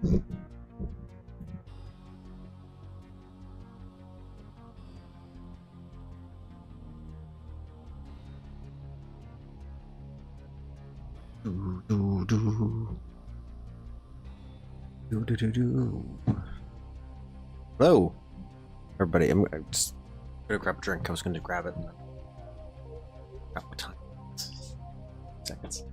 Hello, everybody. I'm just gonna grab a drink. I was gonna grab it. Got my time. Seconds.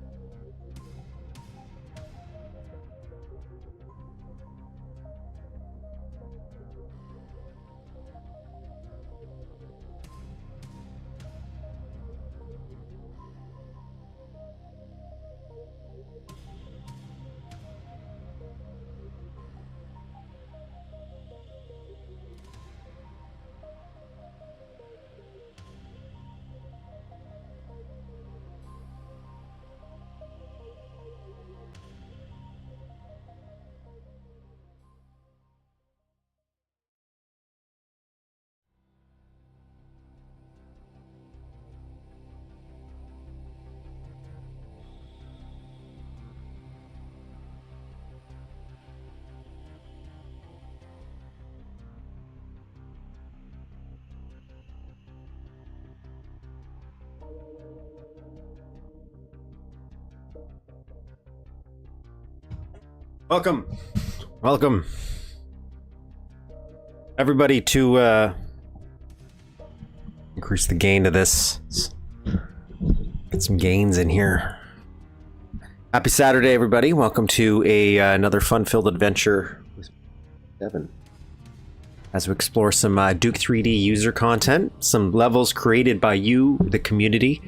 Welcome, everybody, to increase the gain to this. Get some gains in here. Happy Saturday, everybody. Welcome to another fun-filled adventure with Devin as we explore some Duke 3D user content, some levels created by you, the community,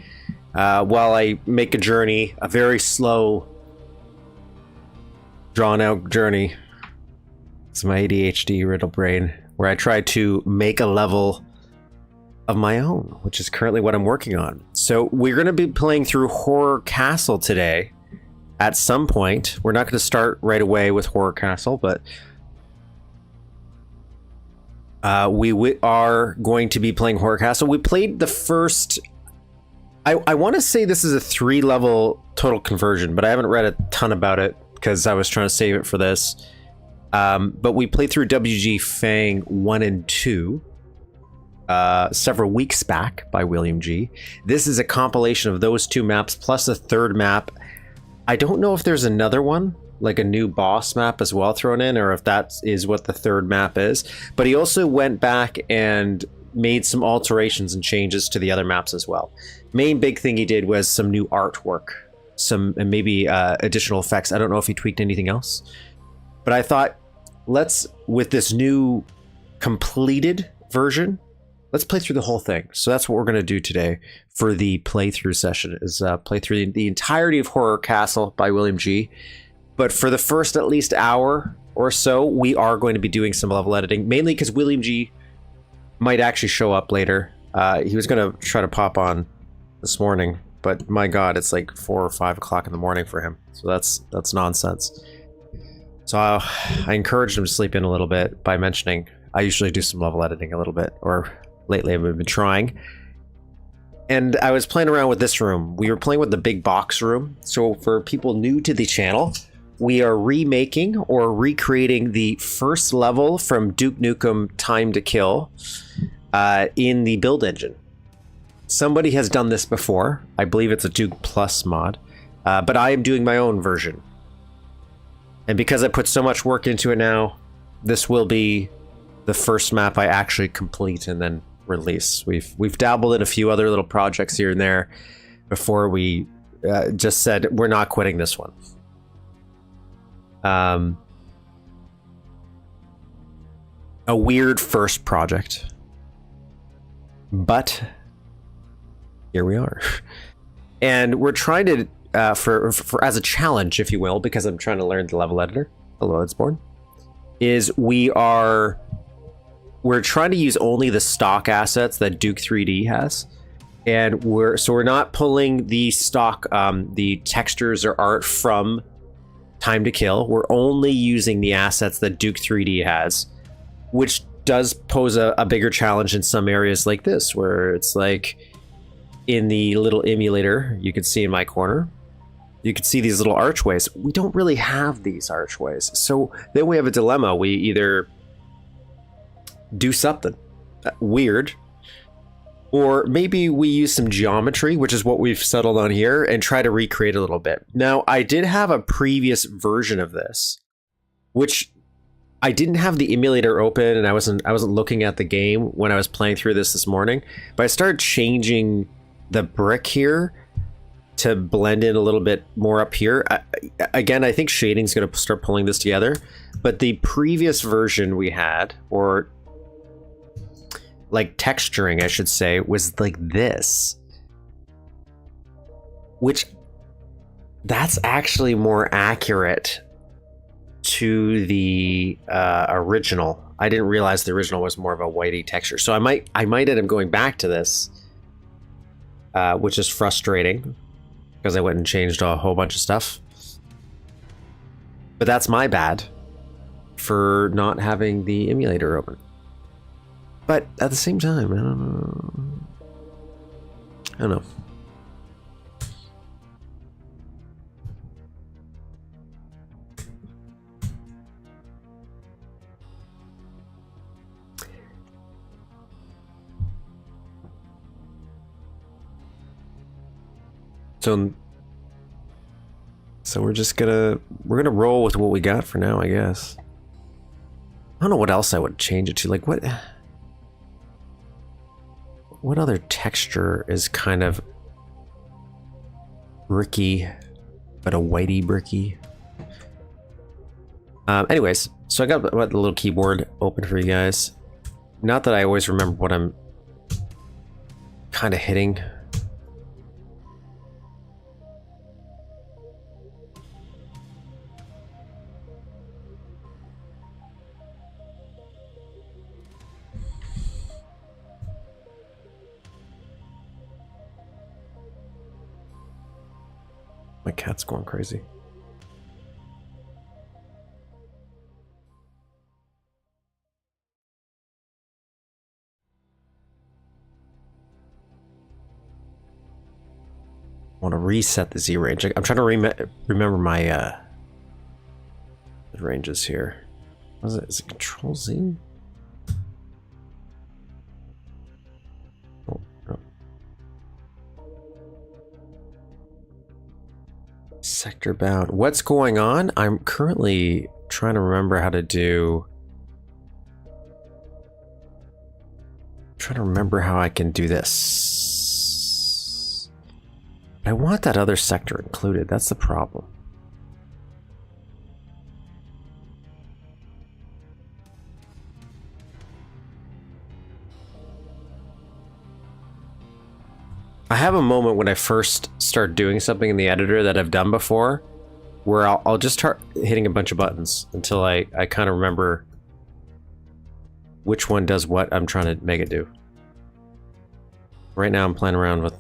while I make a journey, a very slow, drawn-out journey. It's my ADHD riddle brain, where I try to make a level of my own, which is currently what I'm working on. So we're going to be playing through Horror Castle today at some point. We're not going to start right away with Horror Castle, but we are going to be playing Horror Castle. We played the first... I want to say this is a 3-level total conversion, but I haven't read a ton about it because I was trying to save it for this. But we played through WGFang 1 and 2 several weeks back by William G. This is a compilation of those 2 maps plus a 3rd map. I don't know if there's another one, like a new boss map as well thrown in, or if that is what the 3rd map is. But he also went back and made some alterations and changes to the other maps as well. Main big thing he did was some new artwork, some and maybe additional effects. I don't know if he tweaked anything else, but I thought, let's, with this new completed version, let's play through the whole thing. So that's what we're going to do today for the playthrough session, is play through the entirety of Horror Castle by William G. But for the first at least hour or so, we are going to be doing some level editing, mainly because William G might actually show up later. He was going to try to pop on this morning, but my God, it's like 4 or 5 o'clock in the morning for him. So that's nonsense. So I encouraged him to sleep in a little bit by mentioning I usually do some level editing a little bit, or lately I've been trying. And I was playing around with this room. We were playing with the big box room. So for people new to the channel, we are remaking or recreating the first level from Duke Nukem Time to Kill in the build engine. Somebody has done this before. I believe it's a Duke Plus mod, but I am doing my own version. And because I put so much work into it now, this will be the first map I actually complete and then release. We've dabbled in a few other little projects here and there before we just said we're not quitting this one. A weird first project, but here we are, and we're trying to for as a challenge, if you will, because I'm trying to learn the level editor. Hello, it's born. Is we're trying to use only the stock assets that Duke 3D has, and we're not pulling the stock the textures or art from Time to Kill. We're only using the assets that Duke 3D has, which does pose a bigger challenge in some areas like this, where it's like in the little emulator you can see in my corner, you can see these little archways. We don't really have these archways. So then we have a dilemma. We either do something weird, or maybe we use some geometry, which is what we've settled on here, and try to recreate a little bit. Now, I did have a previous version of this, which I didn't have the emulator open, and I wasn't looking at the game when I was playing through this morning, but I started changing the brick here to blend in a little bit more up here. Again, I think shading's going to start pulling this together, but the previous version we had, or like texturing, I should say, was like this, which that's actually more accurate to the original. I didn't realize the original was more of a whitey texture, so I might end up going back to this, which is frustrating because I went and changed a whole bunch of stuff. But that's my bad for not having the emulator open. But at the same time, I don't know. So we're just gonna roll with what we got for now, I guess. I don't know what else I would change it to. Like what other texture is kind of bricky, but a whitey bricky? Anyways, so I got the little keyboard open for you guys. Not that I always remember what I'm kind of hitting. My cat's going crazy. I want to reset the Z range. I'm trying to remember my ranges here. What is it? Is it Control Z? Sector bound. What's going on? I'm currently trying to remember how to do. Trying to remember how I can do this. I want that other sector included. That's the problem. I have a moment when I first start doing something in the editor that I've done before, where I'll just start hitting a bunch of buttons until I kind of remember which one does what I'm trying to make it do. Right now I'm playing around with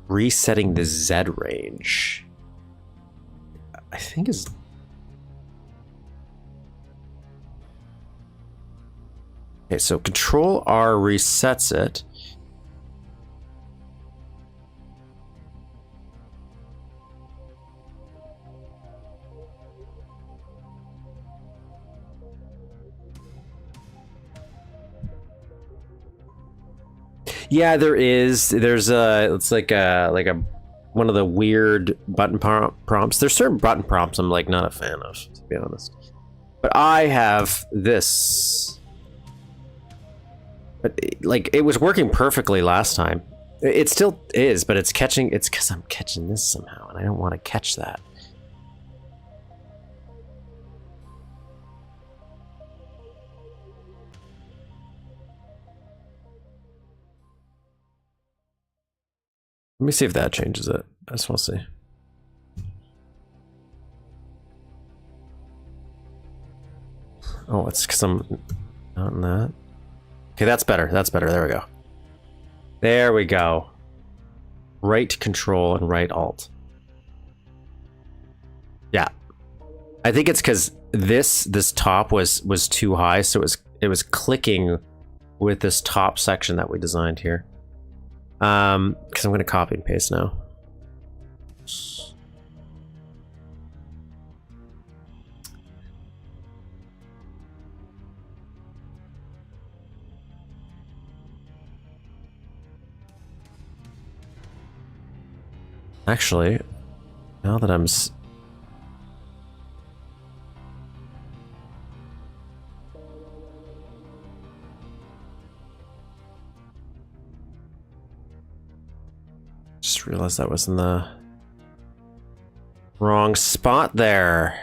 resetting the Z range. I think is... Okay, so Control R resets it. Yeah, there's it's like a one of the weird button prompts. There's certain button prompts I'm like not a fan of, to be honest. But I have this. But like it was working perfectly last time. It still is, but it's because I'm catching this somehow, and I don't want to catch that. Let me see if that changes it. I just want to see. Oh, it's because I'm not in that. Okay, that's better. That's better. There we go. There we go. Right Control and right Alt. Yeah. I think it's because this top was too high, so it was clicking with this top section that we designed here. Because I'm going to copy and paste now. Actually, now that I'm just realized that was in the wrong spot there.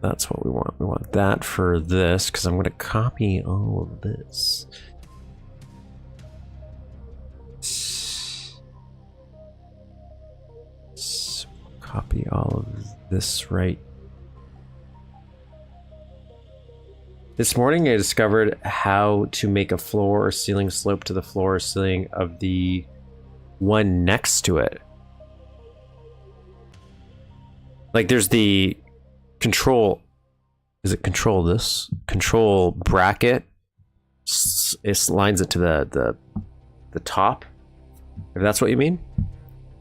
That's what we want. We want that for this, because I'm going to copy all of this. So copy all of this right. This morning I discovered how to make a floor or ceiling slope to the floor or ceiling of the one next to it. Like there's the control, is it control this? Control bracket, it lines it to the top, if that's what you mean.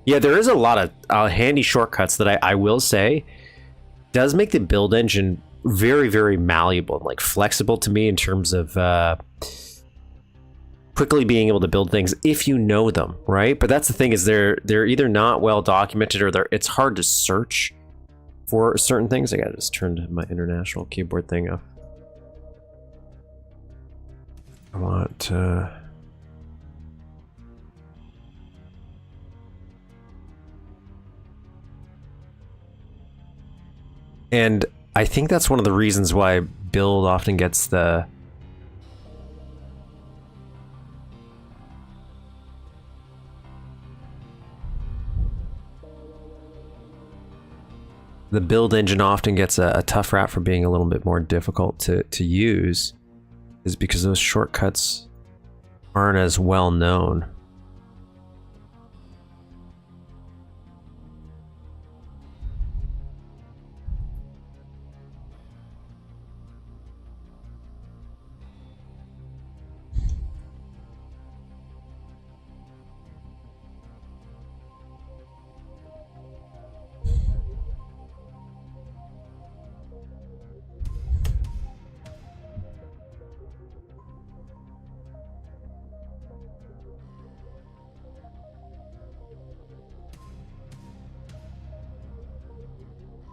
Yeah, there is a lot of handy shortcuts that I will say does make the build engine very, very malleable and like flexible to me in terms of quickly being able to build things if you know them, right? But that's the thing, is they're either not well documented or it's hard to search for certain things. I gotta just turn my international keyboard thing off. I want and I think that's one of the reasons why build often gets the build engine often gets a tough rap for being a little bit more difficult to use, is because those shortcuts aren't as well known.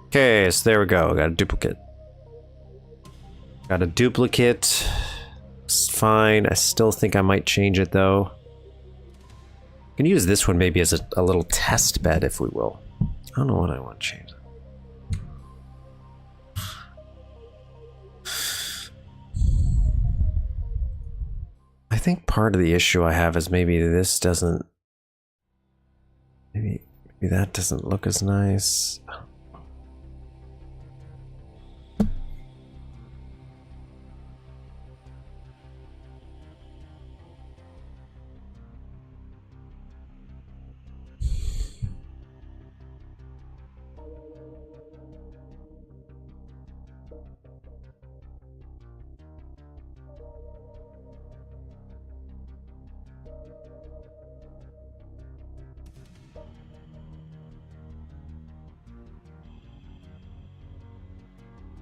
Okay, so there we go. Got a duplicate. Got a duplicate. It's fine. I still think I might change it though. I can use this one maybe as a little test bed, if we will. I don't know what I want to change. I think part of the issue I have is maybe this doesn't. Maybe that doesn't look as nice.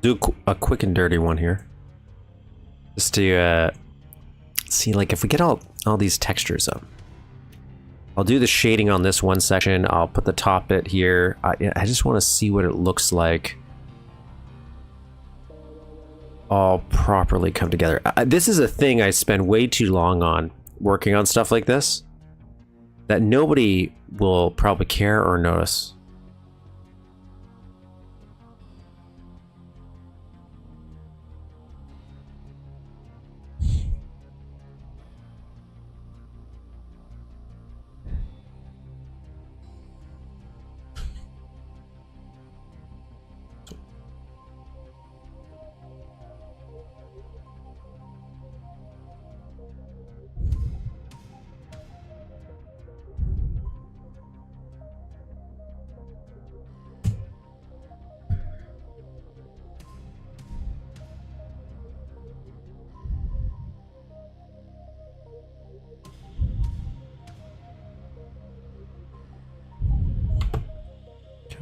Do a quick and dirty one here, just to see, like, if we get all these textures up. I'll do the shading on this one section. I'll put the top bit here. I just want to see what it looks like all properly come together. This is a thing I spend way too long on, working on stuff like this, that nobody will probably care or notice.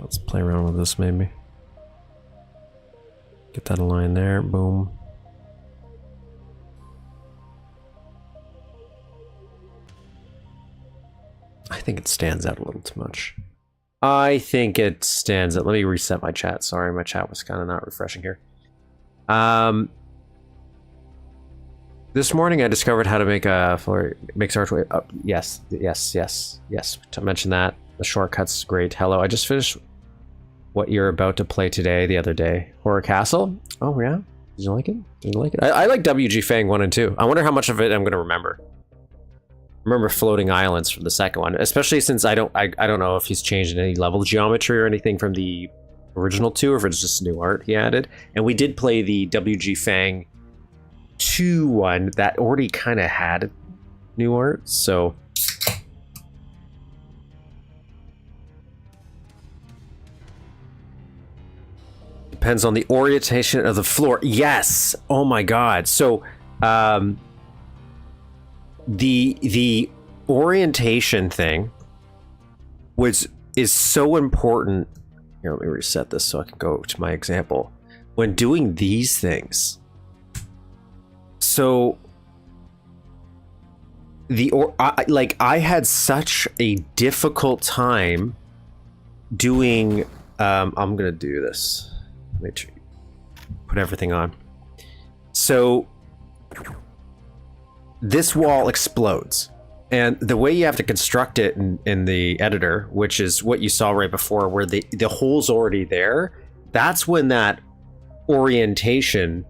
let's play around with this maybe. Get that aligned there, boom. I think it stands out a little too much. I think it stands out. Let me reset my chat. Sorry, my chat was kind of not refreshing here. This morning I discovered how to make a mix archway. Yes. To mention that the shortcuts great. Hello, I just finished what you're about to play today. The other day, Horror Castle. Oh yeah, did you like it? Did you like it? I like WGFang 1 and 2. I wonder how much of it I'm gonna remember. Remember floating islands from the second one, especially since I don't know if he's changed any level geometry or anything from the original 2, or if it's just new art he added. And we did play the WGFang 2 one that already kind of had new art, so depends on the orientation of the floor. Yes. Oh my god. So the orientation thing is so important. Here, let me reset this so I can go to my example. When doing these things, so I had such a difficult time doing. I'm gonna do this. Let me put everything on. So this wall explodes, and the way you have to construct it in the editor, which is what you saw right before, where the hole's already there, that's when that orientation,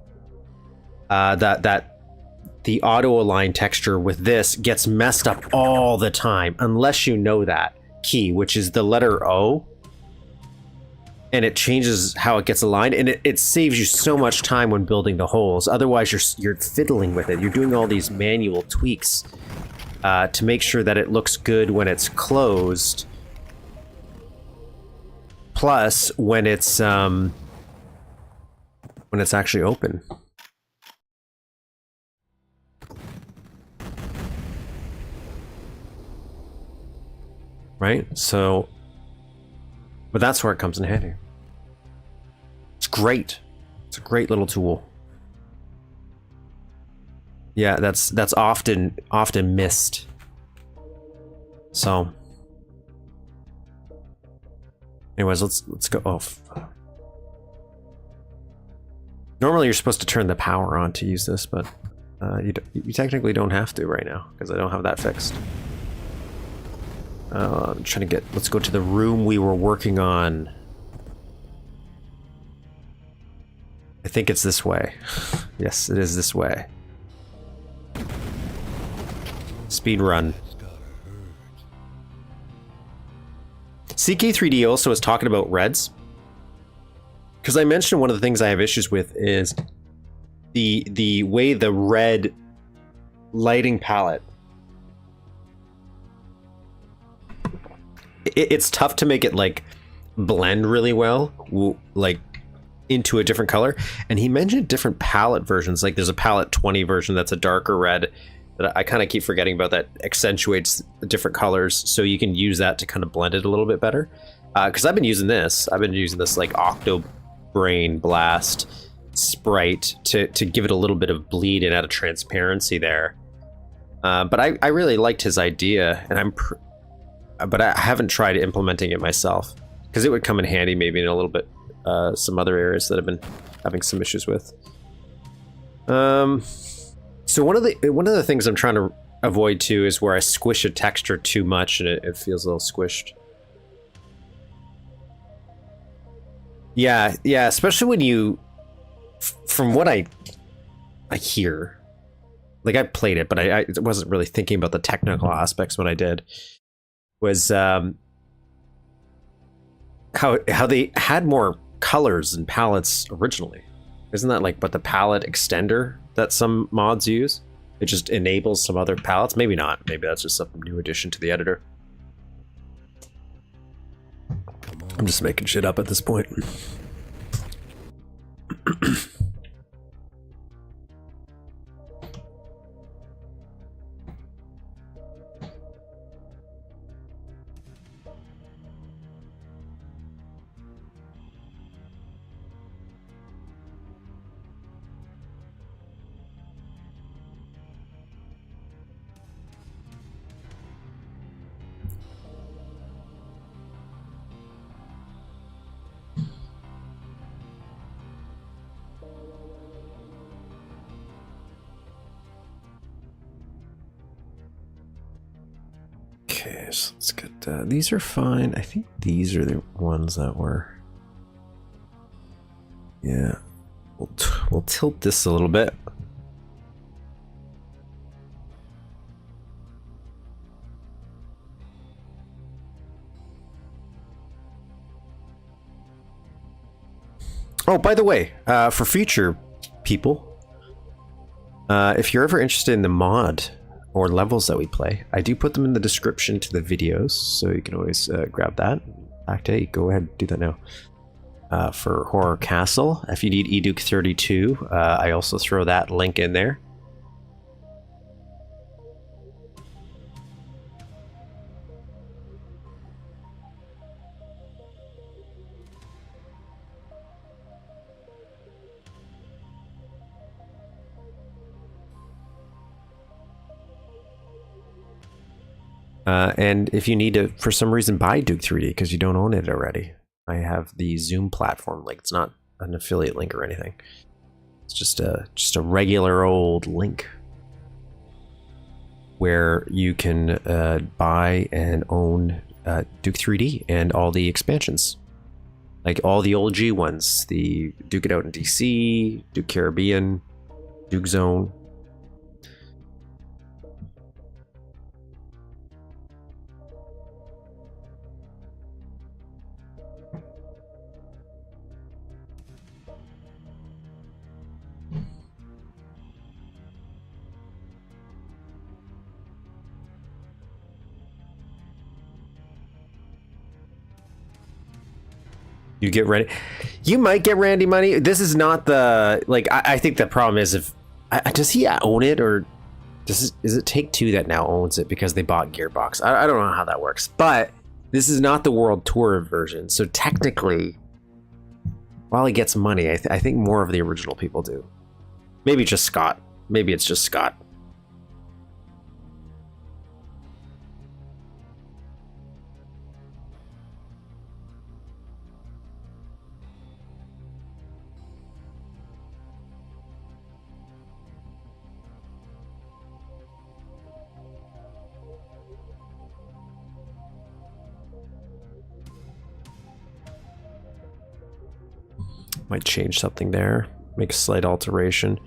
that the auto align texture with this gets messed up all the time, unless you know that key, which is the letter O, and it changes how it gets aligned, and it saves you so much time when building the holes. Otherwise you're fiddling with it. You're doing all these manual tweaks to make sure that it looks good when it's closed, plus when it's actually open. Right? So, but that's where it comes in handy. It's great. It's a great little tool. Yeah, that's often missed. So, anyways, let's go. Oh, normally you're supposed to turn the power on to use this, but you technically don't have to right now because I don't have that fixed. I'm trying to get. Let's go to the room we were working on. I think it's this way. Yes, it is this way. Speed run. CK3D also is talking about reds, because I mentioned one of the things I have issues with is the way the red lighting palette. It's tough to make it like blend really well, like into a different color. And he mentioned different palette versions. Like there's a palette 20 version that's a darker red that I kind of keep forgetting about, that accentuates the different colors, so you can use that to kind of blend it a little bit better. Because I've been using this like Octo Brain Blast sprite to give it a little bit of bleed and add a transparency there. But I really liked his idea, and but I haven't tried implementing it myself, because it would come in handy maybe in a little bit some other areas that I've been having some issues with. So one of the things I'm trying to avoid too is where I squish a texture too much and it feels a little squished. Yeah, especially when you, from what I hear, like I played it, but I wasn't really thinking about the technical aspects when I did, was how they had more colors and palettes originally. Isn't that like what the palette extender that some mods use? It just enables some other palettes. Maybe not. Maybe that's just some new addition to the editor. I'm just making shit up at this point. Okay, so let's get these are fine. I think these are the ones that were. Yeah, we'll tilt this a little bit. Oh, by the way, for future people, if you're ever interested in the mod or levels that we play, I do put them in the description to the videos, so you can always grab that. Act A, go ahead and do that now. For Horror Castle, if you need eDuke 32, I also throw that link in there. And if you need to, for some reason, buy Duke 3D because you don't own it already, I have the Zoom platform link. It's not an affiliate link or anything. It's just a regular old link where you can buy and own Duke 3D and all the expansions, like all the old G ones, the Duke It Out in DC, Duke Caribbean, Duke Zone. You get ready. You might get Randy money. This is not the like. I think the problem is if does he own it or is it Take-Two that now owns it because they bought Gearbox? I don't know how that works, but this is not the World Tour version. So technically, while he gets money, I think more of the original people do. Maybe just Scott. Maybe it's just Scott. Might change something there, make a slight alteration.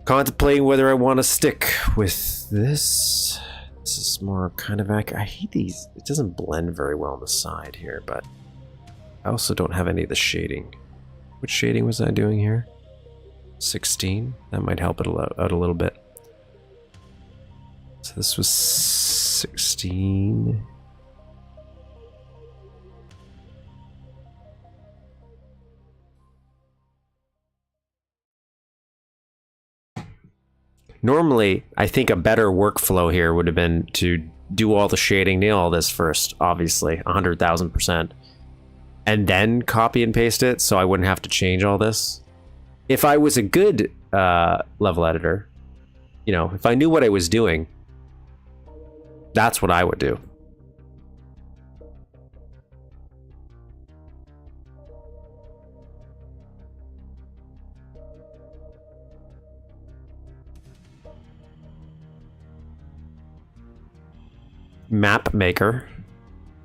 Contemplating whether I want to stick with this. This is more kind of accurate. I hate these. It doesn't blend very well on the side here, but I also don't have any of the shading. Which shading was I doing here? 16. That might help it out a little bit. So this was 16. Normally, I think a better workflow here would have been to do all the shading, nail all this first, obviously, 100,000%, and then copy and paste it so I wouldn't have to change all this. If I was a good level editor, you know, if I knew what I was doing, that's what I would do. Map maker,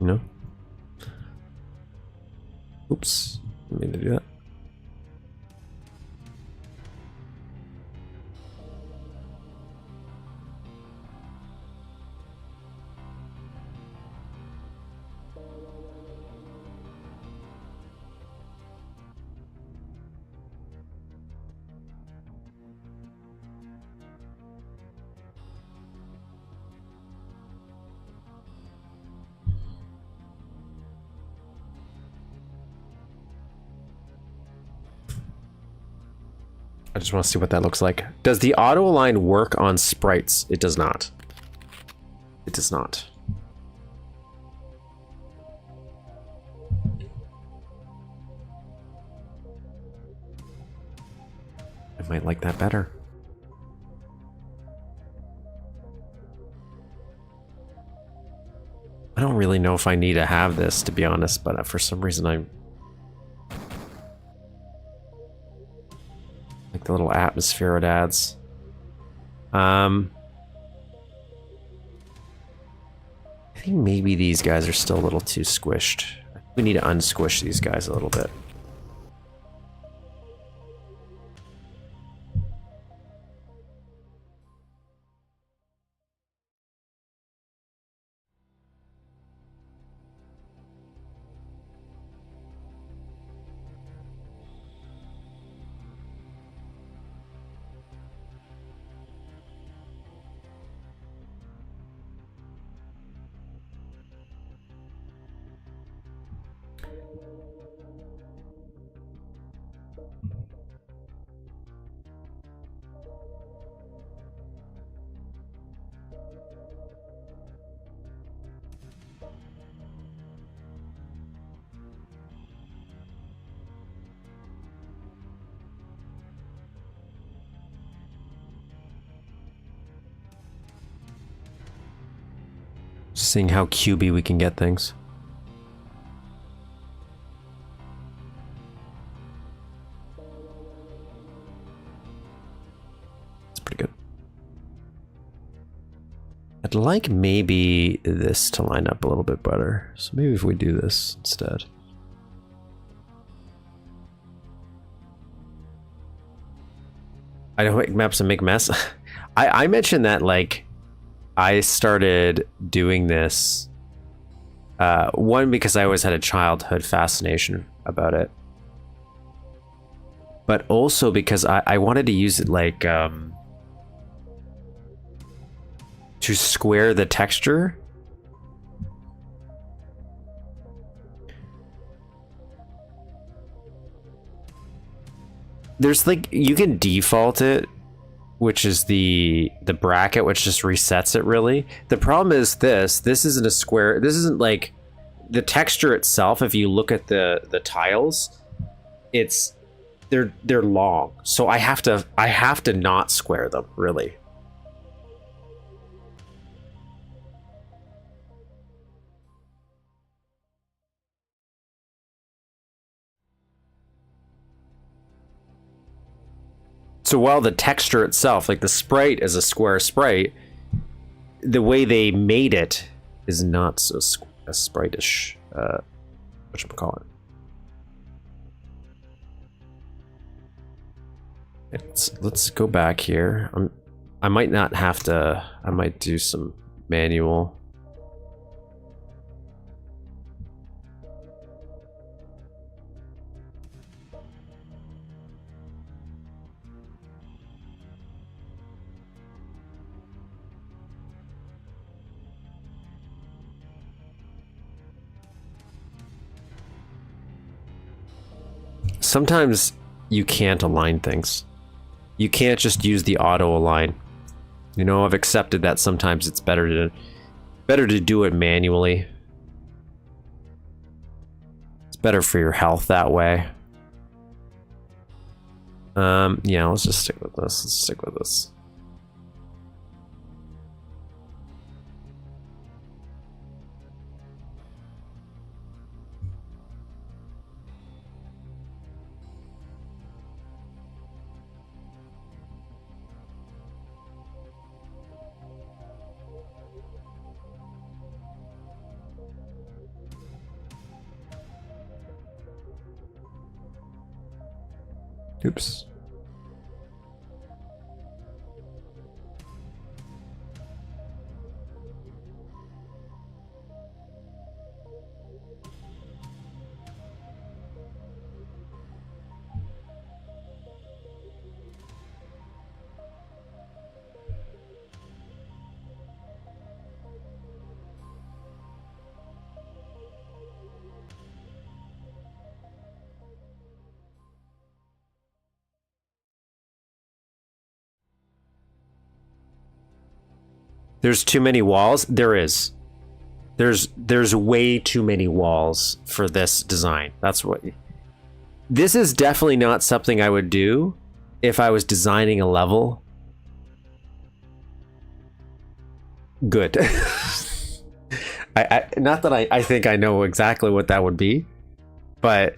you know. Oops, I mean to do that. I just want to see what that looks like. Does the auto align work on sprites? It does not. It does not. I might like that better. I don't really know if I need to have this, to be honest, but for some reason I'm like the little atmosphere it adds. think maybe these guys are still a little too squished. We need to unsquish these guys a little bit. Seeing how cubey we can get things. It's pretty good. I'd like maybe this to line up a little bit better. So maybe if we do this instead. I don't make maps and make mess. I mentioned that like I started doing this, one, because I always had a childhood fascination about it, but also because I wanted to use it like to square the texture. There's like, you can default it, which is the bracket, which just resets it really. The problem is this isn't a square. This isn't like the texture itself. If you look at the tiles, they're long. So I have to not square them really. So while the texture itself, like the sprite is a square sprite, the way they made it is not so sprite-ish. Whatchamacallit. Let's go back here. I might not have to. I might do some manual. Sometimes you can't align things. You can't just use the auto align. You know, I've accepted that sometimes it's better to do it manually. It's better for your health that way. Yeah, let's just stick with this. Let's stick with this. Oops. There's too many walls. There is. There's way too many walls for this design. That's what. This is definitely not something I would do if I was designing a level. Good. Not that I think I know exactly what that would be, but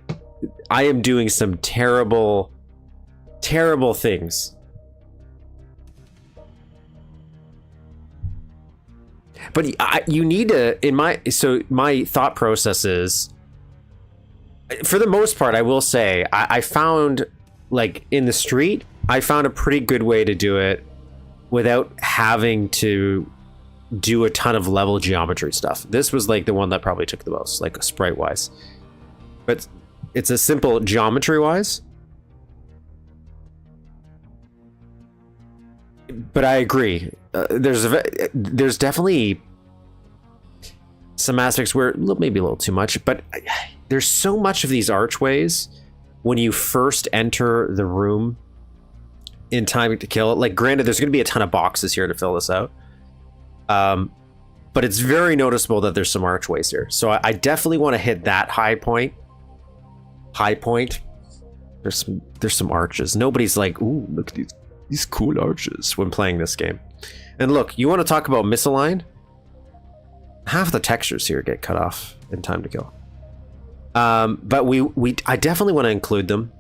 I am doing some terrible things. But you need to, my thought process is, for the most part, I will say, I found, like, in the street, I found a pretty good way to do it without having to do a ton of level geometry stuff. This was, like, the one that probably took the most, like, sprite-wise. But it's a simple geometry-wise. But I agree. There's definitely some aspects where maybe a little too much, but there's so much of these archways when you first enter the room in Time to Kill. Like, granted, there's going to be a ton of boxes here to fill this out, but it's very noticeable that there's some archways here. So I definitely want to hit that high point. There's some arches. Nobody's like, ooh, look at these cool arches when playing this game. And look, you want to talk about misaligned? Half the textures here get cut off in Time to Kill. But I definitely want to include them.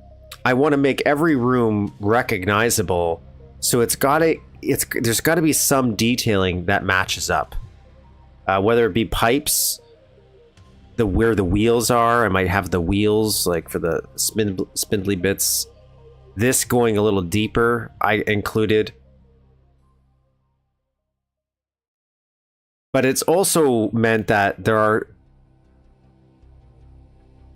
I want to make every room recognizable, so there's got to be some detailing that matches up. Whether it be pipes, where the wheels are, I might have the wheels like for the spindly bits. This going a little deeper, I included. But it's also meant that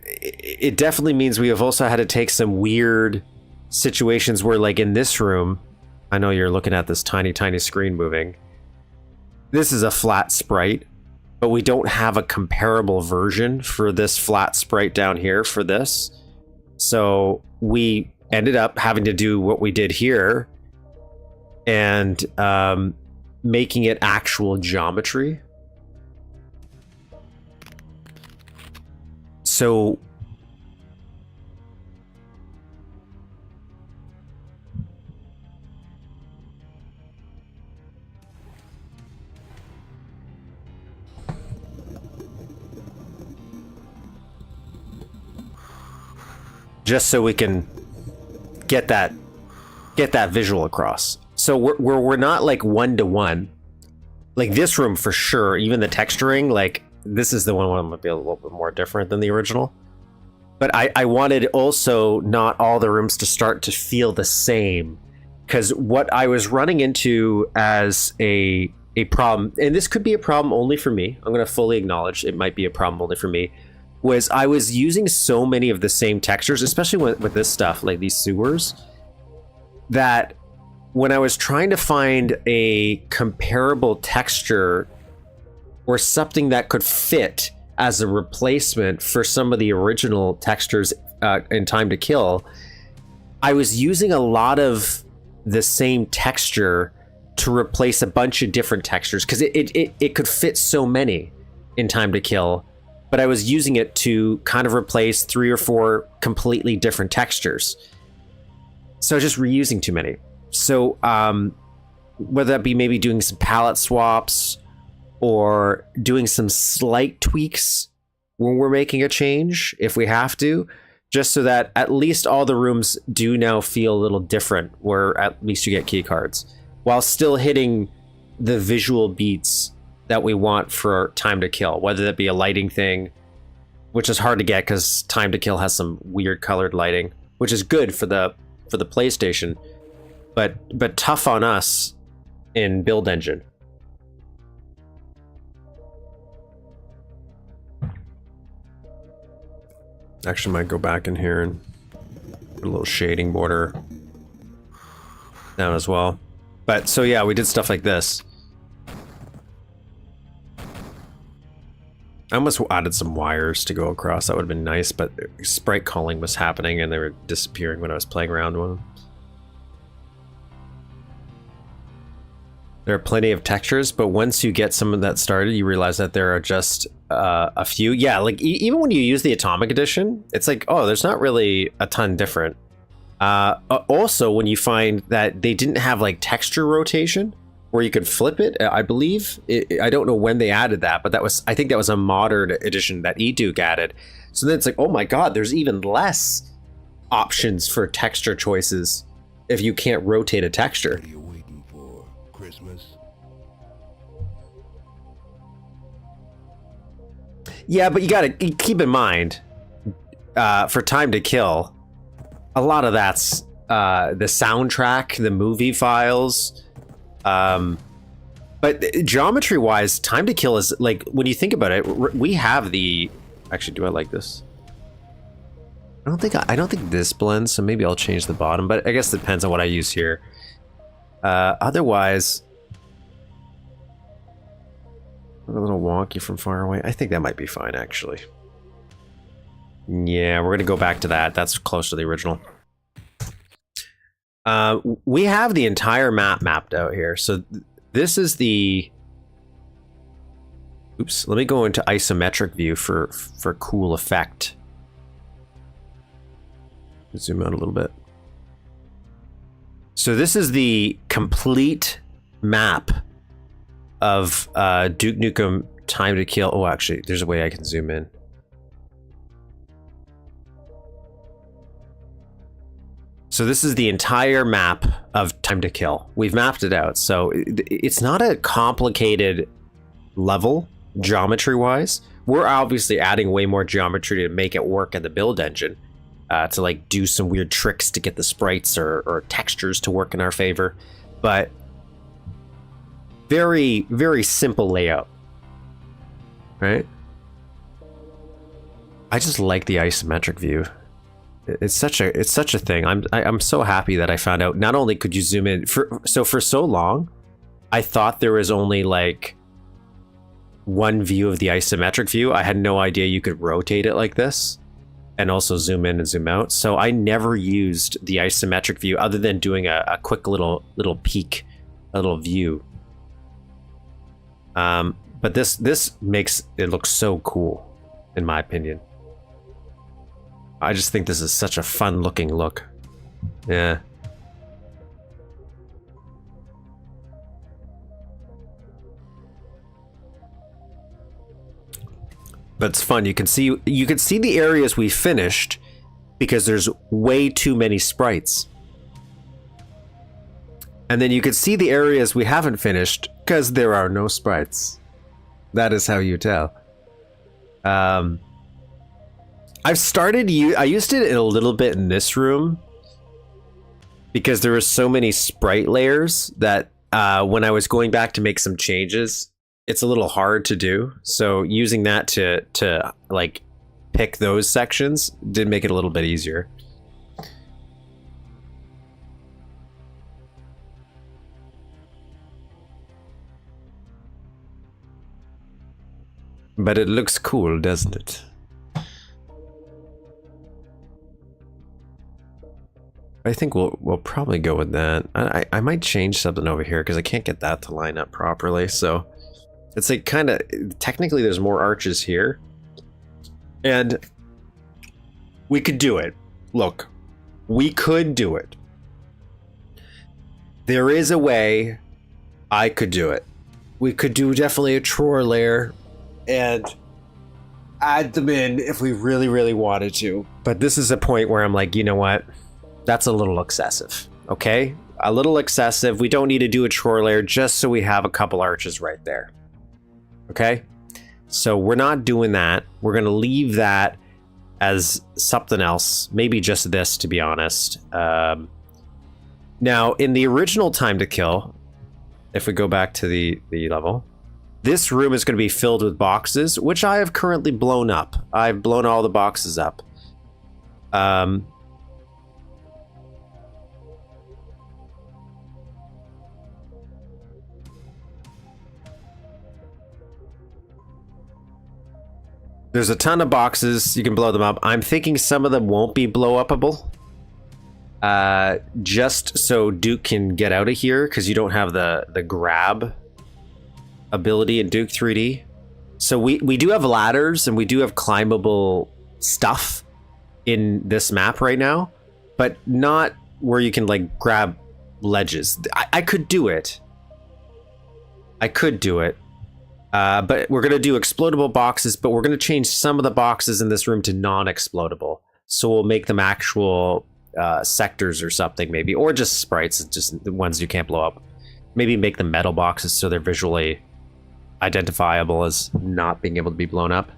it definitely means we have also had to take some weird situations where, like in this room, I know you're looking at this tiny screen moving. This is a flat sprite, but we don't have a comparable version for this flat sprite down here for this. So we ended up having to do what we did here and making it actual geometry. So just so we can get that visual across. So we're not like one-to-one. Like this room for sure, even the texturing, like this is the one that might be a little bit more different than the original. But I wanted also not all the rooms to start to feel the same, because what I was running into as a problem, and this could be a problem only for me, I'm going to fully acknowledge it might be a problem only for me, was I was using so many of the same textures, especially with this stuff, like these sewers, that when I was trying to find a comparable texture or something that could fit as a replacement for some of the original textures in Time to Kill, I was using a lot of the same texture to replace a bunch of different textures, because it could fit so many in Time to Kill, but I was using it to kind of replace 3 or 4 completely different textures. So just reusing too many. So whether that be maybe doing some palette swaps or doing some slight tweaks when we're making a change, if we have to, just so that at least all the rooms do now feel a little different, where at least you get key cards, while still hitting the visual beats that we want for Time to Kill, whether that be a lighting thing, which is hard to get because Time to Kill has some weird colored lighting, which is good for the PlayStation, but tough on us in Build Engine. Actually, might go back in here and put a little shading border down as well. But so yeah, we did stuff like this. I almost added some wires to go across. That would have been nice, but sprite calling was happening and they were disappearing when I was playing around with them. There are plenty of textures, but once you get some of that started, you realize that there are just a few. Yeah, like even when you use the Atomic Edition, it's like, oh, there's not really a ton different. Also, when you find that they didn't have like texture rotation, where you could flip it, I believe. I don't know when they added that, but I think that was a modern edition that Duke added. So then it's like, oh my god, there's even less options for texture choices if you can't rotate a texture. What are you waiting for? Christmas? Yeah, but you gotta keep in mind, for Time to Kill, a lot of that's the soundtrack, the movie files. But geometry-wise, Time to Kill is, like, when you think about it, we have the... Actually, do I like this? I don't think this blends, so maybe I'll change the bottom, but I guess it depends on what I use here. Otherwise... a little wonky from far away. I think that might be fine, actually. Yeah, we're gonna go back to that. That's close to the original. We have the entire map mapped out here, so... This is the... Oops, let me go into isometric view for cool effect. Zoom out a little bit. So this is the complete map of Duke Nukem Time to Kill. Oh, actually, there's a way I can zoom in. So this is the entire map of Time to Kill. We've mapped it out. So it's not a complicated level, geometry-wise. We're obviously adding way more geometry to make it work in the build engine. To like do some weird tricks to get the sprites or textures to work in our favor. But very, very simple layout. Right? I just like the isometric view. It's such a thing. I'm so happy that I found out. Not only could you zoom in for so long, I thought there was only like one view of the isometric view. I had no idea you could rotate it like this and also zoom in and zoom out. So I never used the isometric view other than doing a quick little peek, a little view. But this makes it look so cool, in my opinion. I just think this is such a fun looking look. Yeah. But it's fun. You can see the areas we finished because there's way too many sprites. And then you can see the areas we haven't finished because there are no sprites. That is how you tell. I used it a little bit in this room because there were so many sprite layers that when I was going back to make some changes, it's a little hard to do. So using that to like pick those sections did make it a little bit easier. But it looks cool, doesn't it? I think we'll probably go with that. I might change something over here because I can't get that to line up properly. So it's like kind of technically there's more arches here, and we could do it. Look, we could do it. There is a way I could do it. We could do definitely a drawer layer and add them in if we really, really wanted to. But this is a point where I'm like, you know what? That's a little excessive, okay? A little excessive. We don't need to do a drawer layer just so we have a couple arches right there, okay? So we're not doing that. We're gonna leave that as something else, maybe just this, to be honest. Now, in the original Time to Kill, if we go back to the level, this room is going to be filled with boxes, which I have currently blown up. I've blown all the boxes up. There's a ton of boxes. You can blow them up. I'm thinking some of them won't be blow upable. Just so Duke can get out of here, because you don't have the grab ability in Duke 3D. So we do have ladders and we do have climbable stuff in this map right now, but not where you can like grab ledges. I could do it. I could do it. But we're going to do explodable boxes, but we're going to change some of the boxes in this room to non-explodable. So we'll make them actual sectors or something, maybe, or just sprites, just the ones you can't blow up. Maybe make them metal boxes so they're visually identifiable as not being able to be blown up.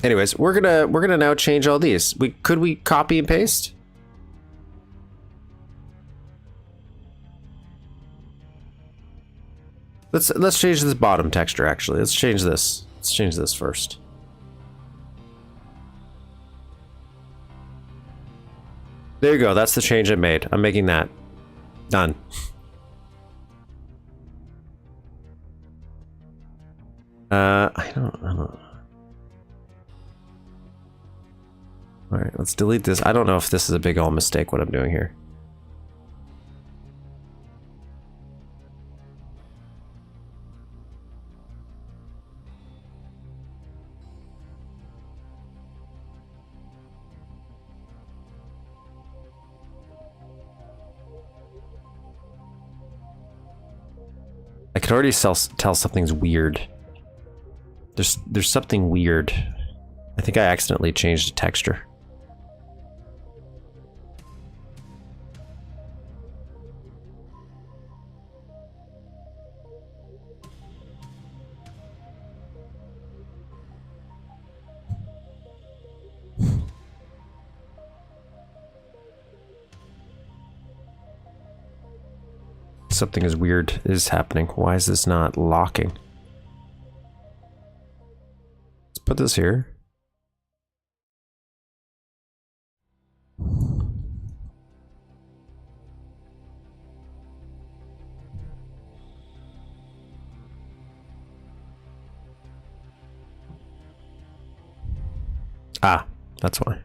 Anyways, we're gonna now change all these. Could we copy and paste? Let's change this bottom texture actually. Let's change this. Let's change this first. There you go. That's the change I made. I'm making that. Done. I don't know. All right, let's delete this. I don't know if this is a big old mistake what I'm doing here. I could already tell something's weird. There's something weird. I think I accidentally changed the texture. Something is weird is happening. Why is this not locking? Let's put this here. Ah, that's why.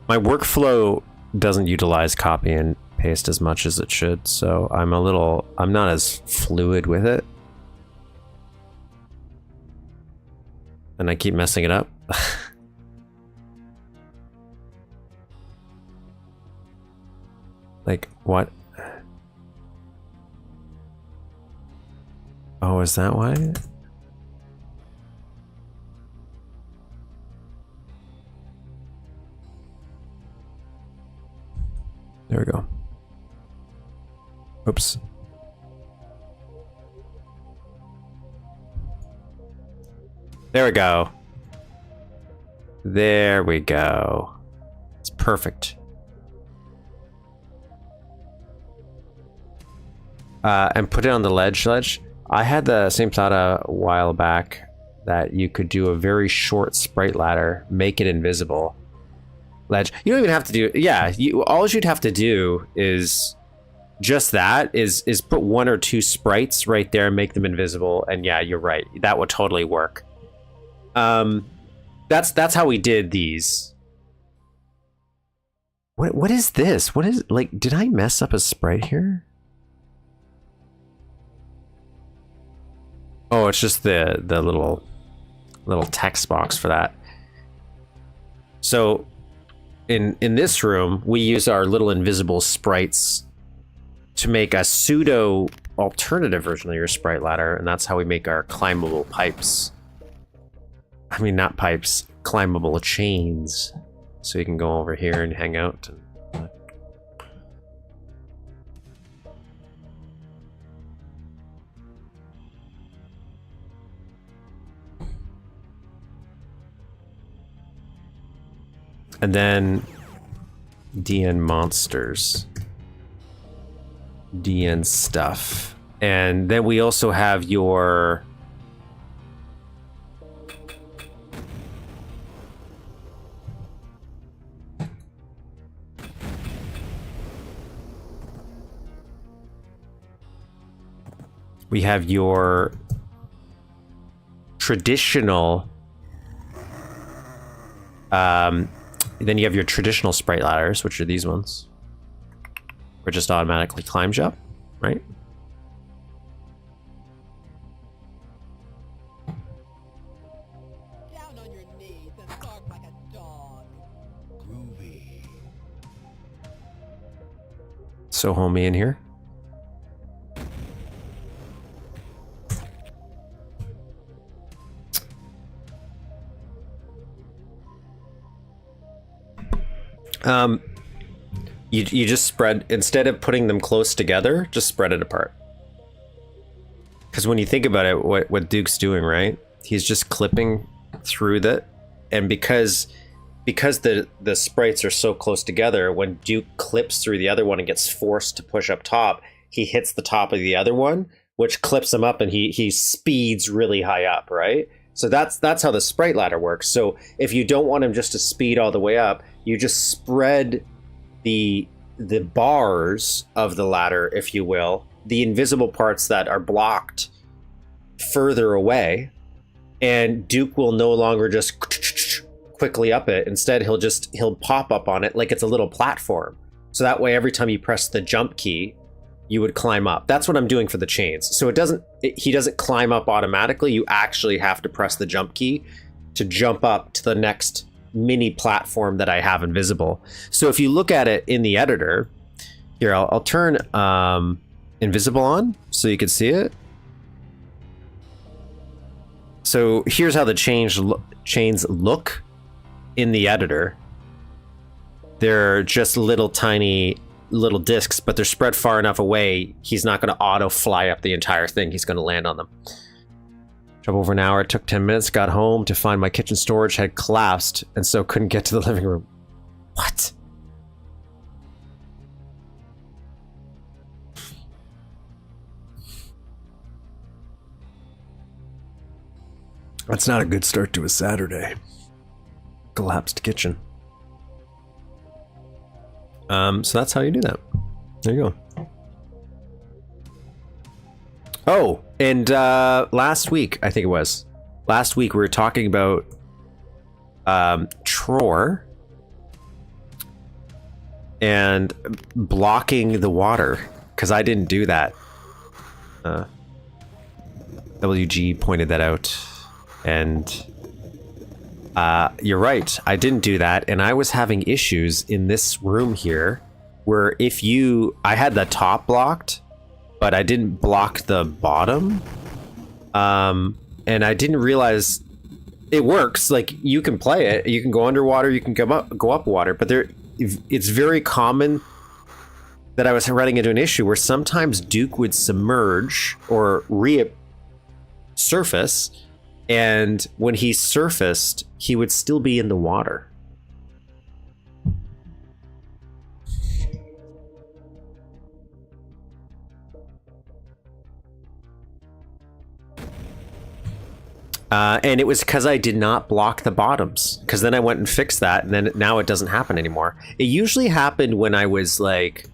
My workflow doesn't utilize copy and paste as much as it should, so I'm not as fluid with it. And I keep messing it up. Like, what? Oh, is that why? There we go. Oops. There we go. There we go. It's perfect. And put it on the ledge. I had the same thought a while back that you could do a very short sprite ladder, make it invisible. Ledge. You don't even have to do, yeah, all you'd have to do is just that, is put one or two sprites right there and make them invisible, and yeah, you're right. That would totally work. That's how we did these. What is this? What is, like, did I mess up a sprite here? Oh, it's just the little text box for that. So in this room, we use our little invisible sprites to make a pseudo alternative version of your sprite ladder, and that's how we make our climbable pipes. I mean, not pipes, climbable chains. So you can go over here and hang out. And then DN monsters, DN stuff. And then we also have your traditional then you have your traditional sprite ladders, which are these ones, where it just automatically climbs you up, right? so homey in here. You just spread, instead of putting them close together, just spread it apart. Because when you think about it, what Duke's doing, right? He's just clipping through that, and because the sprites are so close together, when Duke clips through the other one and gets forced to push up top, he hits the top of the other one, which clips him up, and he speeds really high up, right? So that's how the sprite ladder works. So if you don't want him just to speed all the way up, you just spread the bars of the ladder, if you will, the invisible parts that are blocked further away, and Duke will no longer just quickly up it. Instead, he'll pop up on it like it's a little platform. So that way, every time you press the jump key, you would climb up. That's what I'm doing for the chains. So he doesn't climb up automatically. You actually have to press the jump key to jump up to the next mini platform that I have invisible. So if you look at it in the editor, here, I'll turn invisible on so you can see it. So here's how the chains look in the editor. They're just tiny little discs, but they're spread far enough away, he's not going to auto fly up the entire thing. He's going to land on them. Drove over an hour, it took 10 minutes, got home to find my kitchen storage had collapsed, and so couldn't get to the living room. What? That's not a good start to a Saturday. Collapsed kitchen. So that's how you do that. There you go. Oh, and last week, I think it was. Last week we were talking about Tror and blocking the water, because I didn't do that. WG pointed that out, and you're right, I didn't do that, and I was having issues in this room here where I had the top blocked, but I didn't block the bottom, and I didn't realize it works. Like, you can play it, you can go underwater, you can go up water, but it's very common that I was running into an issue where sometimes Duke would submerge or resurface, and when he surfaced, he would still be in the water. And it was because I did not block the bottoms, because then I went and fixed that, and then now it doesn't happen anymore. It usually happened when I was like,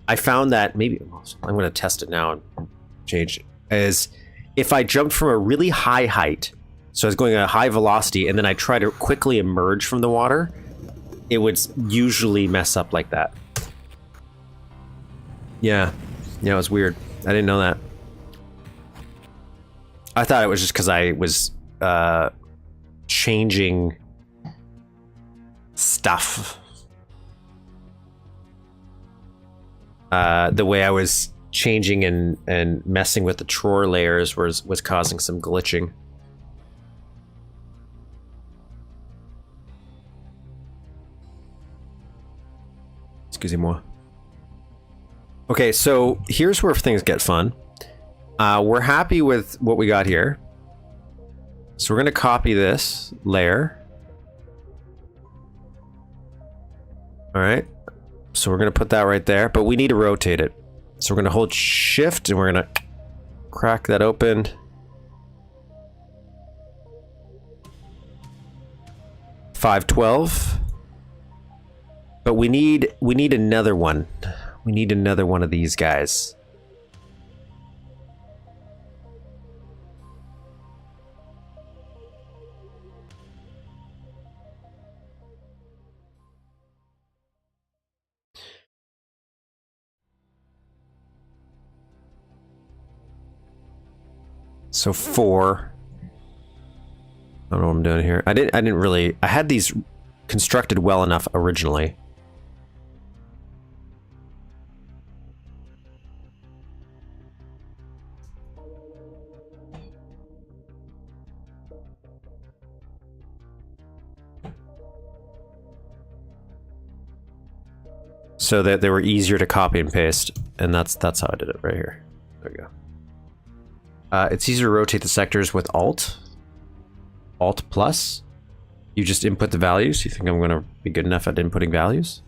I found that maybe, I'm going to test it now and change it, is if I jumped from a really high height, so I was going at a high velocity, and then I try to quickly emerge from the water, it would usually mess up like that. Yeah, it was weird. I didn't know that. I thought it was just because I was changing stuff. The way I was changing and messing with the Tror layers was causing some glitching. Excusez-moi. Okay, so here's where things get fun. We're happy with what we got here. So we're going to copy this layer. All right. So we're going to put that right there, but we need to rotate it. So we're going to hold shift and we're going to crack that open. $512. But we need another one. We need another one of these guys. So 4. I don't know what I'm doing here. I didn't really. I had these constructed well enough originally. so that they were easier to copy and paste, and that's how I did it right here. There we go. It's easier to rotate the sectors with Alt plus. You just input the values. You think I'm going to be good enough at inputting values?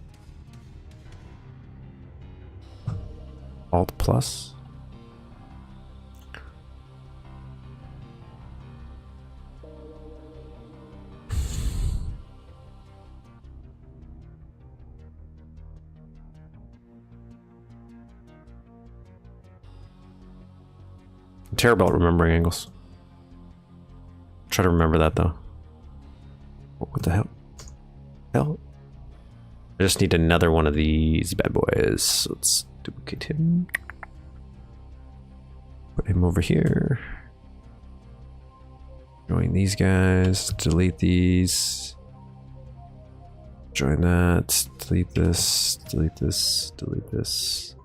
Alt plus. I'm terrible at remembering angles. Try to remember that though. What the hell? I just need another one of these bad boys. Let's duplicate him. Put him over here. Join these guys. Delete these. Join that. Delete this. Delete this. Delete this.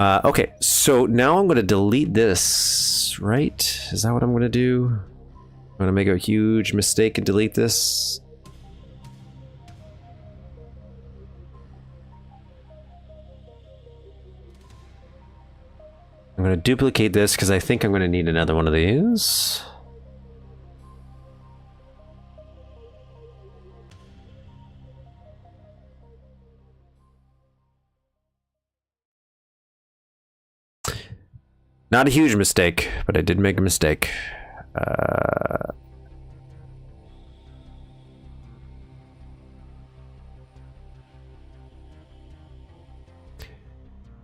Okay, so now I'm going to delete this, right? Is that what I'm going to do? I'm going to make a huge mistake and delete this. I'm going to duplicate this because I think I'm going to need another one of these. Not a huge mistake, but I did make a mistake.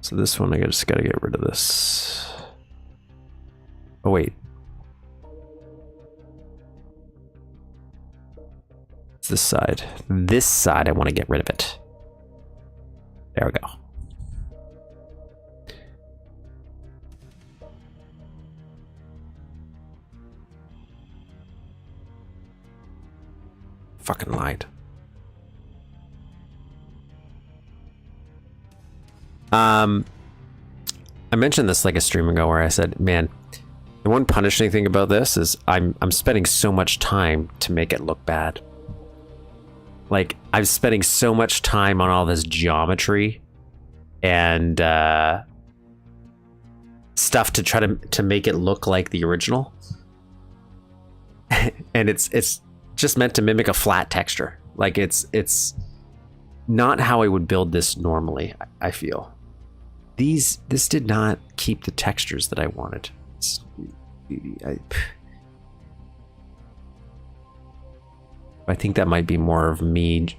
So this one, I just gotta get rid of this. Oh, wait. It's this side. This side, I want to get rid of it. There we go. Fucking lied. I mentioned this like a stream ago where I said, man, the one punishing thing about this is I'm spending so much time to make it look bad. Like, I'm spending so much time on all this geometry and stuff to try to make it look like the original. And it's just meant to mimic a flat texture. Like, it's not how I would build this normally, I feel. This did not keep the textures that I wanted. I think that might be more of me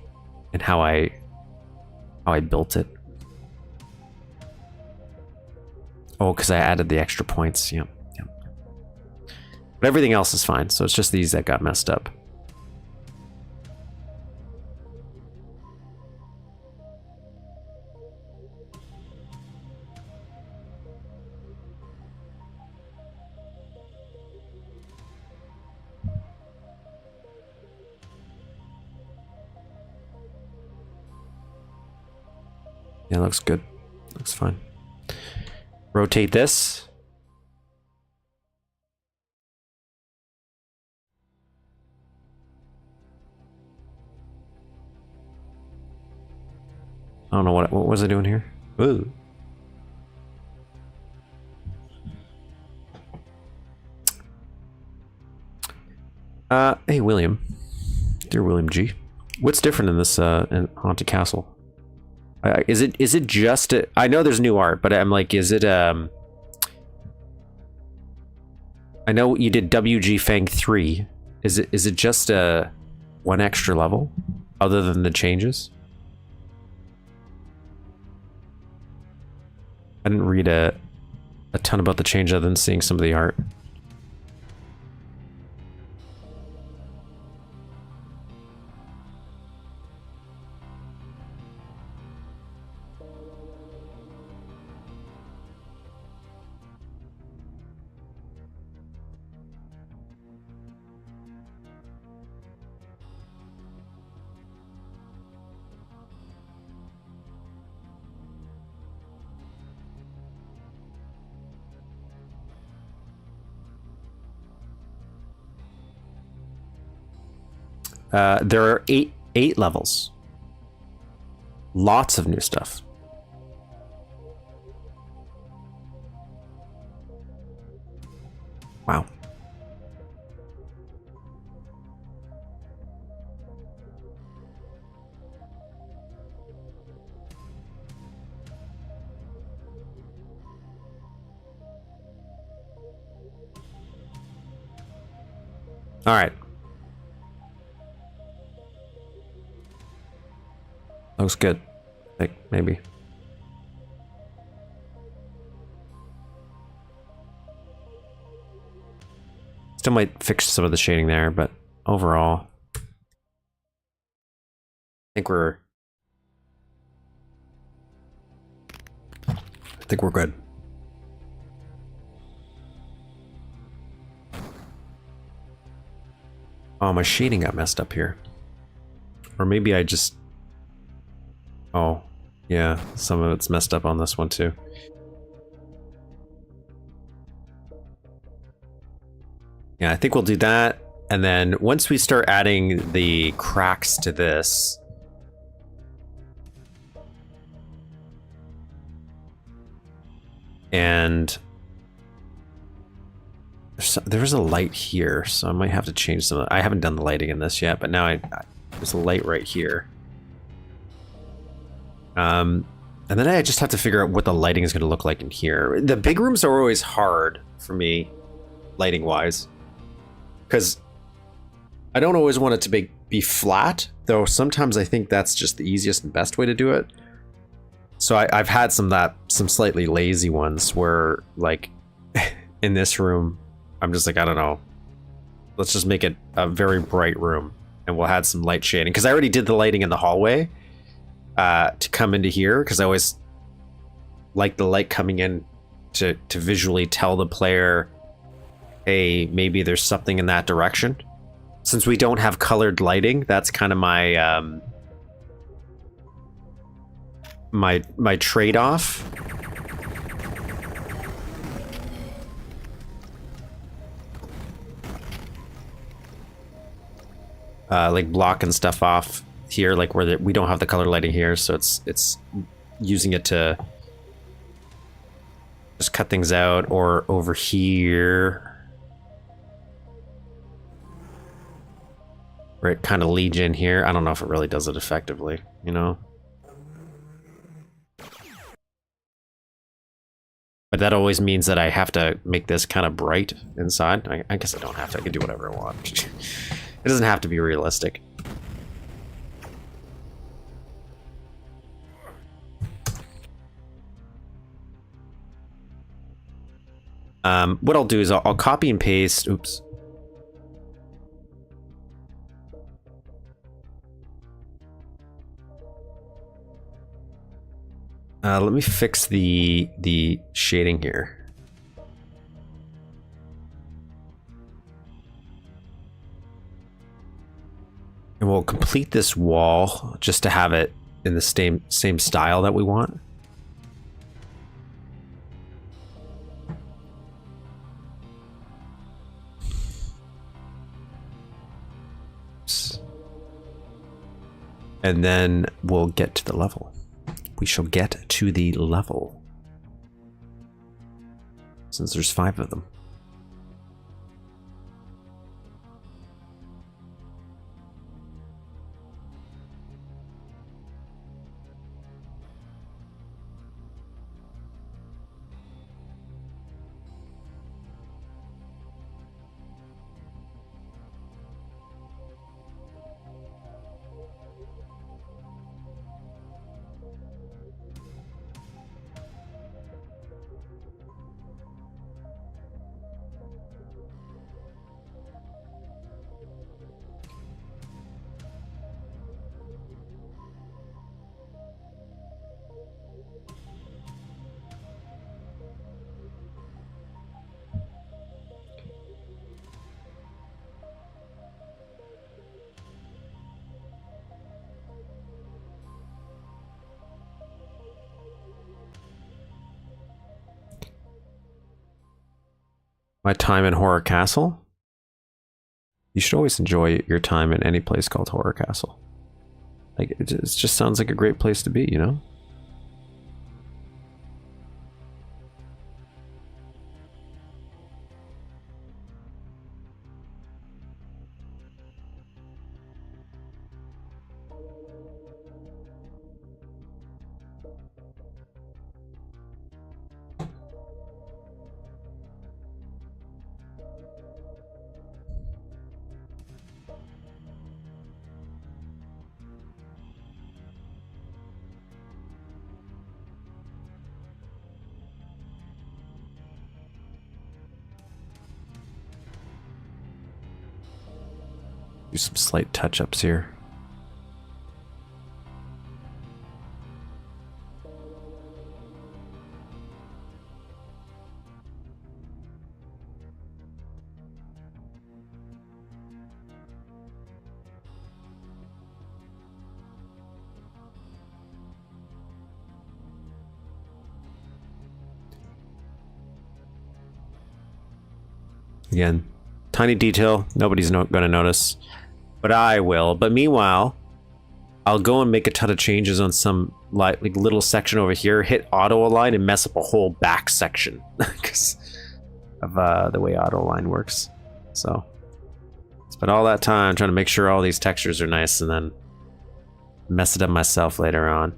and how I built it. Oh, because I added the extra points. Yep. But everything else is fine, so it's just these that got messed up. Yeah, looks good. Looks fine. Rotate this. I don't know what was I doing here? Ooh. Hey William. Dear William G. What's different in this in Haunted Castle? Is it just I know there's new art, but I'm like, is it I know you did WGFang 3. Is it just one extra level other than the changes? I didn't read a ton about the change other than seeing some of the art. There are 8 8 levels. Lots of new stuff. Wow. All right. Looks good. I think maybe. Still might fix some of the shading there, but overall, I think we're good. Oh, my shading got messed up here. Or maybe I just... Oh, yeah, some of it's messed up on this one too. Yeah, I think we'll do that. And then once we start adding the cracks to this... And... There's a light here, so I might have to change some of I haven't done the lighting in this yet, but now there's a light right here. And then I just have to figure out what the lighting is going to look like in here. The big rooms are always hard for me, lighting-wise. Because I don't always want it to be flat, though sometimes I think that's just the easiest and best way to do it. So I've had some slightly lazy ones where, like, in this room, I'm just like, I don't know. Let's just make it a very bright room, and we'll add some light shading. Because I already did the lighting in the hallway to come into here, because I always like the light coming in to visually tell the player, hey, maybe there's something in that direction. Since we don't have colored lighting, that's kind of my my trade-off. Like blocking stuff off here, like where we don't have the color lighting here, so it's using it to just cut things out, or over here where it kind of leads in here. I don't know if it really does it effectively, you know? But that always means that I have to make this kind of bright inside. I guess I don't have to. I can do whatever I want. It doesn't have to be realistic. What I'll do is I'll copy and paste. Oops. Let me fix the shading here. And we'll complete this wall just to have it in the same style that we want. And then we'll get to the level. We shall get to the level. Since there's 5 of them. My time in Horror Castle? You should always enjoy your time in any place called Horror Castle. Like, it just sounds like a great place to be, you know? Do some slight touch-ups here. Again, tiny detail, nobody's gonna notice. But I will. But meanwhile, I'll go and make a ton of changes on some like little section over here, hit auto align and mess up a whole back section because of the way auto align works. So spend all that time trying to make sure all these textures are nice and then mess it up myself later on.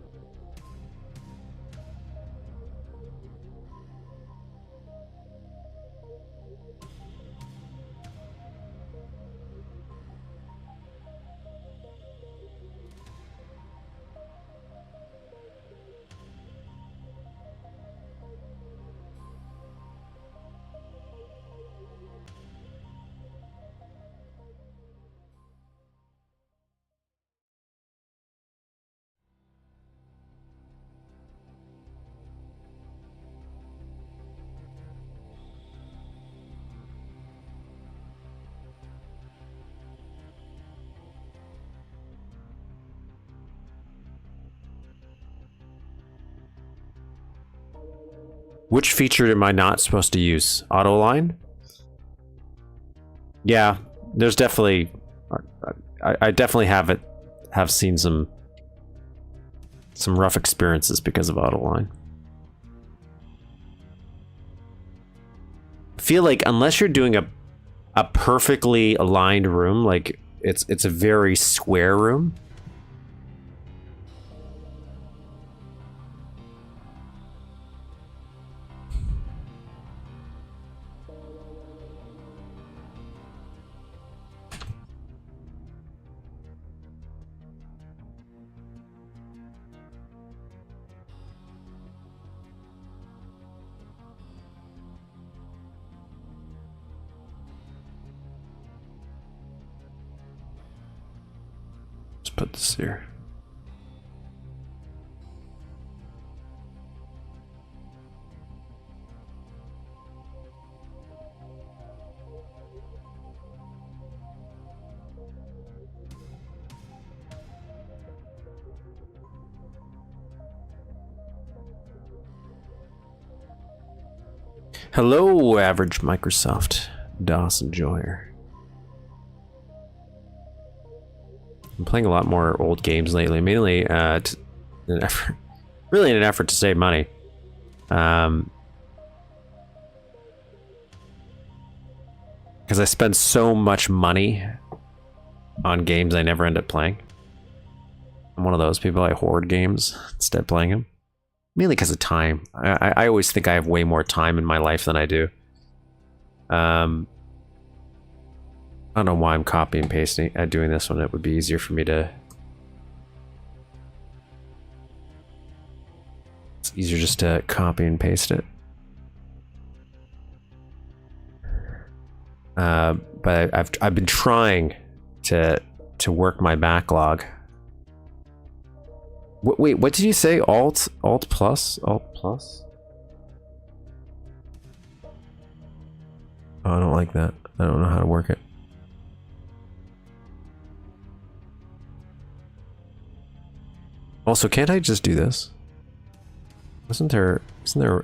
Which feature am I not supposed to use? Auto align? Yeah, there's definitely. I definitely have seen some rough experiences because of auto align. I feel like unless you're doing a perfectly aligned room, like it's a very square room. Put this here. Hello, average Microsoft DOS enjoyer. I'm playing a lot more old games lately, mainly in an effort to save money. Because I spend so much money on games I never end up playing. I'm one of those people. I hoard games instead of playing them. Mainly because of time. I always think I have way more time in my life than I do. I don't know why I'm copy and pasting, doing this when it would be easier for me to. It's easier just to copy and paste it. But I've been trying to work my backlog. Wait, what did you say? Alt plus? Alt plus? Oh, I don't like that. I don't know how to work it. Also, can't I just do this? Isn't there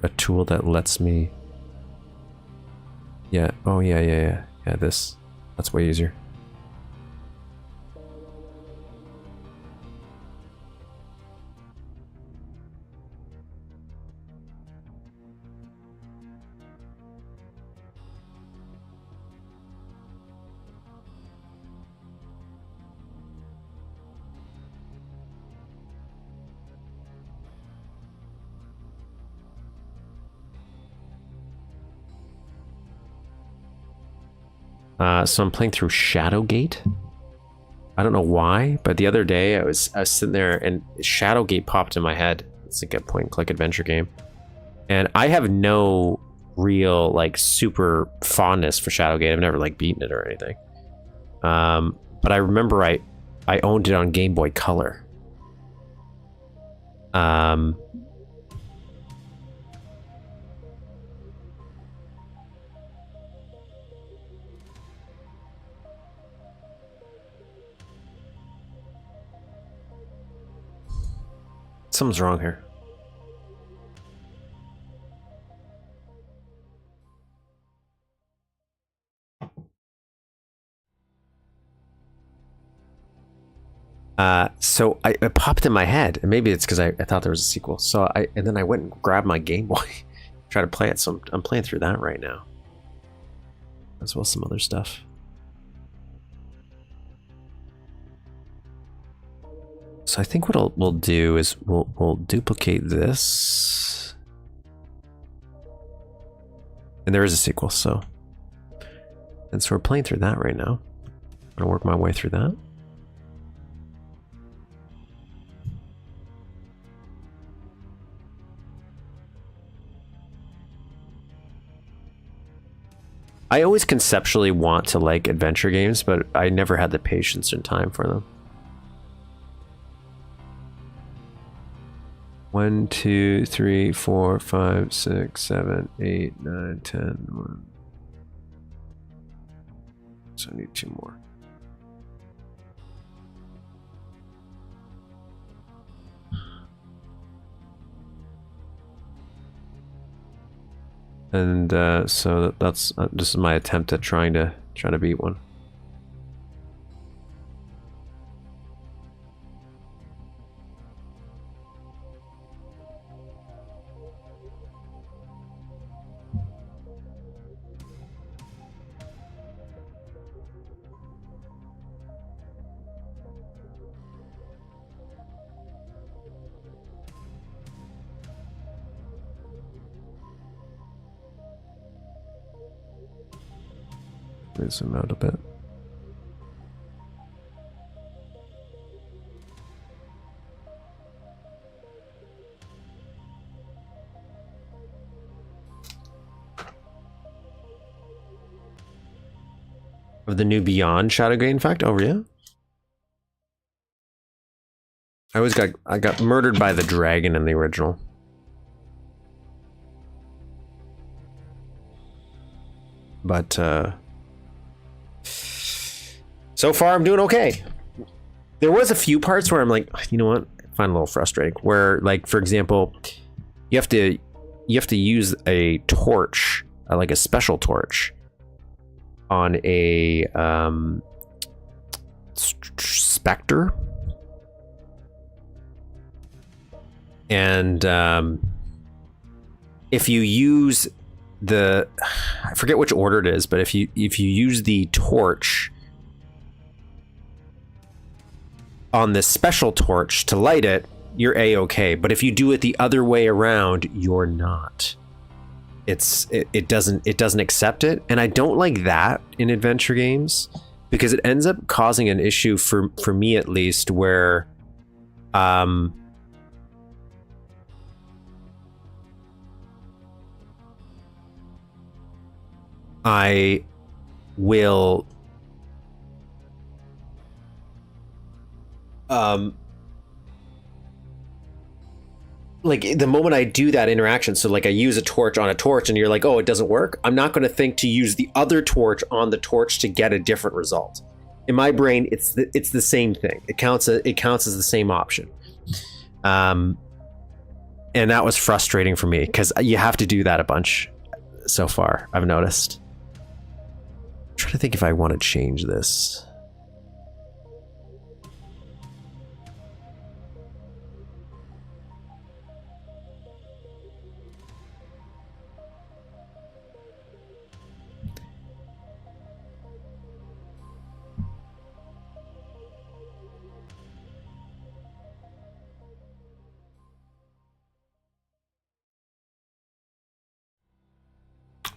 a tool that lets me? Yeah. Oh yeah. This. That's way easier. So I'm playing through Shadowgate. I don't know why, but the other day I was sitting there and Shadowgate popped in my head. It's like a point-and-click adventure game, and I have no real like super fondness for Shadowgate. I've never like beaten it or anything. But I remember I owned it on Game Boy Color. Something's wrong here. So it popped in my head, and maybe it's because I thought there was a sequel. So and then I went and grabbed my Game Boy, try to play it. So I'm playing through that right now, as well as some other stuff. So I think what we'll do is we'll duplicate this, and there is a sequel. So we're playing through that right now. I'm gonna work my way through that. I always conceptually want to like adventure games, but I never had the patience and time for them. 1, 2, 3, 4, 5, 6, 7, 8, 9, 10. 1. So I need 2 more. And so that's this is my attempt at trying to beat one. Let me zoom out a bit. Of the new Beyond Shadowgate, in fact, oh yeah. I got murdered by the dragon in the original. But so far I'm doing okay. There was a few parts where I'm like, you know what, I find a little frustrating. Where, like, for example, you have to use a torch, like a special torch, on a specter, and if you use the, I forget which order it is, but if you use the torch on this special torch to light it, you're a-okay. But if you do it the other way around, you're not. It doesn't accept it, and I don't like that in adventure games, because it ends up causing an issue for me, at least, where I will like, the moment I do that interaction, so like I use a torch on a torch and you're like, oh, it doesn't work, I'm not going to think to use the other torch on the torch to get a different result. In my brain, it's the same thing. It counts as the same option. And that was frustrating for me, because you have to do that a bunch so far, I've noticed. I'm trying to think if I want to change this.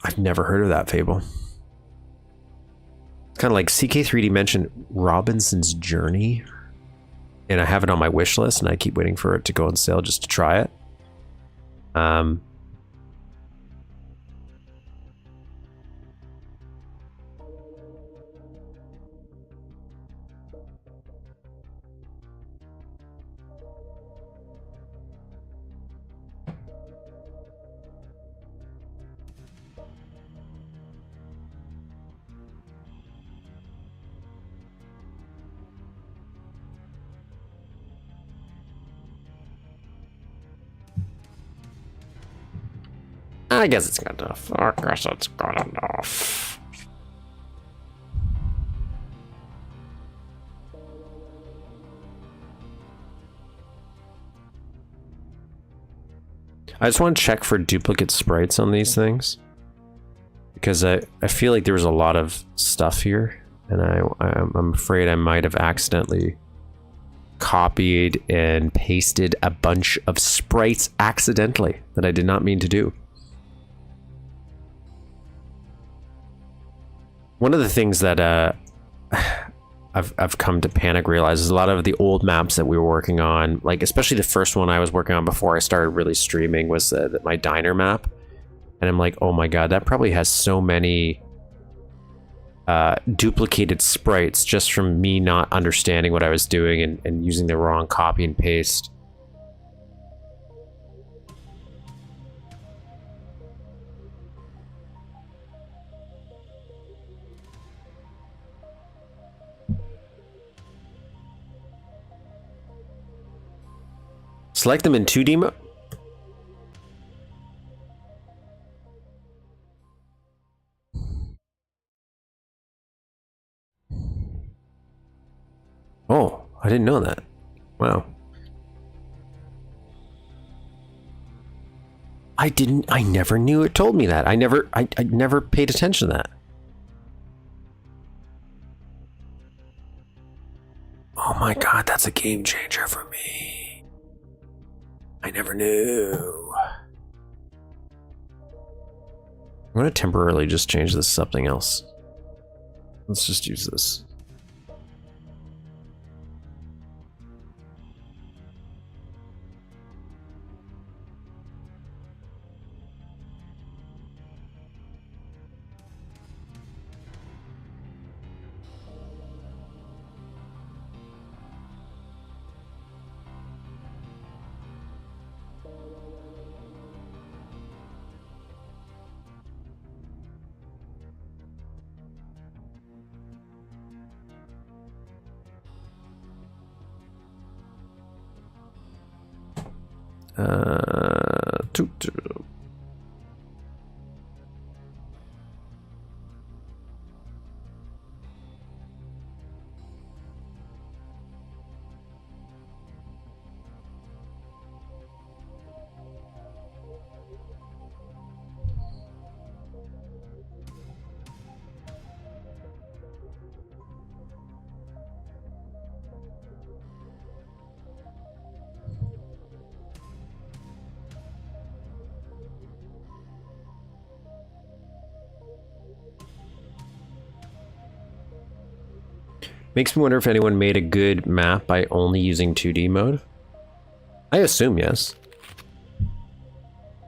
I've never heard of that fable. Kind of like CK3D mentioned Robinson's Journey, and I have it on my wish list, and I keep waiting for it to go on sale just to try it. I guess it's good enough. I guess it's good enough. I just want to check for duplicate sprites on these things, because I feel like there was a lot of stuff here, and I'm afraid I might have accidentally copied and pasted a bunch of sprites accidentally that I did not mean to do. One of the things that I've come to panic realize is a lot of the old maps that we were working on, like especially the first one I was working on before I started really streaming, was my diner map, and I'm like, oh my god, that probably has so many duplicated sprites just from me not understanding what I was doing and using the wrong copy and paste. Select them in 2D mode. Oh, I didn't know that. Wow. I never knew it told me that. I never paid attention to that. Oh my god, that's a game changer for me. I never knew. I'm gonna temporarily just change this to something else. Let's just use this. Makes me wonder if anyone made a good map by only using 2D mode. I assume yes.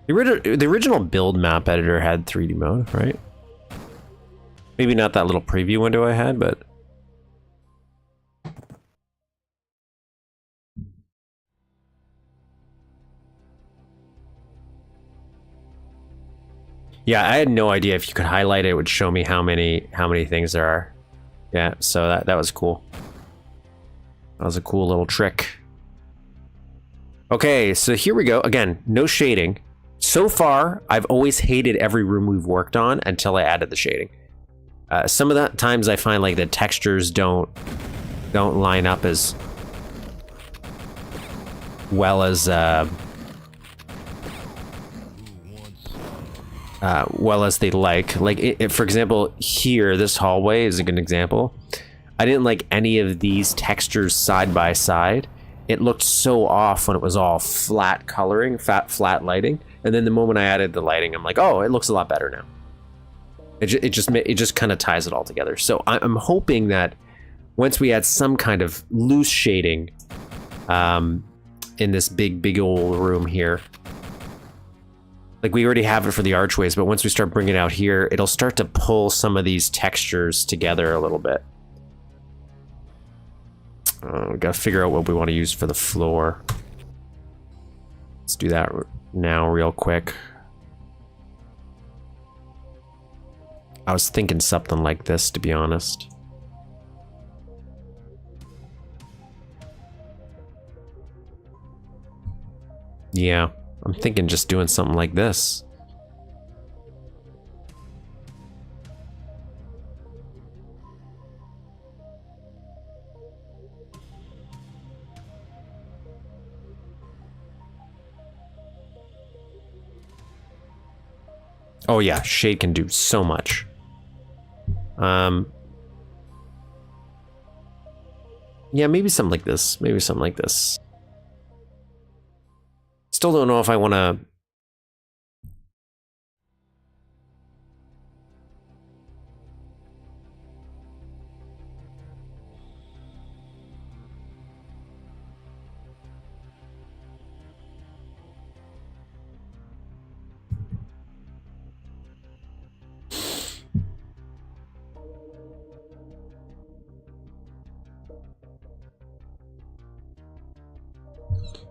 The original build map editor had 3D mode, right? Maybe not that little preview window I had, but... yeah, I had no idea if you could highlight it, it would show me how many things there are. Yeah, so that was cool. That was a cool little trick. Okay, so here we go. Again, no shading. So far, I've always hated every room we've worked on until I added the shading. Some of the times I find like the textures don't line up as well as they like. Like, for example, here, this hallway is a good example. I didn't like any of these textures side by side. It looked so off when it was all flat coloring, flat lighting. And then the moment I added the lighting, I'm like, oh, it looks a lot better now. It just kind of ties it all together. So I'm hoping that once we add some kind of loose shading in this big old room here, like we already have it for the archways, but once we start bringing it out here, it'll start to pull some of these textures together a little bit. We gotta figure out what we want to use for the floor. Let's do that now real quick. I was thinking something like this, to be honest. Yeah, I'm thinking just doing something like this. Oh yeah, shade can do so much. Yeah, maybe something like this. Maybe something like this. Still don't know if I want to...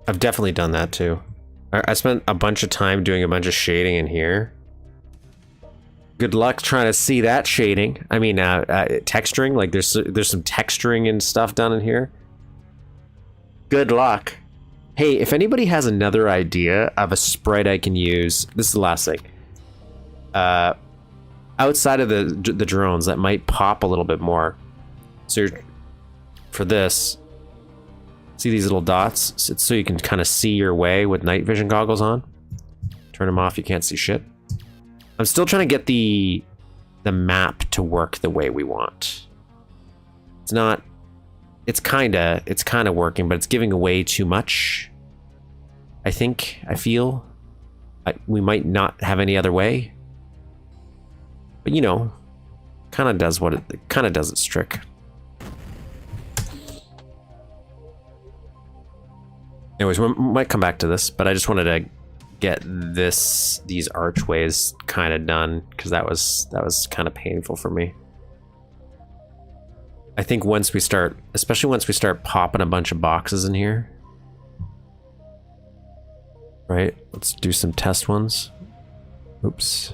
I've definitely done that too. I spent a bunch of time doing a bunch of shading in here. Good luck trying to see that shading. I mean, texturing. Like there's some texturing and stuff done in here. Good luck. Hey, if anybody has another idea of a sprite I can use, this is the last thing. Outside of the drones that might pop a little bit more. So for this. See these little dots? It's so you can kind of see your way with night vision goggles on. Turn them off, you can't see shit. I'm still trying to get the map to work the way we want. It's not... It's kinda working, but it's giving away too much. I feel. We might not have any other way. But you know, kinda does what it kinda does its trick. Anyways, we might come back to this, but I just wanted to get these archways kind of done because that was kind of painful for me. I think once we start, especially once we start popping a bunch of boxes in here, right? Let's do some test ones. Oops.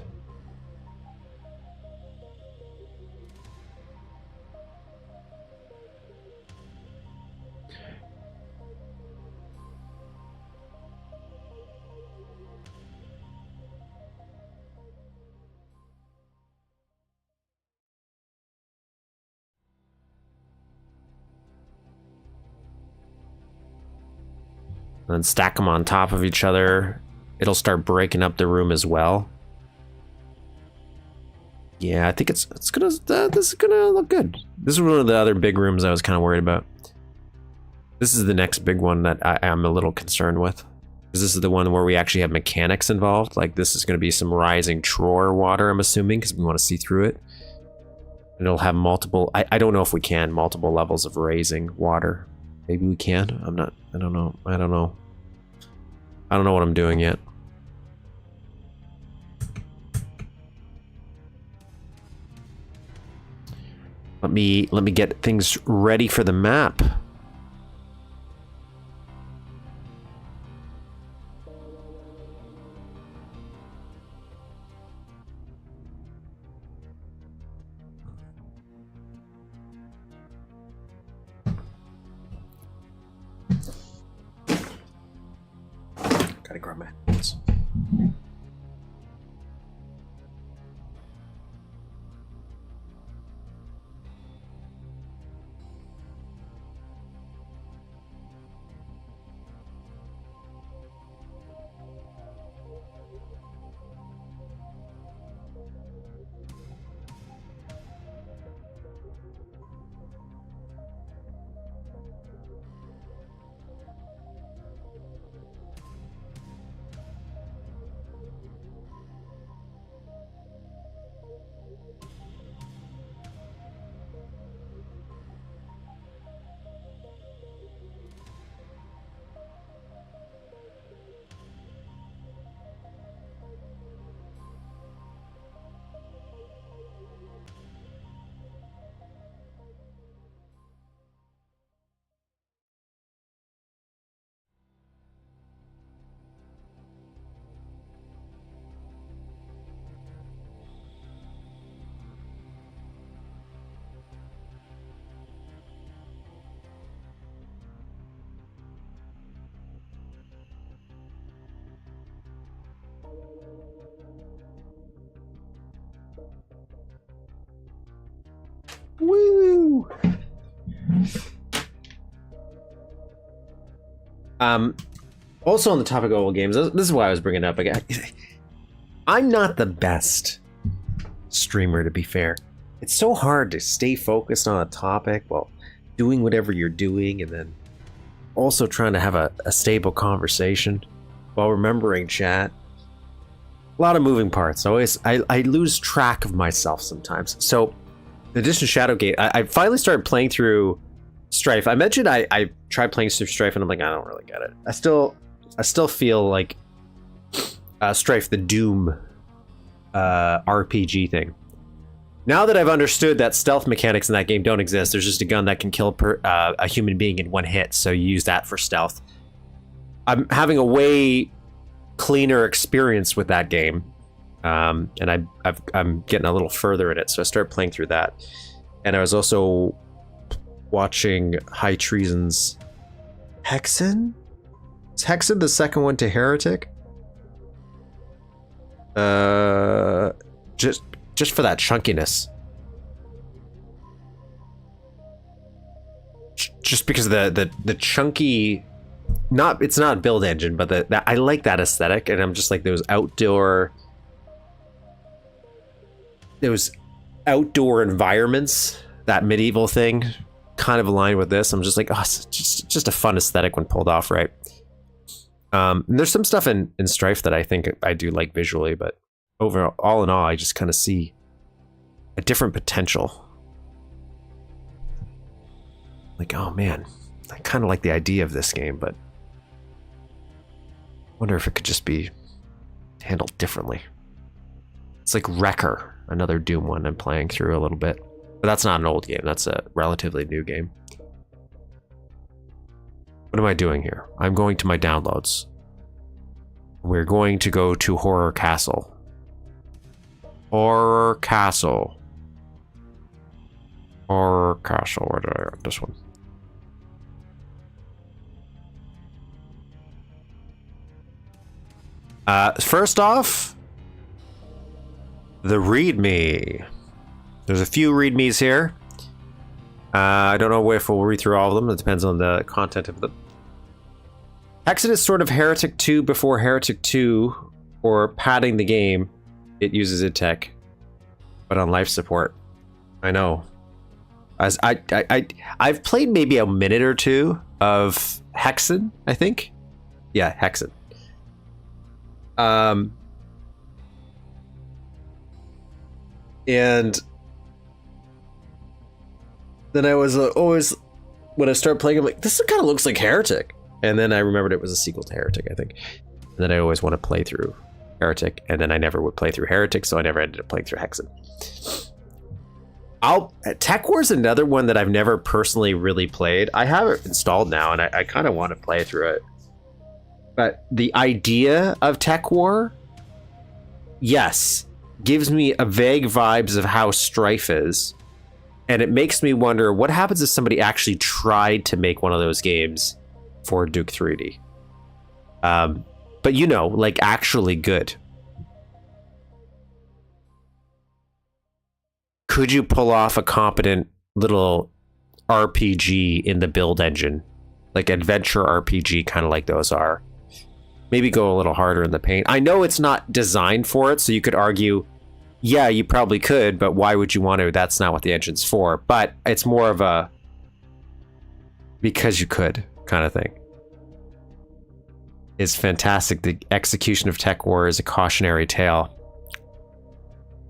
And then stack them on top of each other. It'll start breaking up the room as well. Yeah, I think it's gonna this is gonna look good. This is one of the other big rooms I was kind of worried about. This is the next big one that I am a little concerned with, because this is the one where we actually have mechanics involved. Like this is going to be some rising Tror water, I'm assuming, because we want to see through it. And it'll have multiple. I don't know if we can multiple levels of raising water. Maybe we can. I'm not. I don't know. I don't know. I don't know what I'm doing yet. Let me get things ready for the map. Gotta grab my hands. Also on the topic of old games, this is why I was bringing it up again. I'm not the best streamer, to be fair. It's so hard to stay focused on a topic while doing whatever you're doing, and then also trying to have a stable conversation while remembering chat. A lot of moving parts. I lose track of myself sometimes. So, in addition to Shadowgate, I finally started playing through Strife. I mentioned I tried playing through Strife, and I'm like, I don't really get it. I still feel like Strife, the Doom RPG thing. Now that I've understood that stealth mechanics in that game don't exist, there's just a gun that can kill a human being in one hit, so you use that for stealth. I'm having a way cleaner experience with that game, and I'm getting a little further in it, so I started playing through that. And I was also watching High Treason's Hexen? Is Hexen the second one to Heretic? Just for that chunkiness. Just because of the chunky, it's not build engine, but I like that aesthetic, and I'm just like those outdoor environments, that medieval thing, kind of aligned with this. I'm just like, oh, it's just a fun aesthetic when pulled off right. And there's some stuff in Strife that I think I do like visually, but overall, all in all, I just kind of see a different potential. Like, oh man, I kind of like the idea of this game, but I wonder if it could just be handled differently. It's like Wrecker, another Doom one I'm playing through a little bit. But that's not an old game, that's a relatively new game. What am I doing here? I'm going to my downloads. We're going to go to Horror Castle. Horror Castle. Horror Castle. Where did I get this one? First off, the ReadMe. There's a few ReadMes here. I don't know if we'll read through all of them. It depends on the content of them. Hexen is sort of Heretic 2 before Heretic 2, or padding the game. It uses id tech, but on life support. I know. As I've played maybe a minute or two of Hexen, I think. Yeah, Hexen. And then I was always, when I start playing, I'm like, this kind of looks like Heretic. And then I remembered it was a sequel to Heretic, I think. And then I always want to play through Heretic, and then I never would play through Heretic, so I never ended up playing through Hexen. Tech War is another one that I've never personally really played. I have it installed now, and I kind of want to play through it. But the idea of Tech War, yes, gives me a vague vibes of how Strife is. And it makes me wonder, what happens if somebody actually tried to make one of those games for Duke 3D? But you know, like actually good. Could you pull off a competent little RPG in the build engine? Like adventure RPG, kind of like those are. Maybe go a little harder in the paint. I know it's not designed for it, so you could argue, yeah, you probably could, but why would you want to? That's not what the engine's for. But it's more of a because you could kind of thing. It's fantastic. The execution of Tech War is a cautionary tale.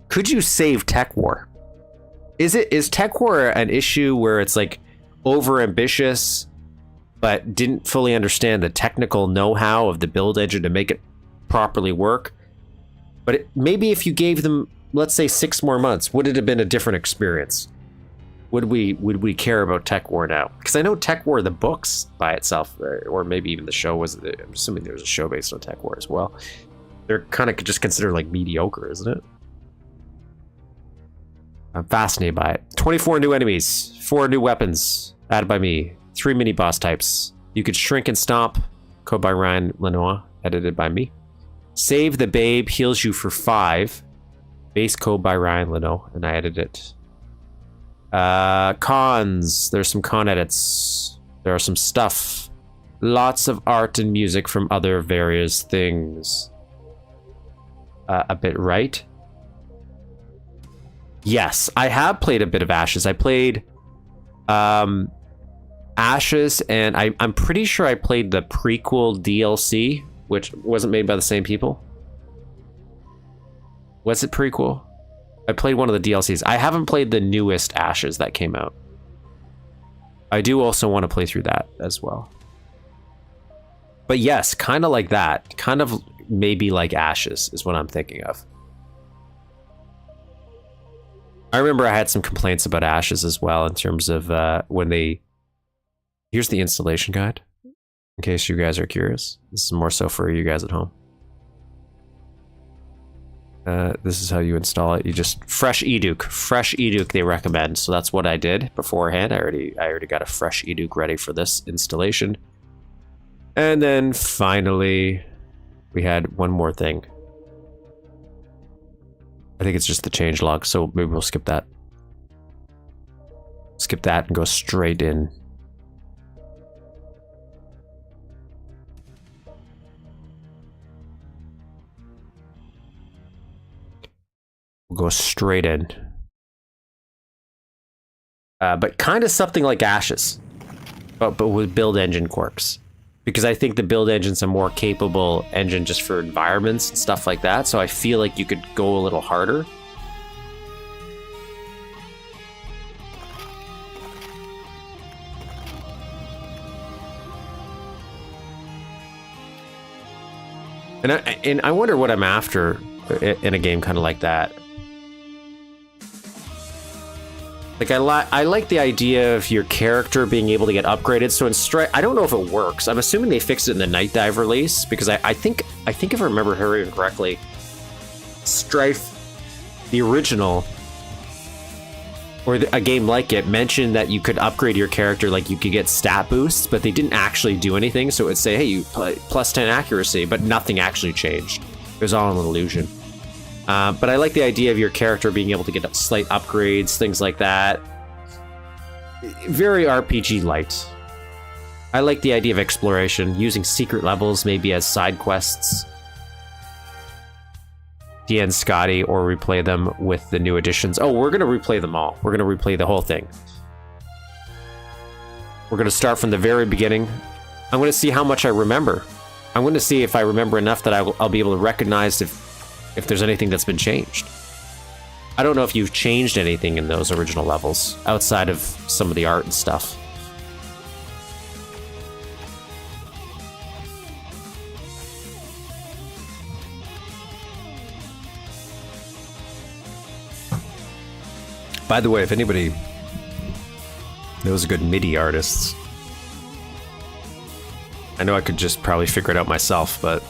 Could you save Tech War? Is Tech War an issue where it's like over ambitious, but didn't fully understand the technical know-how of the build engine to make it properly work? But maybe if you gave them, let's say, 6 more months, would it have been a different experience? Would we care about Tech War now? Because I know Tech War, the books by itself, or maybe even the show was, I'm assuming there was a show based on Tech War as well. They're kind of just considered like mediocre, isn't it? I'm fascinated by it. 24 new enemies, 4 new weapons added by me, 3 mini boss types. You could shrink and stomp. Code by Ryan Lenoir, edited by me. Save the Babe heals you for 5. Base code by Ryan Leno, and I edited it. Cons. There's some con edits. There are some stuff. Lots of art and music from other various things. A bit right. Yes, I have played a bit of Ashes. I played Ashes, and I'm pretty sure I played the prequel DLC, which wasn't made by the same people. Was it prequel? I played one of the DLCs. I haven't played the newest Ashes that came out. I do also want to play through that as well. But yes, kind of like that. Kind of maybe like Ashes is what I'm thinking of. I remember I had some complaints about Ashes as well in terms of when they... Here's the installation guide, in case you guys are curious. This is more so for you guys at home. This is how you install it. You just... Fresh eDuke. Fresh eDuke they recommend, so that's what I did beforehand. I already got a fresh eDuke ready for this installation. And then finally, we had one more thing. I think it's just the changelog, so maybe we'll skip that. Skip that and go straight in. We'll go straight in. But kind of something like Ashes, but with build engine quirks. Because I think the build engine's a more capable engine just for environments and stuff like that, so I feel like you could go a little harder. And I wonder what I'm after in a game kind of like that. Like I like the idea of your character being able to get upgraded. So in Strife, I don't know if it works. I'm assuming they fixed it in the Night Dive release, because I think if I remember her correctly, Strife, the original, or a game like it, mentioned that you could upgrade your character, like you could get stat boosts, but they didn't actually do anything. So it would say, hey, you play plus 10 accuracy, but nothing actually changed. It was all an illusion. But I like the idea of your character being able to get slight upgrades, things like that. Very RPG light. I like the idea of exploration, using secret levels maybe as side quests. DN Scotty, or replay them with the new additions. Oh, we're gonna replay them all. We're gonna replay the whole thing. We're gonna start from the very beginning. I'm gonna see how much I remember. I'm gonna see if I remember enough that I'll be able to recognize if there's anything that's been changed. I don't know if you've changed anything in those original levels, outside of some of the art and stuff. By the way, if anybody knows good MIDI artists, I know I could just probably figure it out myself, but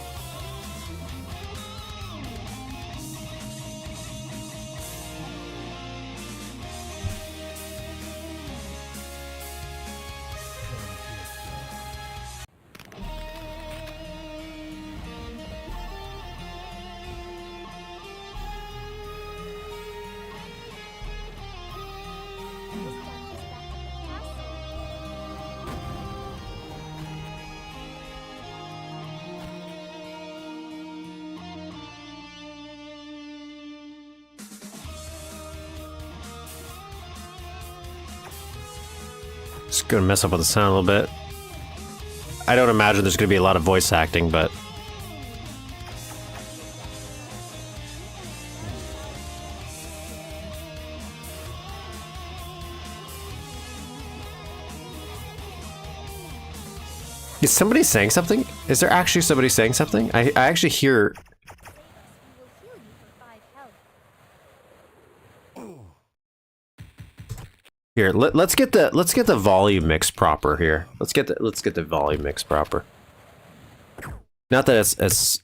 just gonna mess up with the sound a little bit. I don't imagine there's gonna be a lot of voice acting, but is somebody saying something? Is there actually somebody saying something? I actually hear. Here, let's get the volume mix proper here. Let's get the volume mix proper. Not that it's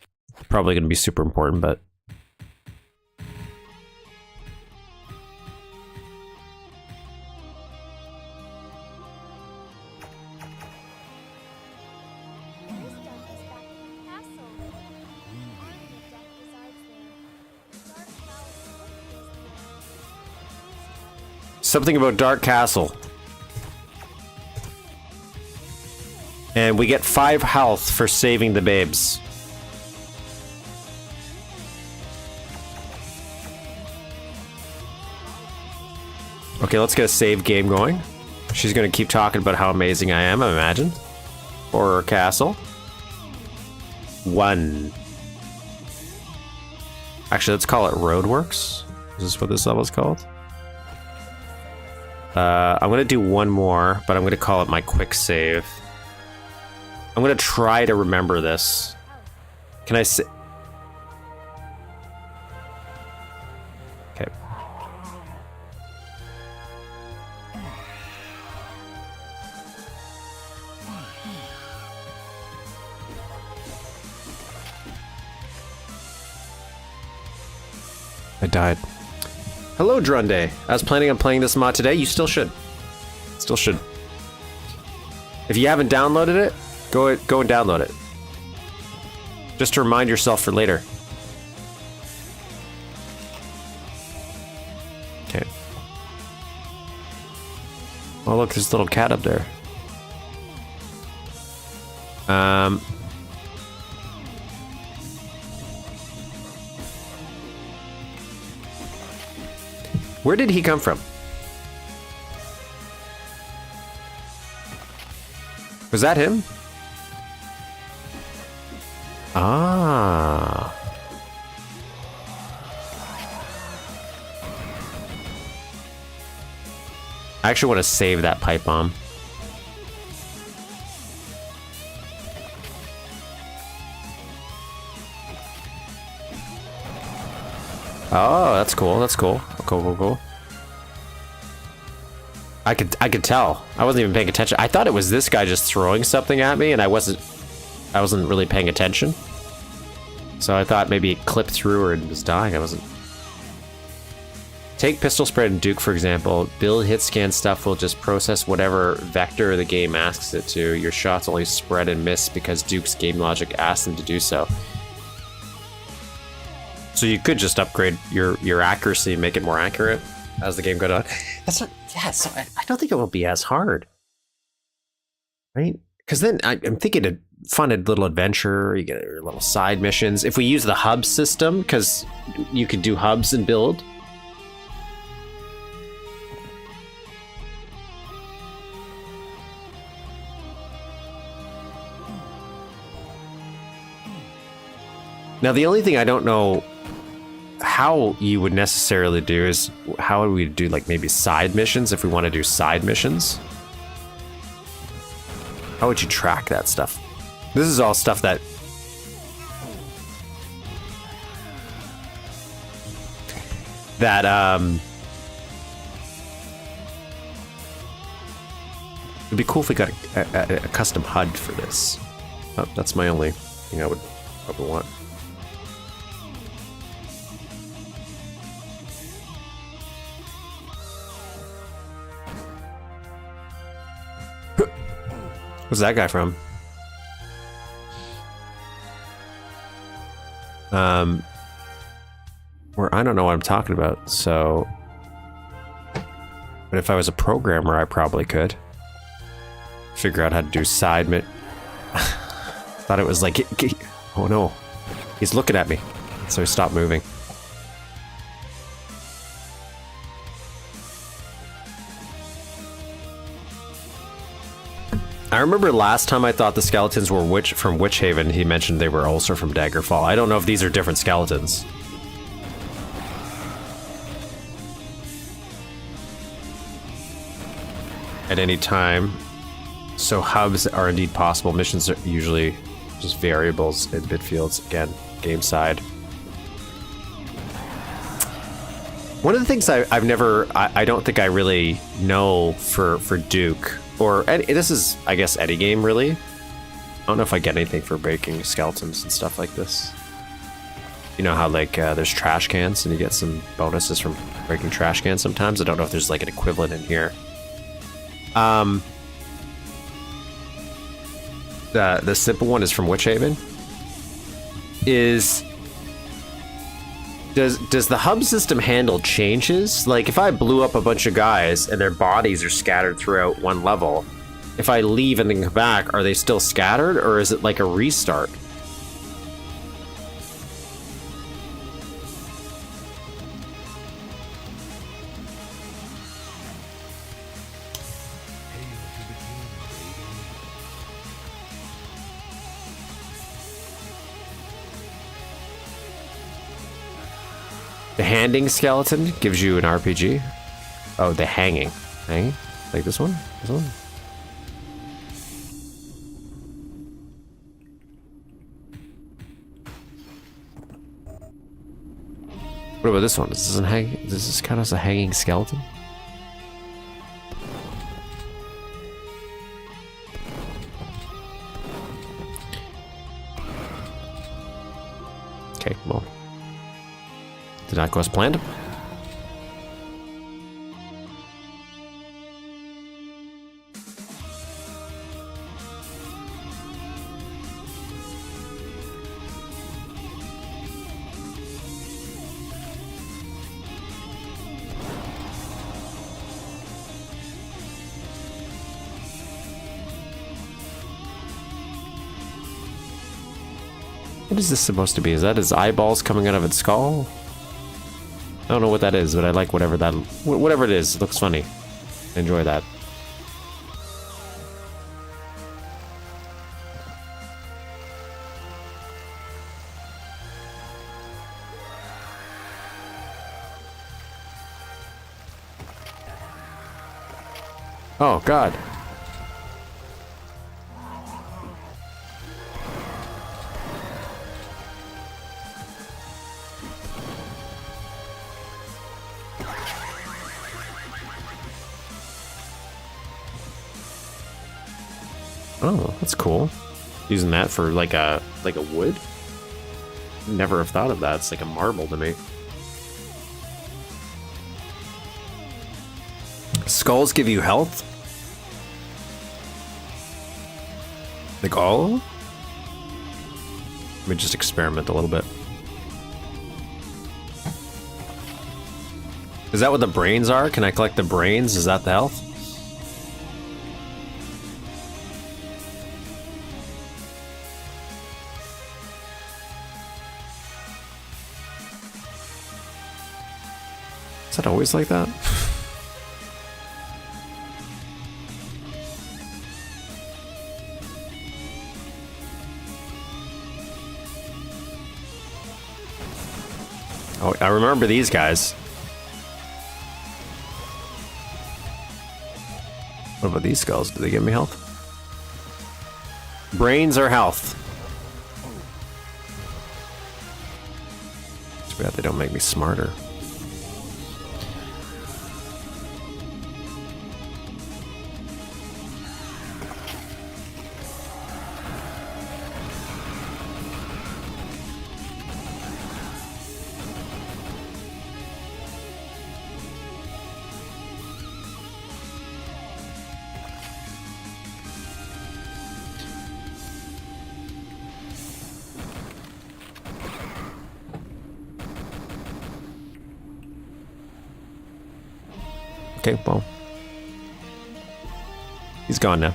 probably going to be super important, but something about Dark Castle. And we get 5 health for saving the babes. Okay, let's get a save game going. She's gonna keep talking about how amazing I am, I imagine. Horror Castle. 1. Actually, let's call it Roadworks. Is this what this level is called? I'm gonna do one more, but I'm gonna call it my quick save. I'm gonna try to remember this. Can I say? Okay. I died. Hello, Drunday. I was planning on playing this mod today. You still should. Still should. If you haven't downloaded it, go and download it. Just to remind yourself for later. Okay. Oh, look, there's a little cat up there. Where did he come from? Was that him? Ah. I actually want to save that pipe bomb. Oh, that's cool. That's cool. Cool. I could tell. I wasn't even paying attention. I thought it was this guy just throwing something at me, and I wasn't really paying attention. So I thought maybe it clipped through or it was dying. I wasn't. Take pistol spread and Duke, for example. Build hit scan stuff will just process whatever vector the game asks it to. Your shots only spread and miss because Duke's game logic asks them to do so. So you could just upgrade your accuracy and make it more accurate as the game goes on. That's not, yeah, so I don't think it will be as hard. Right? Because then I'm thinking a fun little adventure, you get your little side missions. If we use the hub system, because you could do hubs and build. Now the only thing I don't know how you would necessarily do is how would we do like maybe side missions if we want to do side missions? How would you track that stuff? This is all stuff that it'd be cool if we got a custom HUD for this. Oh, that's my only thing I would probably want. Where's that guy from? Where I don't know what I'm talking about, so. But if I was a programmer, I probably could figure out how to do side mit. Thought it was like, oh no, he's looking at me, so he stopped moving. I remember last time I thought the skeletons were from Witch Haven, he mentioned they were also from Daggerfall. I don't know if these are different skeletons. At any time. So hubs are indeed possible. Missions are usually just variables in bit fields. Again, game side. One of the things I don't think I really know for Duke, or this is, I guess, any game really. I don't know if I get anything for breaking skeletons and stuff like this. You know how like there's trash cans and you get some bonuses from breaking trash cans sometimes? I don't know if there's like an equivalent in here. The simple one is from Witch Haven. Does the hub system handle changes? Like if I blew up a bunch of guys and their bodies are scattered throughout one level, if I leave and then come back, are they still scattered, or is it like a restart? The handing skeleton gives you an RPG. Oh, the hanging. Hanging? Like this one? This one? What about this one? This isn't hang. This is kind of a hanging skeleton. Okay, well. Did not go as planned. What is this supposed to be? Is that his eyeballs coming out of its skull? I don't know what that is, but I like whatever it is. It looks funny. I enjoy that. Oh, God. Oh, that's cool. Using that for like a wood? Never have thought of that. It's like a marble to me. Skulls give you health? Like all of them? Let me just experiment a little bit. Is that what the brains are? Can I collect the brains? Is that the health? Is that always like that? Oh, I remember these guys. What about these skulls? Do they give me health? Brains or health? Too bad they don't make me smarter. Okay, well. He's gone now.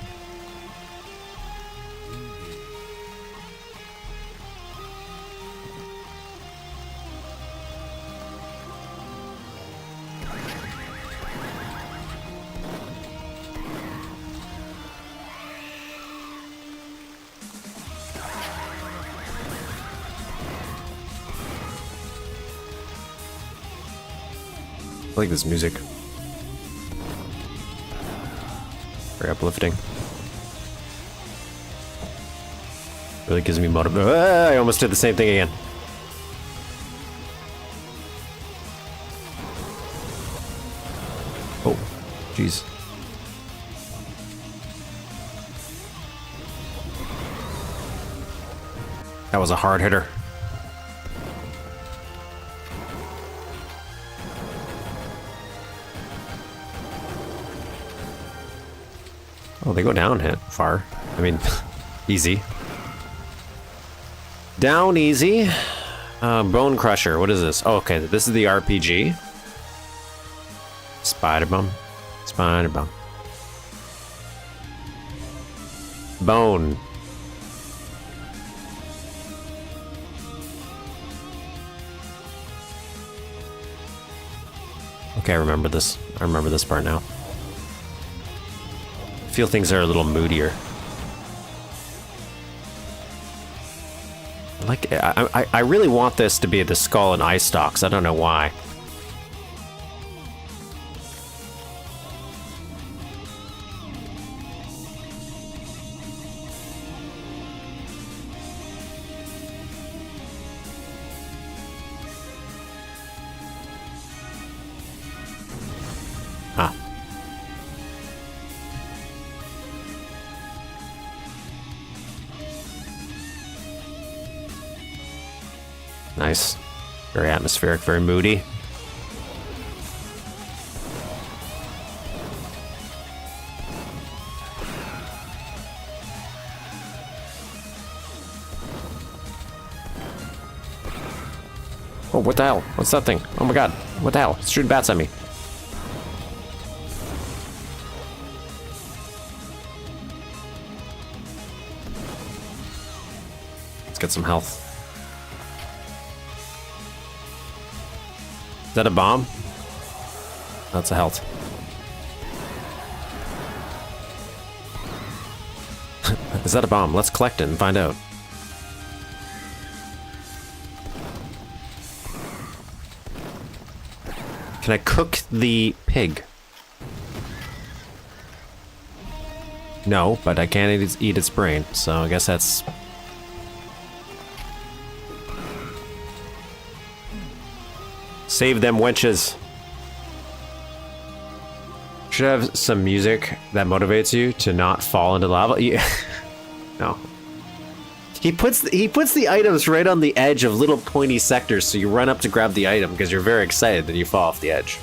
I like this music. Very uplifting. Really gives me motivation. I almost did the same thing again. Oh, jeez. That was a hard hitter. Oh, they go down far. I mean, easy. Down easy. Bone Crusher. What is this? Oh, okay. This is the RPG. Spider Bum. Spider Bum. Bone. Okay, I remember this. I remember this part now. I feel things are a little moodier. Like, I really want this to be the skull and eye stalks. I don't know why. Ah. Nice. Very atmospheric, very moody. Oh, what the hell? What's that thing? Oh my god. What the hell? It's shooting bats at me. Let's get some health. Is that a bomb? That's a health. Is that a bomb? Let's collect it and find out. Can I cook the pig? No, but I can't eat its brain, so I guess that's... Save them wenches. Should have some music that motivates you to not fall into lava. Yeah. No. He puts the items right on the edge of little pointy sectors, so you run up to grab the item because you're very excited, then you fall off the edge.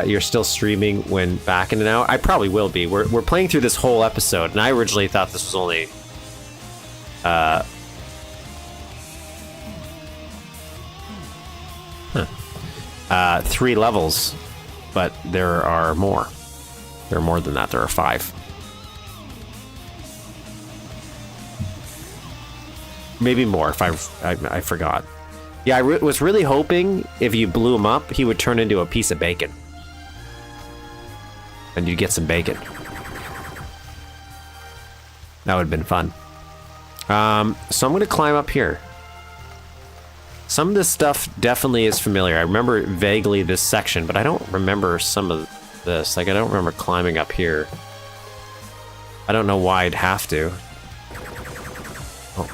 You're still streaming when back in an hour? I probably will be. We're playing through this whole episode, and I originally thought this was only... 3 levels, but there are more. There are more than that. There are 5. Maybe more if I forgot. Yeah, I was really hoping if you blew him up, he would turn into a piece of bacon. And you'd get some bacon. That would have been fun. So I'm going to climb up here. Some of this stuff definitely is familiar. I remember vaguely this section, but I don't remember some of this. Like, I don't remember climbing up here. I don't know why I'd have to. Oh.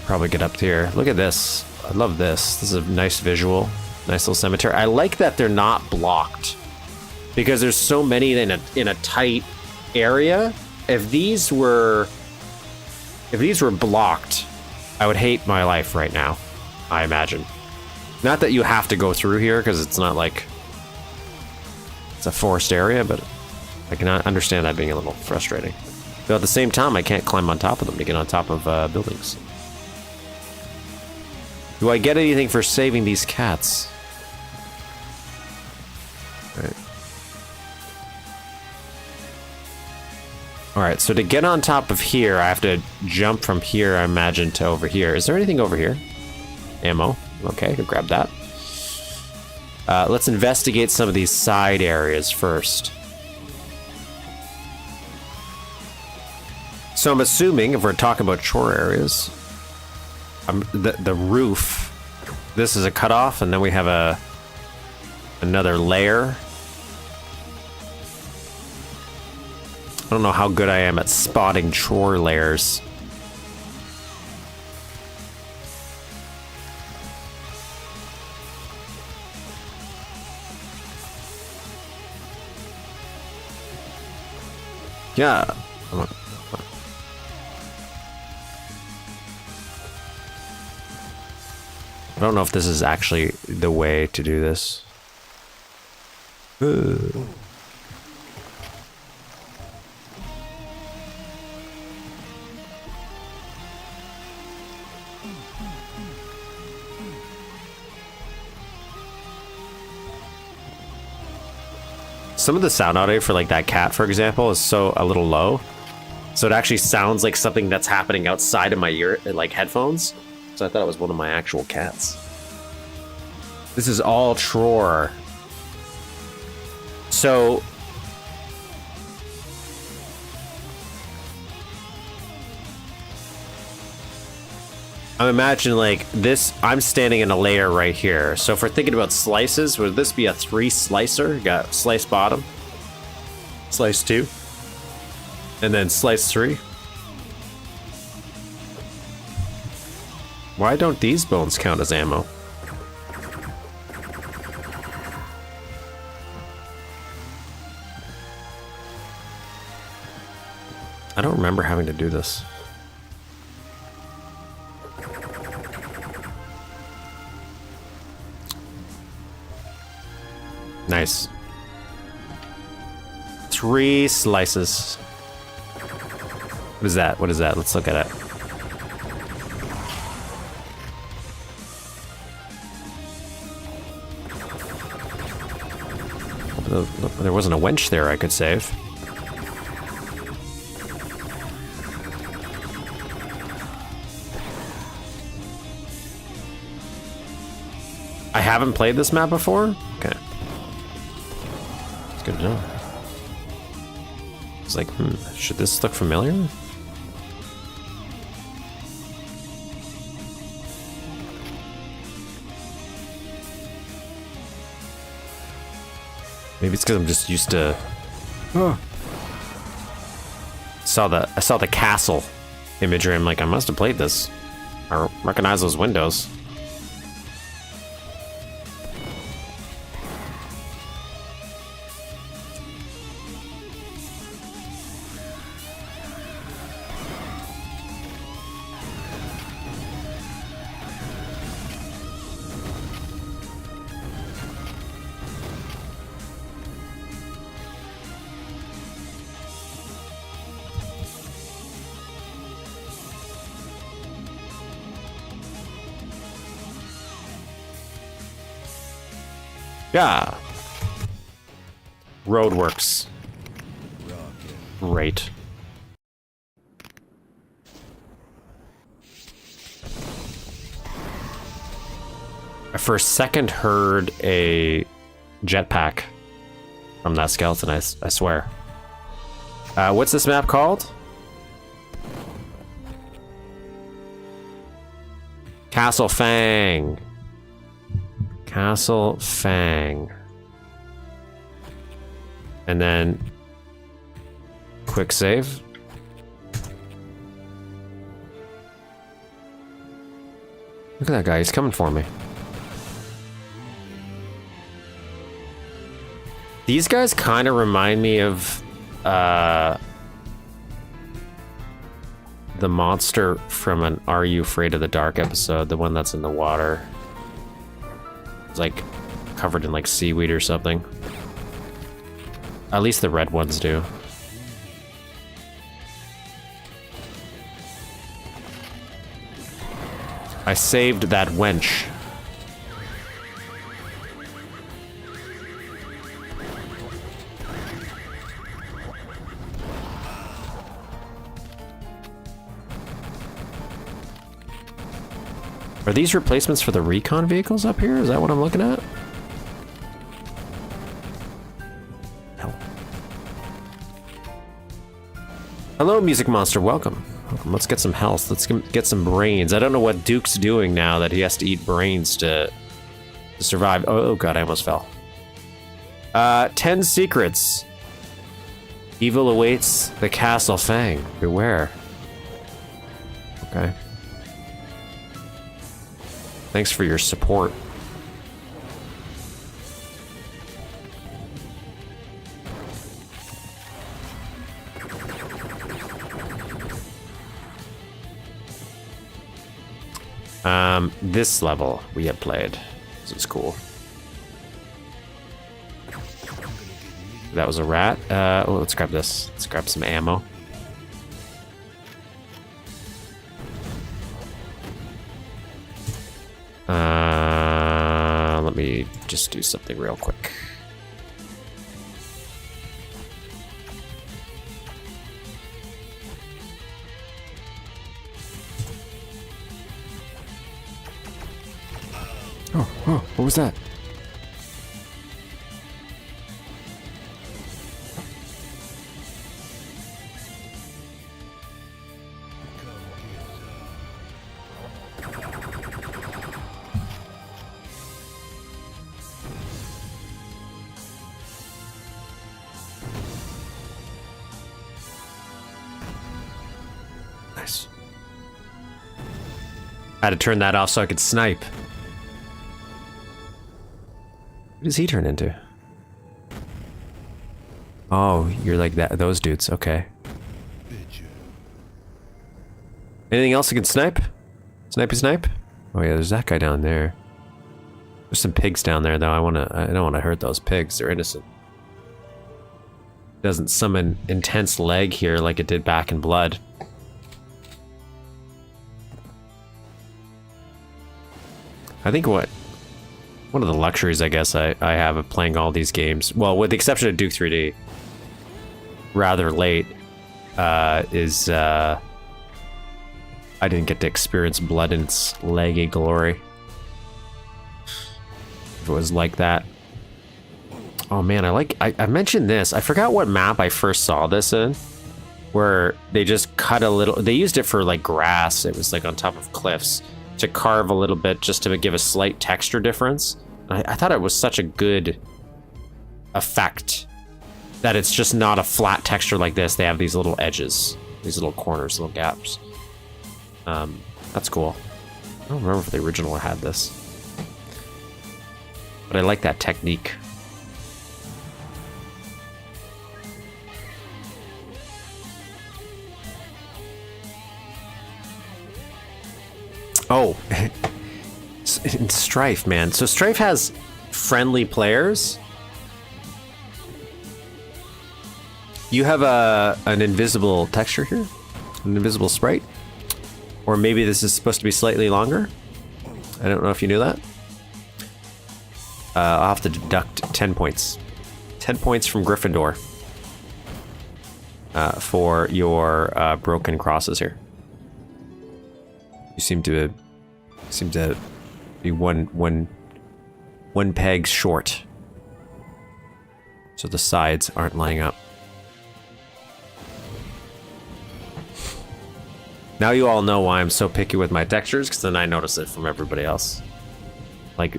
Probably get up here. Look at this. I love this. This is a nice visual. Nice little cemetery. I like that they're not blocked. Because there's so many in a tight area. If these were blocked, I would hate my life right now, I imagine. Not that you have to go through here, because it's not like it's a forest area, but I can understand that being a little frustrating. Though at the same time, I can't climb on top of them to get on top of buildings. Do I get anything for saving these cats? Alright. Alright, so to get on top of here, I have to jump from here, I imagine, to over here. Is there anything over here? Ammo. Okay, I'll grab that. Let's investigate some of these side areas first. So I'm assuming, if we're talking about shore areas, the roof, this is a cutoff, and then we have another layer. I don't know how good I am at spotting shore layers. Yeah. I don't know if this is actually the way to do this. Ooh. some of the sound audio for like that cat, for example, is so a little low. So it actually sounds like something that's happening outside of my ear, like headphones. So I thought it was one of my actual cats. This is all Tror. So I'm imagining like this, I'm standing in a layer right here. So if we're thinking about slices, would this be a 3 slicer? Got slice bottom, slice 2, and then slice 3. Why don't these bones count as ammo? I don't remember having to do this. Nice. 3 slices. What is that? What is that? Let's look at it. There wasn't a wench there I could save. I haven't played this map before? Okay. It's good to know. It's like, should this look familiar? Maybe it's because I'm just used to. I saw the castle imagery. I'm like, I must have played this. I recognize those windows. Yeah. Roadworks. Great. I for a second heard a jetpack from that skeleton, I swear. What's this map called? Castle Fang. Castle Fang. And then quick save. Look at that guy, he's coming for me. These guys kind of remind me of the monster from an Are You Afraid of the Dark episode, the one that's in the water. It's like covered in like seaweed or something. At least the red ones do. I saved that wench. Are these replacements for the recon vehicles up here? Is that what I'm looking at? Hell. Hello, Music Monster. Welcome. Let's get some health. Let's get some brains. I don't know what Duke's doing now that he has to eat brains to survive. Oh god, I almost fell. 10 secrets. Evil awaits the Castle Fang. Beware. Okay. Thanks for your support. This level we have played. This is cool. That was a rat. Oh, let's grab this. Let's grab some ammo. Let me just do something real quick. Oh, what was that? Nice. I had to turn that off so I could snipe. What does he turn into? Oh, you're like that. Those dudes. Okay. Anything else you can snipe? Snipey snipe? Oh yeah, there's that guy down there. There's some pigs down there though. I don't want to hurt those pigs. They're innocent. Doesn't summon intense leg here like it did back in Blood. I think one of the luxuries I guess I have of playing all these games, well, with the exception of Duke 3D, rather late, is I didn't get to experience Blood in its leggy glory. If it was like that. Oh man, I mentioned this. I forgot what map I first saw this in, where they just cut a little, they used it for like grass. It was like on top of cliffs to carve a little bit just to give a slight texture difference. I thought it was such a good effect that it's just not a flat texture like this. They have these little edges, these little corners, little gaps. That's cool. I don't remember if the original had this, but I like that technique. Oh, in Strife, man. So Strife has friendly players. You have an invisible texture here, an invisible sprite, or maybe this is supposed to be slightly longer. I don't know if you knew that. I'll have to deduct 10 points. 10 points from Gryffindor for your broken crosses here. You seem to be one peg short, so the sides aren't lining up. Now you all know why I'm so picky with my textures, because then I notice it from everybody else. Like,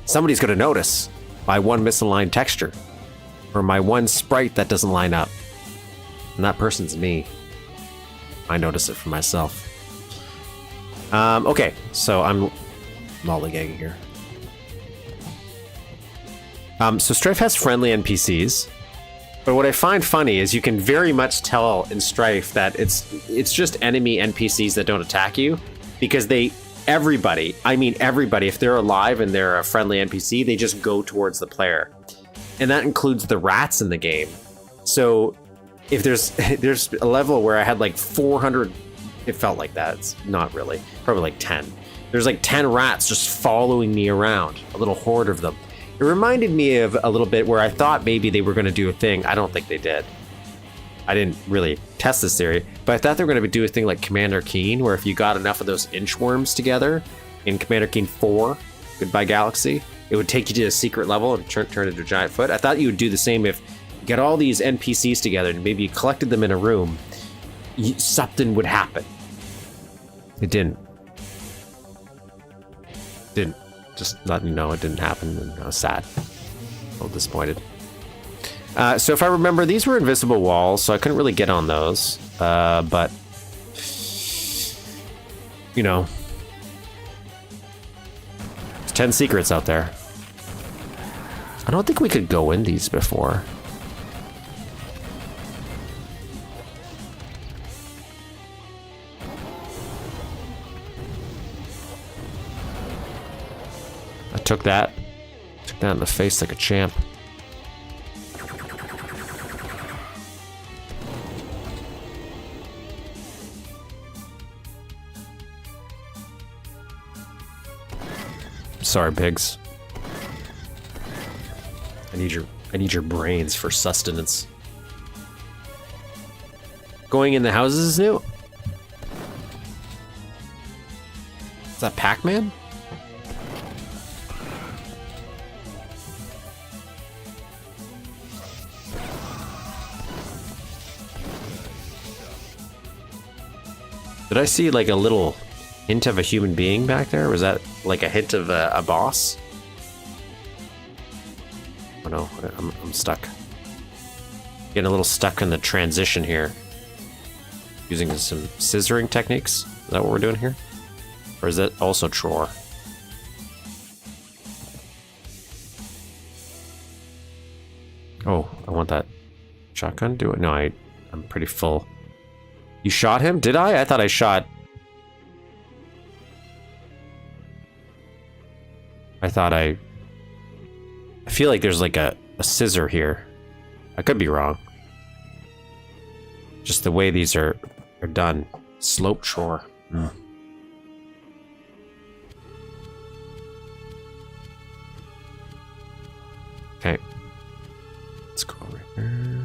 somebody's gonna notice my one misaligned texture, or my one sprite that doesn't line up, and that person's me. I notice it for myself. Okay, so I'm lollygagging here. So Strife has friendly NPCs, but what I find funny is you can very much tell in Strife that it's just enemy NPCs that don't attack you, because everybody, if they're alive and they're a friendly NPC, they just go towards the player. And that includes the rats in the game. So if there's a level where I had like 400, it felt like that, it's not really, probably like 10. There's like 10 rats just following me around, a little horde of them. It reminded me of a little bit where I thought maybe they were going to do a thing. I don't think they did. I didn't really test this theory, but I thought they were going to do a thing like Commander Keen, where if you got enough of those inchworms together in Commander Keen 4, Goodbye Galaxy, it would take you to a secret level and turn into a giant foot. I thought you would do the same if you got all these NPCs together and maybe you collected them in a room, something would happen. It didn't. Just letting you know it didn't happen, and I was sad. A little disappointed. So if I remember, these were invisible walls, so I couldn't really get on those. But, you know, there's 10 secrets out there. I don't think we could go in these before. I took that in the face like a champ. Sorry, pigs. I need your brains for sustenance. Going in the houses is new? Is that Pac-Man? Did I see like a little hint of a human being back there? Was that like a hint of a boss? Oh no, I'm stuck. Getting a little stuck in the transition here. Using some scissoring techniques. Is that what we're doing here? Or is that also Tror? Oh, I want that shotgun. Do it? No, I'm pretty full. You shot him? Did I? I thought I shot... I feel like there's like a scissor here. I could be wrong. Just the way these are done. Slope Tror. Mm. Okay. Let's go over here.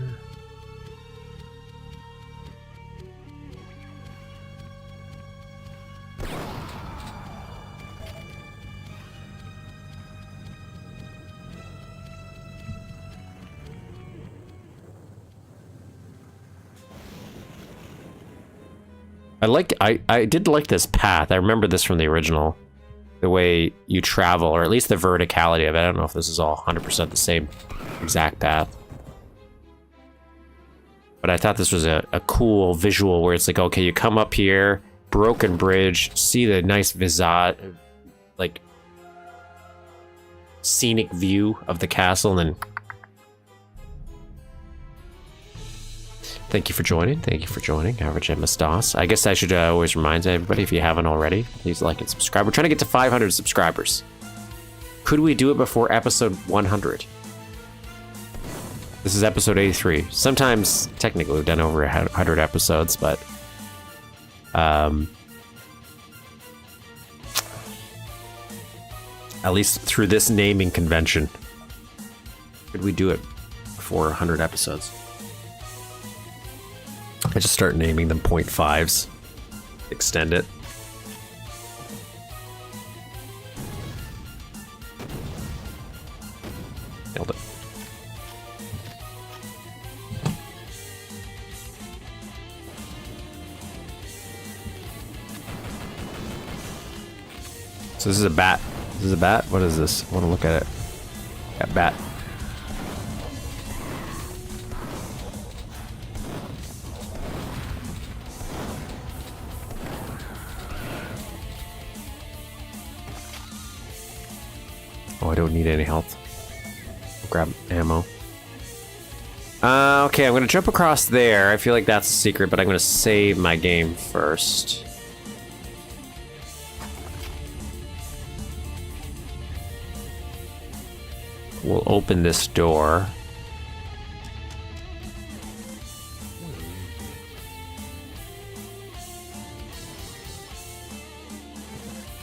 I did like this path. I remember this from the original. The way you travel, or at least the verticality of it. I don't know if this is all 100% the same exact path. But I thought this was a cool visual where it's like, okay, you come up here, broken bridge, see the nice visage, like scenic view of the castle, and then thank you for joining. Thank you for joining. Average MS DOS. I guess I should always remind everybody, if you haven't already, please like and subscribe. We're trying to get to 500 subscribers. Could we do it before episode 100? This is episode 83. Sometimes, technically, we've done over 100 episodes, but... at least through this naming convention. Could we do it before 100 episodes? I just start naming them 0.5s. Extend it. Nailed it. So this is a bat. This is a bat? What is this? I want to look at it. Got bat. Oh, I don't need any health. I'll grab ammo. Okay, I'm gonna jump across there. I feel like that's a secret, but I'm gonna save my game first. We'll open this door.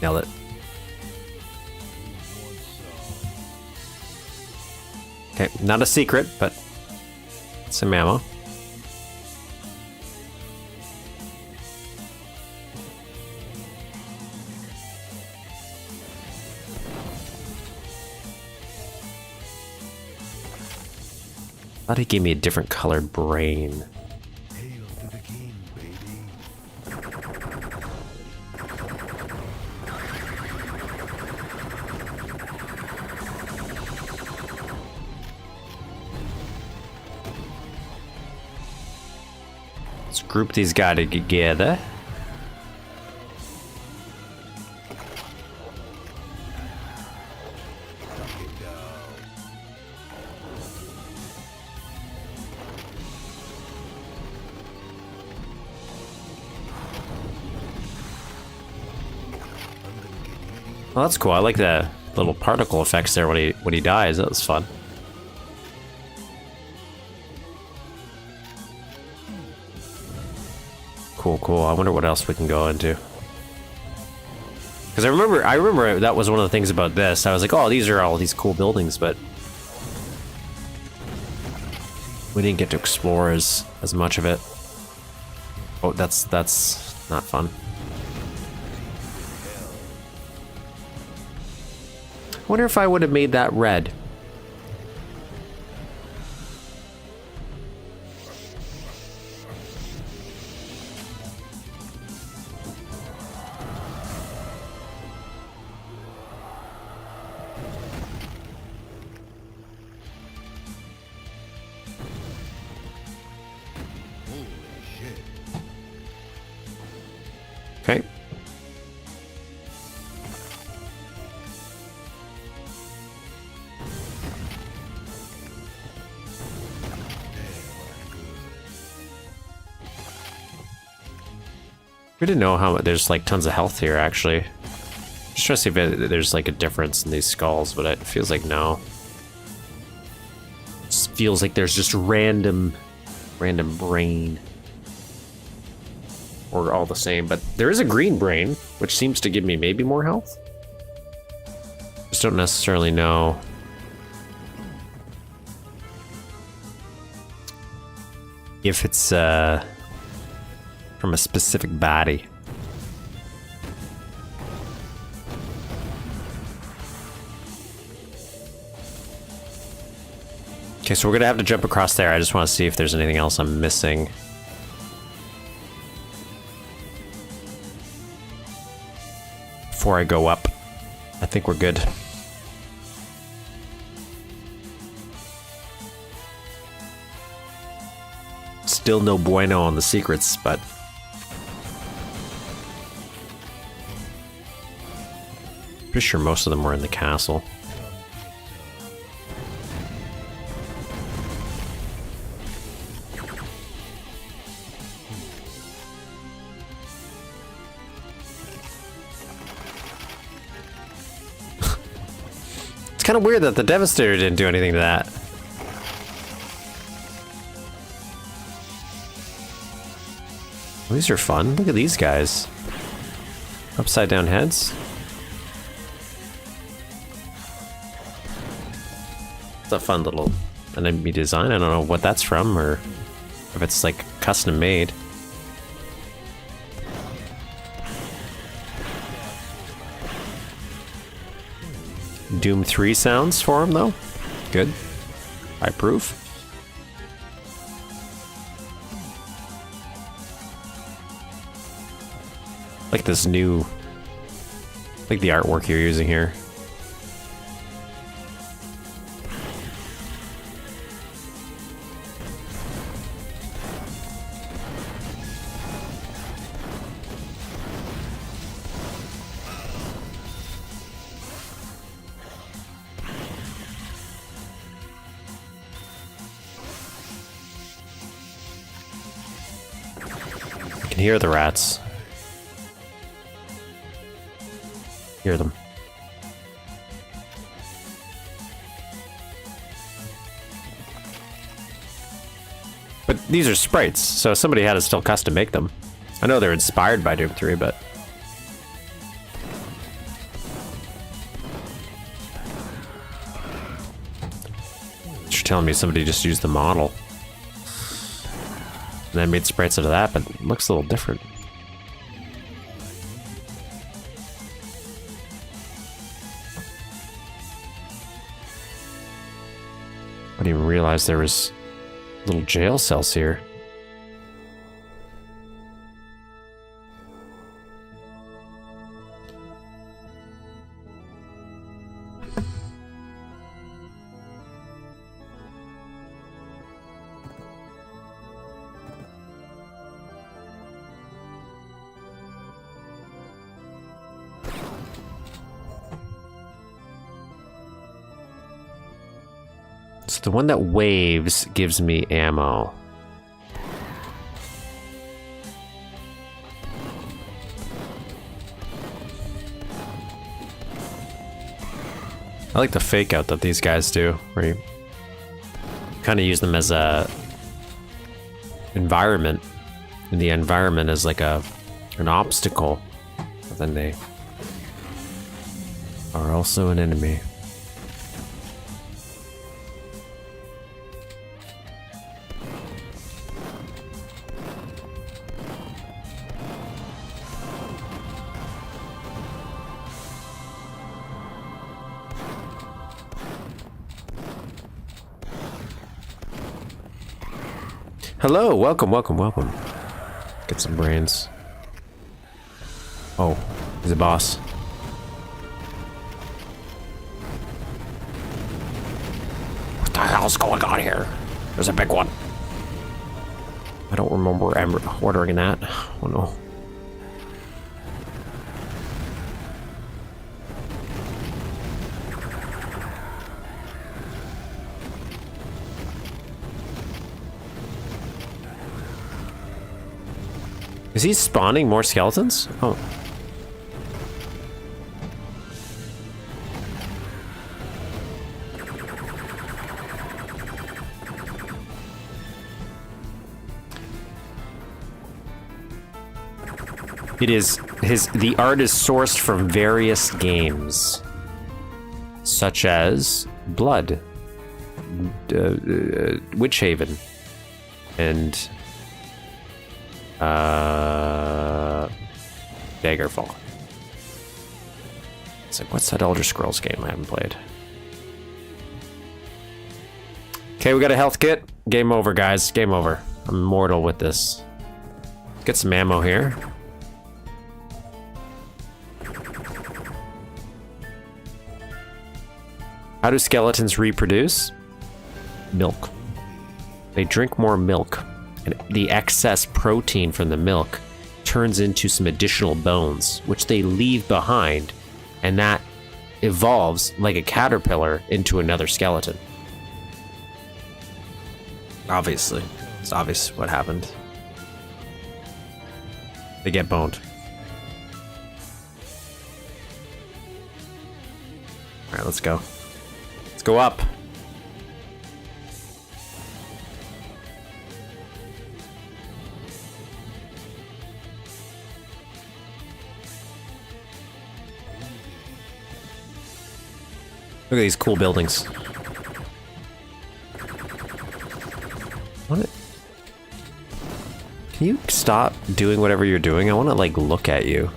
Nailed it. Okay, not a secret, but some ammo. Thought he gave me a different colored brain. Hail to the king, baby. Let's group these guys together. Well, that's cool. I like the little particle effects there when he dies. That was fun. Cool, cool. I wonder what else we can go into. Because I remember that was one of the things about this. I was like, oh, these are all these cool buildings, but we didn't get to explore as much of it. Oh, that's not fun. I wonder if I would have made that red. We didn't know how there's like tons of health here actually. Just trying to see if there's like a difference in these skulls, but it feels like no. It just feels like there's just random brain. Or all the same, but there is a green brain, which seems to give me maybe more health. Just don't necessarily know. If it's from a specific body. Okay, so we're gonna have to jump across there. I just want to see if there's anything else I'm missing. Before I go up, I think we're good. Still no bueno on the secrets, but pretty sure most of them were in the castle. It's kind of weird that the Devastator didn't do anything to that. These are fun. Look at these guys. Upside down heads. It's a fun little enemy design. I don't know what that's from or if it's like custom made. Doom 3 sounds for him though. Good. I approve. Like this new, like the artwork you're using here. I can hear the rats. Hear them. But these are sprites, so somebody had to still custom make them. I know they're inspired by Doom 3, but you're telling me somebody just used the model and then made sprites out of that, but it looks a little different. I didn't even realize there was little jail cells here. So the one that waves gives me ammo. I like the fake out that these guys do, where you kind of use them as a environment, and the environment is like an obstacle, but then they are also an enemy. Hello, welcome, welcome, welcome. Get some brains. Oh, he's a boss. What the hell's going on here? There's a big one. I don't remember ordering that. Oh no. Is he spawning more skeletons? Oh. It is the art is sourced from various games, such as Blood, Witch Haven, and Daggerfall. It's like, what's that Elder Scrolls game I haven't played? Okay, we got a health kit. Game over, guys. Game over. I'm immortal with this. Get some ammo here. How do skeletons reproduce? Milk. They drink more milk, and the excess protein from the milk turns into some additional bones, which they leave behind, and that evolves like a caterpillar into another skeleton. Obviously. It's obvious what happened. They get boned. Alright, let's go. Let's go up. Look at these cool buildings. What? Can you stop doing whatever you're doing? I want to like look at you.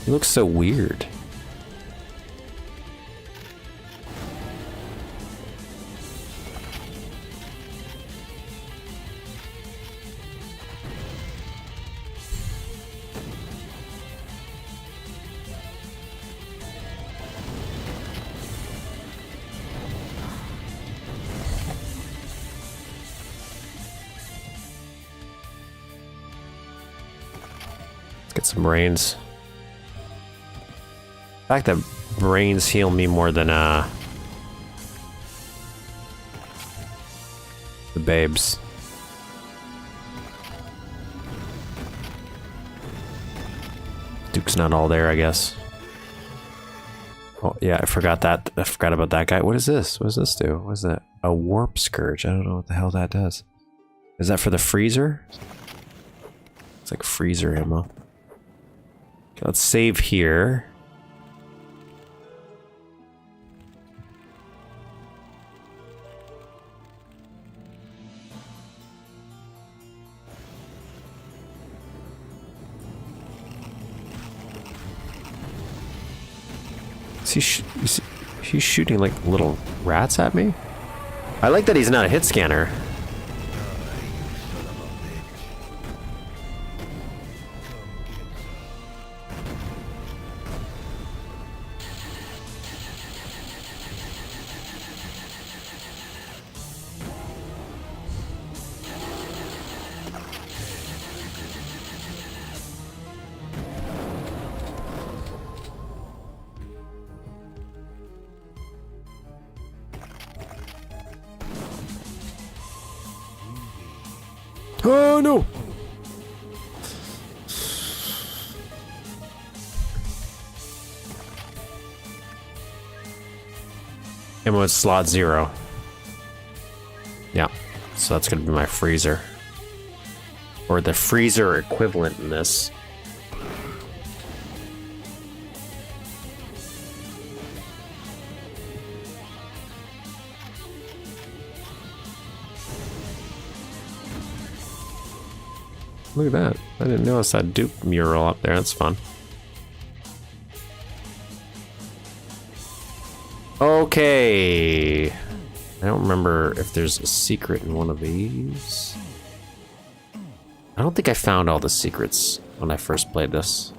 You look so weird. Get some brains. The fact that brains heal me more than the babes. Duke's not all there, I guess. Oh yeah, I forgot that. I forgot about that guy. What is this? What does this do? What is that? A warp scourge. I don't know what the hell that does. Is that for the freezer? It's like freezer ammo. Okay, let's save here. Is he shooting like little rats at me? I like that he's not a hit scanner. Oh no! Ammo at slot 0. Yeah, so that's gonna be my freezer. Or the freezer equivalent in this. Look at that. I didn't notice that Duke mural up there. That's fun. Okay. I don't remember if there's a secret in one of these. I don't think I found all the secrets when I first played this.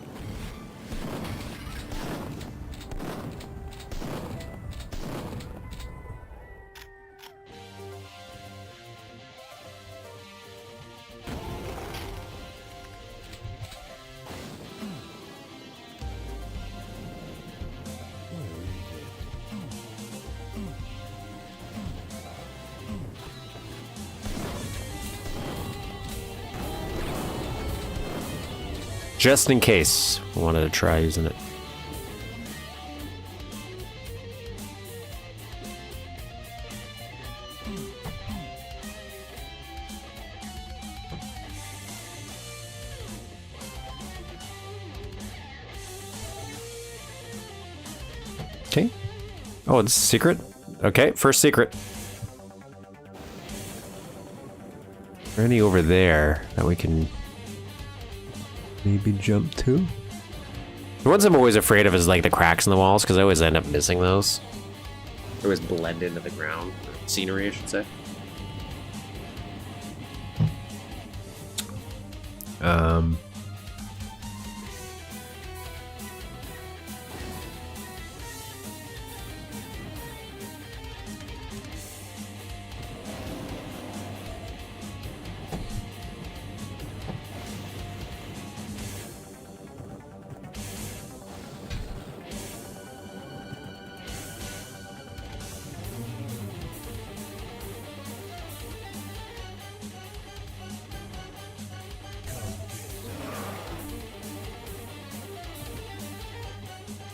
Just in case I wanted to try using it. Okay. Oh, it's a secret? Okay, first secret. Is there any over there that we can maybe jump to? The ones I'm always afraid of is like the cracks in the walls, because I always end up missing those. They always blend into the ground. Scenery, I should say.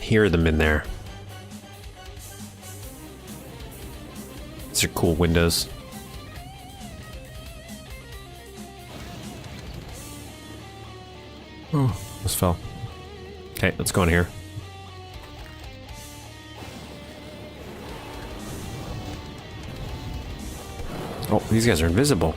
Hear them in there. These are cool windows. Oh, this fell. Okay, let's go in here. Oh, these guys are invisible.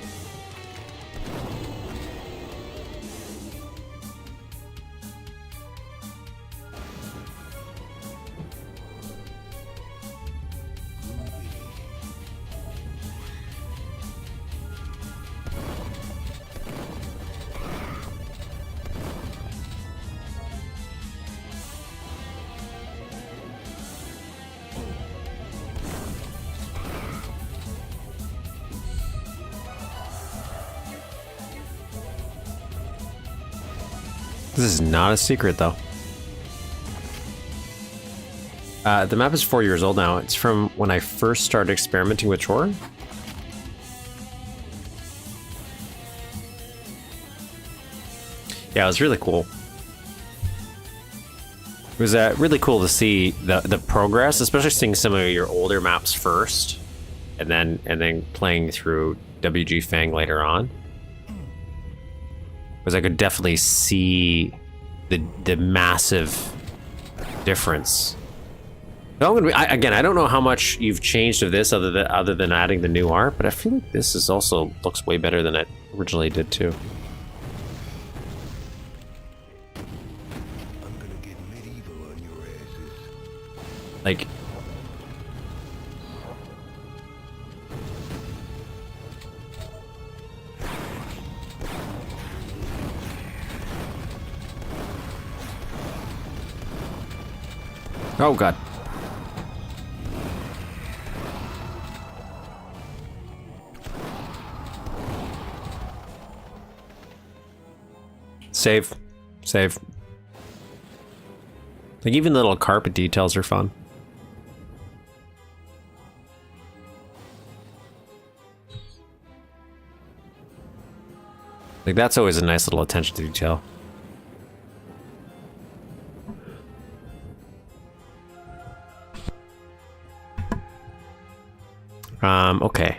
This is not a secret, though. The map is 4 years old now. It's from when I first started experimenting with Chor. Yeah, it was really cool. It was really cool to see the progress, especially seeing some of your older maps first, and then playing through WGFang later on. Because I could definitely see the massive difference. So again, I don't know how much you've changed of this other than adding the new art, but I feel like this is also looks way better than it originally did too. I'm gonna get medieval on your asses. Like, oh god. Save. Save. Like, even little carpet details are fun. Like, that's always a nice little attention to detail. Okay.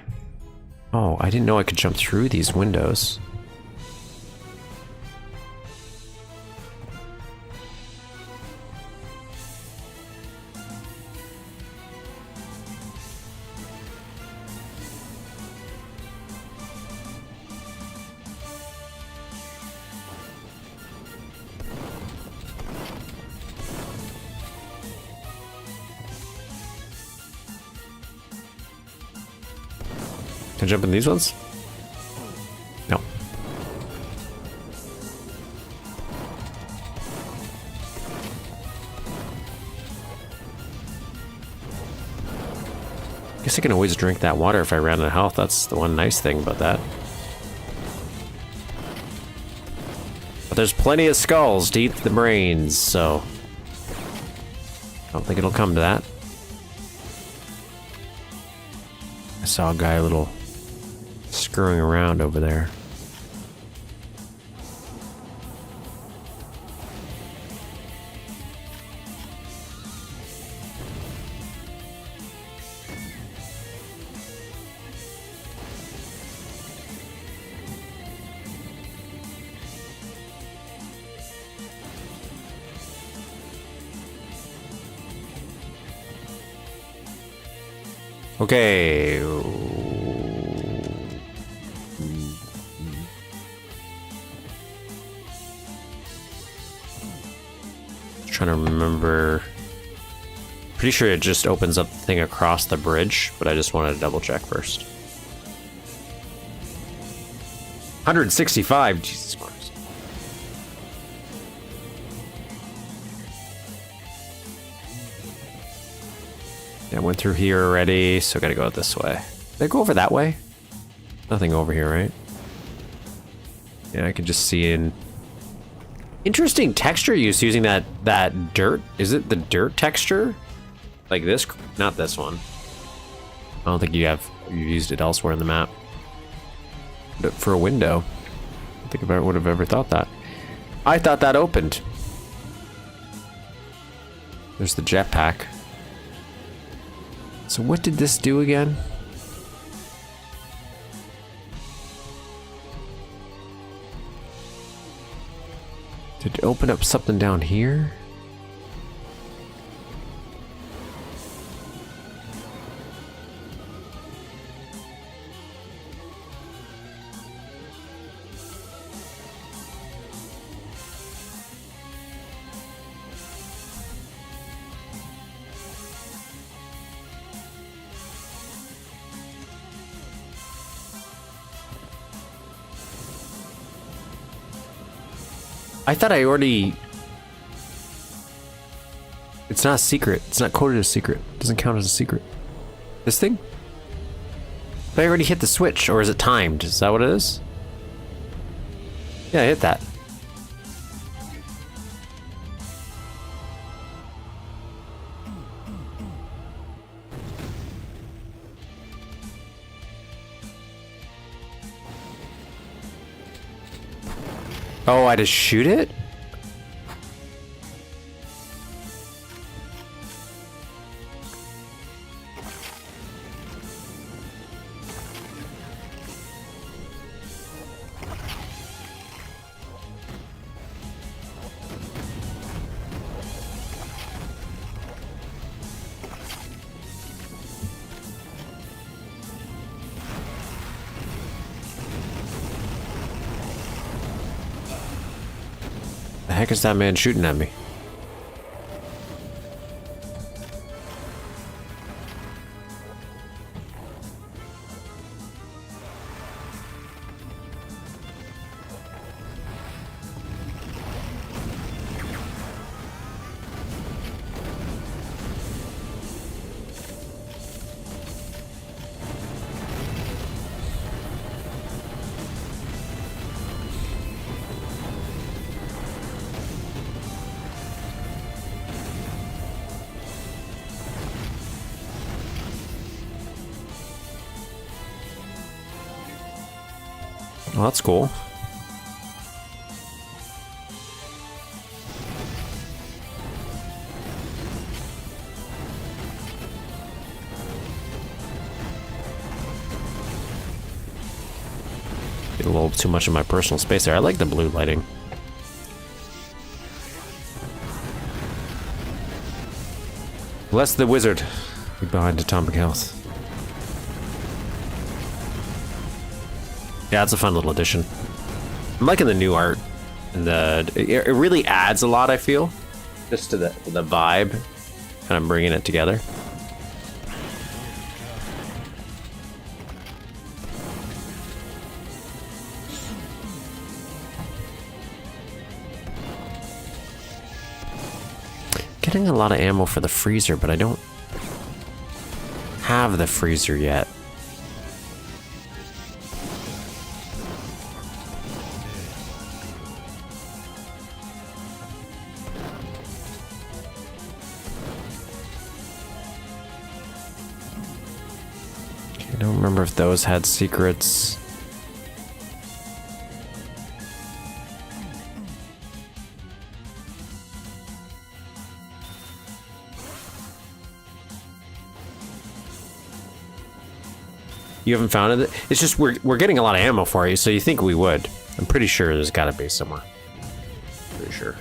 Oh, I didn't know I could jump through these windows. Can I jump in these ones? No. Guess I can always drink that water if I ran out of health. That's the one nice thing about that. But there's plenty of skulls to eat the brains, so I don't think it'll come to that. I saw a guy a little screwing around over there. Okay. Trying to remember. Pretty sure it just opens up the thing across the bridge, but I just wanted to double check first. 165, Jesus Christ. Yeah, I went through here already, so gotta go this way. Did I go over that way? Nothing over here, right? Yeah, I can just see in. Interesting texture use using that dirt. Is it the dirt texture? Like this? Not this one. I don't think you used it elsewhere in the map. But for a window, I don't think I would have ever thought that. I thought that opened. There's the jetpack. So what did this do again? Did it open up something down here? I thought I already... It's not a secret. It's not coded as secret. It doesn't count as a secret. This thing? But I already hit the switch, or is it timed? Is that what it is? Yeah, I hit that. Oh, I just shoot it? The heck is that man shooting at me? Well, that's cool. Get a little too much of my personal space there. I like the blue lighting. Bless the wizard. Behind Atomic Health. Yeah, it's a fun little addition. I'm liking the new art, and it really adds a lot. I feel, just to the vibe, kind of bringing it together. Getting a lot of ammo for the freezer, but I don't have the freezer yet. I don't remember if those had secrets. You haven't found it? It's just we're getting a lot of ammo for you, so you think we would. I'm pretty sure there's gotta be somewhere. Pretty sure.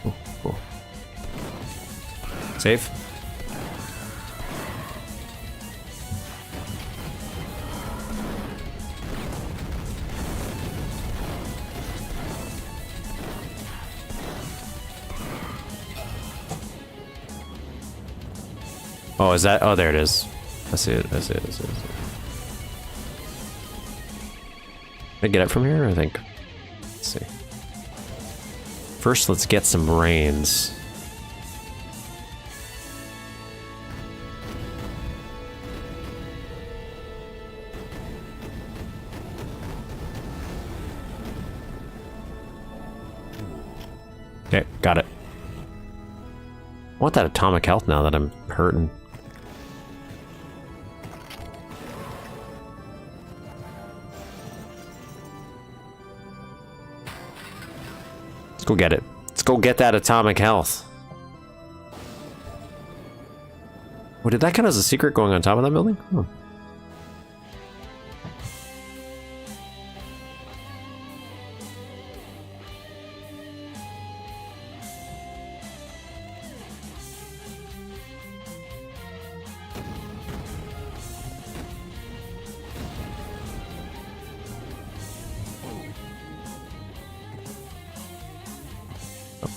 Ooh, cool. Safe? Oh, is that? Oh, there it is. I see it. I see it. I see it. I see it. Can I get it from here? I think. Let's see. First, let's get some brains. Okay, got it. I want that atomic health now that I'm hurting. Let's go get it. Let's go get that atomic health. What, did that count as a secret going on top of that building? Oh.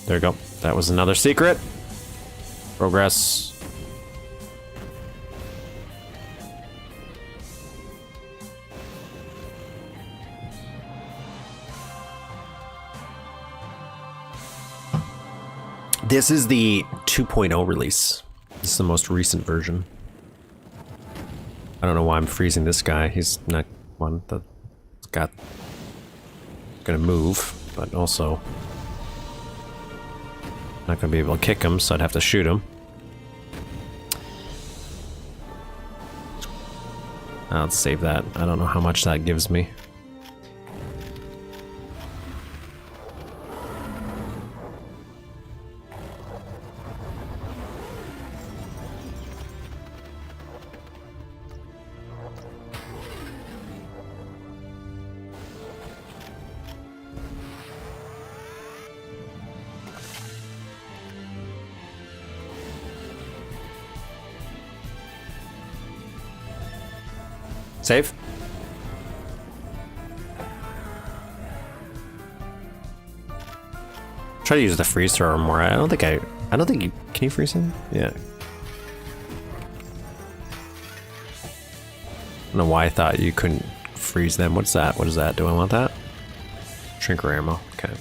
There you go. That was another secret. Progress. This is the 2.0 release. This is the most recent version. I don't know why I'm freezing this guy. He's not one that's gonna move, but also not gonna be able to kick him, so I'd have to shoot him. I'll save that. I don't know how much that gives me. Save. Try to use the freeze thrower more. I don't think you can you freeze him? Yeah. I don't know why I thought you couldn't freeze them. What's that? What is that? Do I want that? Shrinker ammo. Okay.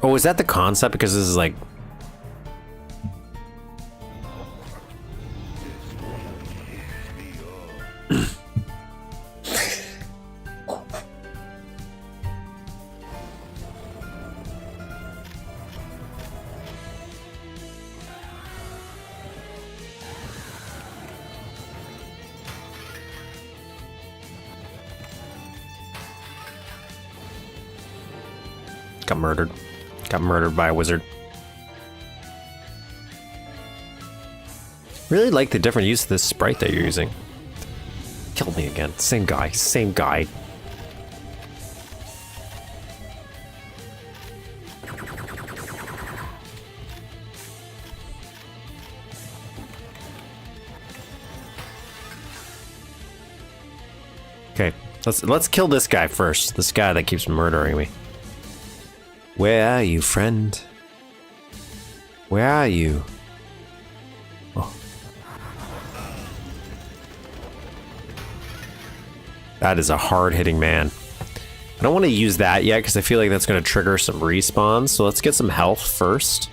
Oh, is that the concept? Because this is like... Got murdered. Got murdered by a wizard. Really like the different use of this sprite that you're using. Killed me again. Same guy. Same guy. Okay, let's kill this guy first. This guy that keeps murdering me. Where are you, friend? Where are you? Oh. That is a hard-hitting man. I don't want to use that yet because I feel like that's going to trigger some respawns. So let's get some health first.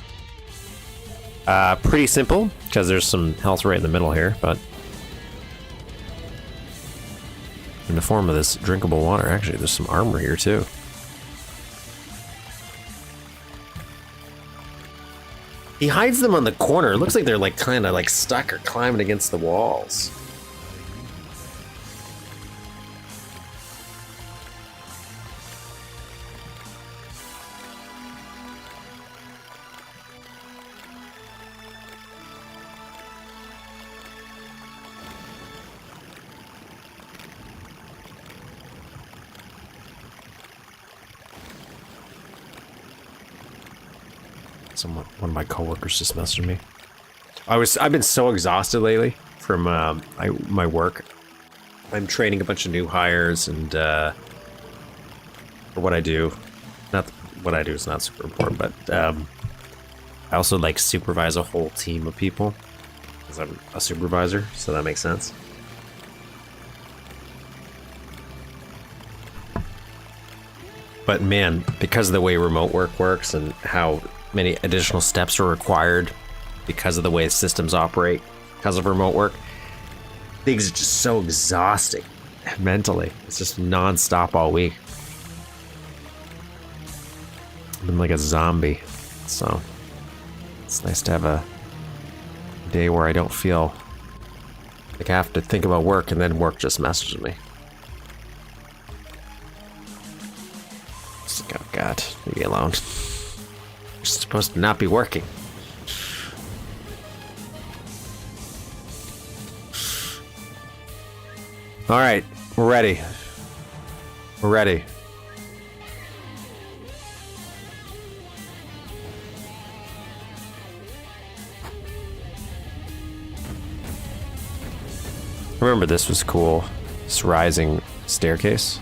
Pretty simple because there's some health right in the middle here, but in the form of this drinkable water. Actually, there's some armor here too. He hides them on the corner. It looks like they're like kind of like stuck or climbing against the walls. One of my coworkers just messaged me. I've been so exhausted lately from my work. I'm training a bunch of new hires, and for what I do. Not what I do is not super important, but I also like supervise a whole team of people because I'm a supervisor, so that makes sense. But man, because of the way remote work works and how many additional steps are required because of the way systems operate because of remote work, things are just so exhausting mentally. It's just non-stop all week. I've been like a zombie, so it's nice to have a day where I don't feel like I have to think about work and then work just messages me. It's like, oh God, leave me alone. You're supposed to not be working. All right, we're ready. We're ready. Remember, this was cool. This rising staircase.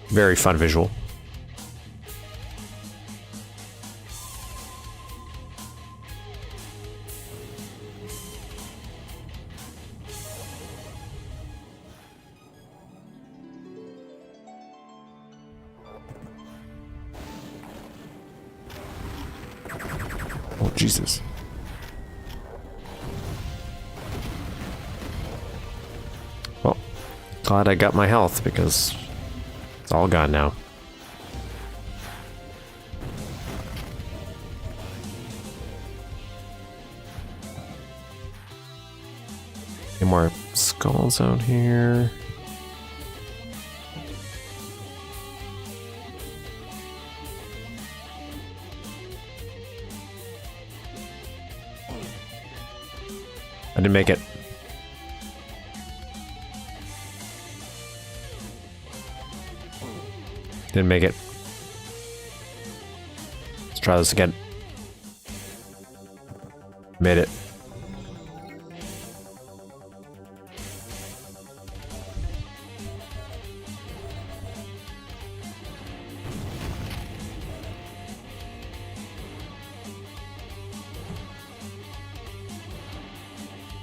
Very fun visual. Oh, Jesus. Well, glad I got my health because it's all gone now. Any more skulls out here? I didn't make it. Didn't make it. Let's try this again. Made it.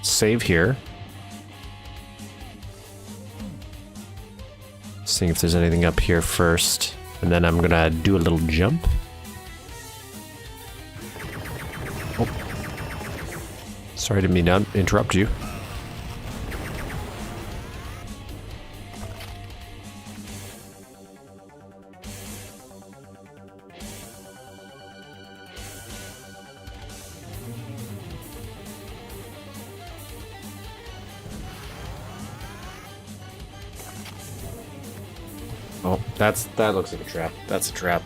Save here. Seeing if there's anything up here first, and then I'm gonna do a little jump. Oh. Sorry to me not interrupt you. Oh, that looks like a trap. That's a trap.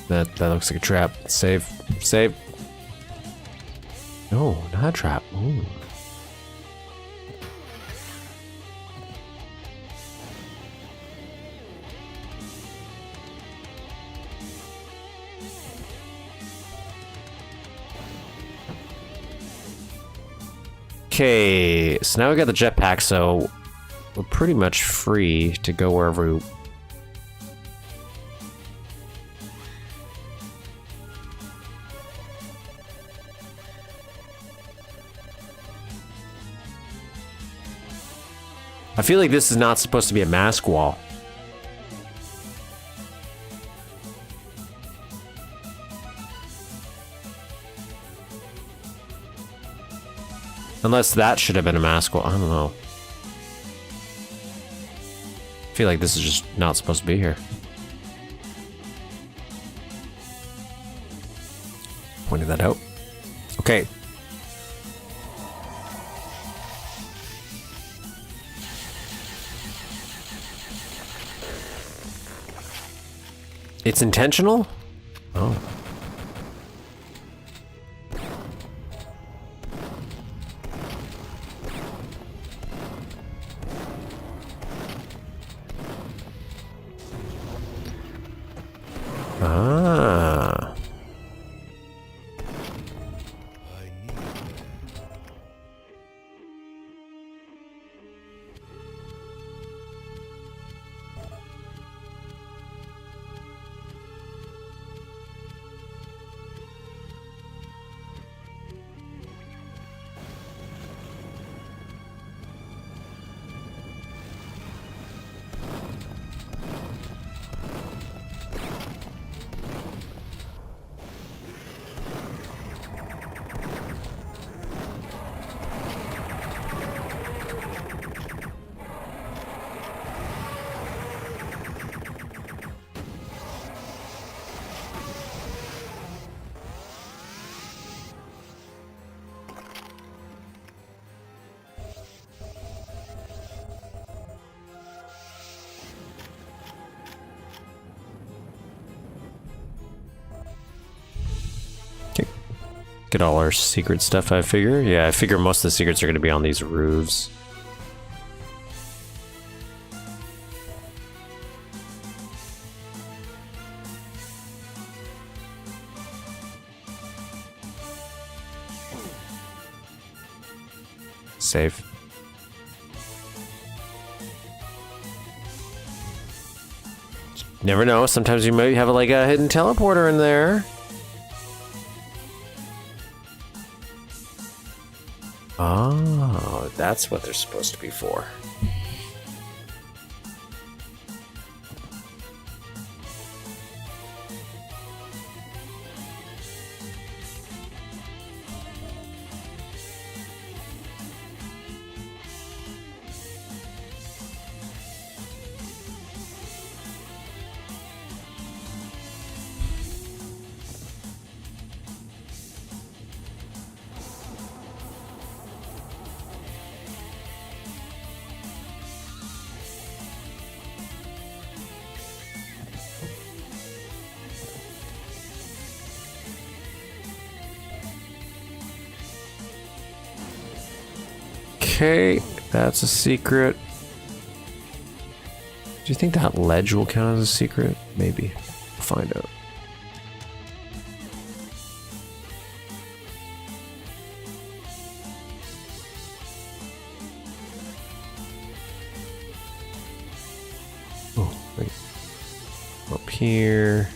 That looks like a trap. Save. Save. No, not a trap. Ooh. Okay, so now we got the jetpack, so we're pretty much free to go wherever we... I feel like this is not supposed to be a mask wall. Unless that should have been a mask wall. I don't know. I feel like this is just not supposed to be here. Pointed that out. Okay. It's intentional? Oh. Ah. Get all our secret stuff, I figure. Yeah, I figure most of the secrets are going to be on these roofs. Save. Never know. Sometimes you might have like a hidden teleporter in there. Oh, that's what they're supposed to be for. Okay, that's a secret. Do you think that ledge will count as a secret? Maybe. We'll find out. Oh, wait. Up here.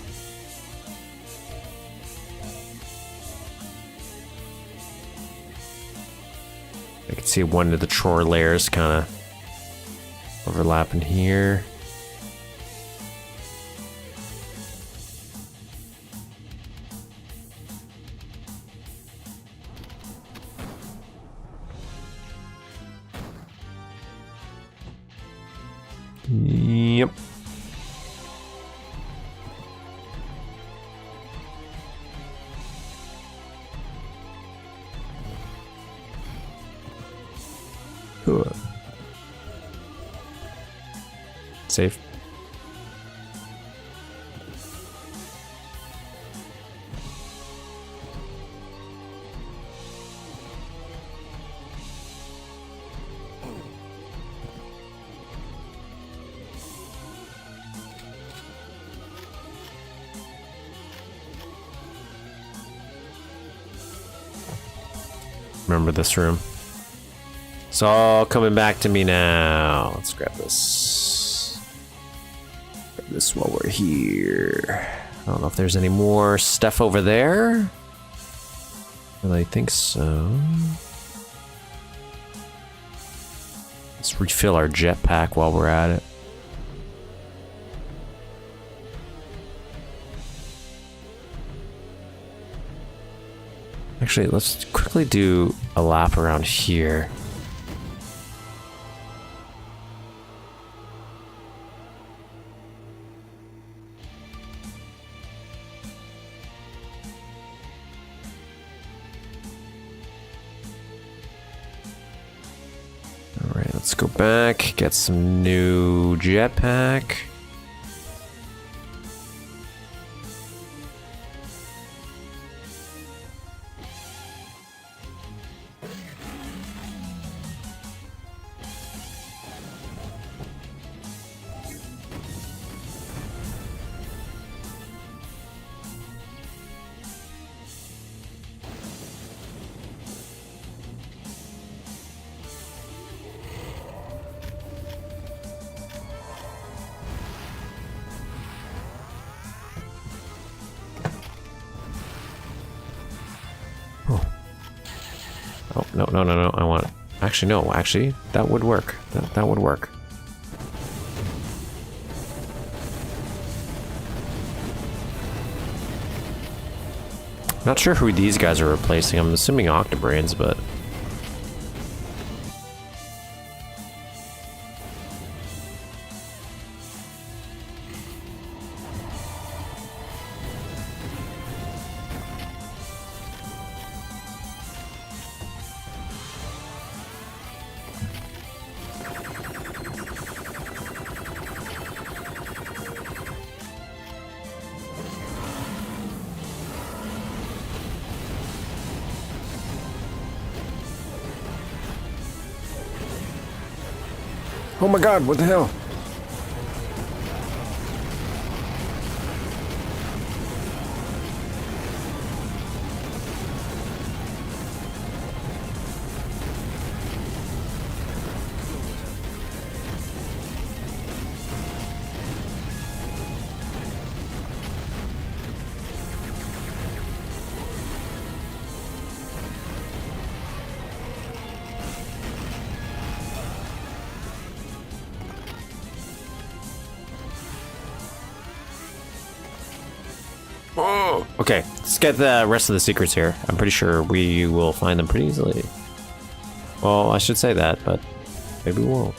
I can see one of the chore layers kind of overlapping here. Yep. Save. Remember this room. It's all coming back to me now. Let's grab this. Grab this while we're here. I don't know if there's any more stuff over there. Well, I think so. Let's refill our jetpack while we're at it. Actually, let's quickly do a lap around here. Alright, let's go back, get some new jetpack. Oh, no, I want... Actually, no, actually, that would work. That would work. Not sure who these guys are replacing. I'm assuming Octobrains, but... Oh my god, what the hell? Oh. Okay, let's get the rest of the secrets here. I'm pretty sure we will find them pretty easily. Well, I should say that, but maybe we won't.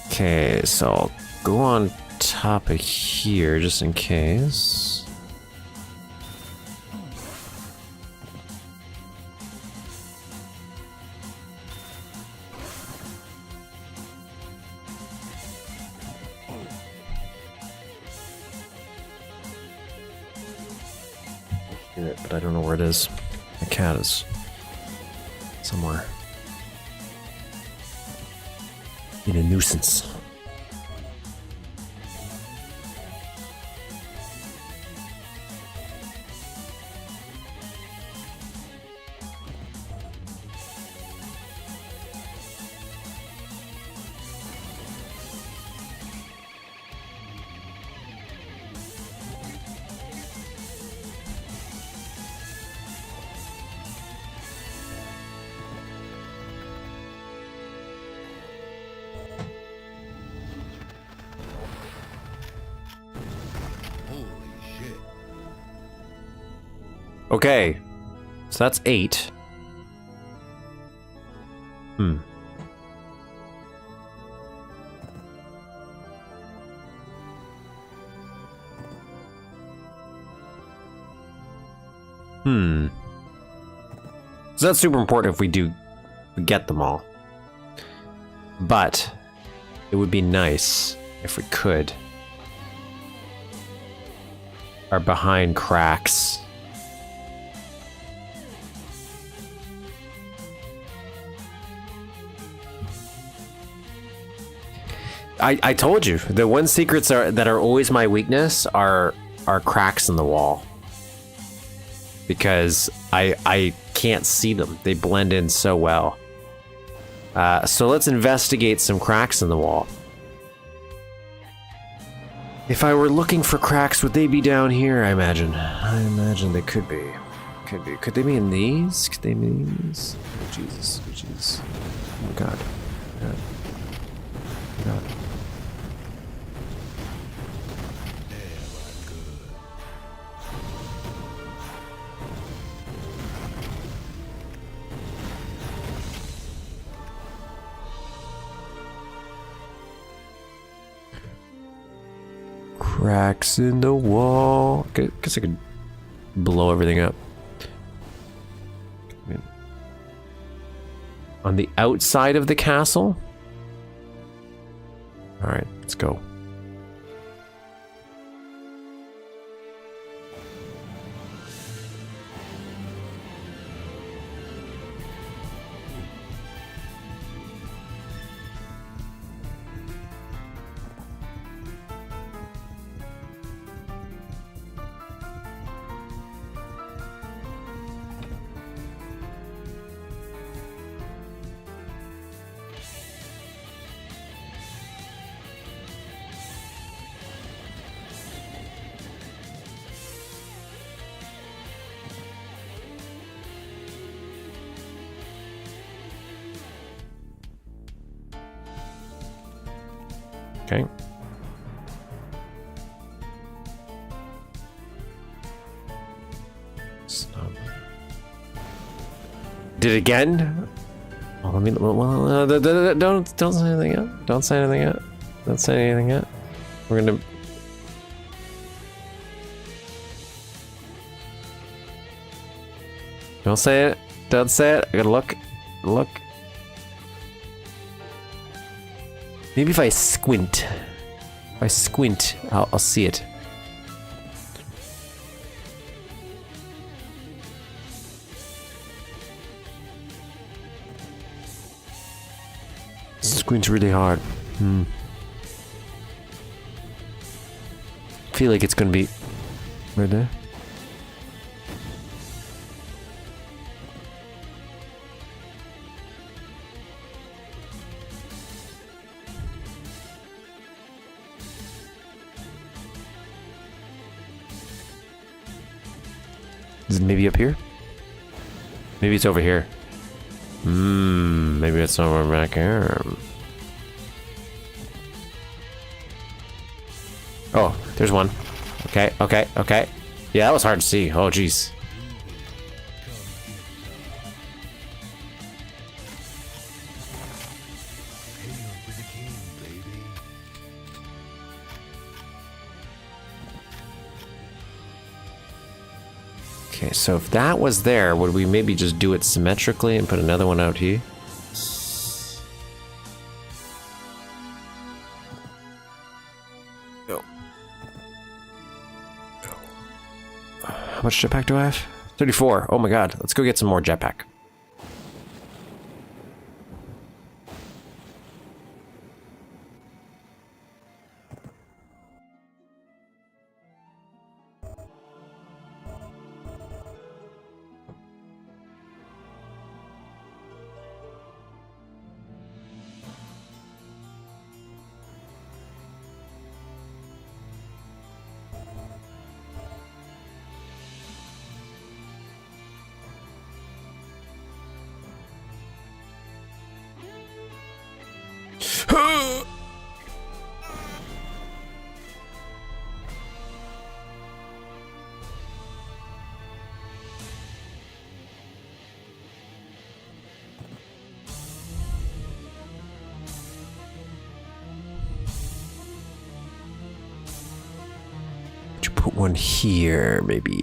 Okay, so I'll go on top of here just in case. But I don't know where it is. The cat is somewhere. In a nuisance. Okay, so that's 8. So that's super important if we do get them all. But it would be nice if we could. Are behind cracks. I told you, the one secrets that are always my weakness are cracks in the wall. Because I can't see them. They blend in so well. So let's investigate some cracks in the wall. If I were looking for cracks, would they be down here, I imagine? I imagine they could be. Could be. Could they be in these? Could they be in these? Oh, Jesus. Oh, Jesus. Oh, my God. God. God. Cracks in the wall. Guess I could blow everything up. On the outside of the castle? Alright, let's go. Okay. Stop. Did it again? Oh, let me. Well, don't say anything yet. Don't say anything yet. Don't say anything yet. We're gonna. Don't say it. Don't say it. I gotta look. Look. Maybe if I squint. If I squint, I'll see it. Green's really hard. Feel like it's gonna be right there. Is it maybe up here? Maybe it's over here. Maybe it's over back here. Oh, there's one. Okay, okay, okay. Yeah, that was hard to see. Oh, jeez. Okay, so if that was there, would we maybe just do it symmetrically and put another one out here? No. How much jetpack do I have? 34. Oh my god. Let's go get some more jetpack. Put one here, maybe.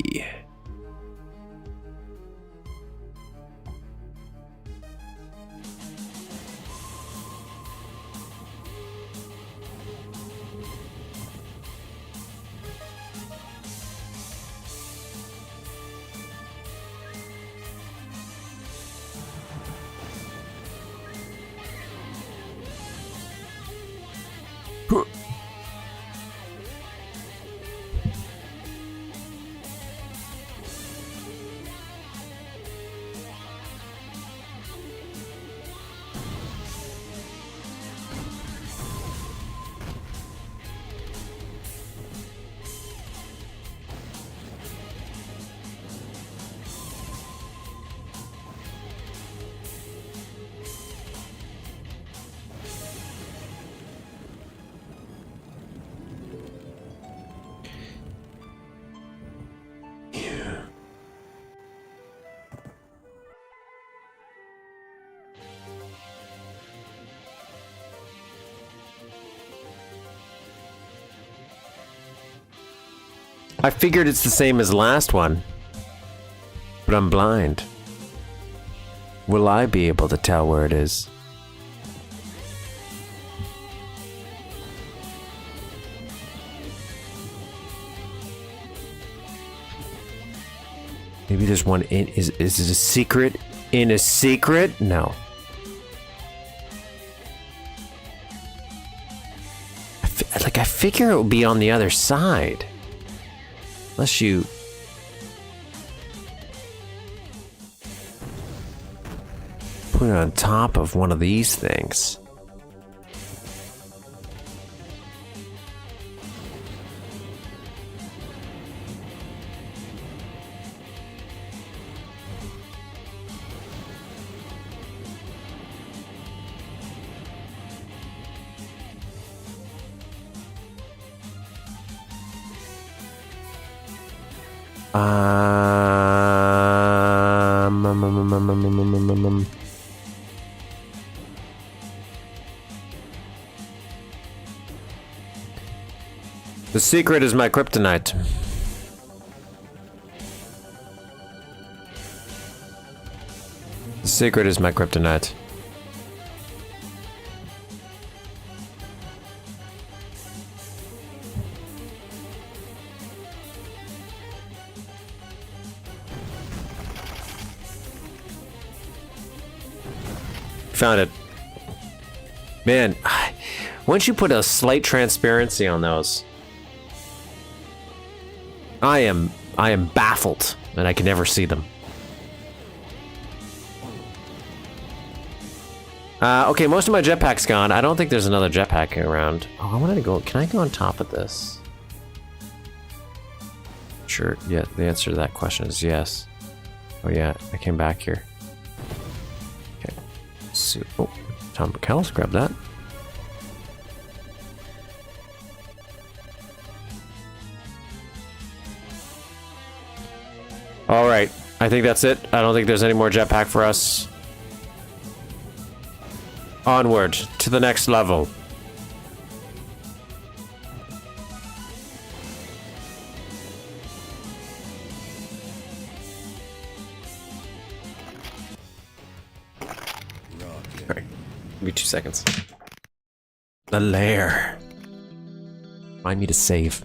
I figured it's the same as the last one, but I'm blind. Will I be able to tell where it is? Maybe there's one in. Is it a secret? In a secret? No. I figure it would be on the other side. Unless you... put it on top of one of these things. The secret is my kryptonite. The secret is my kryptonite. Found it. Man, once you put a slight transparency on those, I am baffled and I can never see them. Okay, most of my jetpack's gone. I don't think there's another jetpack around. Oh, I wanted to go. Can I go on top of this? Sure. Yeah, the answer to that question is yes. Oh yeah, I came back here. Okay. So, oh, Tom McCall's grab that. All right, I think that's it. I don't think there's any more jetpack for us. Onward to the next level. Alright, give me 2 seconds. The Lair. Remind me to save.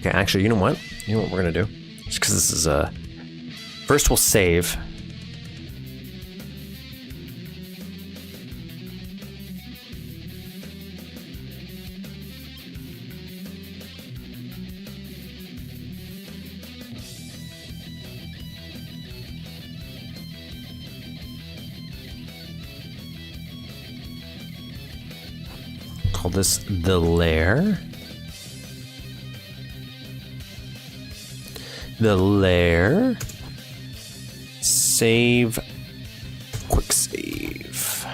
Okay, actually, you know what? You know what we're gonna do? Just because this is first we'll save. Call this the Lair. The Lair. Save. Quick save.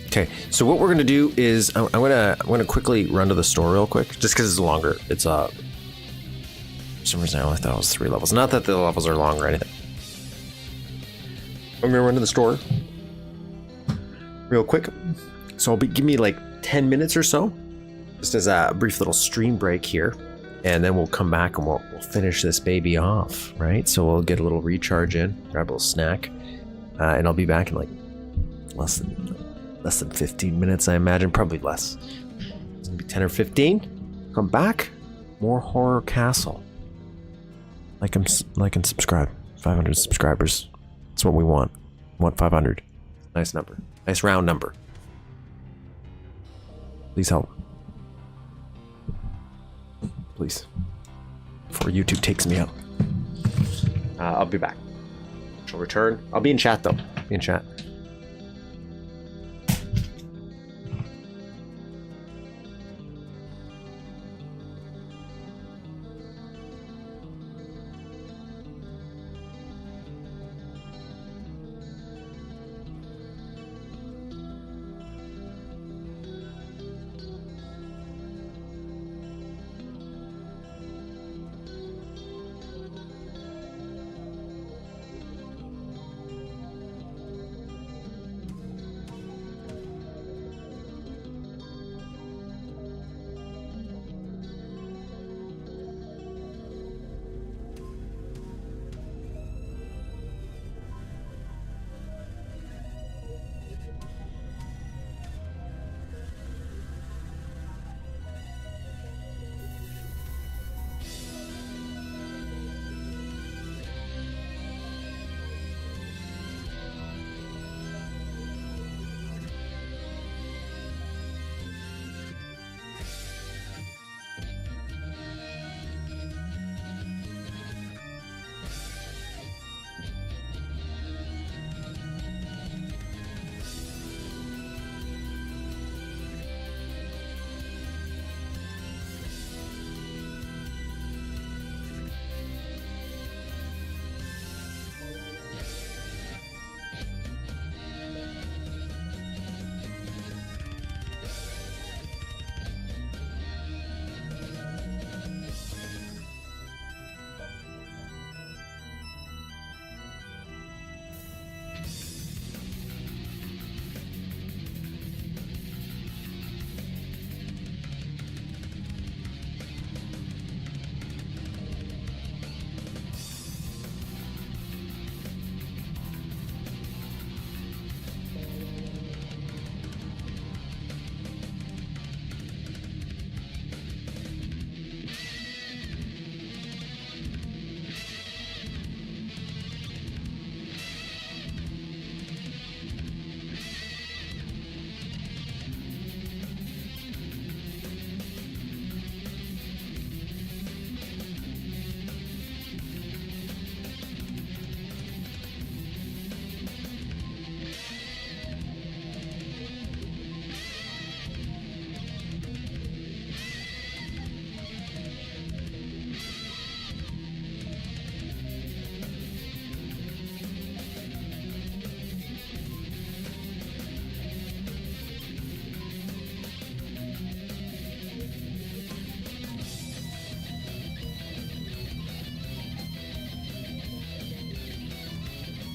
Okay, so what we're gonna do is I'm gonna quickly run to the store real quick, just because it's longer. It's for some reason I only thought it was 3 levels. Not that the levels are long or anything. I'm gonna run to the store real quick. So give me like 10 minutes or so, just as a brief little stream break here, and then we'll come back and we'll finish this baby off, right? So we'll get a little recharge in, grab a little snack, and I'll be back in like less than 15 minutes, I imagine. Probably less. It's gonna be 10 or 15. Come back. More Horror Castle. Like and subscribe. 500 subscribers. That's what we want. We want 500. Nice number. Nice round number. Please help. Please. Before YouTube takes me out. I'll be back. She'll return. I'll be in chat though. Be in chat.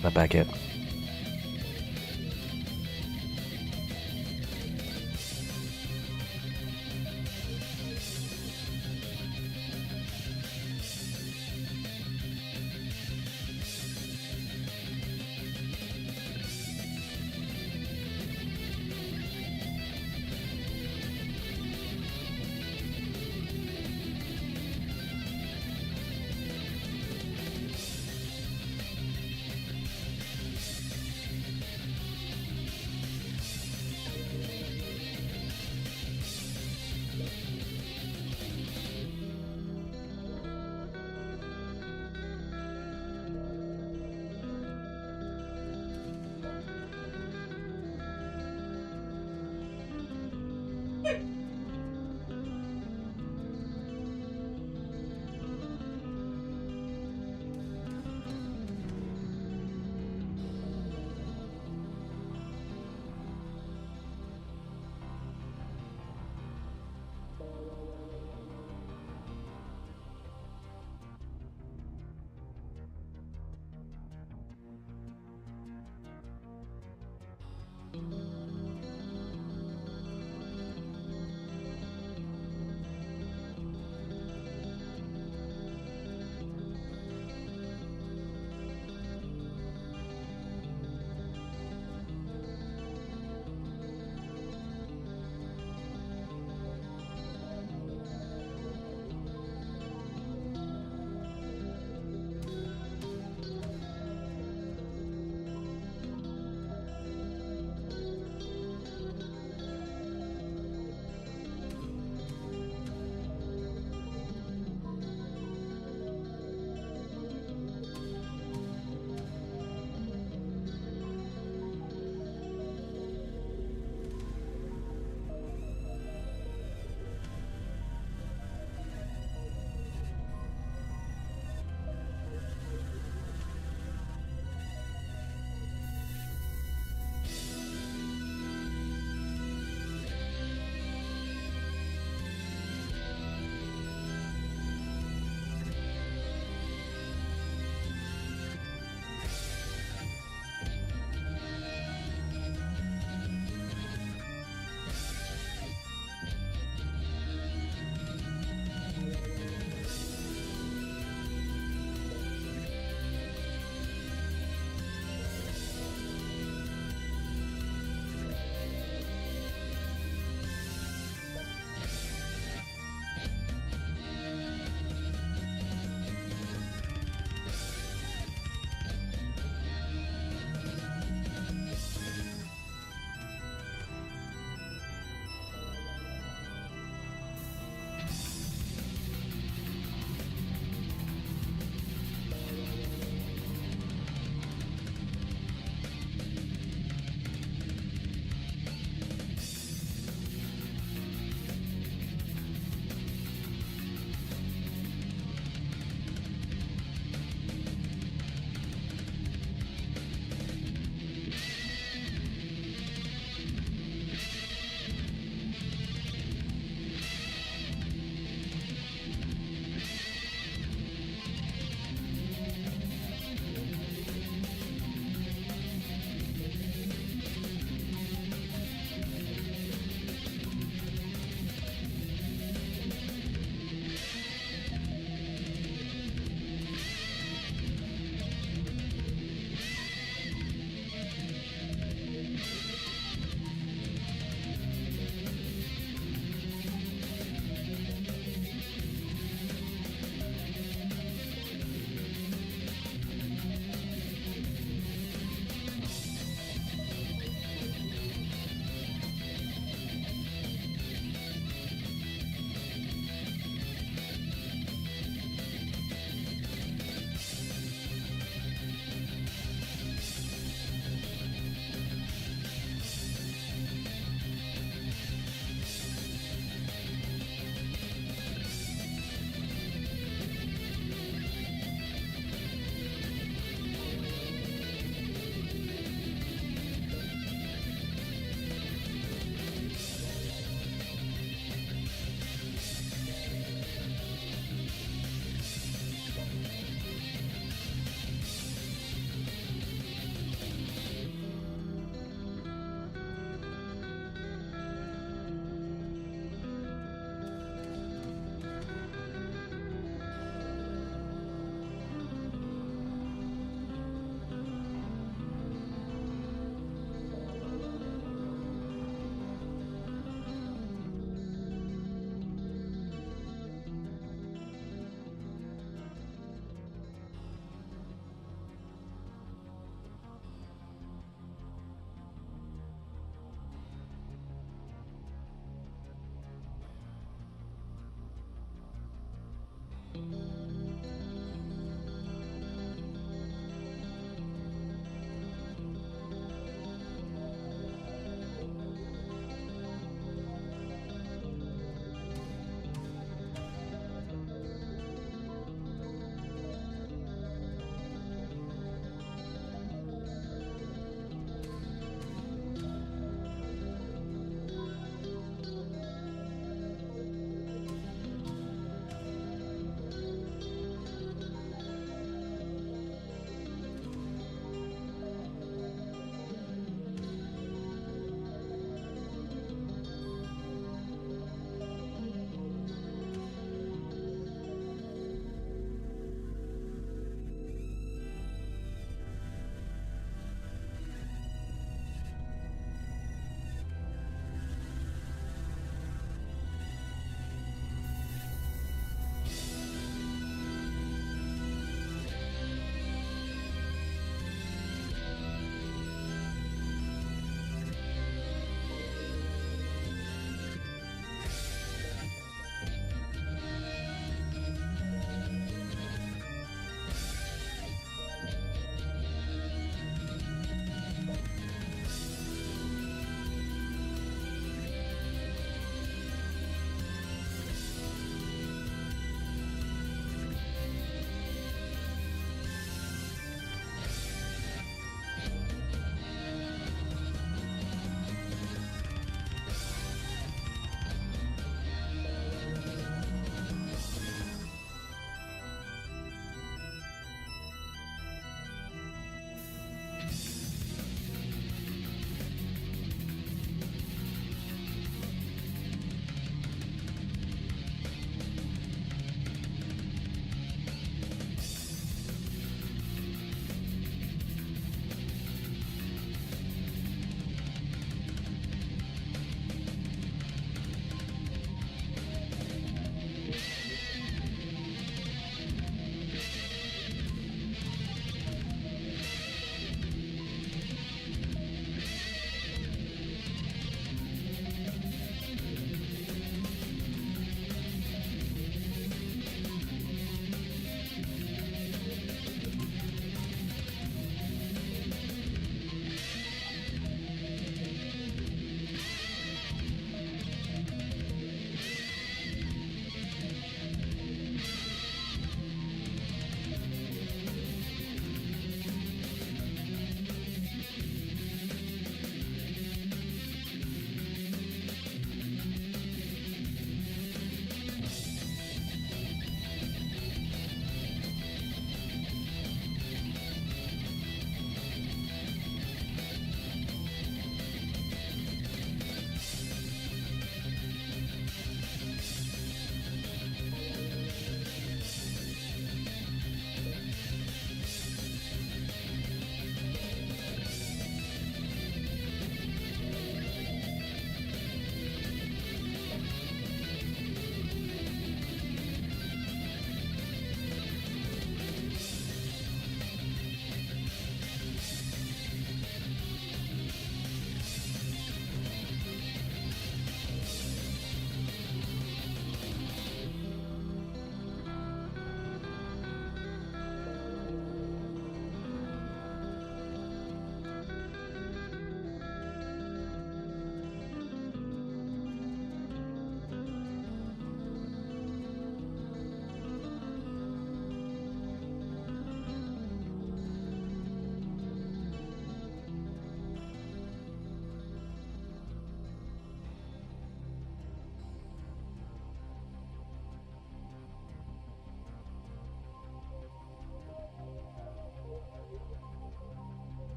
Not back yet.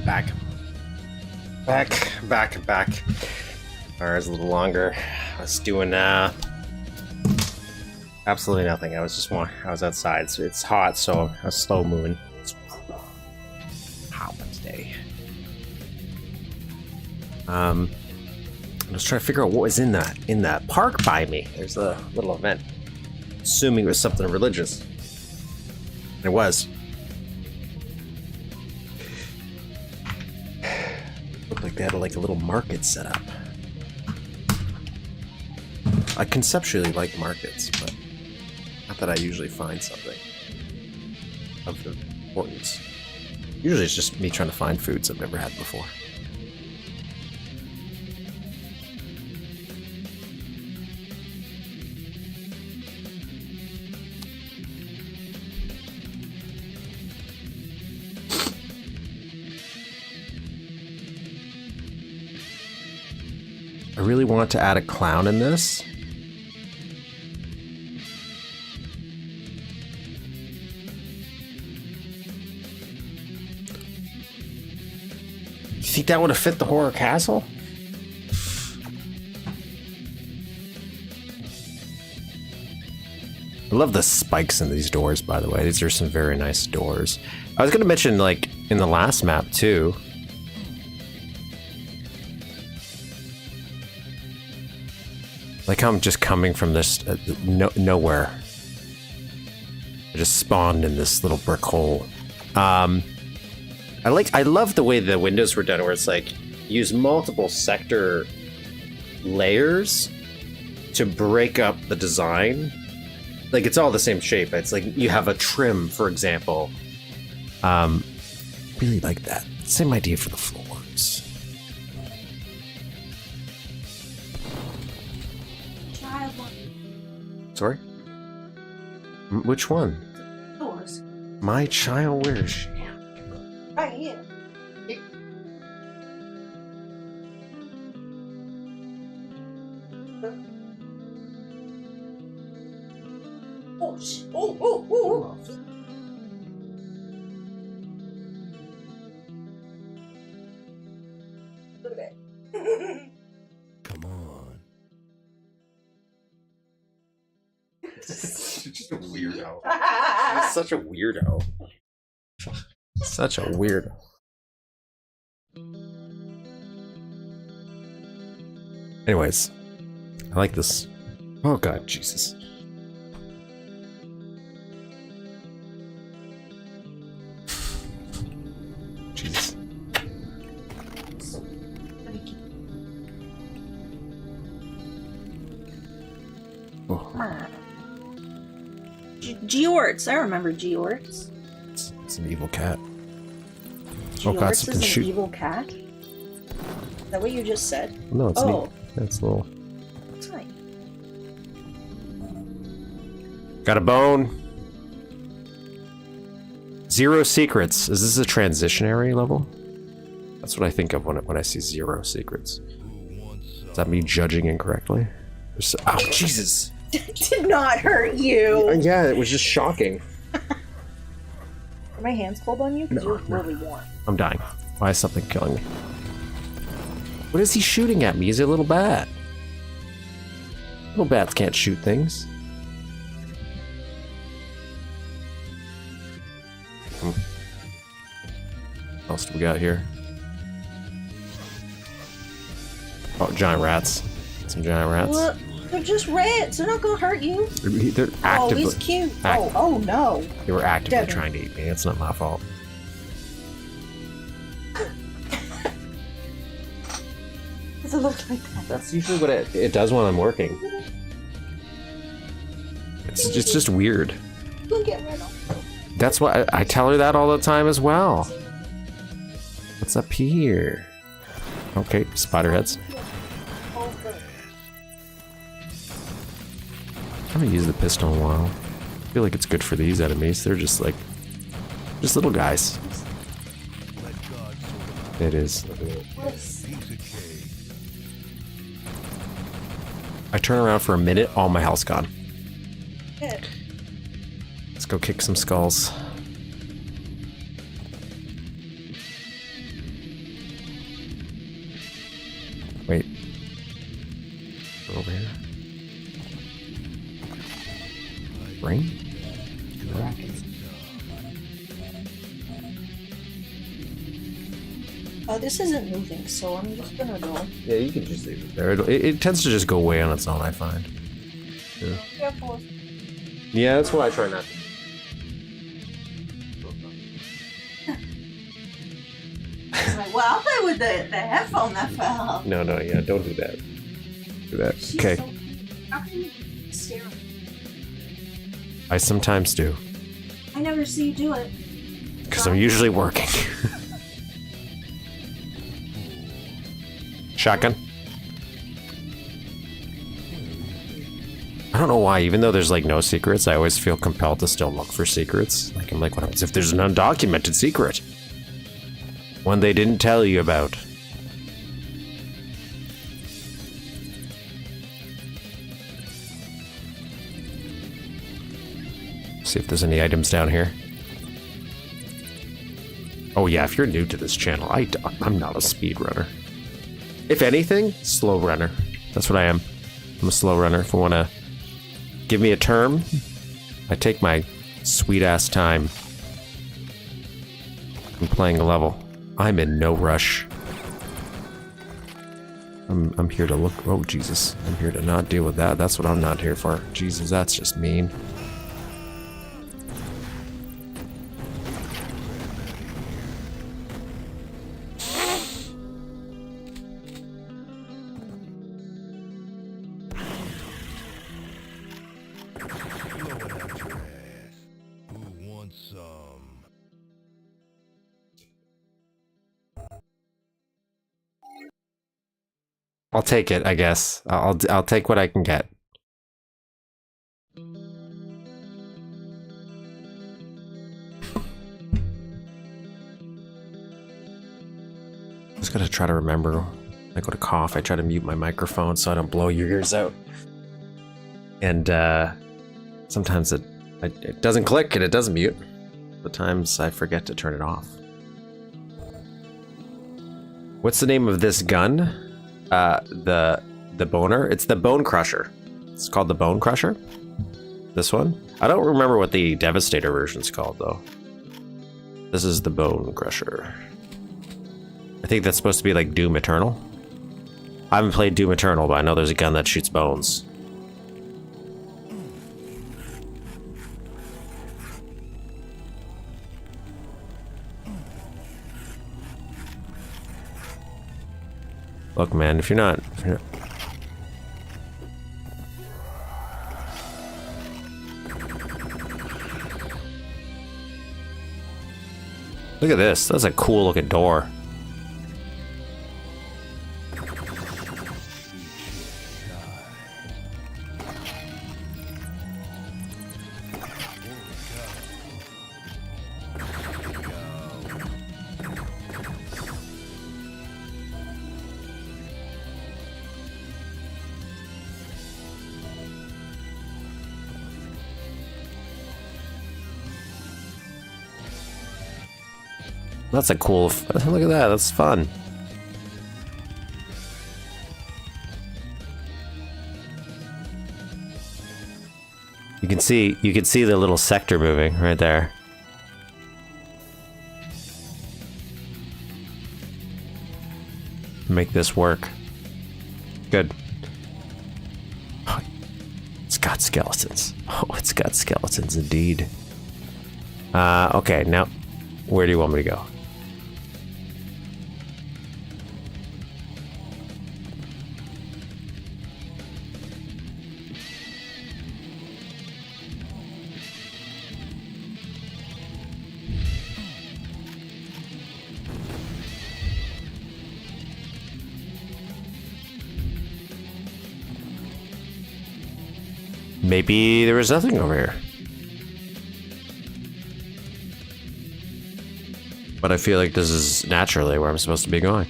Back. Hours a little longer. I was doing absolutely nothing. I was outside, so it's hot, so I was slow moving. It's hot Wednesday. I was trying to figure out what was in that park by me. There's a little event. Assuming it was something religious. It was. Looked like they had like a little market set up. I conceptually like markets, but not that I usually find something of importance. Usually it's just me trying to find foods I've never had before. I really want to add a clown in this. You think that would have fit the horror castle? I love the spikes in these doors, by the way. These are some very nice doors. I was going to mention, like, in the last map, too. Like how I'm just coming from this nowhere. I just spawned in this little brick hole. I love the way the windows were done, where it's like use multiple sector layers to break up the design. Like it's all the same shape. It's like you have a trim, for example. Really like that. Same idea for the floors. Sorry? Which one? Yours. My child, where is she? Right here. Oh, oh. Look at that. Come on. Just a weirdo. He's such a weirdo. Such a weirdo. Anyways, I like this. Oh god, Jesus. Jesus. Oh. Georts. I remember Georts. It's an evil cat. Georts God, is something an shoot. evil cat? Is that what you just said? No, it's Oh. That's little. That's right. Got a bone. 0 secrets. Is this a transitionary level? That's what I think of when I see 0 secrets. Is that me judging incorrectly? Oh, Jesus! Did not hurt you. Yeah, it was just shocking. Are my hands cold on you? Because No, you're really warm. I'm dying. Why is something killing me? What is he shooting at me? He's a little bat. Little bats can't shoot things. What else do we got here? Oh, giant rats. Some giant rats. What? They're just rats. They're not gonna hurt you. They're actively. Oh, he's cute. act- Oh no. They were actively Devin. trying to eat me. It's not my fault. Does it look like that? That's usually what it does when I'm working. It's just weird. Go get rid of. That's why I tell her that all the time as well. What's up here? Okay, spider heads. I haven't used the pistol in a while. I feel like it's good for these enemies. They're just like, just little guys. It is. I turn around for a minute, all my health's gone. Let's go kick some skulls. spring? This isn't moving, so I'm just gonna go. Yeah, you can just leave it there. It tends to just go away on its own, I find. Yeah, Careful. yeah, that's why I try not to. Like, well, I'll play with the headphone that fell. No, yeah, don't do that. Do that. She's Okay. so- how can you stare? I sometimes do. I never see you do it. Because I'm usually working. Shotgun. I don't know why, even though there's like no secrets, I always feel compelled to still look for secrets. Like, I'm like, what happens if there's an undocumented secret? One they didn't tell you about. See if there's any items down here. Oh yeah, if you're new to this channel, I'm not a speedrunner. If anything, slow runner. That's what I am. I'm a slow runner. If I want to give me a term, I take my sweet ass time. I'm playing a level. I'm in no rush. I'm here to look. Oh Jesus! I'm here to not deal with that. That's what I'm not here for. Jesus, that's just mean. Who wants some? I'll take it, I guess. I'll take what I can get. Just gotta try to remember. I go to cough, I try to mute my microphone so I don't blow your ears out. And sometimes it doesn't click and it doesn't mute. Other times I forget to turn it off. What's the name of this gun? The boner? It's the Bone Crusher. It's called the Bone Crusher. This one? I don't remember what the Devastator version's called though. This is the Bone Crusher. I think that's supposed to be like Doom Eternal. I haven't played Doom Eternal, but I know there's a gun that shoots bones. Look, man, if you're not... Look at this. That's a cool looking door. That's a cool... Look at that. That's fun. You can see the little sector moving right there. Make this work. Good. Oh, it's got skeletons. Oh, it's got skeletons indeed. Okay, now where do you want me to go? Maybe there was nothing over here. But I feel like this is naturally where I'm supposed to be going.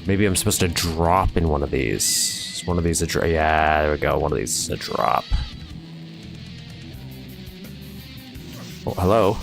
Maybe I'm supposed to drop in one of these. Is one of these a drop? Yeah, there we go. One of these is a drop. Oh, hello.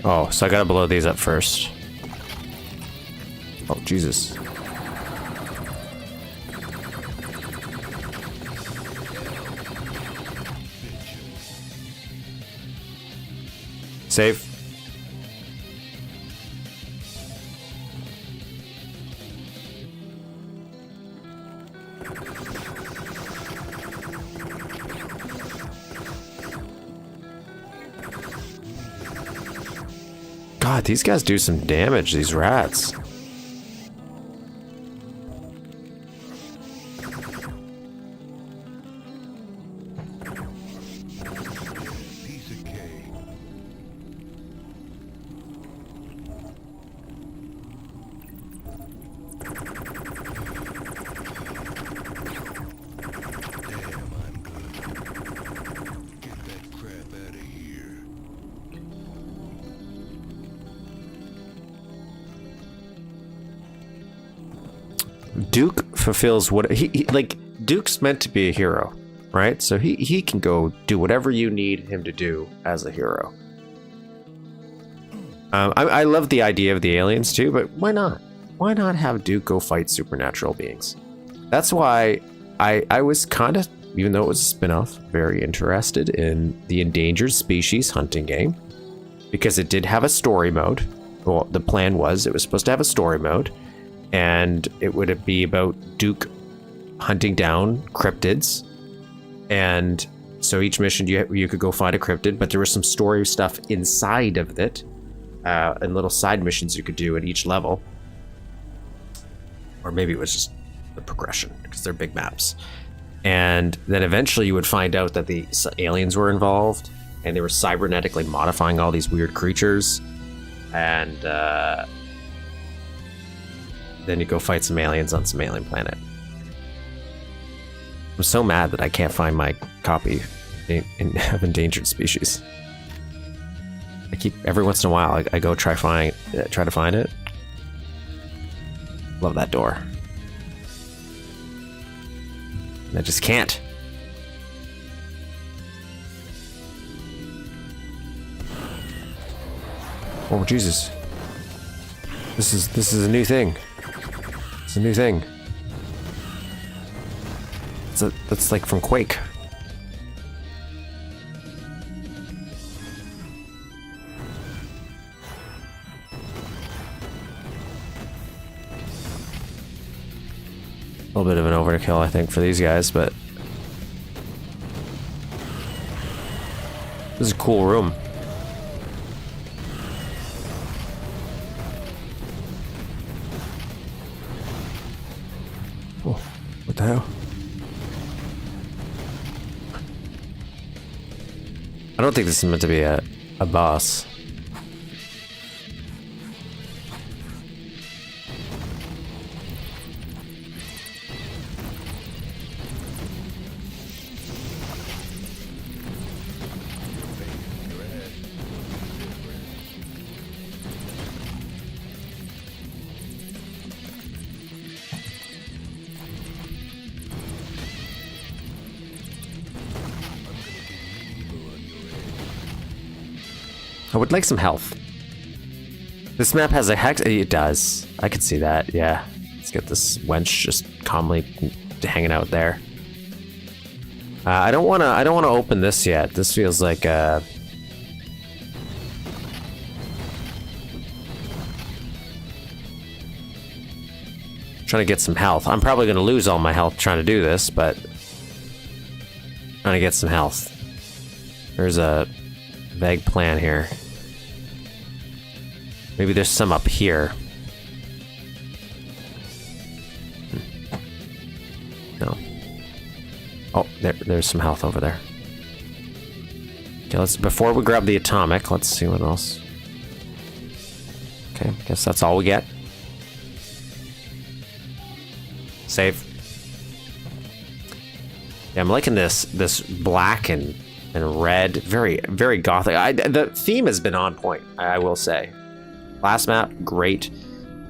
Oh, so I gotta blow these up first. Oh, Jesus. Save. God, these guys do some damage, these rats. Piece of cake. Damn, I'm good. Get that crap out of here. Duke fulfills what he like. Duke's meant to be a hero, right? So he can go do whatever you need him to do as a hero. I love the idea of the aliens too, but why not? Why not have Duke go fight supernatural beings? That's why I was kind of, even though it was a spin-off, very interested in the endangered species hunting game, because it did have a story mode. Well, the plan was it was supposed to have a story mode, and it would be about Duke hunting down cryptids. And so each mission you could go find a cryptid, but there was some story stuff inside of it, and little side missions you could do at each level. Or maybe it was just the progression, because they're big maps. And then eventually you would find out that the aliens were involved, and they were cybernetically modifying all these weird creatures. And then you go fight some aliens on some alien planet. I'm so mad that I can't find my copy of Endangered Species. I keep, every once in a while, I go try to find it. Love that door. And I just can't. Oh Jesus! This is a new thing. It's a new thing. That's like from Quake. A little bit of an overkill, I think, for these guys, but this is a cool room. Oh, what the hell? I don't think this is meant to be a boss. I would like some health. This map has a hex. It does. I could see that. Yeah. Let's get this wench just calmly hanging out there. I don't want to open this yet. This feels like trying to get some health. I'm probably going to lose all my health trying to do this, but trying to get some health. There's a vague plan here. Maybe there's some up here. No. Oh, there's some health over there. Okay, before we grab the atomic, let's see what else. Okay, guess that's all we get. Save. Yeah, I'm liking this black and red, very very gothic. The theme has been on point, I will say. Last map, great.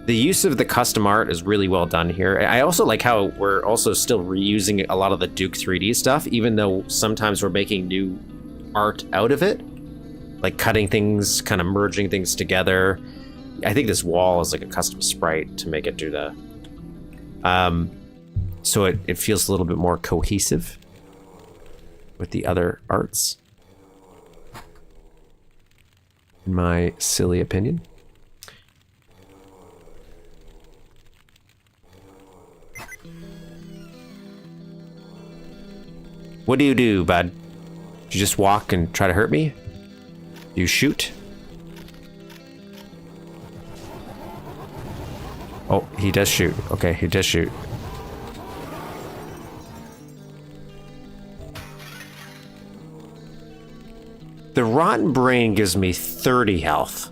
The use of the custom art is really well done here. I also like how we're also still reusing a lot of the Duke 3D stuff, even though sometimes we're making new art out of it. like cutting things, kind of merging things together. I think this wall is like a custom sprite to make it do that. So it feels a little bit more cohesive with the other arts, in my silly opinion. What do, bud? You just walk and try to hurt me? You shoot? Oh, he does shoot. Okay, he does shoot. The rotten brain gives me 30 health,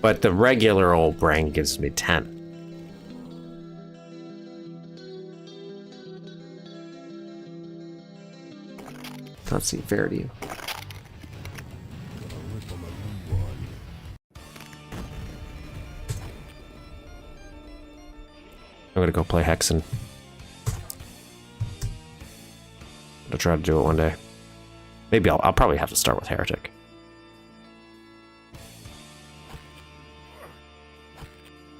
but the regular old brain gives me 10. Not seem fair to you. I'm gonna go play Hexen. I'll try to do it one day. Maybe I'll probably have to start with Heretic.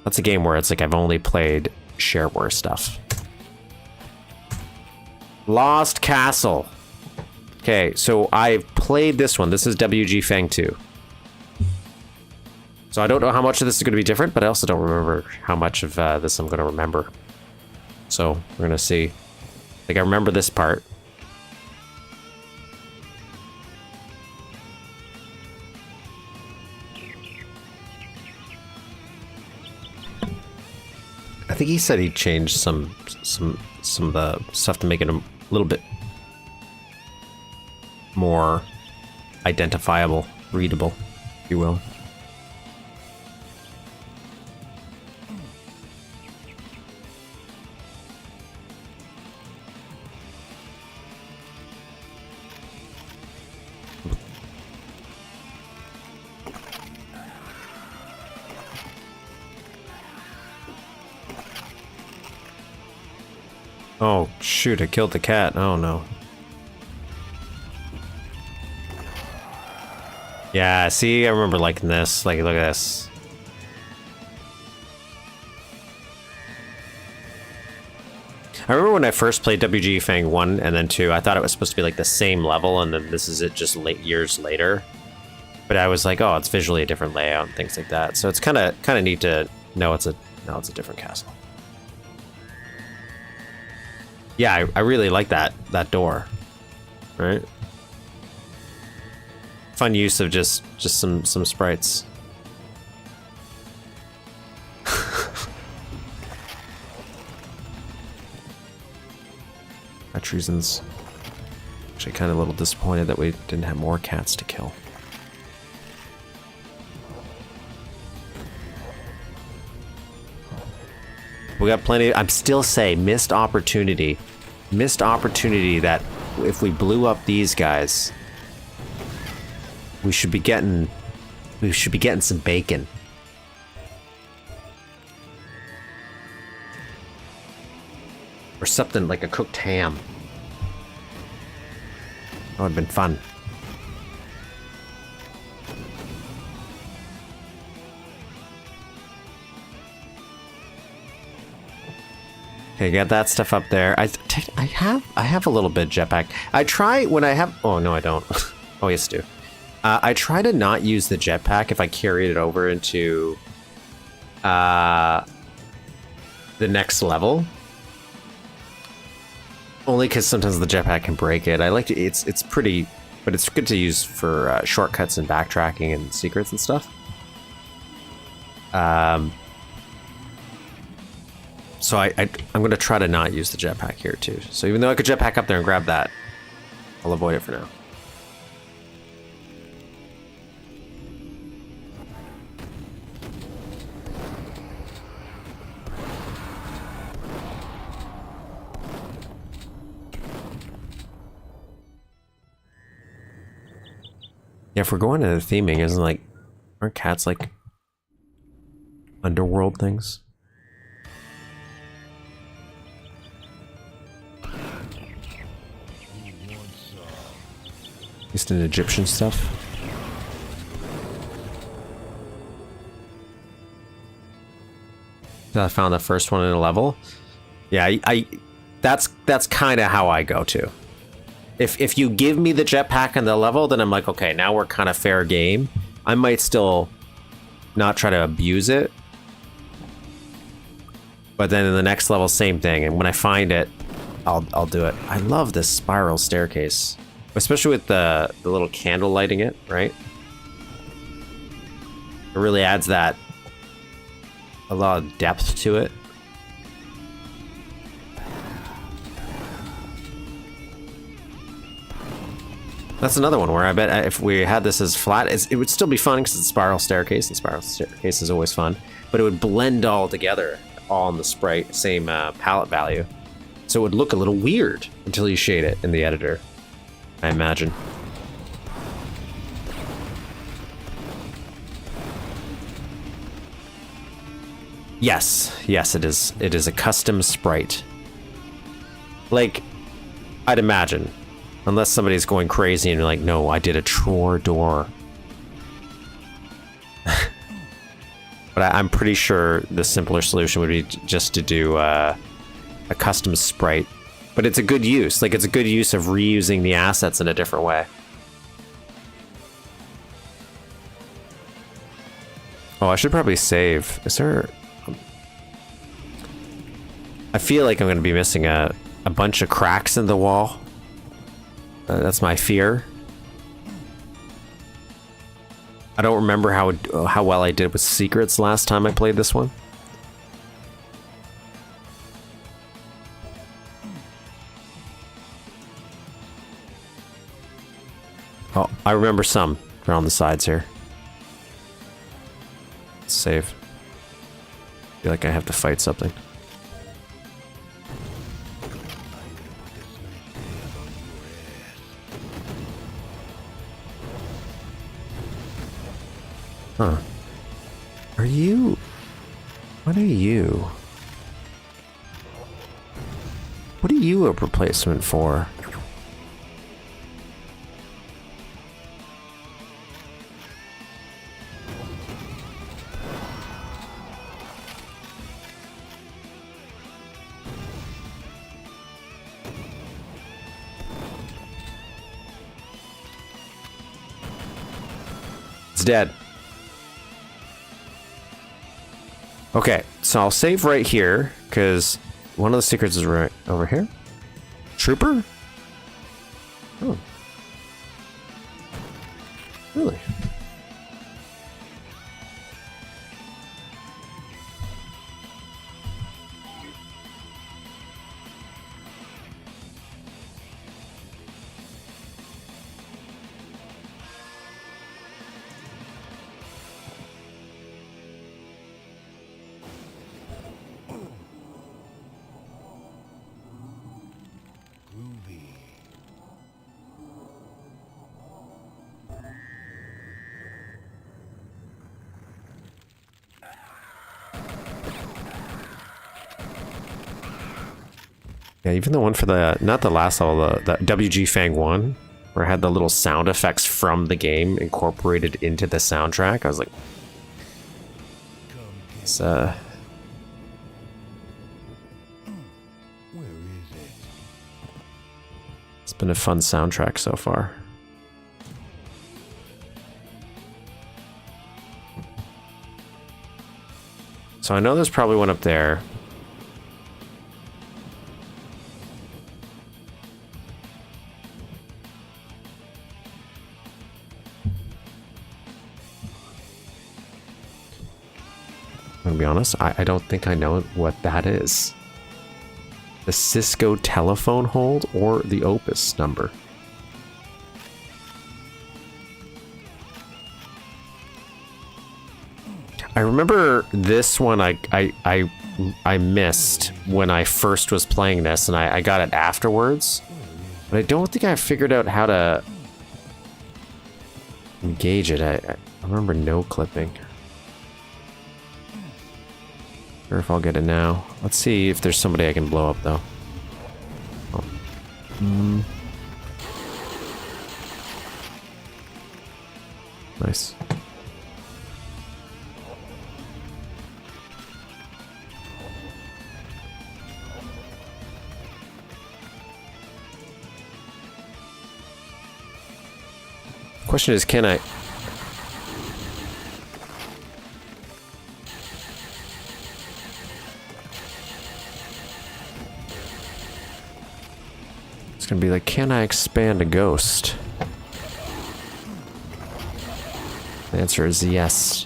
That's a game where it's like I've only played shareware stuff. Lost Castle. Okay, so I've played this one. This is WGFang 2. So I don't know how much of this is going to be different, but I also don't remember how much of this I'm going to remember. So we're going to see. Like, I remember this part. I think he said he changed some of the stuff to make it a little bit more identifiable, readable, if you will. Oh shoot, I killed the cat. Oh no. Yeah, see, I remember liking this. Like, look at this. I remember when I first played WGFang 1 and then 2, I thought it was supposed to be like the same level, and then this is it just years later. But I was like, oh, it's visually a different layout and things like that. So it's kind of neat to know it's a different castle. Yeah, I really like that door, right? Fun use of just some sprites. That reasons. Actually, kind of a little disappointed that we didn't have more cats to kill. We got plenty. I'm still saying missed opportunity that if we blew up these guys, we should be getting some bacon. Or something like a cooked ham. That would have been fun. Okay, got that stuff up there. I have a little bit of jetpack. I try when I have. Oh no, I don't. Oh yes, I do. I try to not use the jetpack if I carried it over into the next level. Only because sometimes the jetpack can break it. I like to. It's pretty, but it's good to use for shortcuts and backtracking and secrets and stuff. So I'm going to try to not use the jetpack here too. So even though I could jetpack up there and grab that, I'll avoid it for now. Yeah, if we're going to the theming, isn't like, aren't cats like underworld things? At least in Egyptian stuff. I found the first one in a level. Yeah, that's kind of how I go to. If you give me the jetpack and the level, then I'm like, okay, now we're kind of fair game. I might still not try to abuse it. But then in the next level, same thing. And when I find it, I'll do it. I love this spiral staircase, especially with the little candle lighting it, right? It really adds a lot of depth to it. That's another one where I bet if we had this as flat, it would still be fun because it's a spiral staircase, and spiral staircase is always fun. But it would blend all together, all in the sprite, same palette value. So it would look a little weird until you shade it in the editor, I imagine. Yes, it is. It is a custom sprite. Like, I'd imagine. Unless somebody's going crazy and you're like, no, I did a Tror door. But I'm pretty sure the simpler solution would be just to do a custom sprite. But it's a good use. Like, it's a good use of reusing the assets in a different way. Oh, I should probably save. Is there... I feel like I'm going to be missing a bunch of cracks in the wall. That's my fear. I don't remember how well I did with secrets last time I played this one. Oh, I remember some around the sides here. Let's save. I feel like I have to fight something. Huh. Are you... What are you? What are you a replacement for? It's dead. Okay, so I'll save right here, because one of the secrets is right over here. Trooper? Oh. Really? Yeah, even the one for the, not the last level, the WGFang one, where I had the little sound effects from the game incorporated into the soundtrack. I was like, it's, Where is it? it's been a fun soundtrack so far. So I know there's probably one up there. I'm gonna be honest, I don't think I know what that is. The Cisco telephone hold or the Opus number. I remember this one I missed when I first was playing this, and I got it afterwards. But I don't think I figured out how to engage it. I remember no clipping. Or if I'll get it now. Let's see if there's somebody I can blow up, though. Oh. Nice. Question is, can I... It's gonna be like, can I expand a ghost? The answer is yes.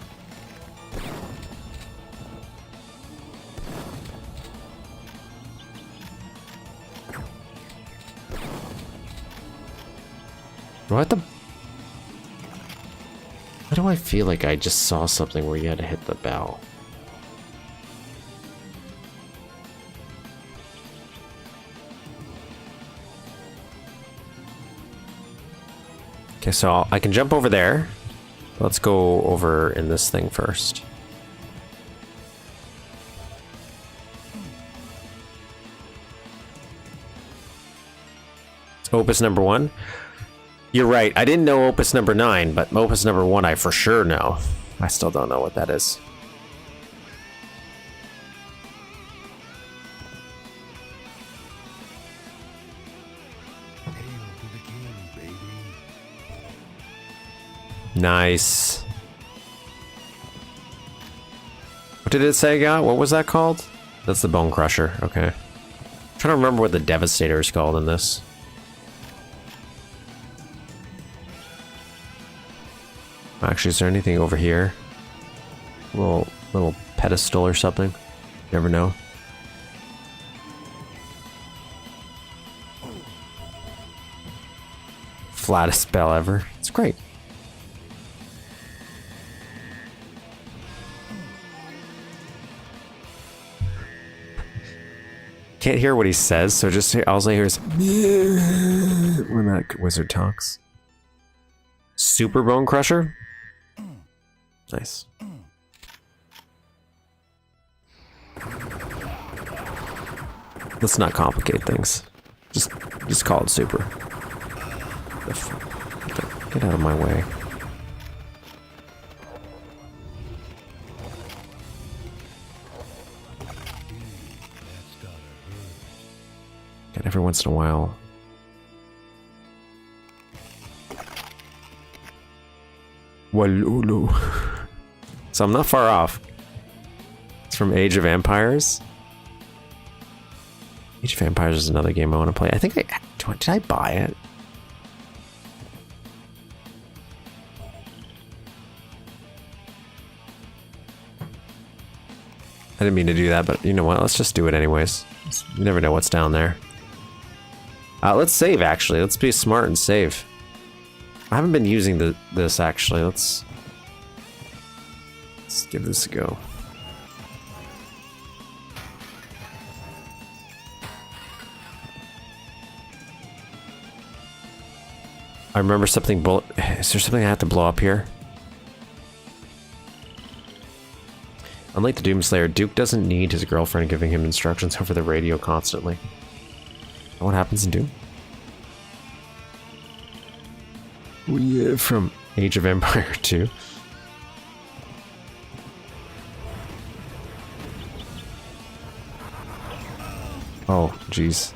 What the... Why do I feel like I just saw something where you had to hit the bell? Okay, so I can jump over there. Let's go over in this thing first. Opus number 1. You're right, I didn't know Opus number 9, but Opus number 1 I for sure know. I still don't know what that is. Hail to the king, baby. Nice. What did it say, God? What was that called? That's the Bone Crusher, okay. I'm trying to remember what the Devastator is called in this. Actually, is there anything over here? Little pedestal or something? Never know. Flattest spell ever. It's great. Can't hear what he says, so just all I hear is when that wizard talks. Super Bone Crusher? Nice. Let's not complicate things. Just call it super. Get out of my way. That's gotta hurt. And every once in a while. Walulu. So I'm not far off. It's from Age of Empires. Age of Empires is another game I want to play. I think did I buy it? I didn't mean to do that, but you know what? Let's just do it anyways. You never know what's down there. Let's save, actually. Let's be smart and save. I haven't been using this, actually. Let's give this a go. I remember something is there something I have to blow up here? Unlike the Doomslayer, Duke doesn't need his girlfriend giving him instructions over the radio constantly. What happens in Doom? Oh yeah, from Age of Empire 2. Oh, jeez.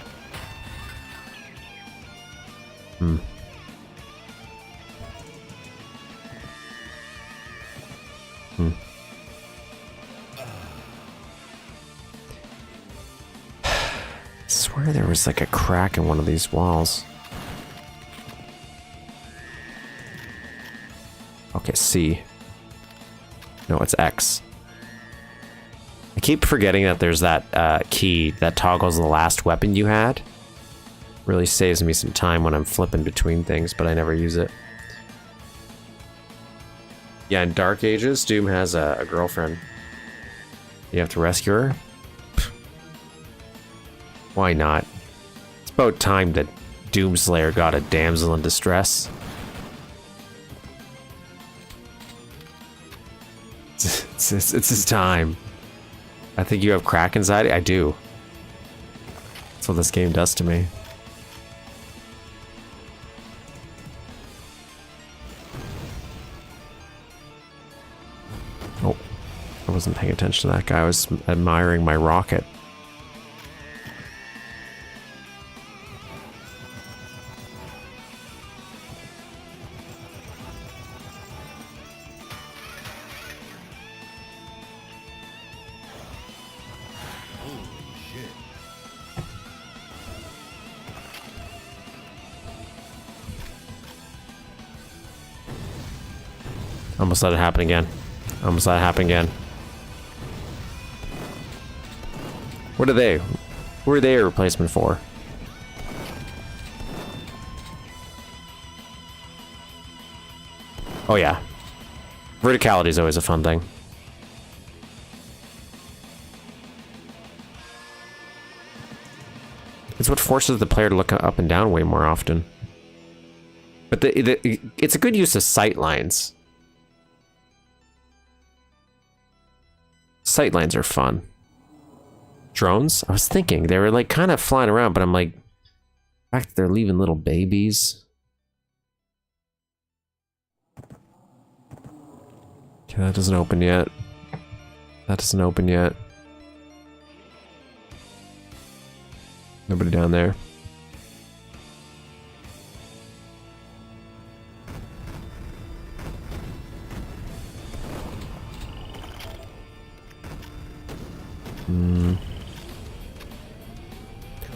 I swear there was like a crack in one of these walls. Okay, C. No, it's X. I keep forgetting that there's that key that toggles the last weapon you had. Really saves me some time when I'm flipping between things, but I never use it. Yeah, in Dark Ages, Doom has a girlfriend. You have to rescue her? Why not? It's about time that Doomslayer got a damsel in distress. It's his time. I think you have crack anxiety? I do. That's what this game does to me. Oh, I wasn't paying attention to that guy. I was admiring my rocket. Almost let it happen again. Almost let it happen again. What are they? Who are they a replacement for? Oh yeah. Verticality is always a fun thing. It's what forces the player to look up and down way more often. But it's a good use of sight lines. Sight lines are fun. Drones? I was thinking they were like kind of flying around, but I'm like, the fact that they're leaving little babies. Okay, that doesn't open yet. That doesn't open yet. Nobody down there.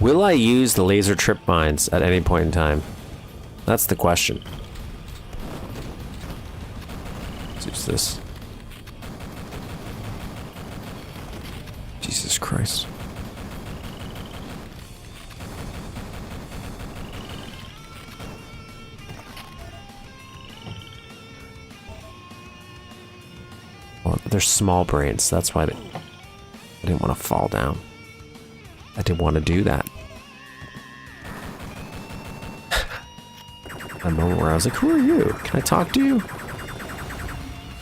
Will I use the laser trip mines at any point in time? That's the question. Let's use this. Jesus Christ. Well, they're small brains. That's why I didn't want to fall down. I didn't want to do that. A moment where I was like, who are you? Can I talk to you?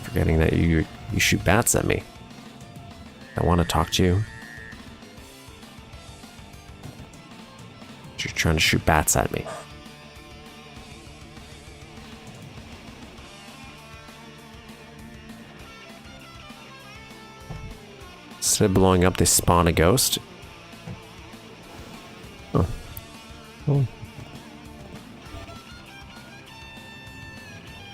Forgetting that you shoot bats at me. I want to talk to you. You're trying to shoot bats at me. Instead of blowing up, they spawn a ghost. Oh. Oh.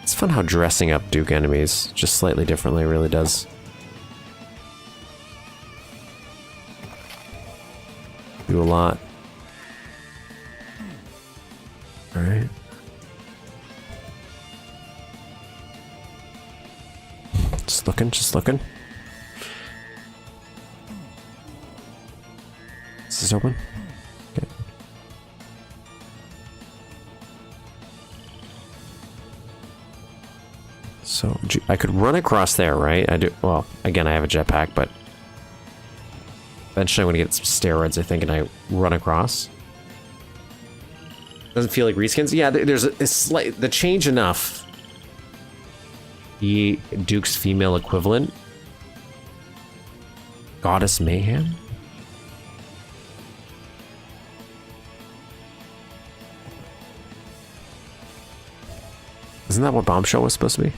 It's fun how dressing up Duke enemies just slightly differently really does. Do a lot. Alright. Just looking, just looking. Is this open? Okay. So, I could run across there, right? I do. Well, again, I have a jetpack, but eventually I'm gonna get some steroids, I think, and I run across. Doesn't feel like reskins. Yeah, there's a slight. The change enough. The Duke's female equivalent. Goddess Mayhem? Isn't that what Bombshell was supposed to be?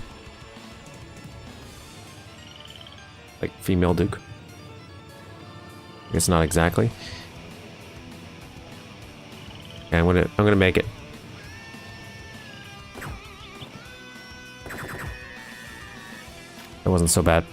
Like female Duke? I guess not exactly. Okay, I'm gonna make it. That wasn't so bad.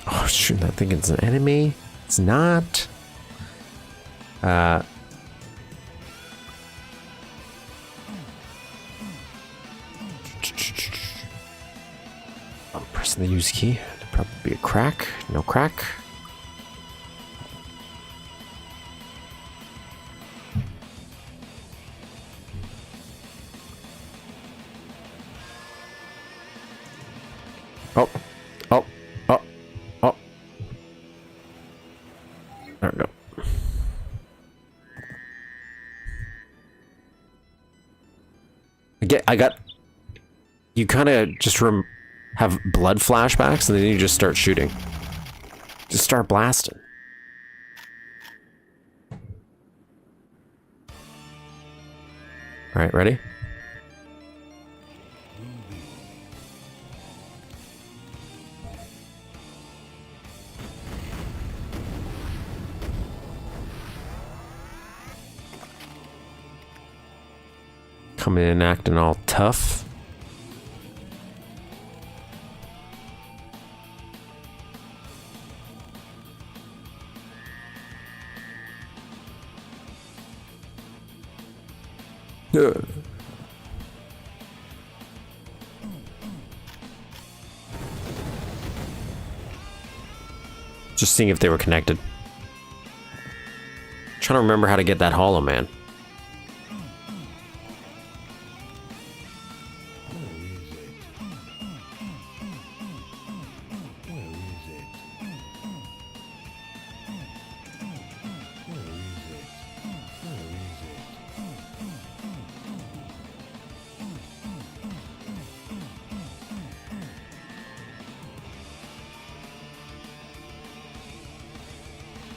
Oh shoot, I think it's an enemy. It's not. I'm pressing the use key. There'd probably be a crack. No crack. Oh. Oh. Oh. Oh. There we go. I got. You kind of just have blood flashbacks, and then you just start shooting. Just start blasting. All right, ready? Coming in acting all tough. Just seeing if they were connected. Trying to remember how to get that Hollow Man.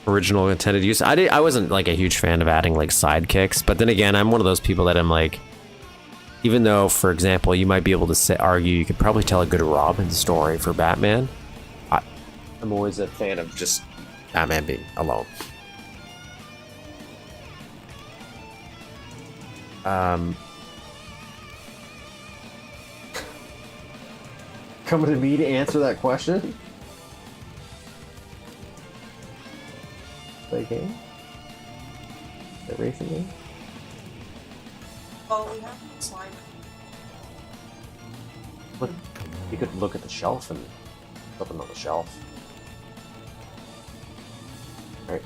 Original intended use. I wasn't like a huge fan of adding like sidekicks, but then again, I'm one of those people that I'm like, even though, for example, you might be able to argue you could probably tell a good Robin story for Batman, I'm always a fan of just Batman being alone. Coming to me to answer that question? Play game? The racing game? Oh, we have slime. Look, you could look at the shelf and put them on the shelf. Right?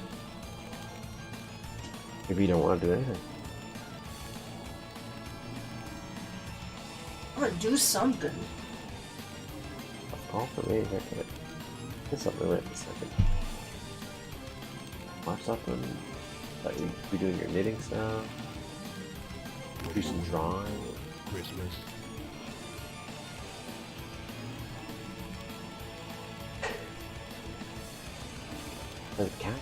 Maybe you don't want to do anything. I'm gonna do something. All for me, okay. Get something right in a second. Watch something. Thought you'd be doing your knitting stuff. Do some drawing. Christmas. Play with the cat.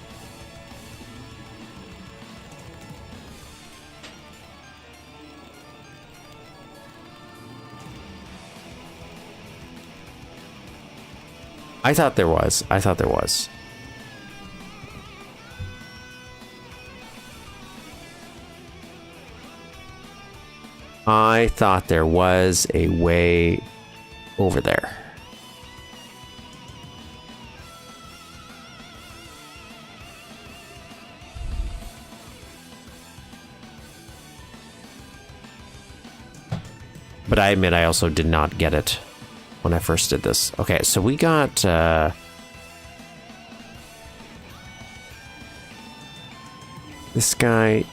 I thought there was. I thought there was. I thought there was a way over there. But I admit I also did not get it when I first did this. Okay, so we got this guy,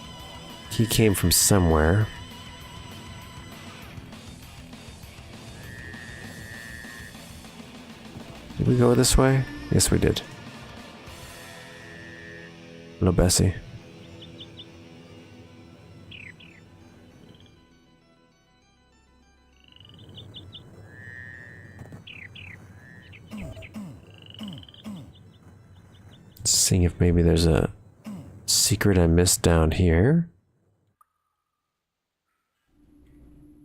he came from somewhere. Did we go this way? Yes, we did. Hello, Bessie. Seeing if maybe there's a secret I missed down here.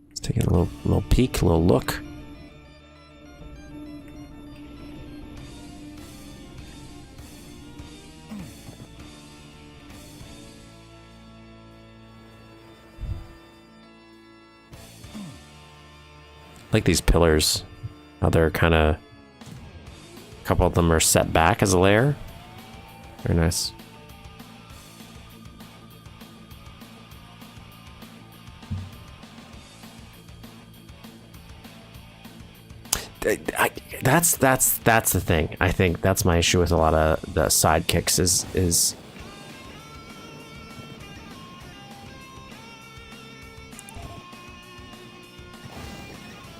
Let's take a little peek, a little look. Like these pillars, how they're kind of, a couple of them are set back as a layer. Very nice. That's the thing. I think that's my issue with a lot of the sidekicks is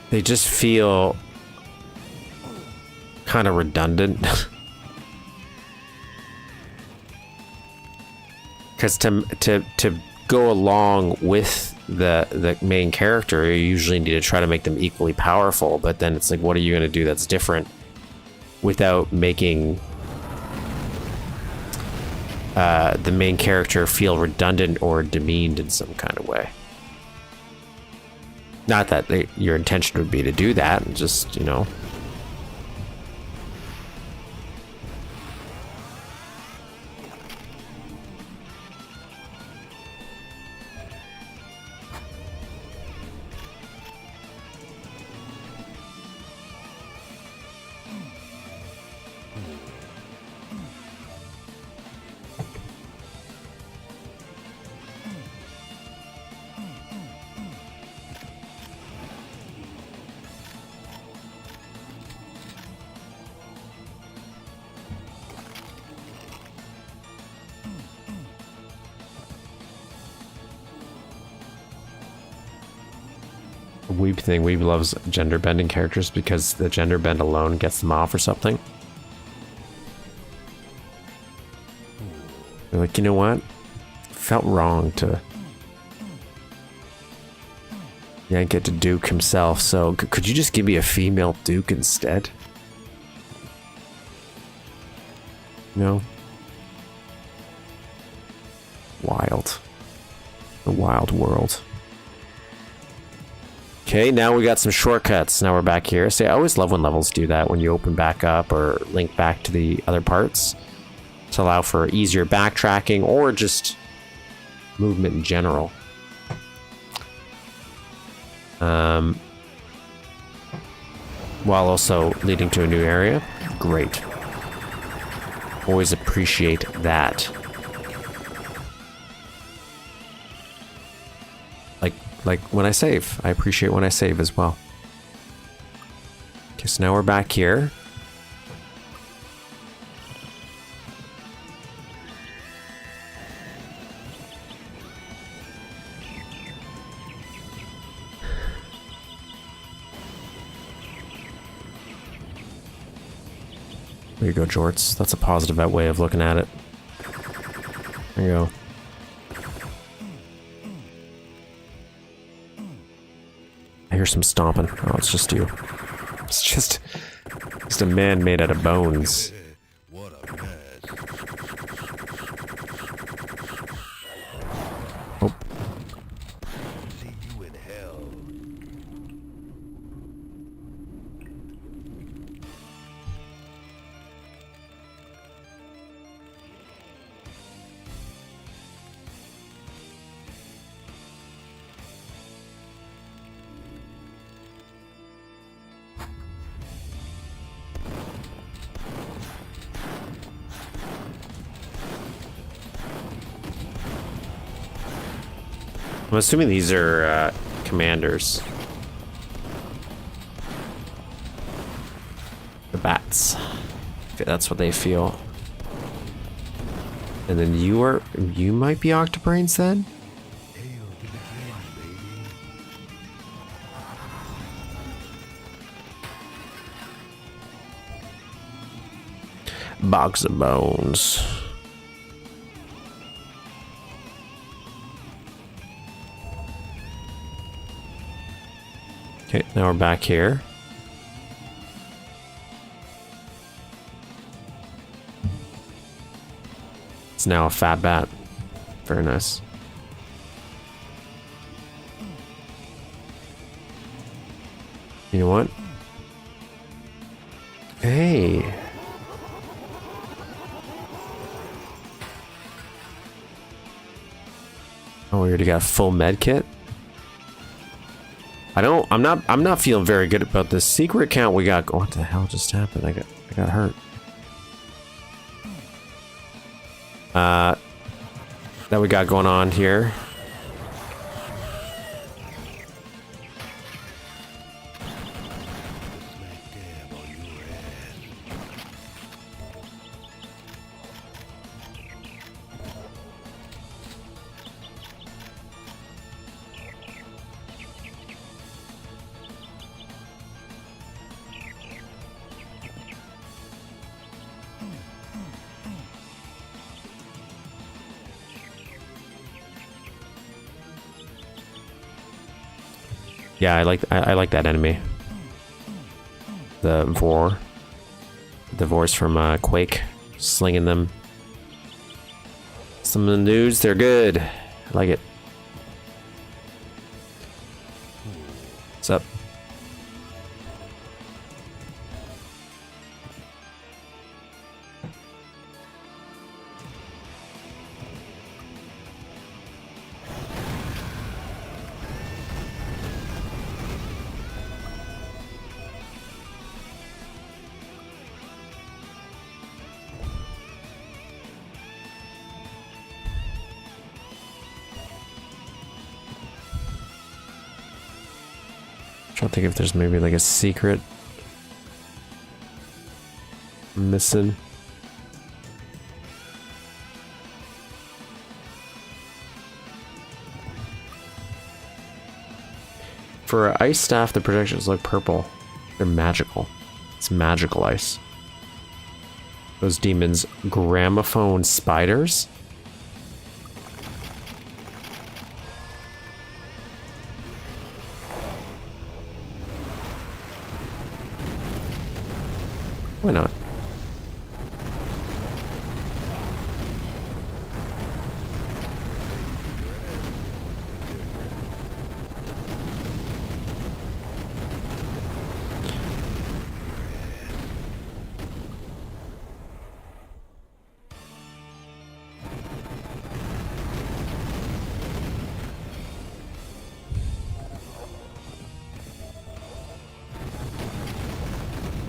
they just feel kind of redundant. Because to go along with the main character, you usually need to try to make them equally powerful, but then it's like, what are you going to do that's different without making the main character feel redundant or demeaned in some kind of way? Not that your intention would be to do that, and just, you know. Weeb thing. Weeb loves gender bending characters because the gender bend alone gets them off or something. They're like, you know what? Felt wrong to yank it to Duke himself, so could you just give me a female Duke instead? No? Wild. The wild world. Okay, now we got some shortcuts. Now we're back here. See, I always love when levels do that, when you open back up or link back to the other parts to allow for easier backtracking or just movement in general. While also leading to a new area. Great. Always appreciate that. Like when I save. I appreciate when I save as well. Okay, so now we're back here. There you go, Jorts. That's a positive way of looking at it. There you go. I hear some stomping. Oh, it's just you. It's just a man made out of bones. What a mess. Oh. See you in hell. I'm assuming these are commanders. The bats. That's what they feel. And then you might be Octobrains then? Hail to the king, baby. Box of bones. Okay, now we're back here. It's now a fat bat. Very nice. You know what? Hey. Oh, we already got a full med kit. I'm not feeling very good about this secret count we got. What the hell just happened? I got hurt. That we got going on here. Smack dab on your ass. Yeah, I like that enemy. The Vor. The Vor's from Quake. Slinging them. Some of the dudes, they're good. I like it. What's up? Trying to think if there's maybe like a secret missing. For an ice staff, the projections look purple. They're magical. It's magical ice. Those demons, gramophone spiders? Why not?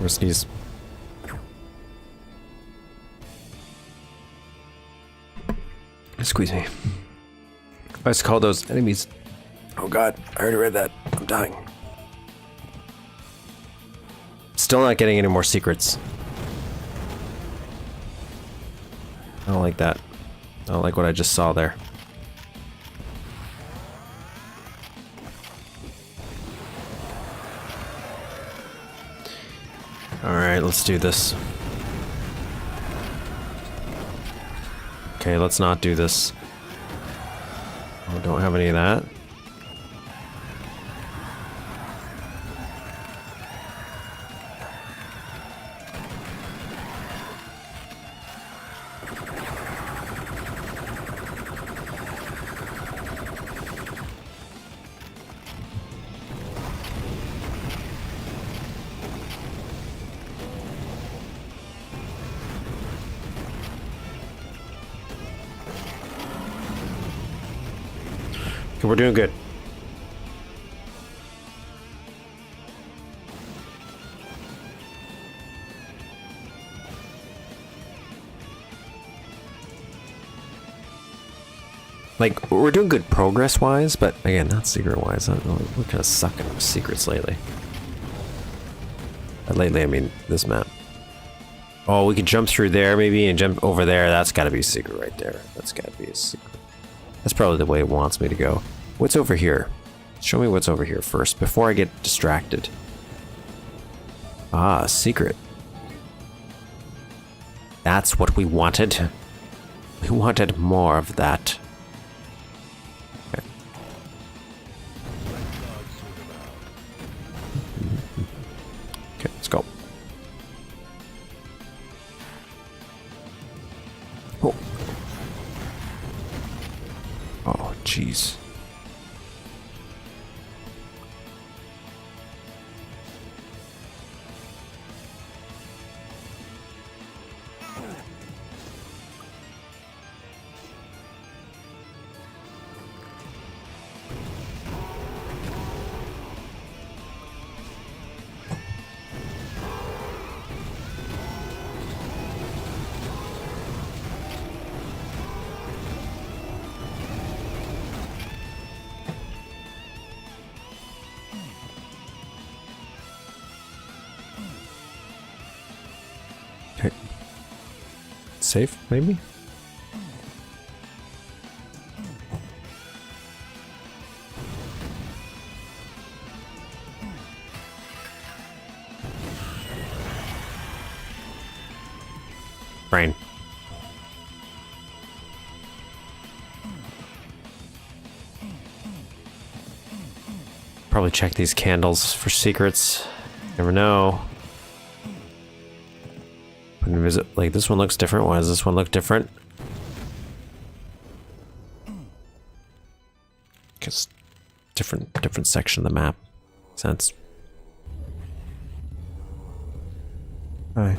Or sneeze. Squeeze me. I used to call those enemies. Oh god, I already read that. I'm dying. Still not getting any more secrets. I don't like that. I don't like what I just saw there. Alright, let's do this. Okay, let's not do this. Oh, don't have any of that. Okay, we're doing good. Like, we're doing good progress-wise, but again, not secret-wise. We're kind of sucking at secrets lately. Lately, I mean this map. Oh, we could jump through there maybe and jump over there. That's gotta be a secret right there. That's gotta be a secret. That's probably the way it wants me to go. What's over here? Show me what's over here first, before I get distracted. Ah, secret. That's what we wanted. We wanted more of that. Okay. Okay, let's go. Oh. Oh, jeez. Okay. Safe, maybe? Brain. Probably check these candles for secrets. Never know. Visit, like, this one looks different. Why does this one look different? Because different section of the map. Makes sense. Hi.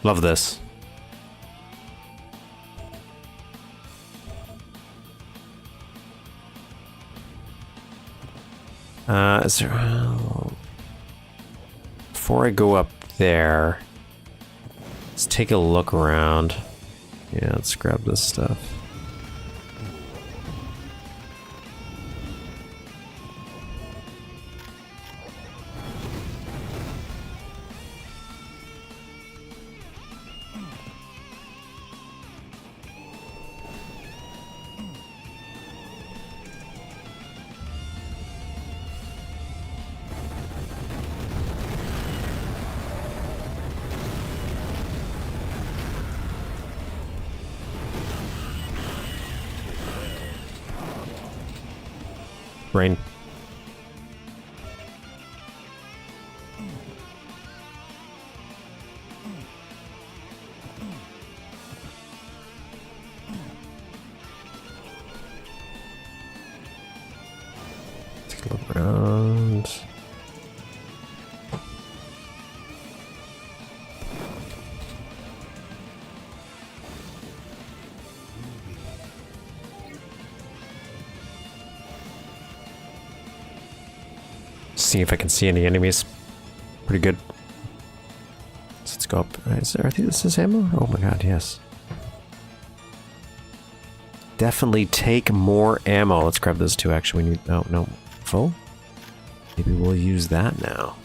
Love this. Is there before I go up there, let's take a look around. Yeah, let's grab this stuff. Rain. Take a look around. See if I can see any enemies. Pretty good. So let's go up. Is there, I think this is ammo? Oh my god, yes. Definitely take more ammo. Let's grab those two actually. We need, no, full? Maybe we'll use that now.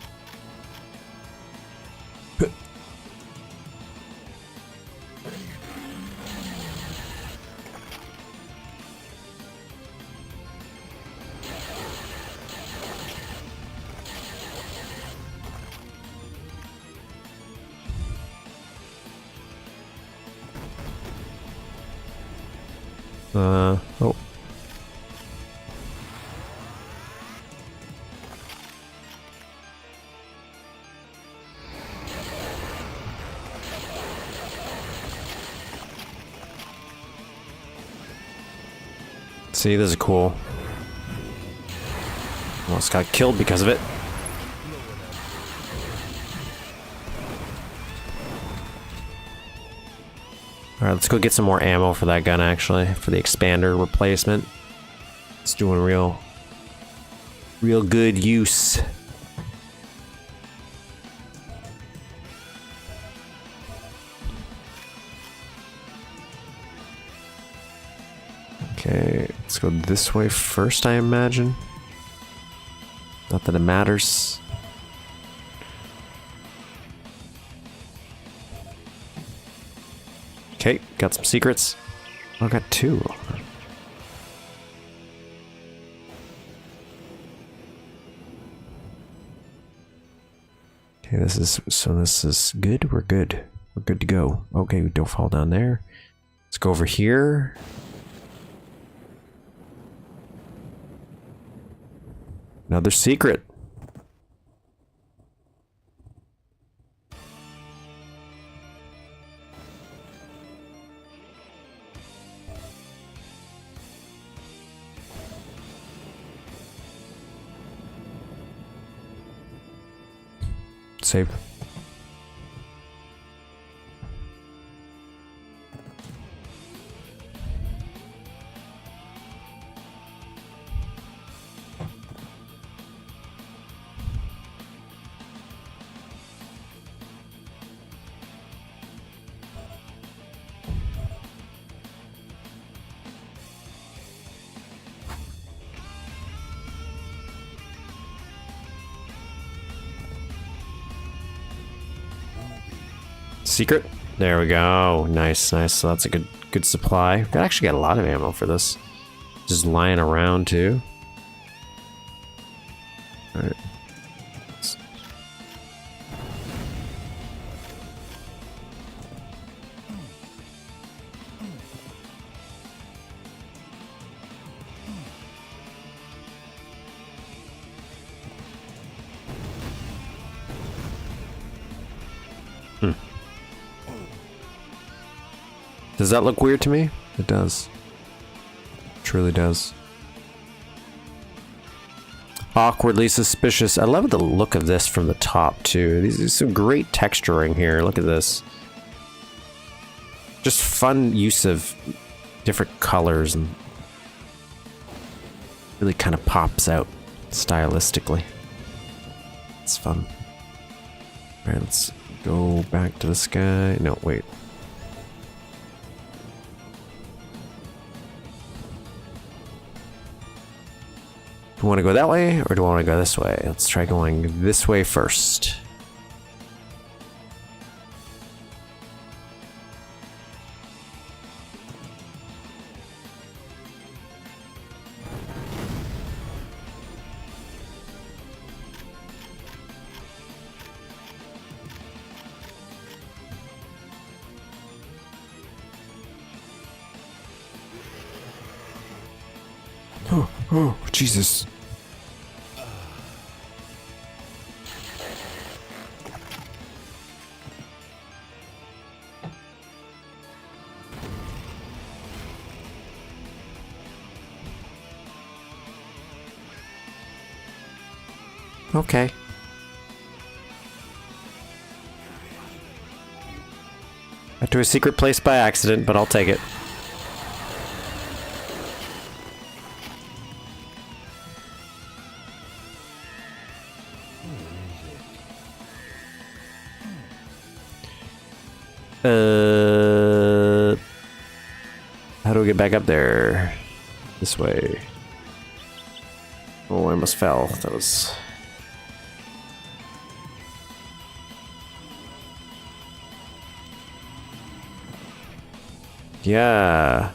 Oh. See, this is cool. Almost got killed because of it. Alright, let's go get some more ammo for that gun, actually, for the expander replacement. It's doing real good use. Okay, let's go this way first, I imagine. Not that it matters. Okay, got some secrets. Oh, I got two. Okay, this is good. We're good. We're good to go. Okay, don't fall down there. Let's go over here. Another secret. Save. Secret. There we go. Nice, nice. So that's a good supply. I actually got a lot of ammo for this. Just lying around too. All right. Does that look weird to me? It does. It truly does. Awkwardly suspicious. I love the look of this from the top too. These are some great texturing here. Look at this. Just fun use of different colors and really kind of pops out stylistically. It's fun. Alright, let's go back to the sky. No, wait. Do I want to go that way, or do I want to go this way? Let's try going this way first. Oh, Jesus. Okay. Got to a secret place by accident, but I'll take it. How do we get back up there? This way. Oh, I almost fell. That was... Yeah.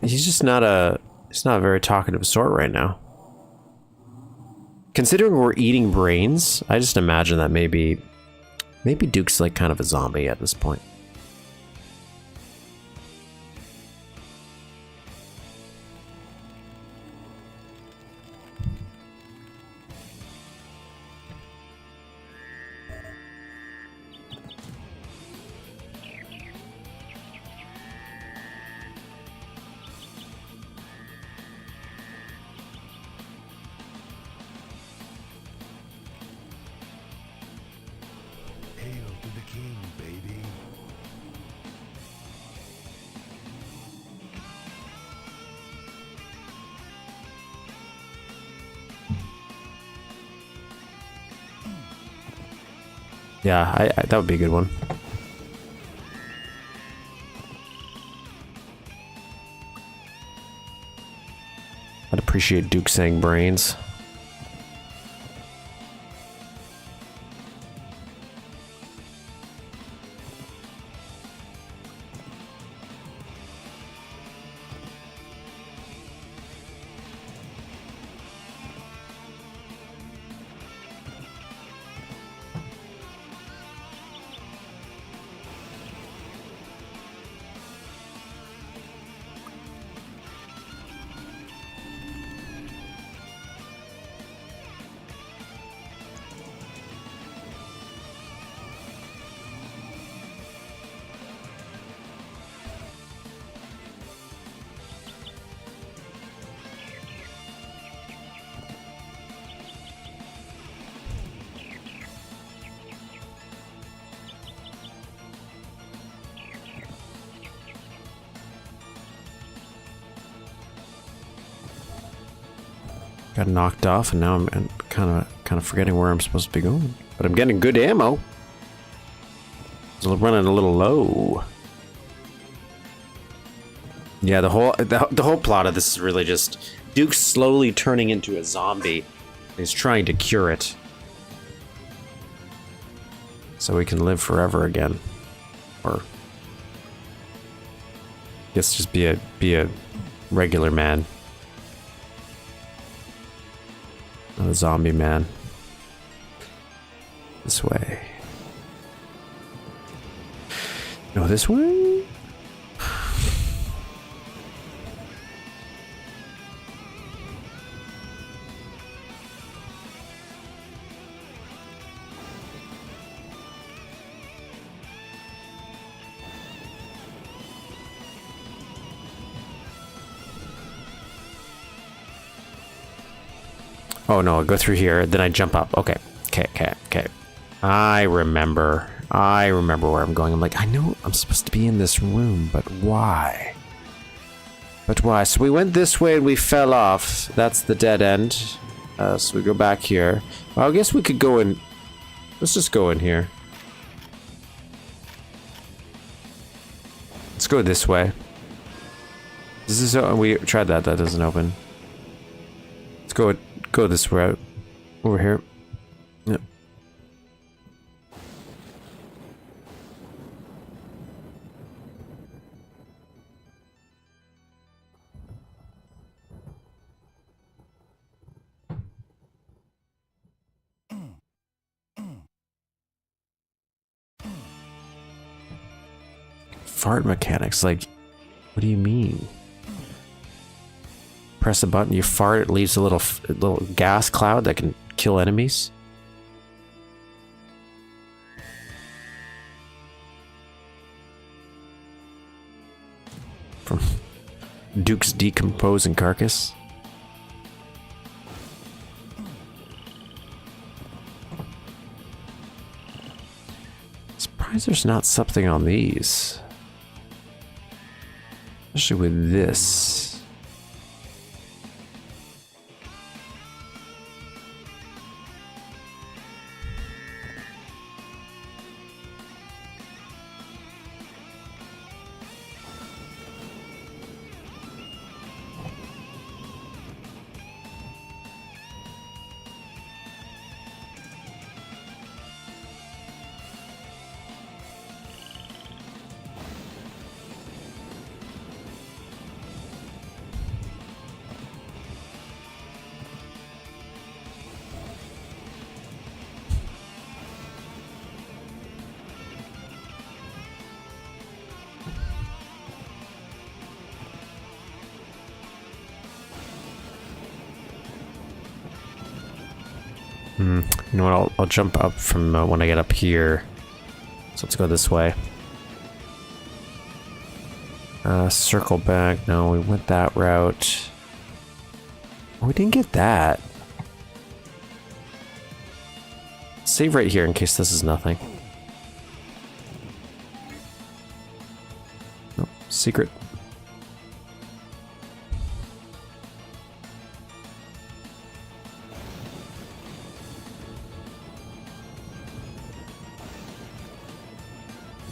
He's not a very talkative sort right now. Considering we're eating brains, I just imagine that maybe Duke's like kind of a zombie at this point. Hail to the king, baby. Yeah, I that would be a good one. I'd appreciate Duke saying brains. Got knocked off, and now I'm kind of forgetting where I'm supposed to be going. But I'm getting good ammo. So I'm running a little low. Yeah, the whole plot of this is really just Duke slowly turning into a zombie. He's trying to cure it, so he can live forever again, or I guess just be a regular man. Not a zombie man. This way. No, this way? Oh no, I go through here, then I jump up. Okay. Okay. I remember where I'm going. I'm like, I know I'm supposed to be in this room, but why? So we went this way and we fell off. That's the dead end. So we go back here. Well, I guess we could go in. Let's just go in here. Let's go this way. This is we tried that. That doesn't open. Let's go this route over here. Yep. Fart mechanics, like, what do you mean? Press a button, you fart, it leaves a little gas cloud that can kill enemies. From Duke's decomposing carcass. Surprised there's not something on these. Especially with this. You know what, I'll jump up from when I get up here. So let's go this way. Circle back. No, we went that route. Oh, we didn't get that. Save right here in case this is nothing. Nope, secret.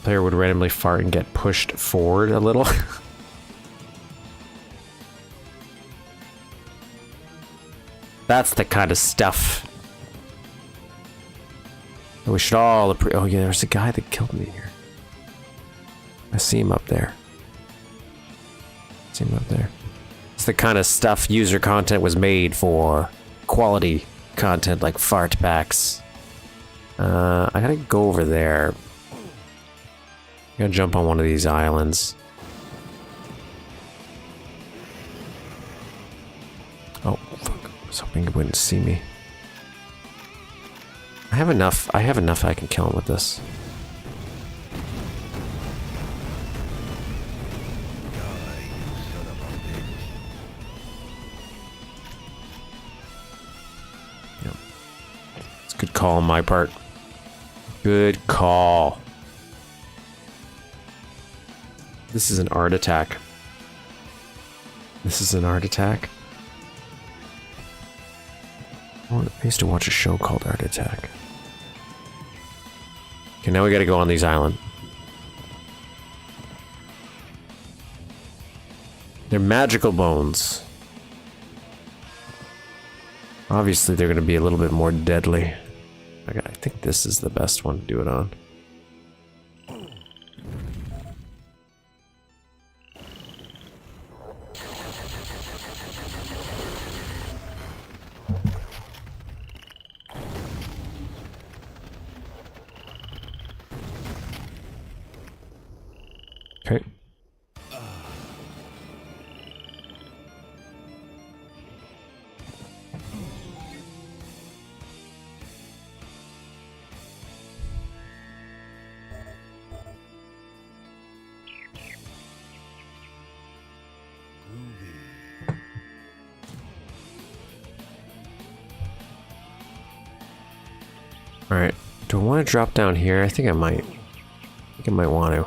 Player would randomly fart and get pushed forward a little. That's the kind of stuff that we should all appreciate. Oh yeah, there's a guy that killed me here. I see him up there. See him up there. It's the kind of stuff user content was made for. Quality content like fart packs. I gotta go over there. I'm gonna jump on one of these islands. Oh, fuck. I was hoping it wouldn't see me. I have enough I can kill him with this. Yep. It's a good call on my part. Good call. This is an art attack. This is an art attack. I used to watch a show called Art Attack. Okay, now we gotta go on these islands. They're magical bones. Obviously, they're gonna be a little bit more deadly. I think this is the best one to do it on. Okay. Alright. Do I want to drop down here? I think I might. I think I might want to.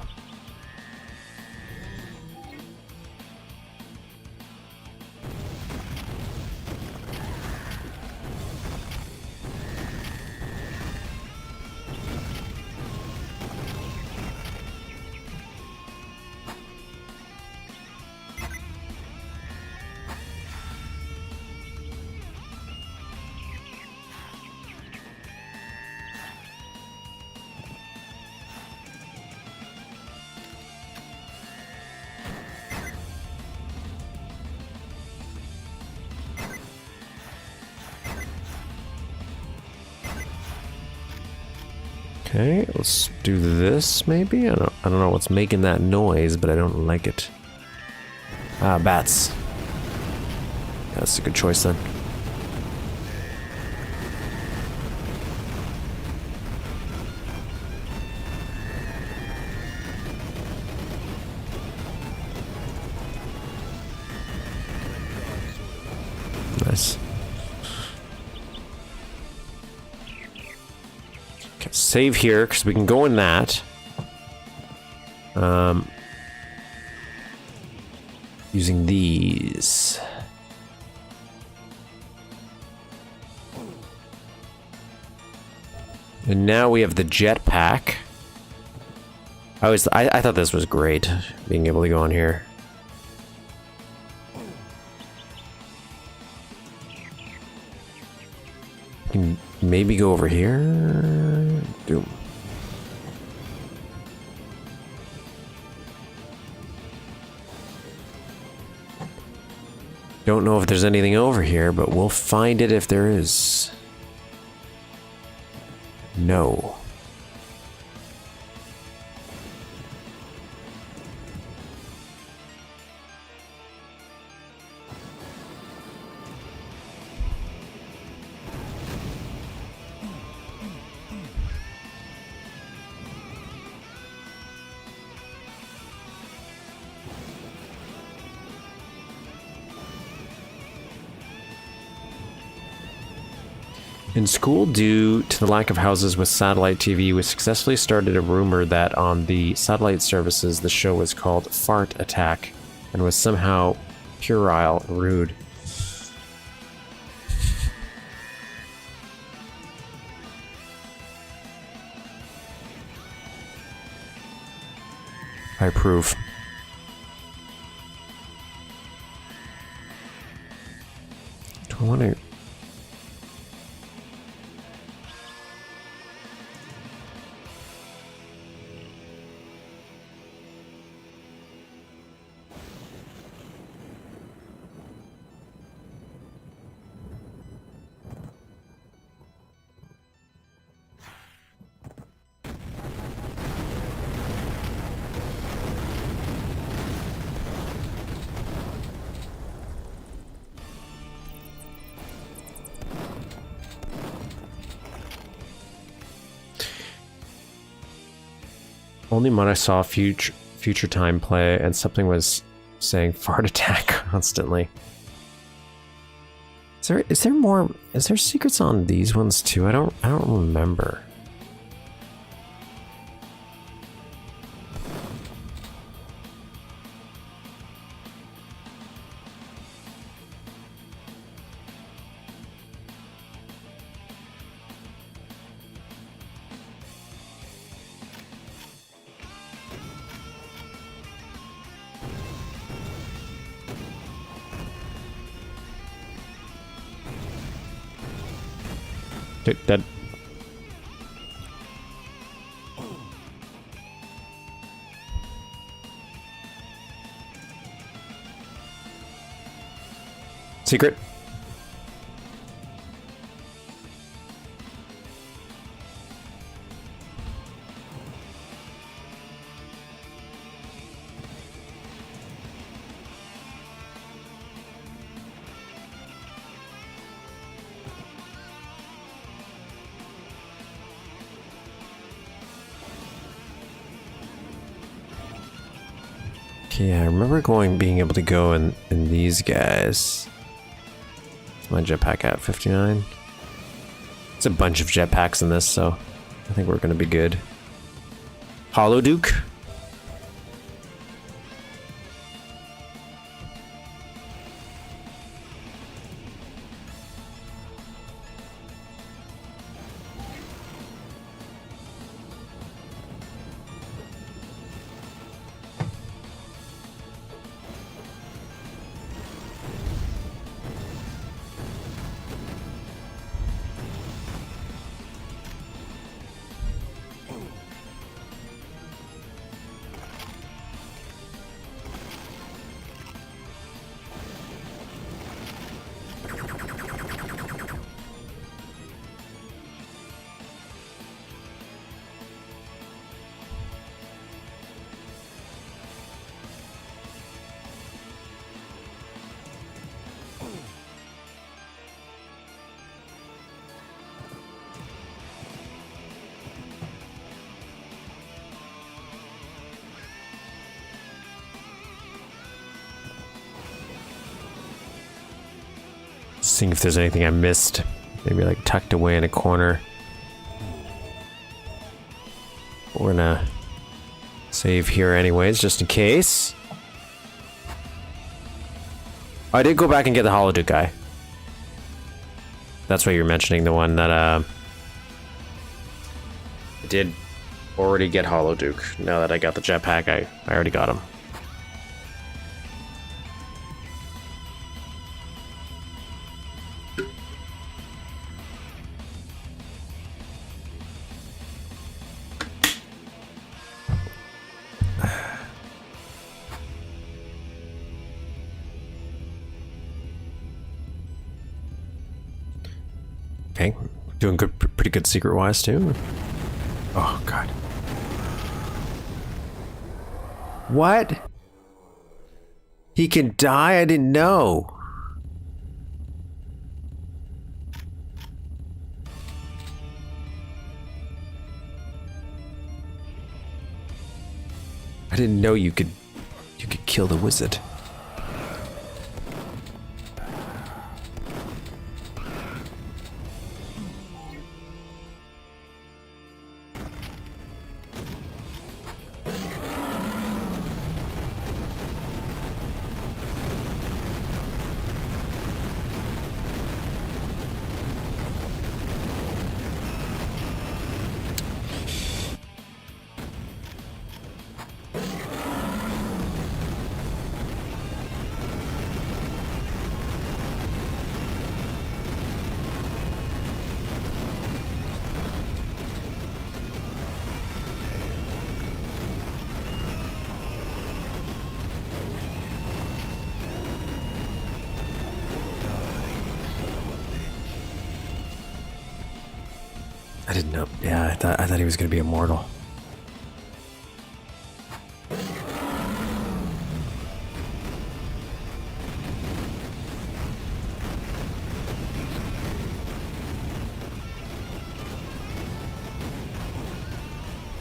Okay, let's do this maybe? I don't know what's making that noise, but I don't like it. Ah, bats. That's a good choice then. Nice. Okay, save here, because we can go in that. Using these. And now we have the jetpack. I thought this was great, being able to go on here. Can maybe go over here. Doom. Don't know if there's anything over here, but we'll find it if there is. No. In school, due to the lack of houses with satellite TV, we successfully started a rumor that on the satellite services the show was called Fart Attack and was somehow puerile and rude. I approve. Do I want to... Only when I saw future time play and something was saying fart attack constantly. Is there secrets on these ones too? I don't remember. Dead. Secret. Yeah, I remember being able to go in these guys. What's my jetpack at? 59? It's a bunch of jetpacks in this, so I think we're gonna be good. Hollow Duke. Seeing if there's anything I missed. Maybe like tucked away in a corner. We're gonna save here anyways, just in case. I did go back and get the Hollow Duke guy. That's why you're mentioning, the one that I did already get Hollow Duke. Now that I got the jetpack, I already got him. Okay, doing good, pretty good secret-wise too. Oh god. What? He can die? I didn't know. I didn't know you could kill the wizard. I didn't know. Yeah, I thought he was gonna be immortal.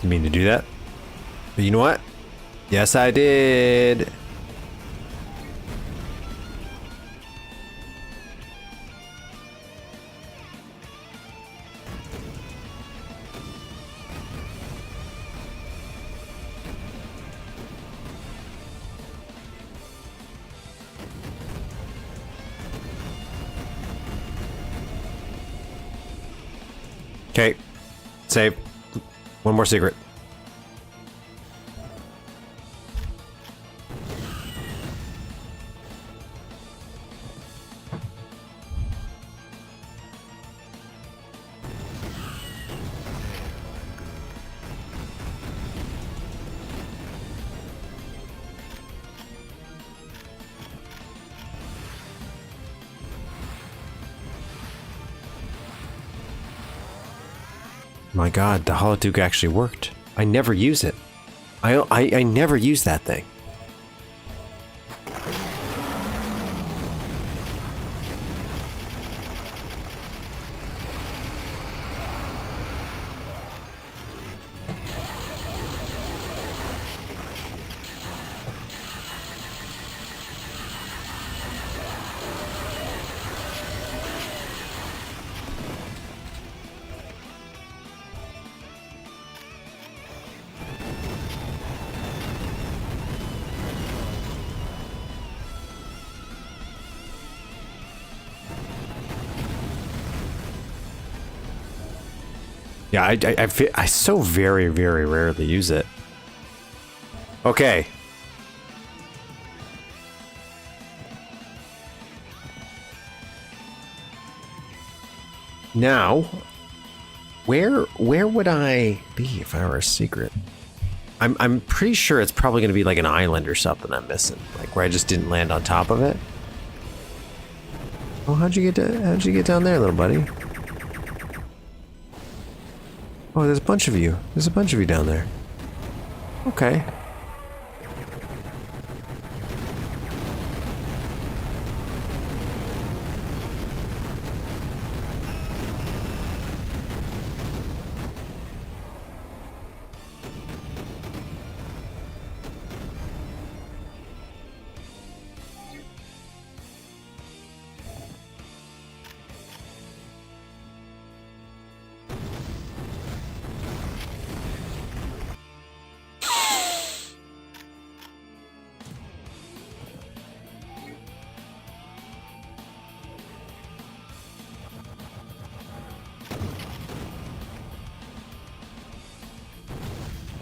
You mean to do that? But you know what? Yes, I did. Okay, save. One more secret. My god, the Hollow Duke actually worked. I never use it. I never use that thing. Yeah, I so very, very rarely use it. Okay. Now, where would I be if I were a secret? I'm pretty sure it's probably going to be like an island or something I'm missing, like where I just didn't land on top of it. Oh, how'd you get down there, little buddy? Oh, there's a bunch of you. There's a bunch of you down there. Okay.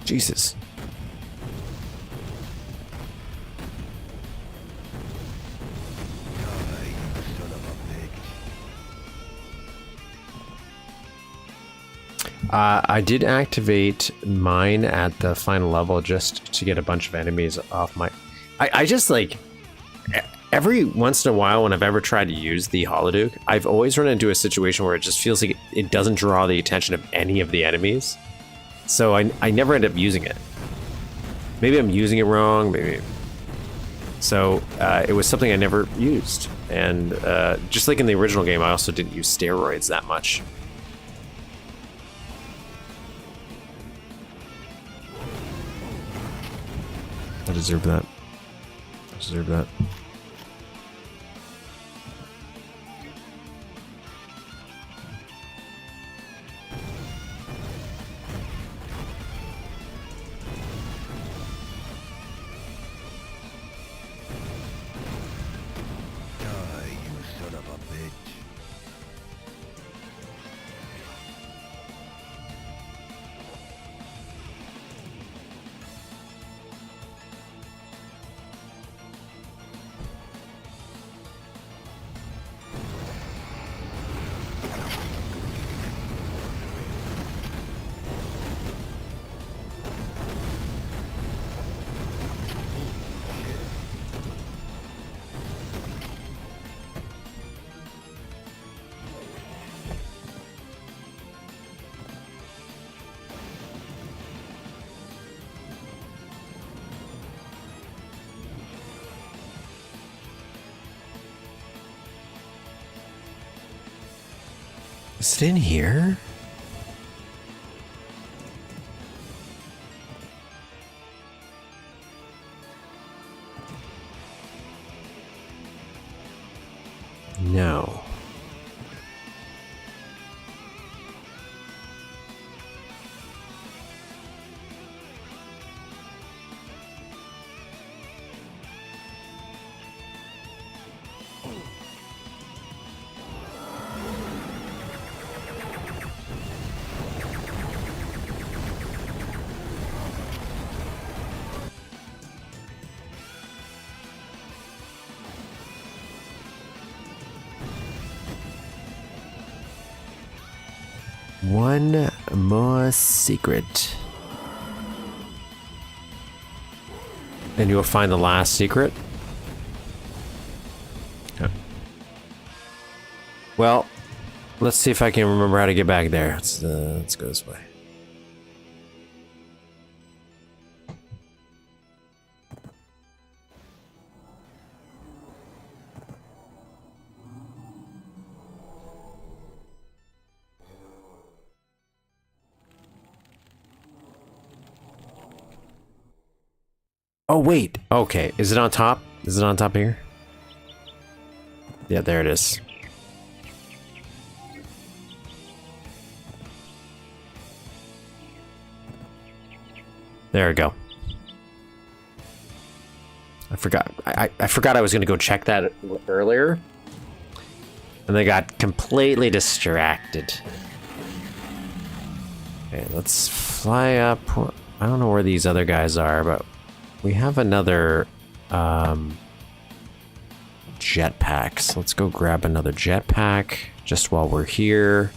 Jesus. I did activate mine at the final level just to get a bunch of enemies off my... I just like... Every once in a while when I've ever tried to use the Holoduke, I've always run into a situation where it just feels like it doesn't draw the attention of any of the enemies. So I never end up using it. Maybe I'm using it wrong, maybe. So it was something I never used. And just like in the original game, I also didn't use steroids that much. I deserve that. I deserve that. Is it in here? No. One more secret. And you'll find the last secret? Okay. Well, let's see if I can remember how to get back there. Let's go this way. Oh, wait. Okay. Is it on top? Is it on top here? Yeah, there it is. There we go. I forgot. I forgot I was going to go check that earlier. And I got completely distracted. Okay, let's fly up. I don't know where these other guys are, but we have another jetpack. So let's go grab another jetpack just while we're here.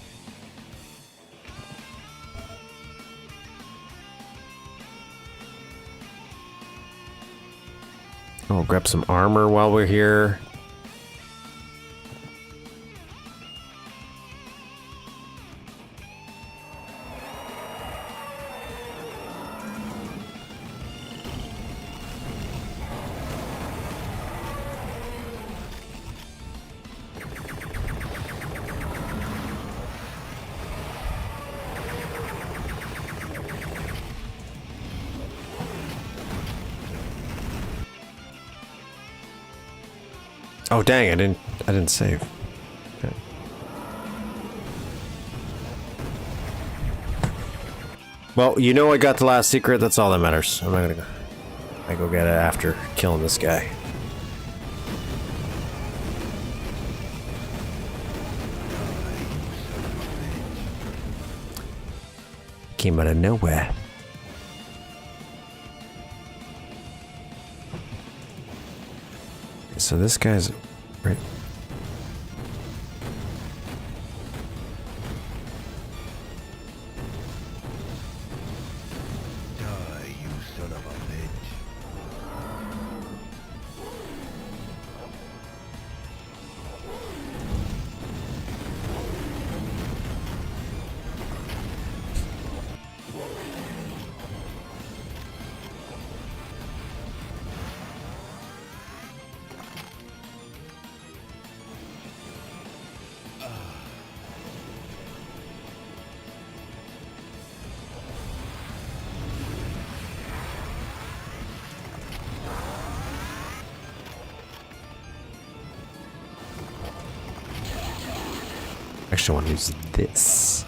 Oh, grab some armor while we're here. Oh dang, I didn't save. Okay. Well, you know I got the last secret, that's all that matters. I'm not gonna go. I go get it after killing this guy. Came out of nowhere. So this guy's right. Die, you son of a bitch. Actually, I want to use this.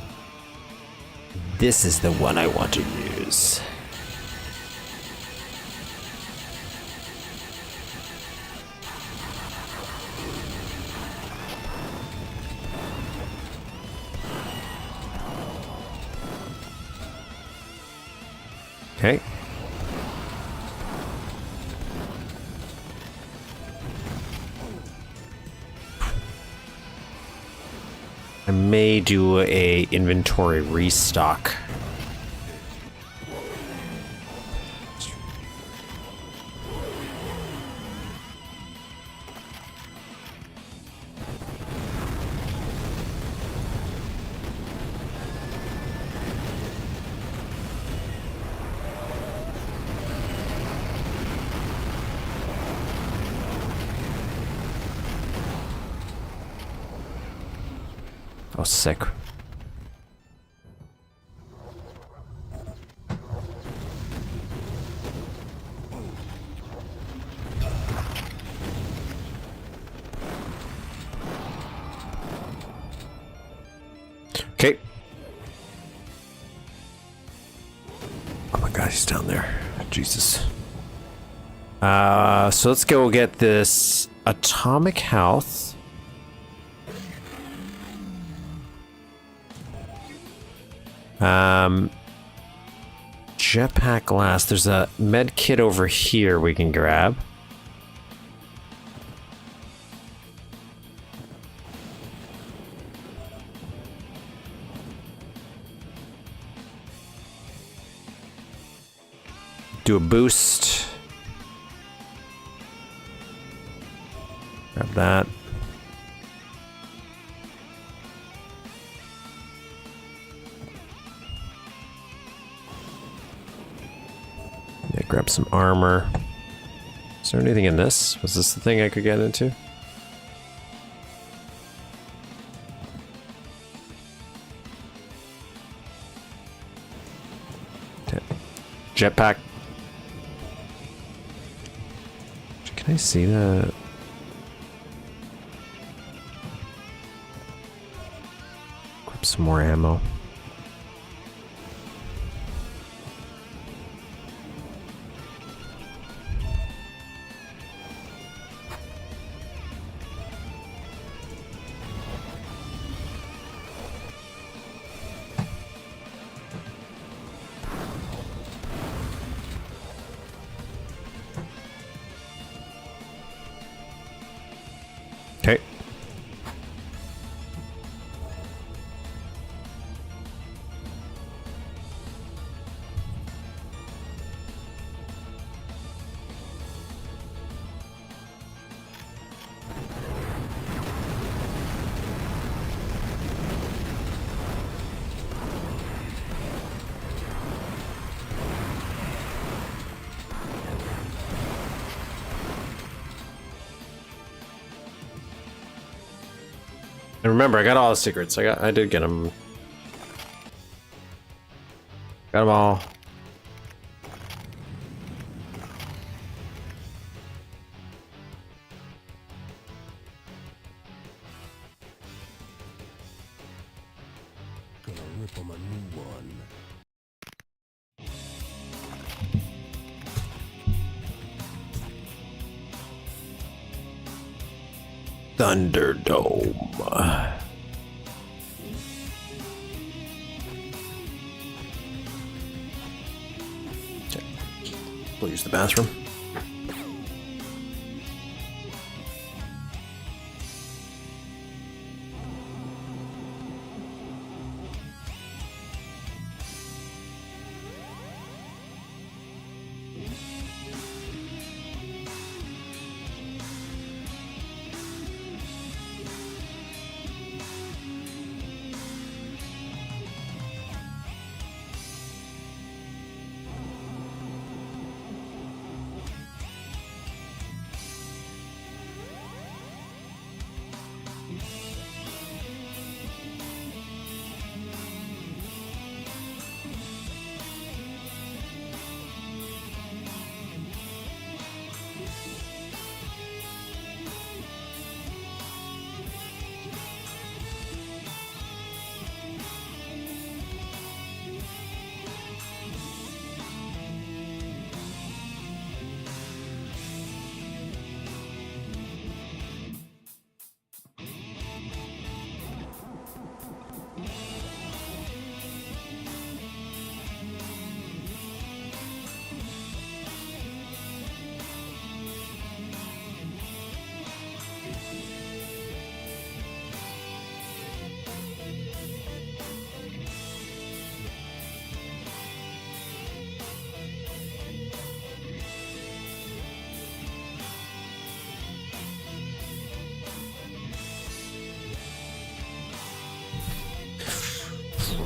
This is the one I want to use. Okay. I may do a inventory restock. Oh, sick. Okay. Oh my god, he's down there. Jesus. So let's go get this atomic health. Jetpack last. There's a med kit over here we can grab. Do a boost. Grab that. Yeah, grab some armor. Is there anything in this? Was this the thing I could get into? Okay. Jetpack. Can I see that? Grab some more ammo. And remember, I got all the secrets. I did get them. Got them all. Gonna rip 'em a new one. Thunderdome. Okay. We'll use the bathroom.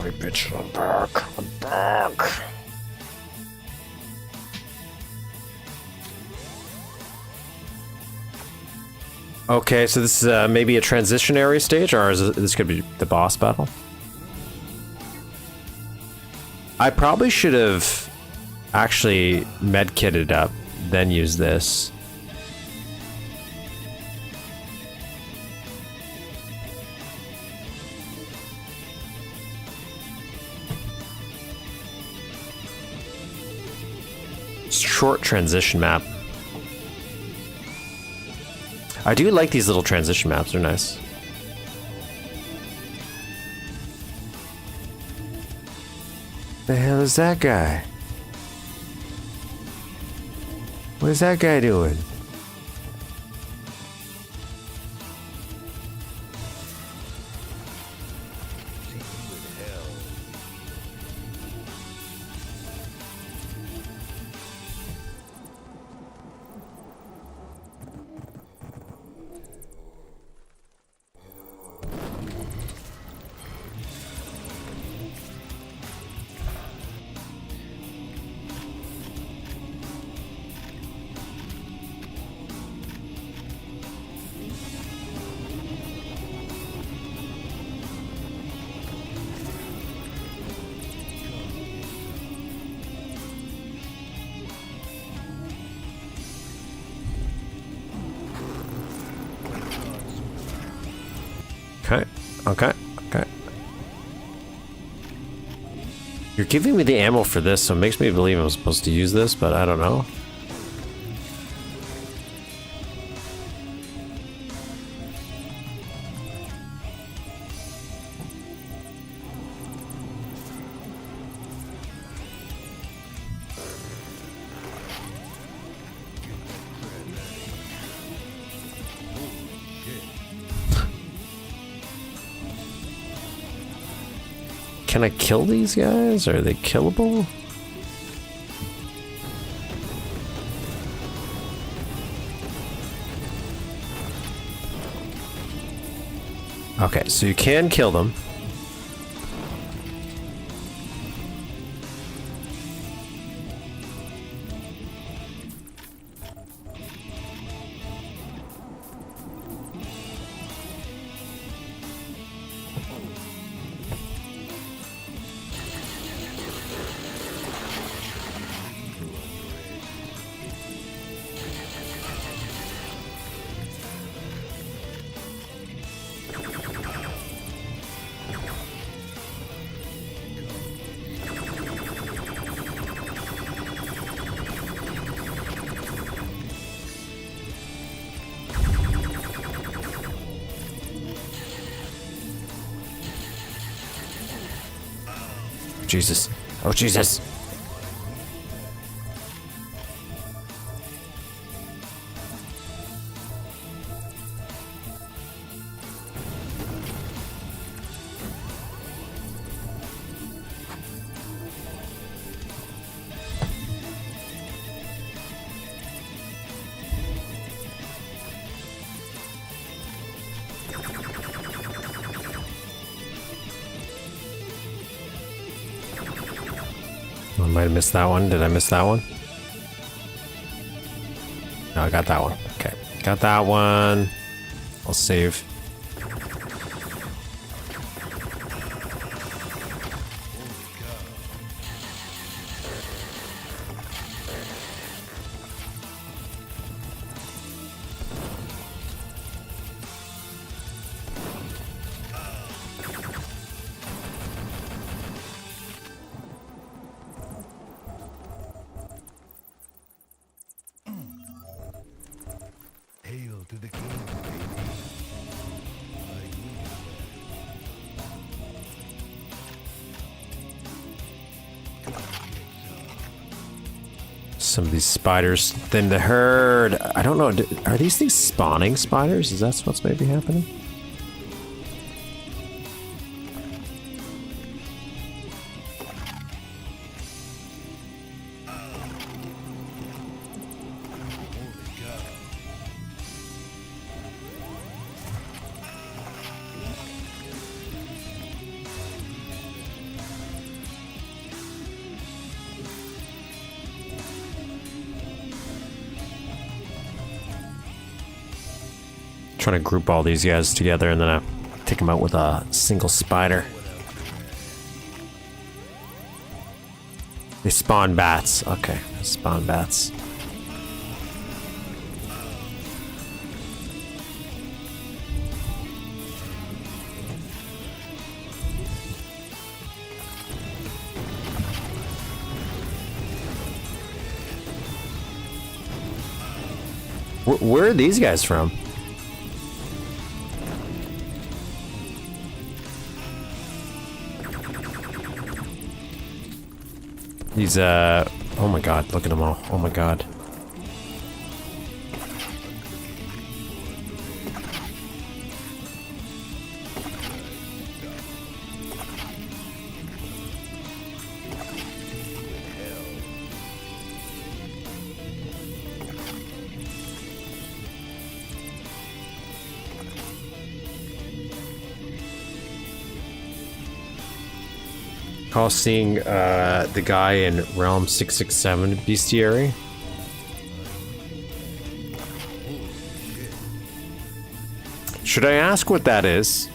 Right, bitch, I'm back. I'm back. Okay, so this is maybe a transitionary stage, or is this gonna be the boss battle? I probably should have actually medkitted up, then use this. Short transition map. I do like these little transition maps, they're nice. The hell is that guy? What is that guy doing? Okay. You're giving me the ammo for this, so it makes me believe I'm supposed to use this, but I don't know. Can I kill these guys? Are they killable? Okay, so you can kill them. Jesus. Oh, Jesus. I might have missed that one. Did I miss that one? No, I got that one. Okay. Got that one. I'll save. Hail to the king, baby. Some of these spiders thin the herd. I don't know. Are these things spawning spiders? Is that what's maybe happening? Trying to group all these guys together and then I take them out with a single spider. They spawn bats. Okay, spawn bats. Where are these guys from? These, oh my god, look at them all. Oh my god. Recall seeing the guy in Realm 667 Bestiary. Should I ask what that is?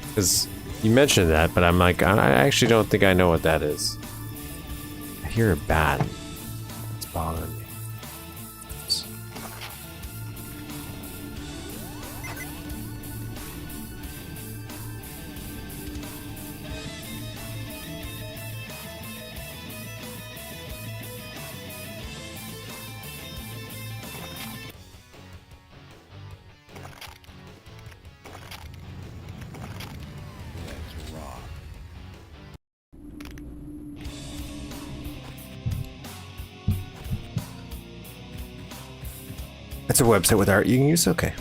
Because you mentioned that, but I'm like, I actually don't think I know what that is. I hear a bat. It's bothering me. It's a website with art you can use? Okay.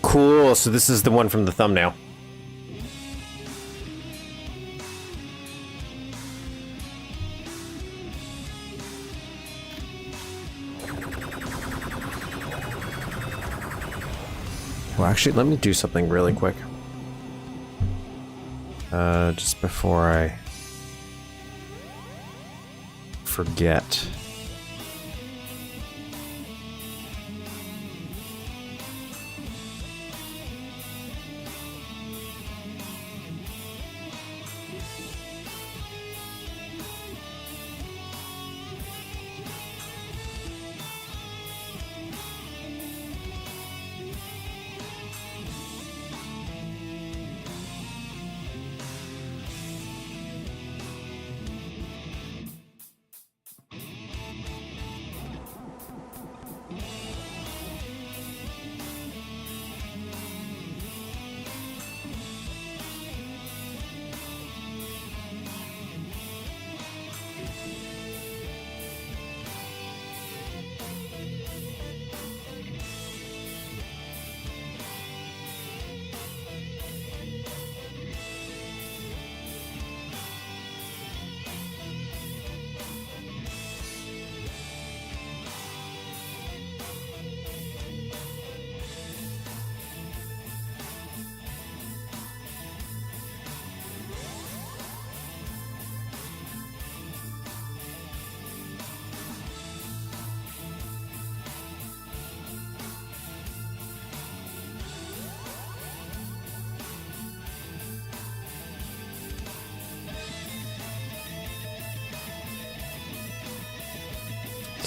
Cool, so this is the one from the thumbnail. Well, actually, let me do something really quick. Just before I forget.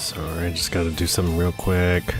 Sorry, I just gotta do something real quick.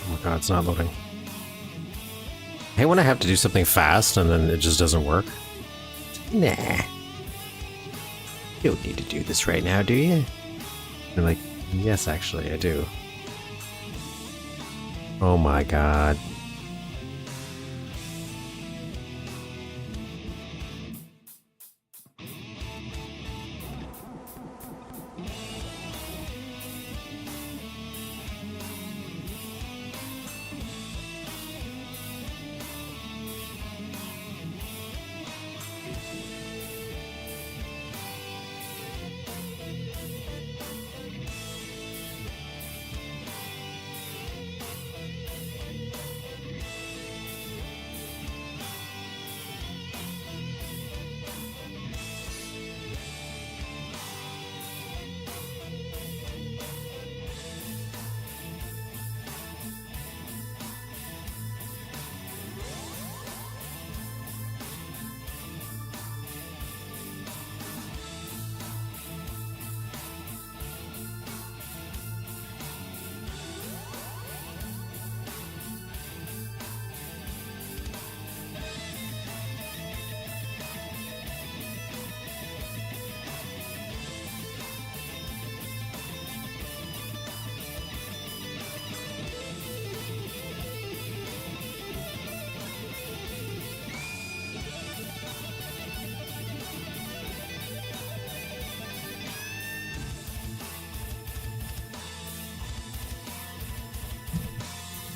Oh my god, it's not loading. Hey, when I have to do something fast and then it just doesn't work. Nah. You don't need to do this right now, do you? I'm like, yes, actually, I do. Oh my god.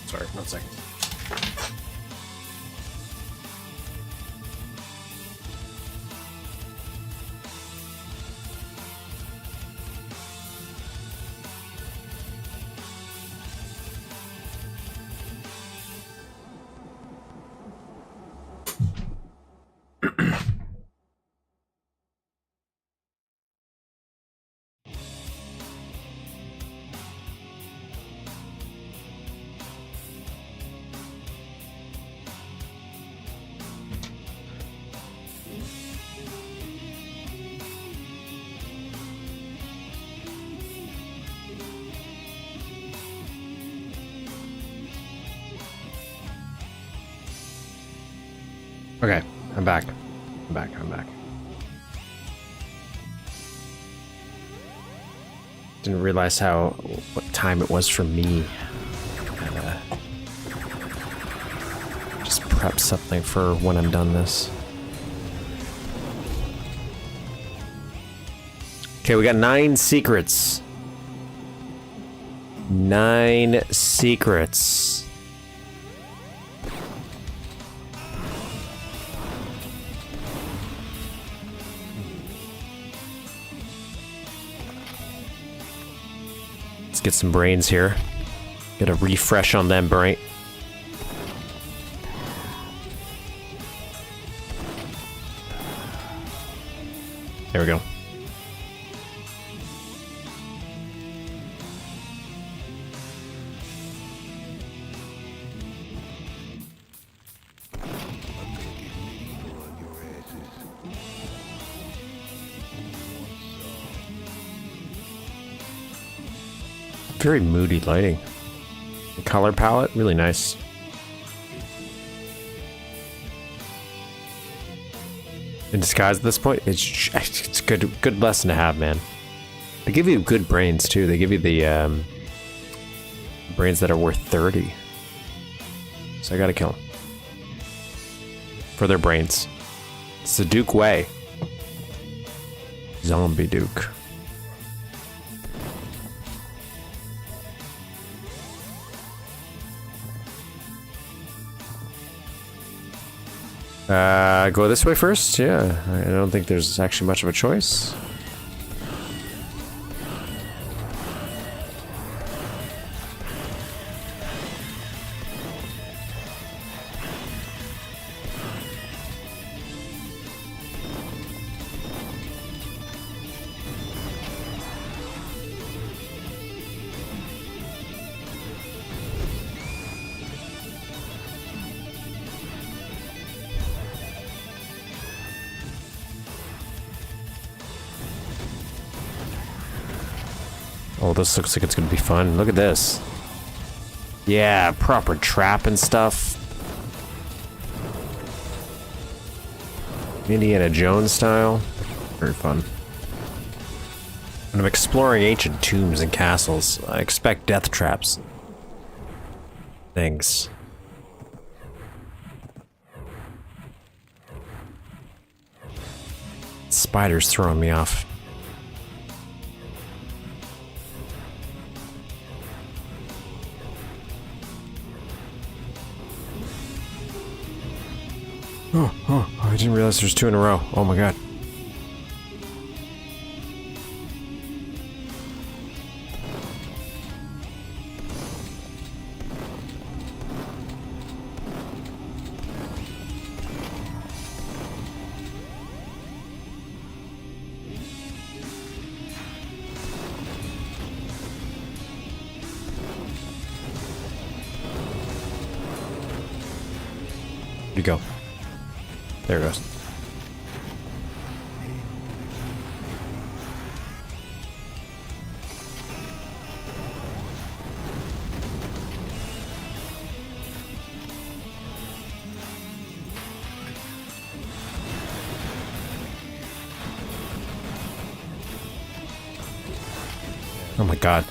Sorry, 1 second. Okay, I'm back. I'm back. Didn't realize what time it was for me. Just prep something for when I'm done this. Okay, we got 9 secrets. 9 secrets. get some brains here. Get a refresh on them brain. There we go. Very moody lighting. The color palette, really nice. In disguise at this point, it's good lesson to have, man. They give you good brains too. They give you the brains that are worth 30. So I gotta kill them for their brains. It's the Duke way. Zombie Duke. Go this way first? Yeah, I don't think there's actually much of a choice. Oh, this looks like it's gonna be fun. Look at this. Yeah, proper trap and stuff. Indiana Jones style. Very fun. When I'm exploring ancient tombs and castles, I expect death traps. Things. Spiders throwing me off. Oh, I didn't realize there's 2 in a row. Oh my god. Where'd you go? There it goes. Oh my god.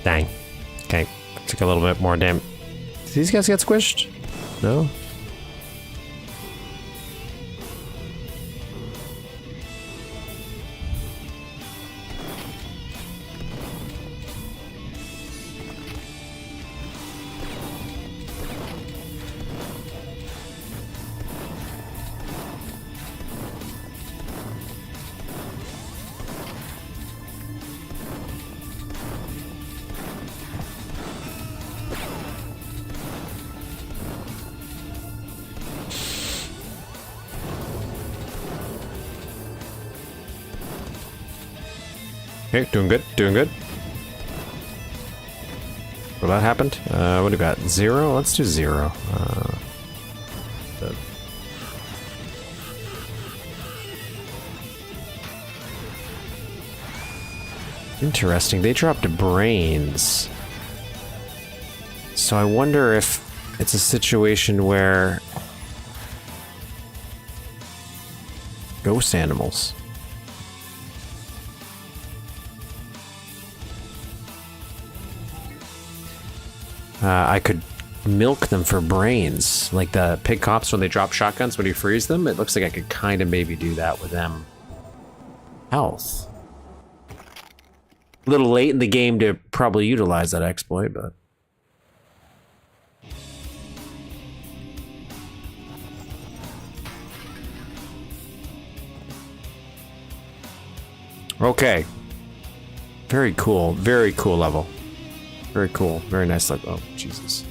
Dang. Okay. Took a little bit more damn. Did these guys get squished? No? Okay, doing good, doing good. Well, that happened. What do we got? 0? Let's do 0. Interesting, they dropped brains. So I wonder if it's a situation where ghost animals. I could milk them for brains. Like the pig cops when they drop shotguns when you freeze them. It looks like I could kind of maybe do that with them. Health. A little late in the game to probably utilize that exploit, but... Okay. Very cool level. Very cool, very nice level. Oh, Jesus.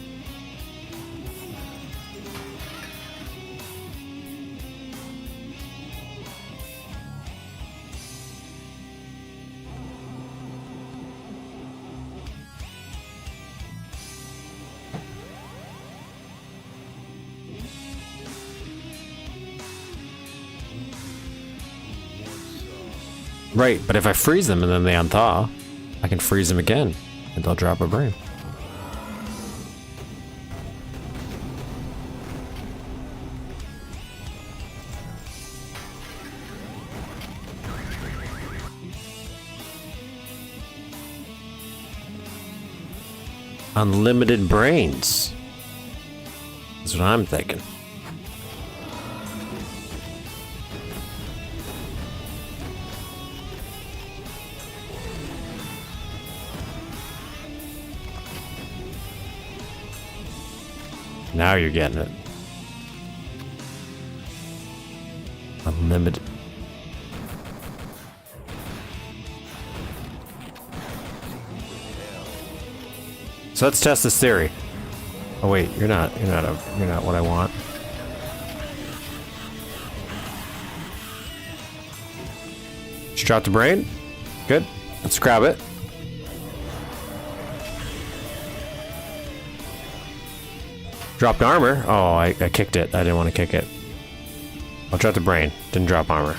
Right, but if I freeze them and then they unthaw, I can freeze them again, and they'll drop a brain. Unlimited brains. That's what I'm thinking. Now you're getting it. Unlimited. So let's test this theory. Oh wait, you're not what I want. Just drop the brain. Good. Let's grab it. Dropped armor. Oh, I kicked it. I didn't want to kick it. I'll drop the brain. Didn't drop armor.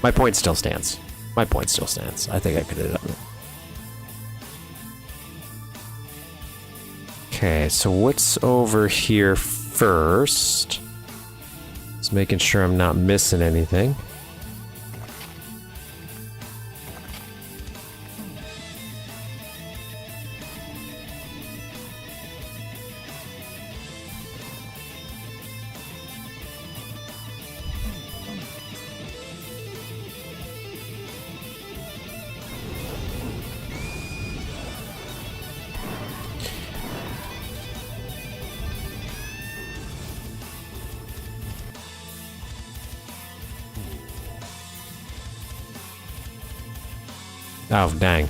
My point still stands. My point still stands. I think I could have done it. Okay, so what's over here first? Just making sure I'm not missing anything. Oh, dang.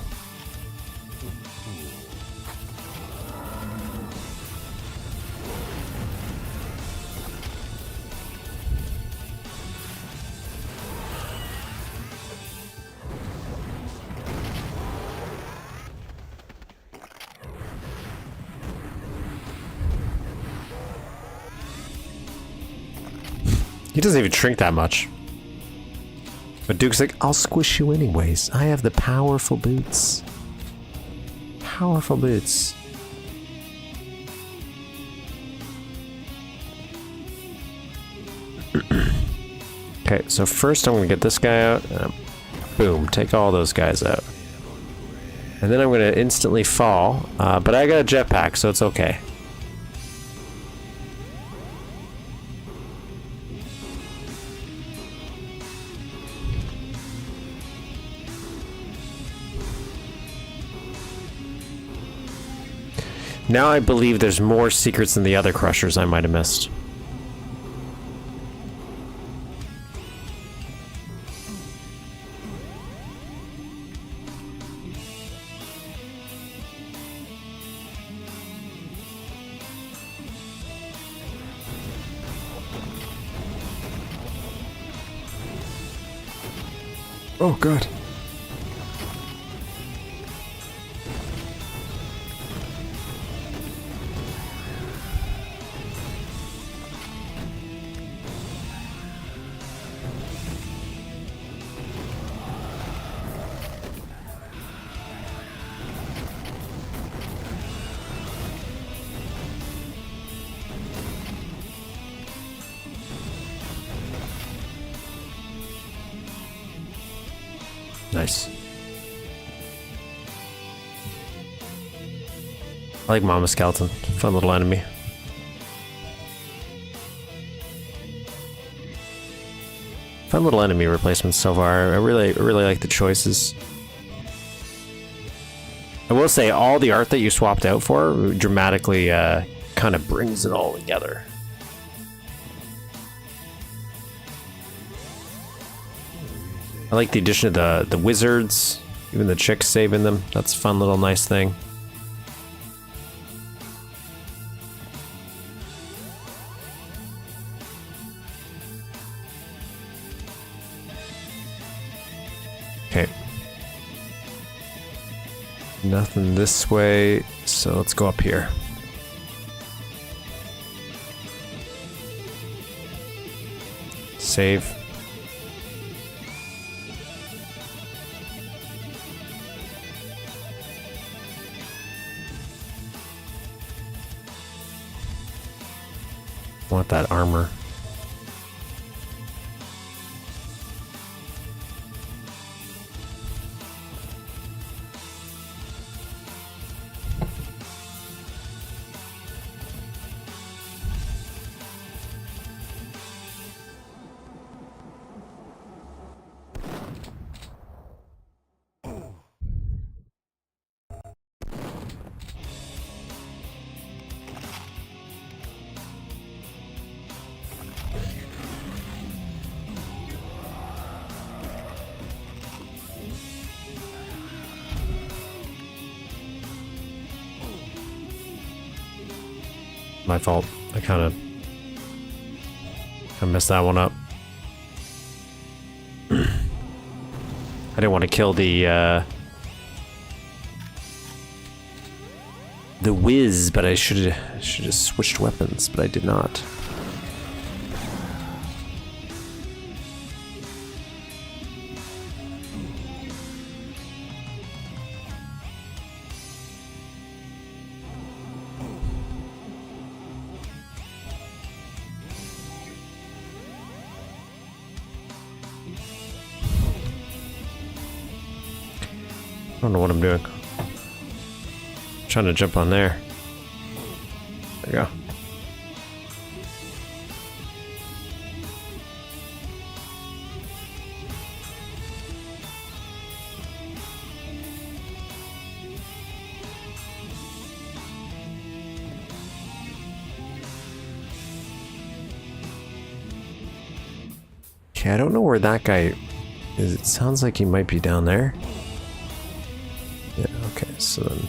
He doesn't even shrink that much. But Duke's like, I'll squish you anyways. I have the powerful boots. Powerful boots. Okay, so first I'm gonna get this guy out. Boom, take all those guys out. And then I'm gonna instantly fall. But I got a jetpack, so it's okay. Now I believe there's more secrets than the other crushers I might have missed. Oh God. Nice. I like Mama Skeleton. Fun little enemy. Fun little enemy replacements so far. I really like the choices. I will say all the art that you swapped out for dramatically kind of brings it all together. I like the addition of the wizards, even the chicks saving them. That's a fun little nice thing. Okay. Nothing this way, so let's go up here. Save. Want that armor. My fault. I kind of messed that one up. I didn't want to kill the whiz, but I should have switched weapons, but I did not. I don't know what I'm doing. I'm trying to jump on there. There you go. Okay, I don't know where that guy is. It sounds like he might be down there. Yeah, okay, so then...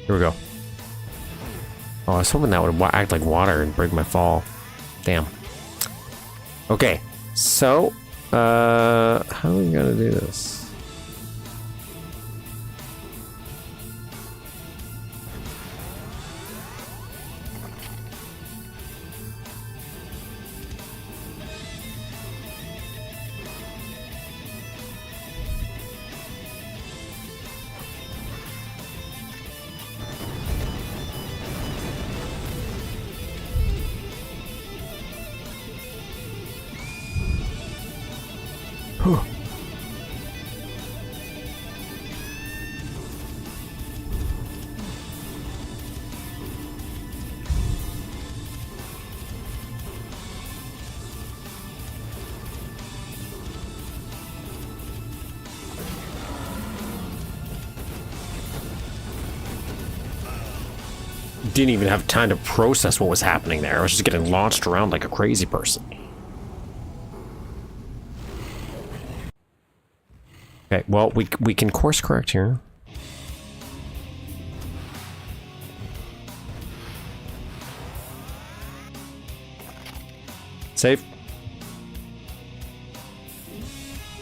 Here we go. Oh, I was hoping that would act like water and break my fall. Damn. Okay, so, how are we gonna do this? Whew. Didn't even have time to process what was happening there. I was just getting launched around like a crazy person. Okay, well, we can course correct here. Save.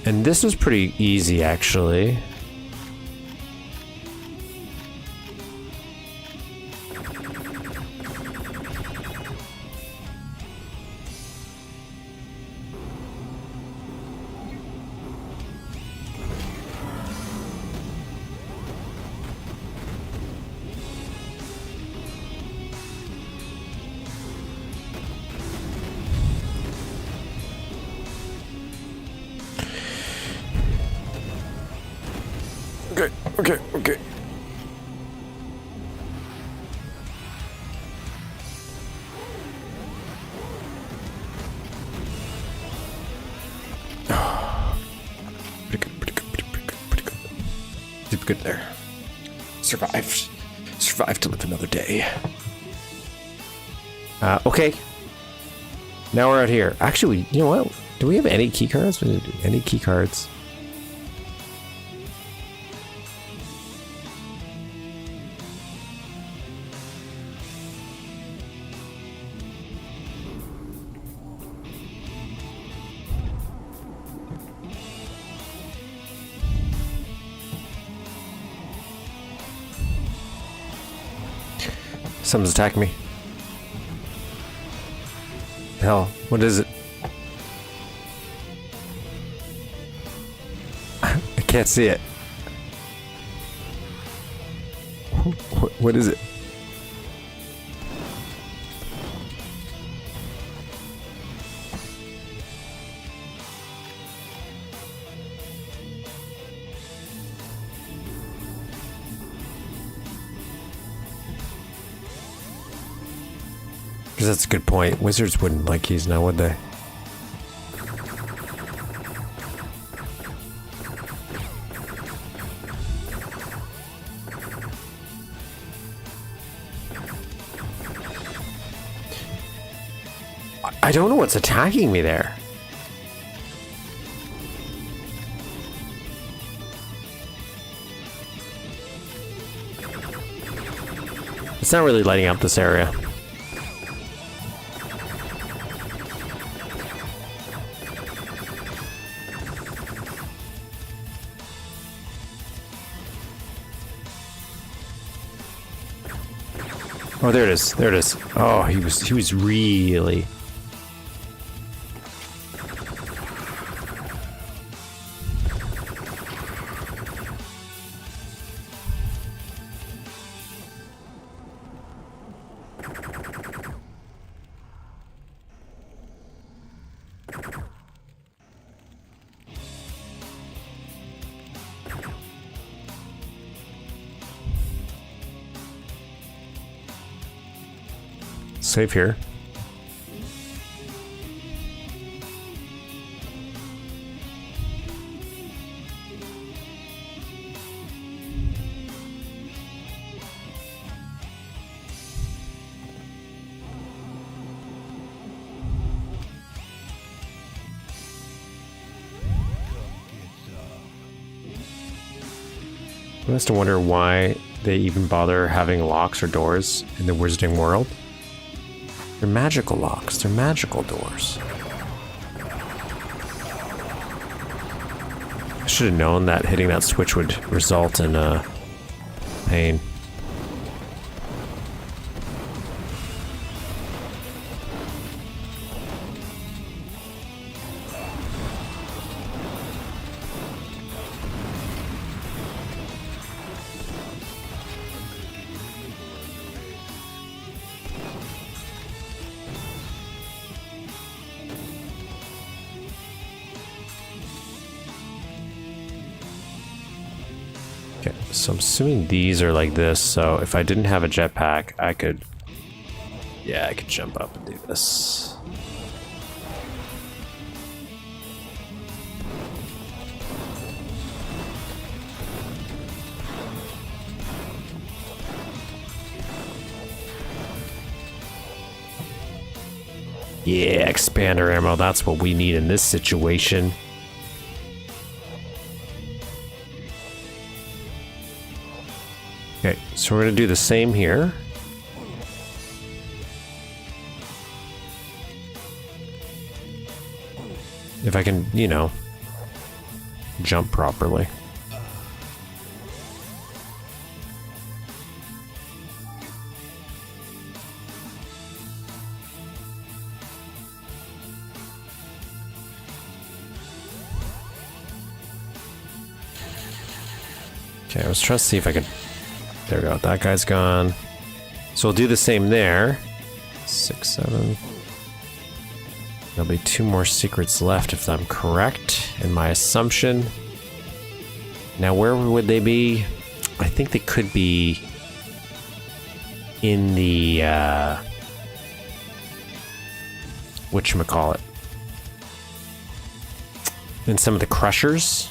And this was pretty easy, actually. Okay. Pretty good. Did good there. Survived to live another day. Okay. Now we're out here. Actually, you know what? Do we have any key cards? Any key cards? Something's attacking me. Hell, what is it? I can't see it. What is it? Because that's a good point. Wizards wouldn't like keys now, would they? I don't know what's attacking me there. It's not really lighting up this area. Oh, there it is. There it is. Oh, he was really... Save here. I have to wonder why they even bother having locks or doors in the Wizarding World. They're magical locks, they're magical doors. I should have known that hitting that switch would result in pain. Okay, so I'm assuming these are like this, so if I didn't have a jetpack, I could... Yeah, I could jump up and do this. Yeah, expander ammo, that's what we need in this situation. Okay, so we're gonna do the same here. If I can, you know, jump properly. Okay, let's try to see if I can... There we go, that guy's gone. So we'll do the same there. 6, 7. There'll be 2 more secrets left if I'm correct in my assumption. Now, where would they be? I think they could be in the whatchamacallit? In some of the crushers.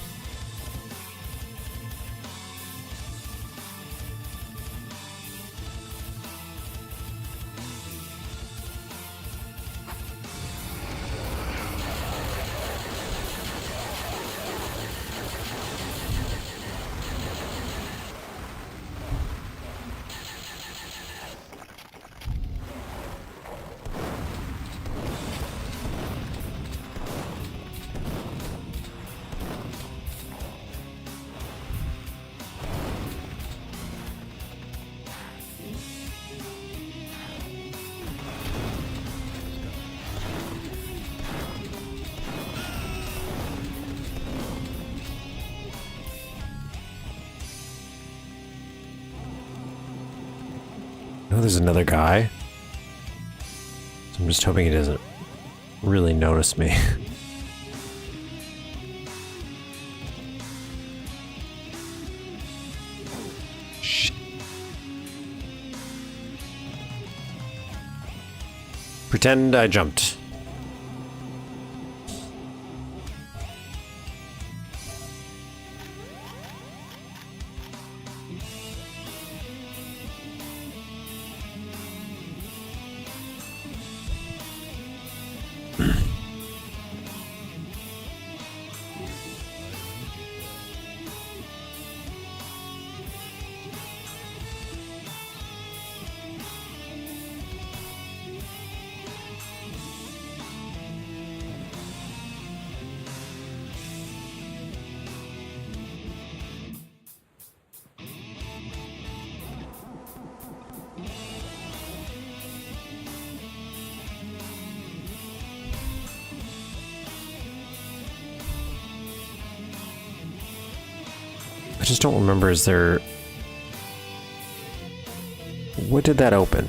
Oh, there's another guy. So I'm just hoping he doesn't really notice me. Shit. Pretend I jumped. I just don't remember, is there... What did that open?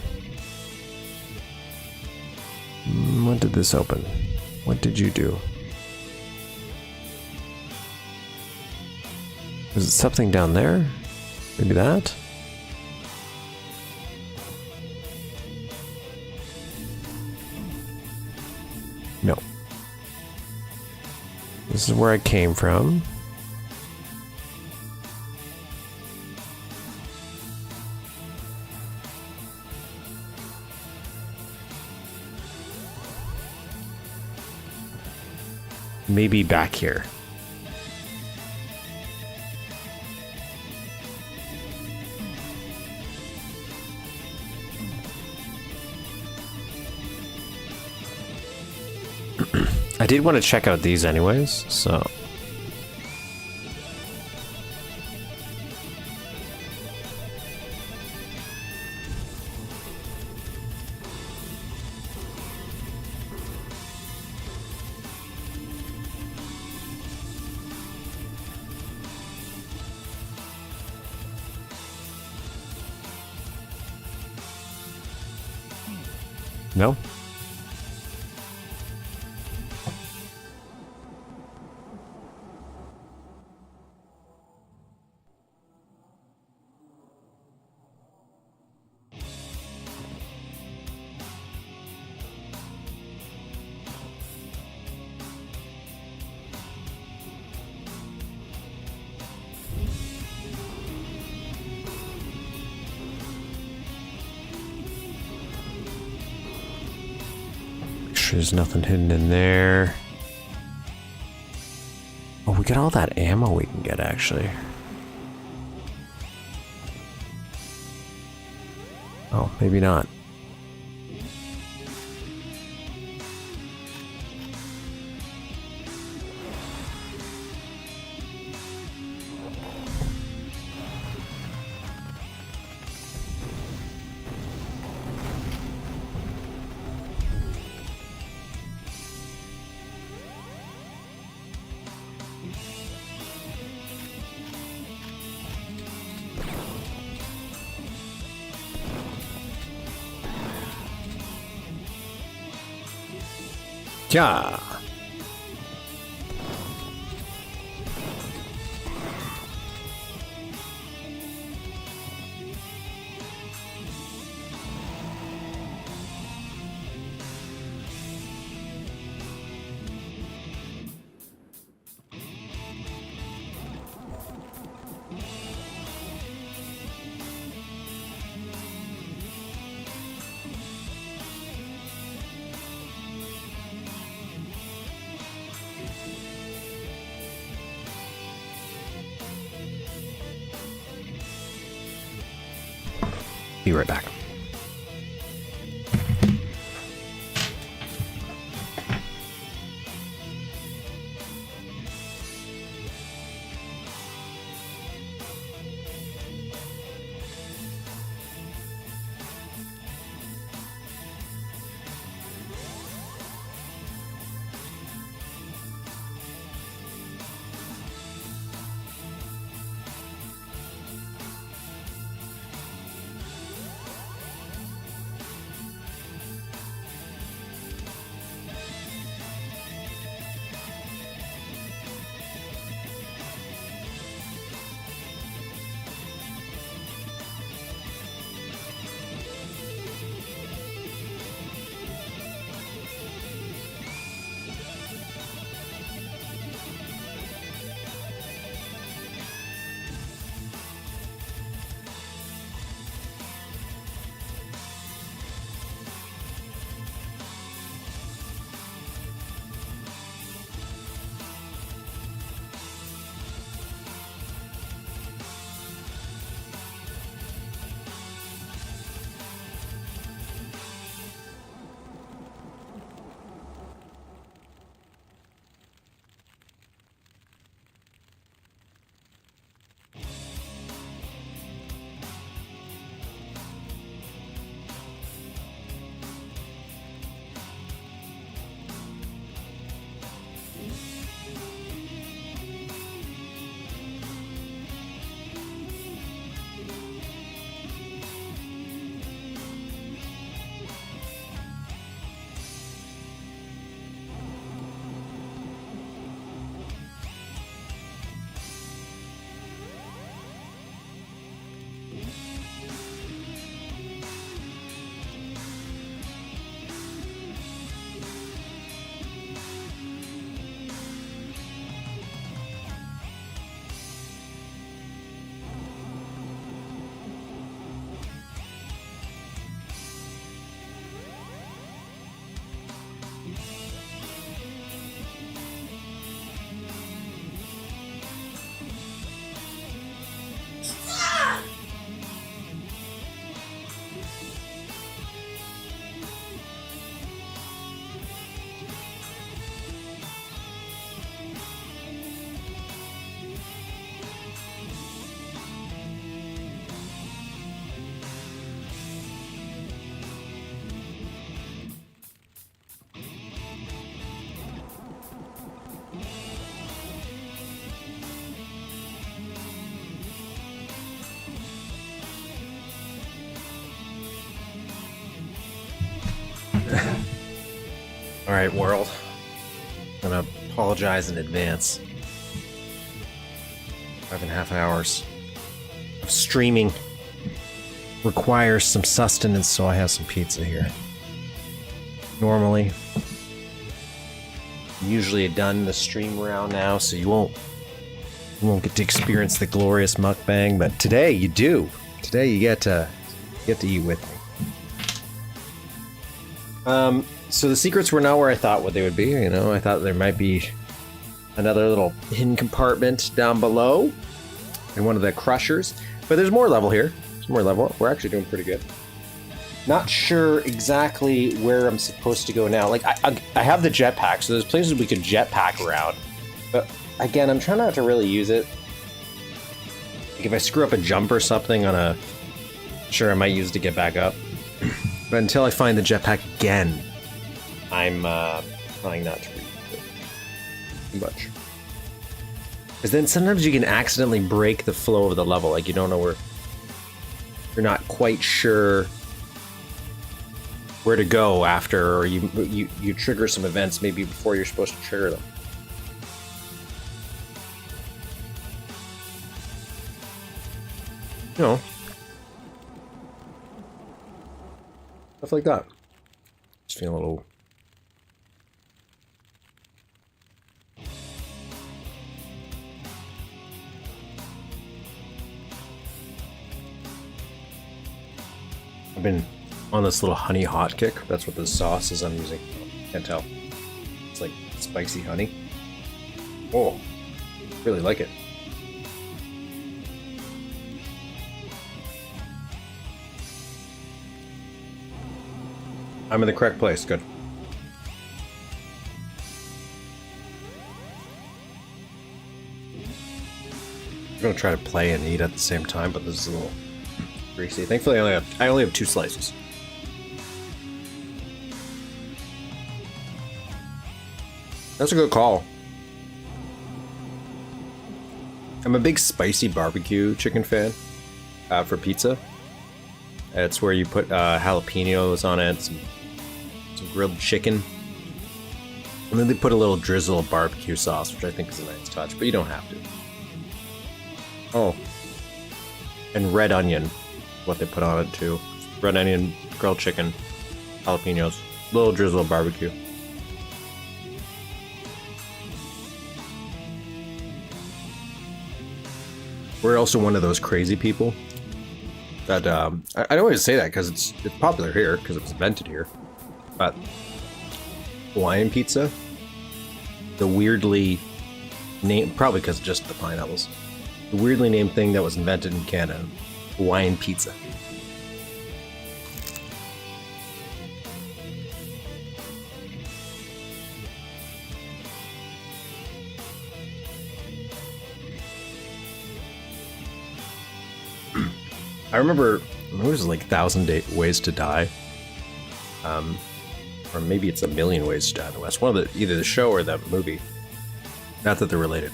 What did this open? What did you do? Was it something down there? Maybe that? No. This is where I came from. Maybe back here. I did want to check out these anyways, so... No? There's nothing hidden in there. Oh, we got all that ammo we can get, actually. Oh, maybe not. Yeah. Be right back. All right, world. I'm gonna apologize in advance. 5.5 hours of streaming requires some sustenance, so I have some pizza here. Normally, I'm usually done the stream round now, so you won't get to experience the glorious mukbang, but today you do. Today you get to eat with me. So the secrets were not where I thought what they would be. You know, I thought there might be another little hidden compartment down below in one of the crushers, but there's more level here. There's more level. We're actually doing pretty good. Not sure exactly where I'm supposed to go now. Like I have the jetpack, so there's places we could jetpack around, but again, I'm trying not to really use it. Like if I screw up a jump or something on a, sure I might use it to get back up, but until I find the jetpack again, I'm trying not to read it too much. Because then sometimes you can accidentally break the flow of the level. Like you don't know where, you're not quite sure where to go after, or you trigger some events maybe before you're supposed to trigger them. You know, stuff like that. Just feeling a little. I've been on this little honey hot kick. That's what the sauce is I'm using. Can't tell. It's like spicy honey. Oh, really like it. I'm in the correct place. Good. I'm gonna try to play and eat at the same time, but this is a little greasy. Thankfully, I only have 2 slices. That's a good call. I'm a big spicy barbecue chicken fan for pizza. It's where you put jalapenos on it, some grilled chicken, and then they put a little drizzle of barbecue sauce, which I think is a nice touch, but you don't have to. Oh, and red onion, what they put on it too. Red onion, grilled chicken, jalapenos, little drizzle of barbecue. We're also one of those crazy people that I don't always say that because it's popular here because it was invented here, but Hawaiian pizza, the weirdly named, probably because just the pineapples, the weirdly named thing that was invented in Canada, Hawaiian pizza. I remember it was like 1,000 Ways to Die, or maybe it's 1,000,000 Ways to Die in the West. One of either the show or the movie. Not that they're related.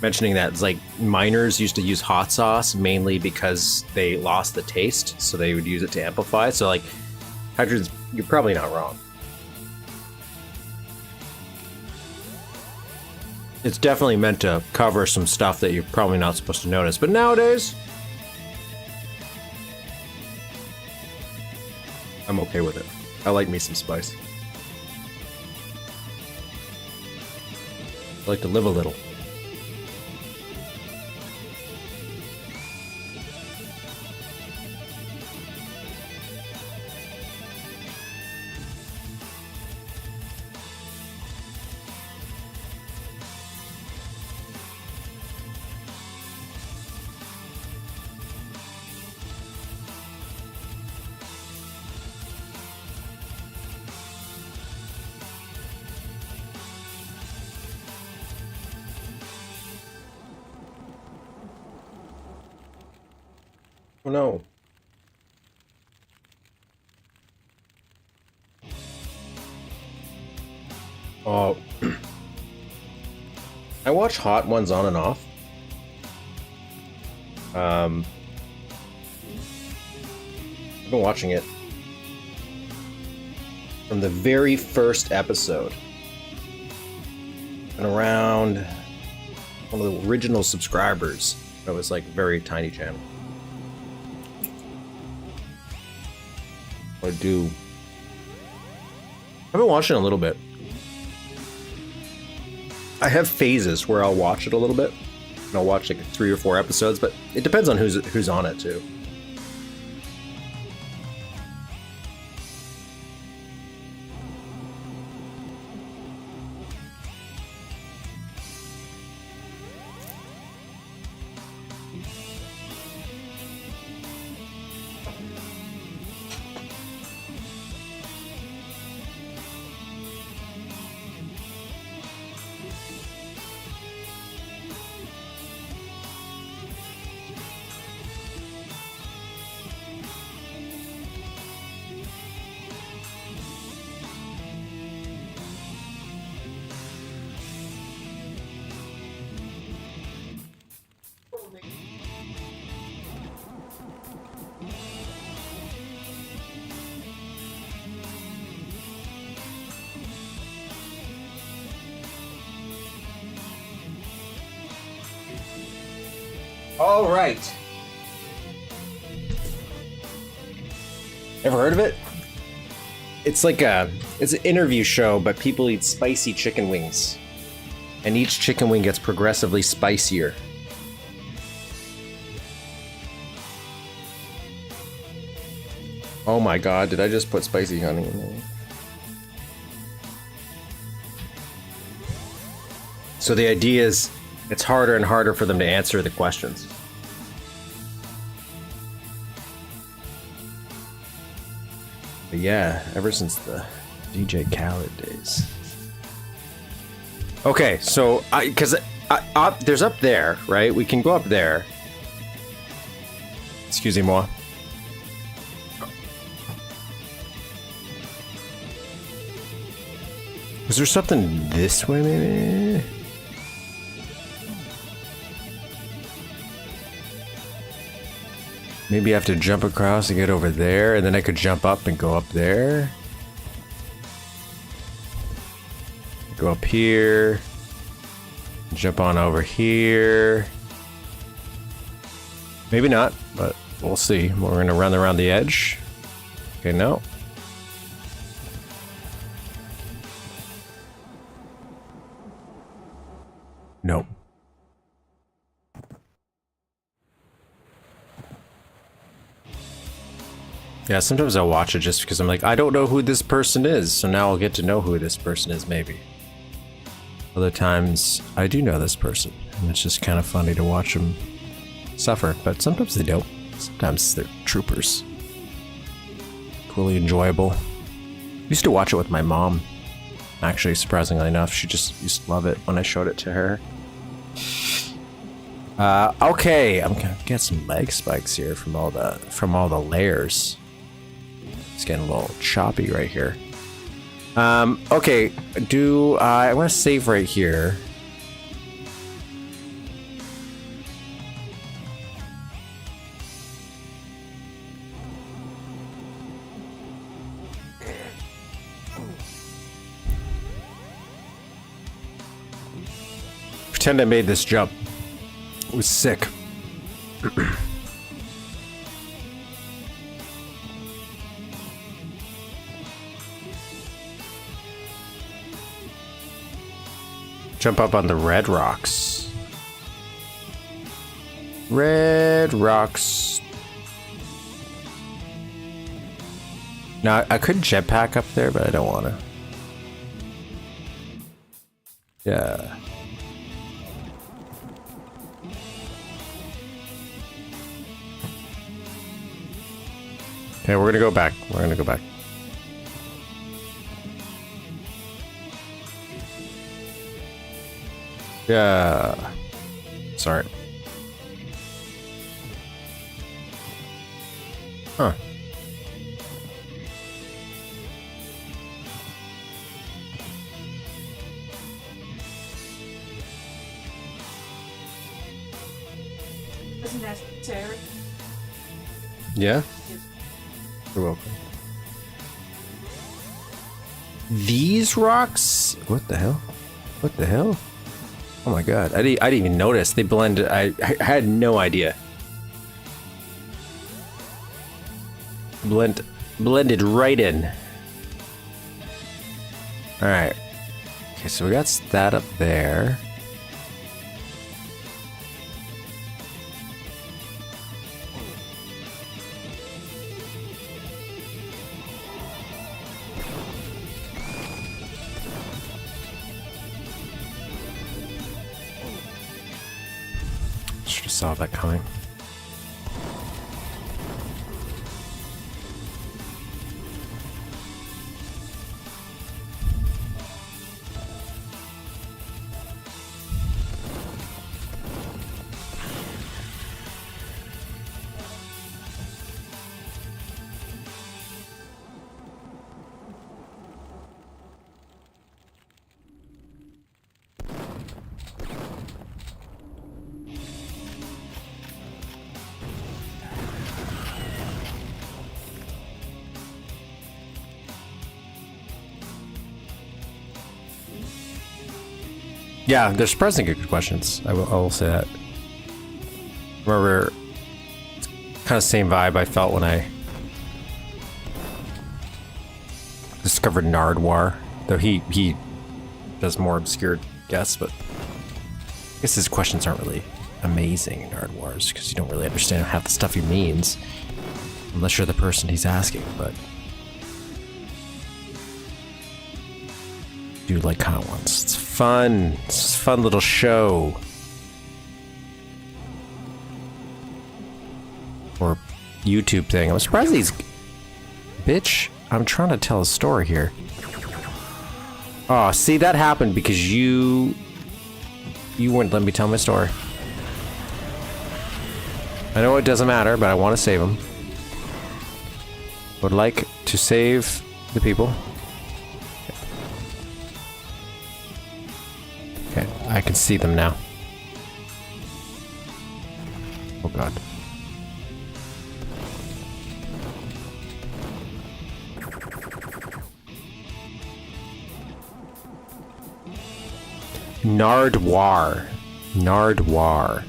Mentioning that it's like miners used to use hot sauce mainly because they lost the taste, so they would use it to amplify. So like, Hydrogen's, you're probably not wrong. It's definitely meant to cover some stuff that you're probably not supposed to notice, but nowadays, I'm okay with it. I like me some spice. I like to live a little. Oh no. Oh. I watch Hot Ones on and off. I've been watching it from the very first episode. And around one of the original subscribers. That was like a very tiny channel. I do. I've been watching a little bit. I have phases where I'll watch it a little bit. And I'll watch like 3 or 4 episodes, but it depends on who's on it too. All right. Ever heard of it? It's like it's an interview show, but people eat spicy chicken wings. And each chicken wing gets progressively spicier. Oh my god, did I just put spicy honey in there? So the idea is, it's harder and harder for them to answer the questions. But yeah, ever since the DJ Khaled days. Okay, so there's up there, right? We can go up there. Excusez-moi. Was there something this way, maybe? Maybe I have to jump across to get over there, and then I could jump up and go up there. Go up here. Jump on over here. Maybe not, but we'll see. We're gonna run around the edge. Okay, no. Nope. Yeah, sometimes I'll watch it just because I'm like, I don't know who this person is, so now I'll get to know who this person is, maybe. Other times, I do know this person, and it's just kind of funny to watch them suffer, but sometimes they don't. Sometimes they're troopers. Equally enjoyable. Used to watch it with my mom. Actually, surprisingly enough, she just used to love it when I showed it to her. Okay, I'm gonna get some leg spikes here from all the layers. It's getting a little choppy right here. Okay, I want to save right here. Pretend I made this jump. It was sick. Jump up on the red rocks. Red rocks. Now, I could jetpack up there, but I don't want to. Yeah. Okay, we're gonna go back. We're gonna go back. Yeah. Sorry. Huh. Isn't that necessary? Yeah? You're welcome. These rocks? What the hell? What the hell? Oh my god, I didn't even notice. They blended. I had no idea. Blended right in. Alright. Okay, so we got that up there. Should have saw that coming. Yeah, they're surprisingly good questions. I will say that. Remember, kind of same vibe I felt when I discovered Nardwar, though he does more obscure guess, but I guess his questions aren't really amazing in Nardwar's because you don't really understand half the stuff he means unless you're the person he's asking, but do like kind of ones. It's fun. It's a fun little show. Or YouTube thing. I'm surprised these bitch. I'm trying to tell a story here. Oh, see, that happened because you wouldn't let me tell my story. I know it doesn't matter, but I want to save them. Would like to save the people. Okay, I can see them now. Oh god. Nardwar. Nardwar.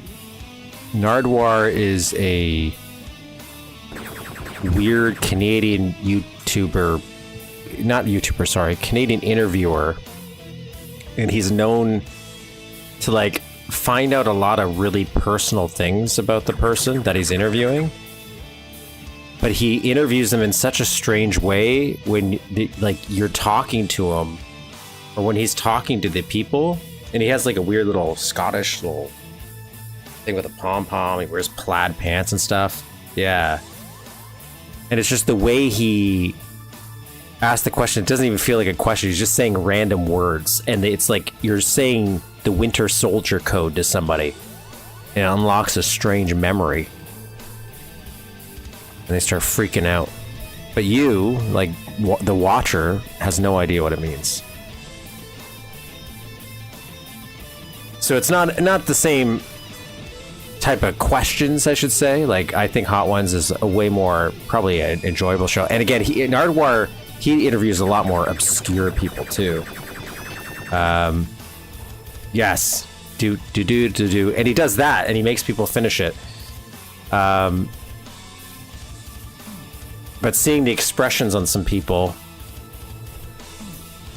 Nardwar is a weird Canadian YouTuber, not YouTuber, sorry, Canadian interviewer. And he's known to like find out a lot of really personal things about the person that he's interviewing. But he interviews them in such a strange way when like you're talking to him or when he's talking to the people. And he has like a weird little Scottish little thing with a pom-pom. He wears plaid pants and stuff. Yeah. And it's just the way he asked the question. It doesn't even feel like a question. He's just saying random words. And it's like you're saying the Winter Soldier code to somebody. And it unlocks a strange memory. And they start freaking out. But you, like the watcher, has no idea what it means. So it's not the same type of questions, I should say. Like, I think Hot Ones is a way more, probably an enjoyable show. And again, Nardwar, he interviews a lot more obscure people, too. Yes. Do. And he does that, and he makes people finish it. But seeing the expressions on some people...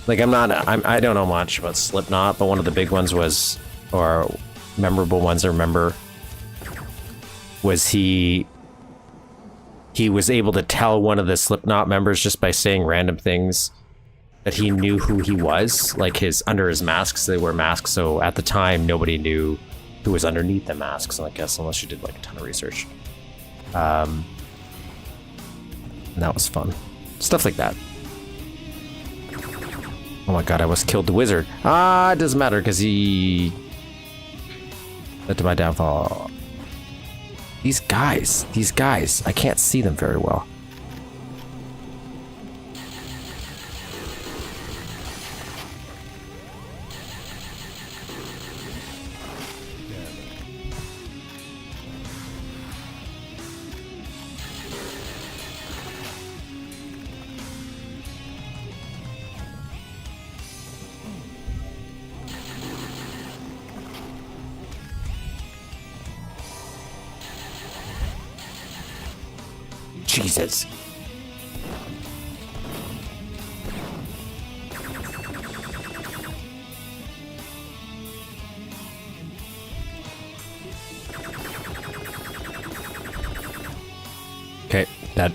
Like, I don't know much about Slipknot, but one of the big ones was... or memorable ones I remember was he was able to tell one of the Slipknot members just by saying random things that he knew who he was, like under his masks. They wear masks, so at the time nobody knew who was underneath the masks, I guess, unless you did like a ton of research. And that was fun. Stuff like that. Oh my god, I almost killed the wizard. It doesn't matter because he led to my downfall. These guys, I can't see them very well. Jesus. Okay, that...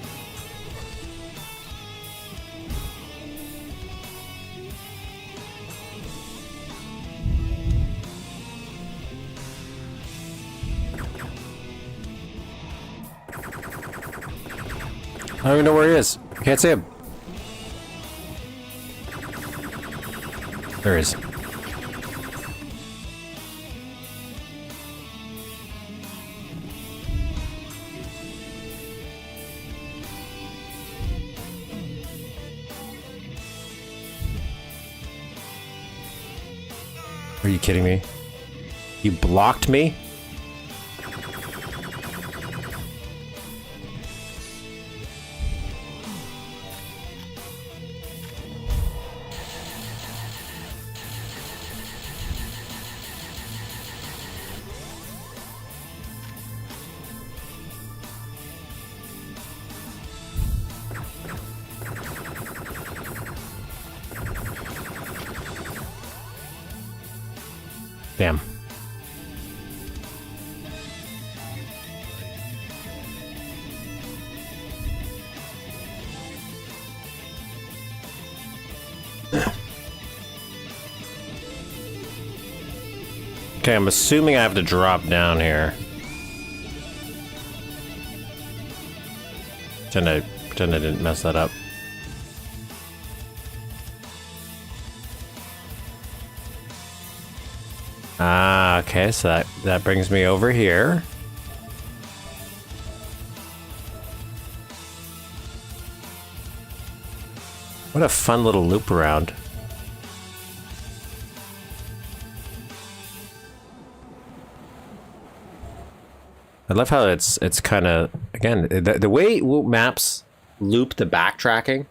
I don't even know where he is. I can't see him. There he is. Are you kidding me? You blocked me? Damn. Okay, I'm assuming I have to drop down here. Pretend I didn't mess that up. Ah, okay, so that brings me over here. What a fun little loop around. I love how it's kind of, again, the way maps loop the backtracking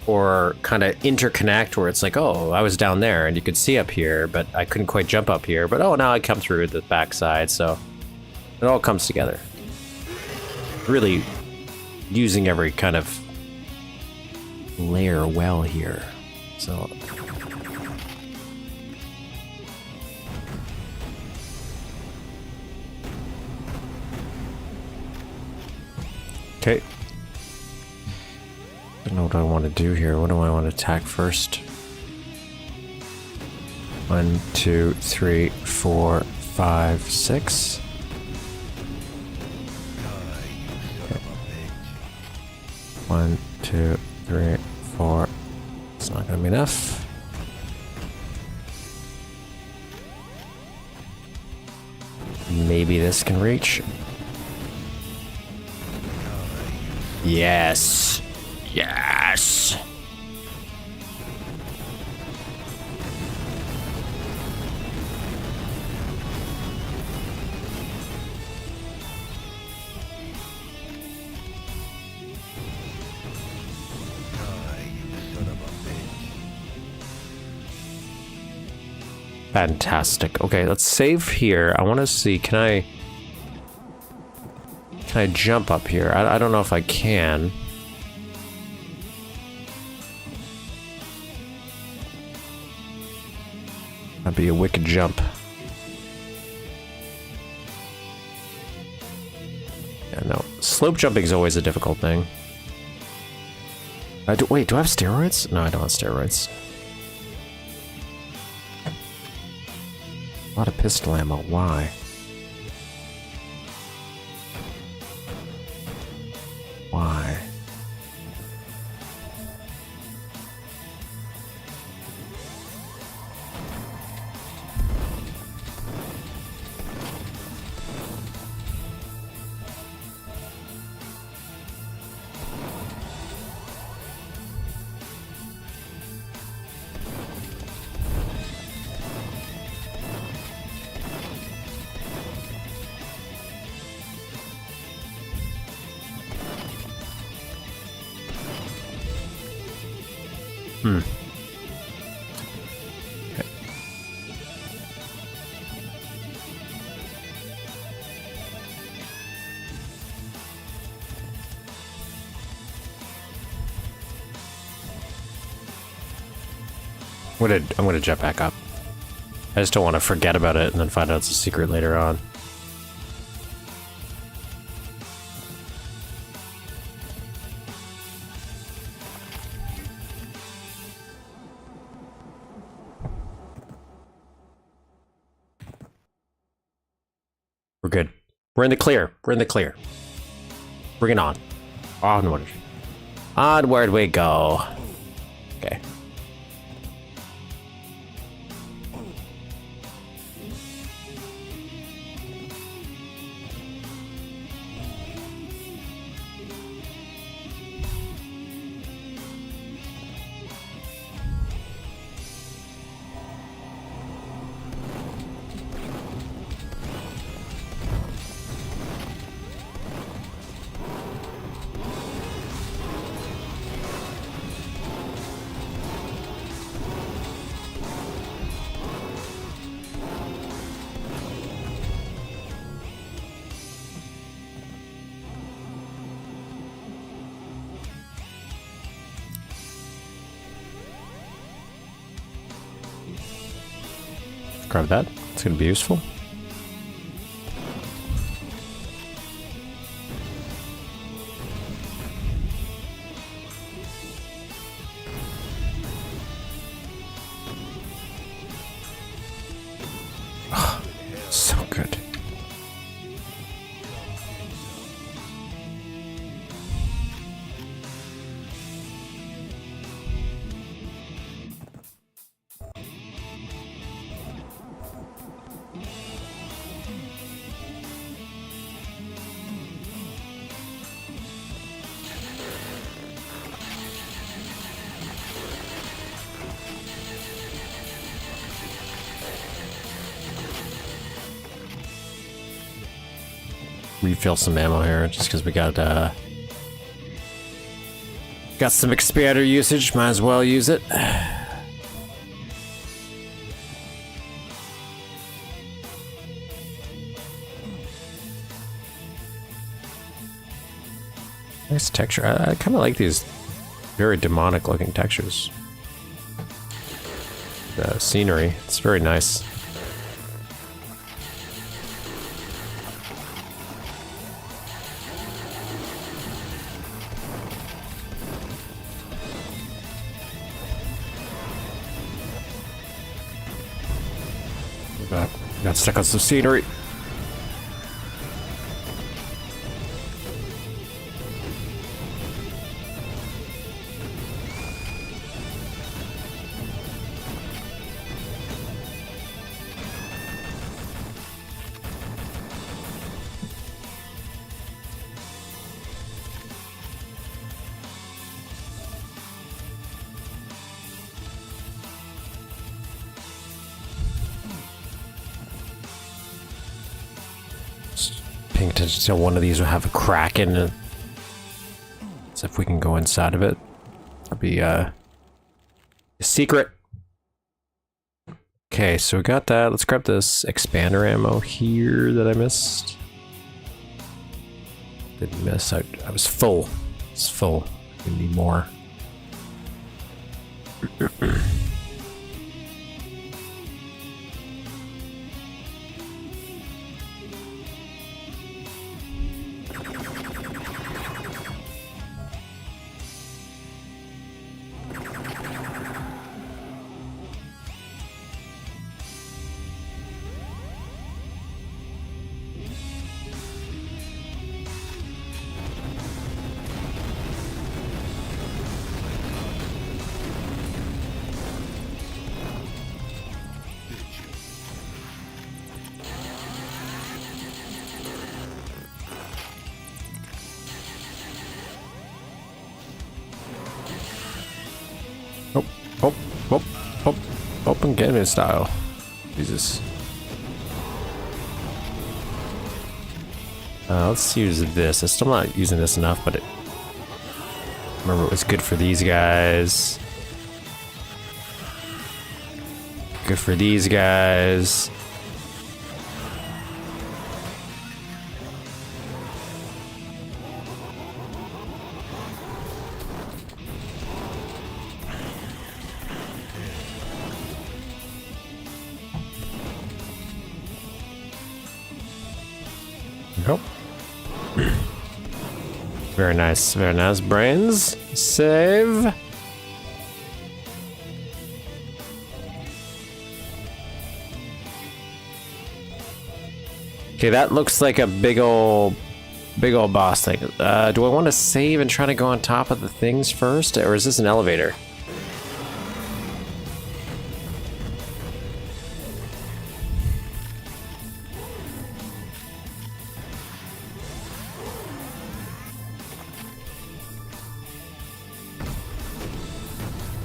or kind of interconnect, where it's like, oh, I was down there and you could see up here, but I couldn't quite jump up here, but oh, now I come through the backside, so it all comes together. Really using every kind of layer well here. So okay. I don't know what I want to do here. What do I want to attack first? 1, 2, 3, 4, 5, 6. Okay. 1, 2, 3, 4. It's not gonna be enough. Maybe this can reach. Yes. Yes. Fantastic. Okay, let's save here. I want to see, can I jump up here? I don't know if I can. That'd be a wicked jump. Yeah, no. Slope jumping is always a difficult thing. Wait, do I have steroids? No, I don't have steroids. A lot of pistol ammo. Why? Why? Hmm. Okay. I'm gonna jump back up. I just don't want to forget about it and then find out it's a secret later on. We're good. We're in the clear. We're in the clear. Bring it on. Onward. Onward we go. Okay. Grab that. It's gonna be useful. Oh, so good. refill some ammo here, just because we got some expander usage. Might as well use it. Nice texture. I kind of like these very demonic looking textures. The scenery, it's very nice. Got stuck on some scenery. Paying attention to one of these will have a crack in it. So if we can go inside of it, that'll be a secret. Okay, so we got that. Let's grab this expander ammo here that I missed. Didn't miss. I was full. It's full. We need more. Open gaming style. Jesus. Let's use this. I'm still not using this enough, but remember it was good for these guys. Good for these guys. Nope. Very nice, very nice. Brains. Save. Okay, that looks like a big old boss thing. Do I want to save and try to go on top of the things first, or is this an elevator?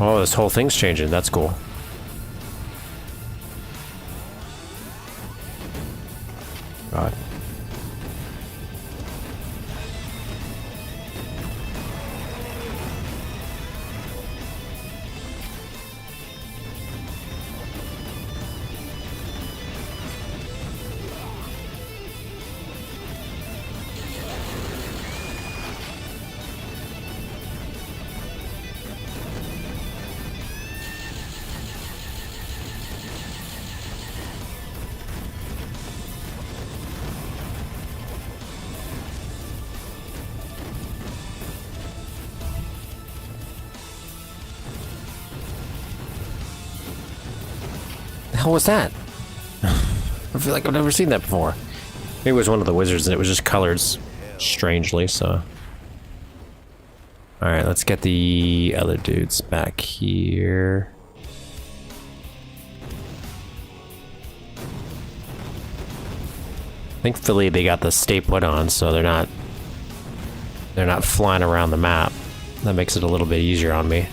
Oh, this whole thing's changing. That's cool. God. The hell was that? I feel like I've never seen that before. Maybe it was one of the wizards and it was just colored strangely, so. Alright, let's get the other dudes back here. Thankfully they got the stay put on, so they're not flying around the map. That makes it a little bit easier on me.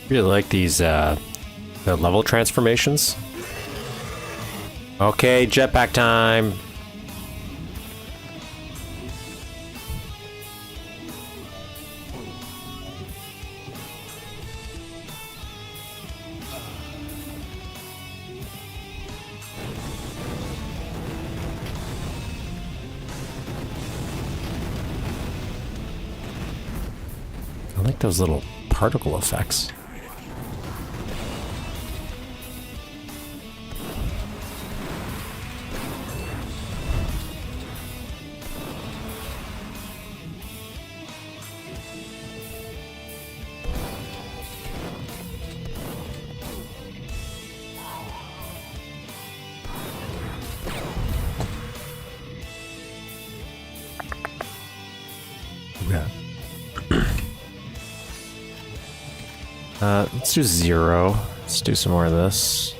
Really like these the level transformations. Okay, jetpack time. I like those little particle effects. Yeah. Let's do 0. Let's do some more of this.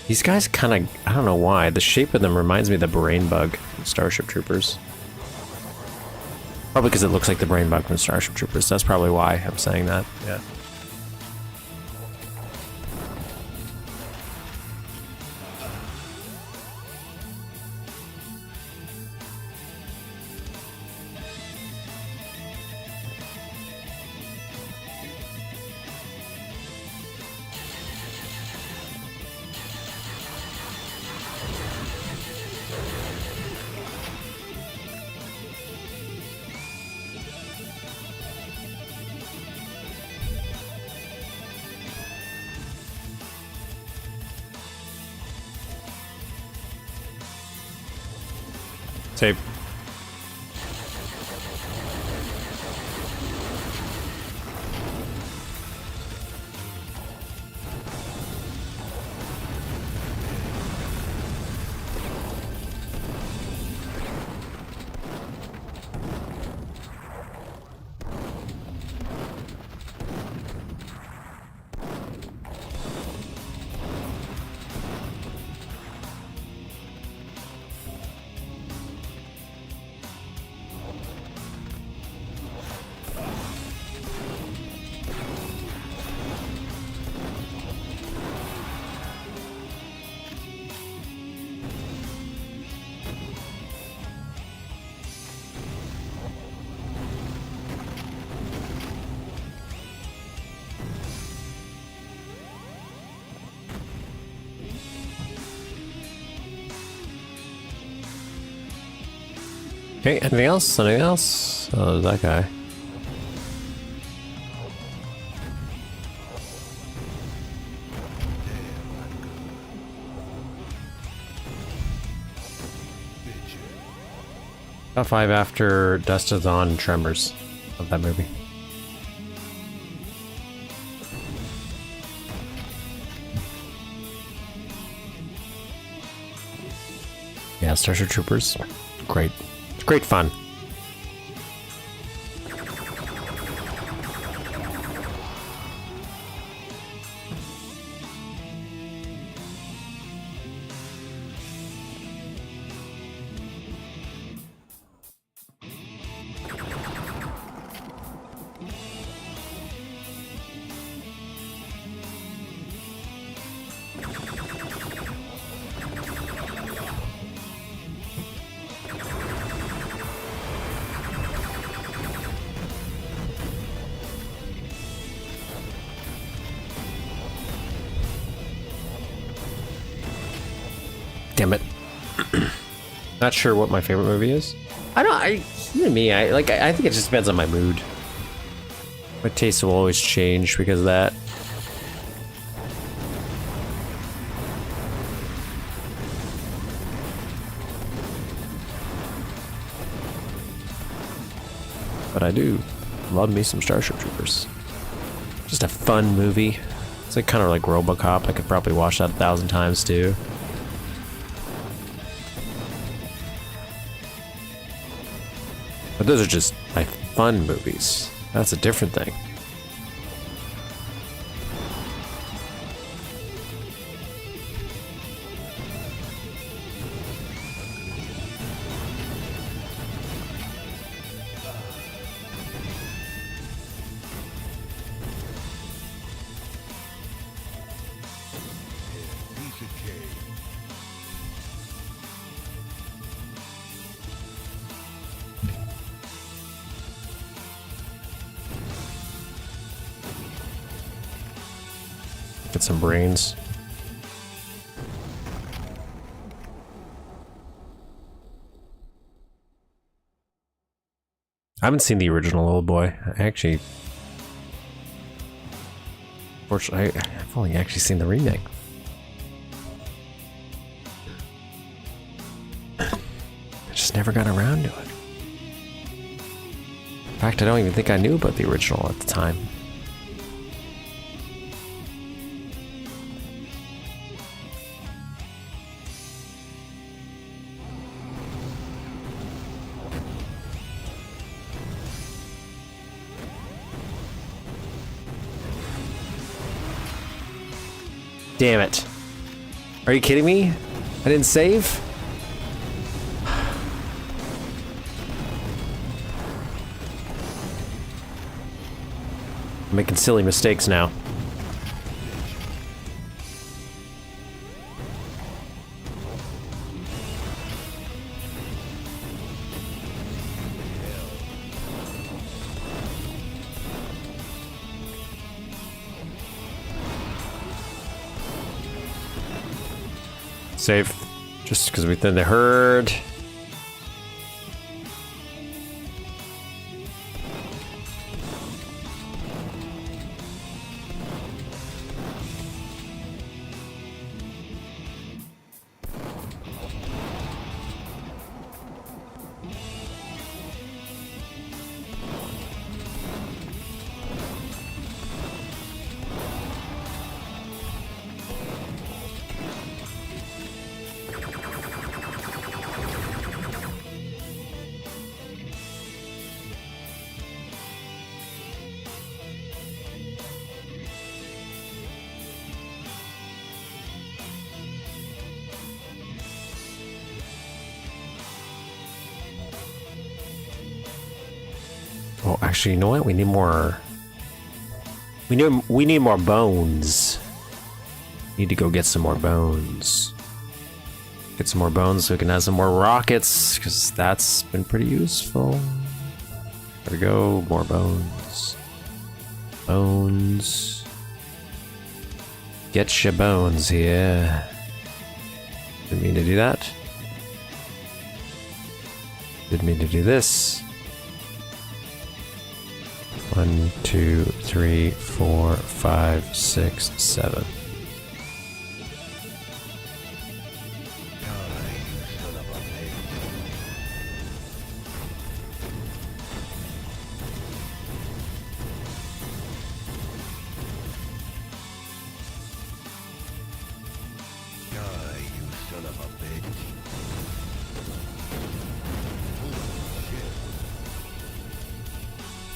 These guys kind of, I don't know why, the shape of them reminds me of the brain bug from Starship Troopers. Probably because it looks like the brain bug from Starship Troopers. That's probably why I'm saying that. Yeah. Save. Okay, anything else? Anything else? Oh, that guy. Top 5 after Dust Till Dawn and Tremors of that movie. Yeah, Starship Troopers. Great. It's great fun. Damn it. Not sure what my favorite movie is. I think it just depends on my mood. My taste will always change because of that. But I do love me some Starship Troopers. Just a fun movie. It's like kind of like RoboCop. I could probably watch that 1,000 times too. But those are just my fun movies. That's a different thing. Get some brains. I haven't seen the original Old Boy. I actually... Fortunately, I've only actually seen the remake. I just never got around to it. In fact, I don't even think I knew about the original at the time. Damn it. Are you kidding me? I didn't save? I'm making silly mistakes now. Save. Just because we thinned the herd. Oh, actually, you know what? We need more. We need more bones. Need to go get some more bones. Get some more bones so we can have some more rockets, because that's been pretty useful. There we go. More bones. Bones. Get your bones here. Didn't mean to do that. Didn't mean to do this. 1, 2, 3, 4, 5, 6, 7.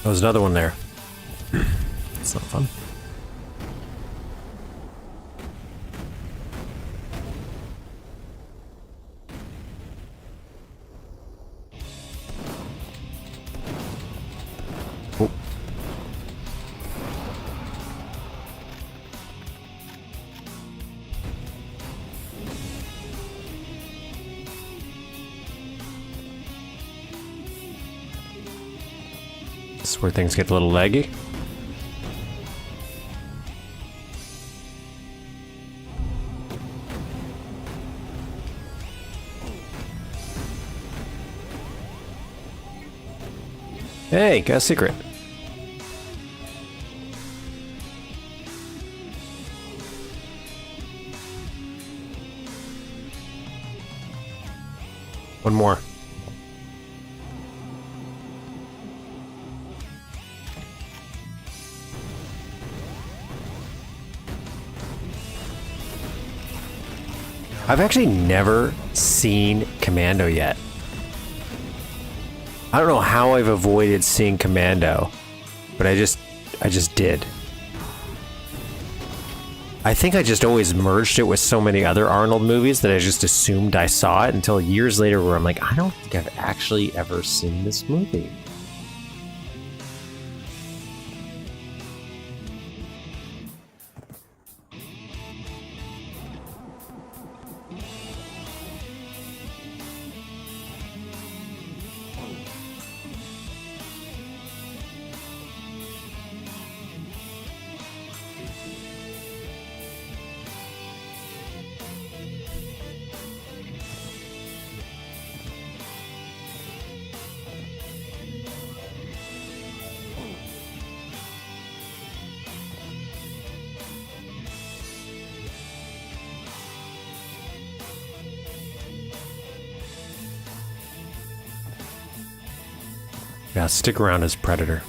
Oh, there's another one there. That's not fun. Oh. This is where things get a little laggy. Hey, got a secret. One more. I've actually never seen Commando yet. I don't know how I've avoided seeing Commando, but I just did. I think I just always merged it with so many other Arnold movies that I just assumed I saw it until years later where I'm like, I don't think I've actually ever seen this movie. Yeah, stick around as Predator.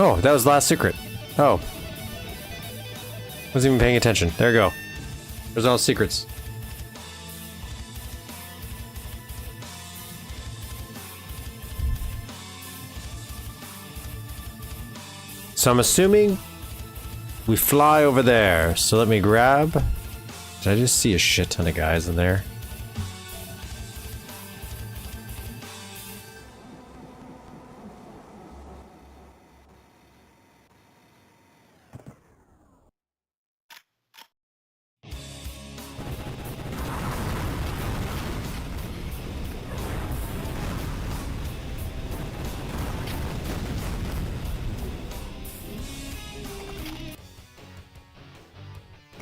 Oh, that was the last secret. Oh. Wasn't even paying attention. There you go. There's all secrets. So I'm assuming we fly over there. So let me grab... Did I just see a shit ton of guys in there?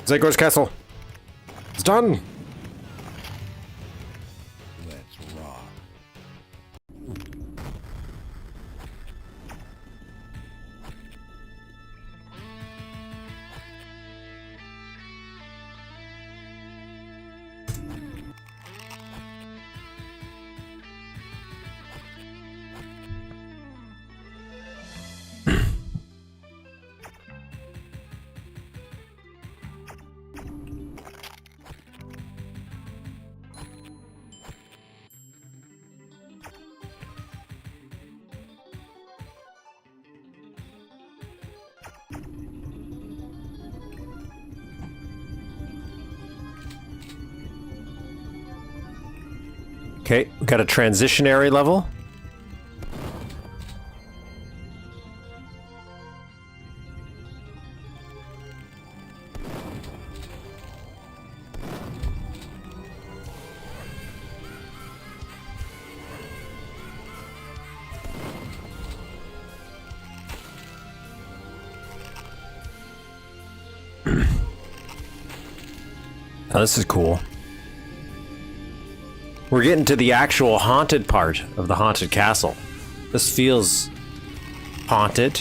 Zagor's castle. It's done. Let's rock. Okay, we got a transitionary level. Oh, this is cool. We're getting to the actual haunted part of the haunted castle. This feels haunted.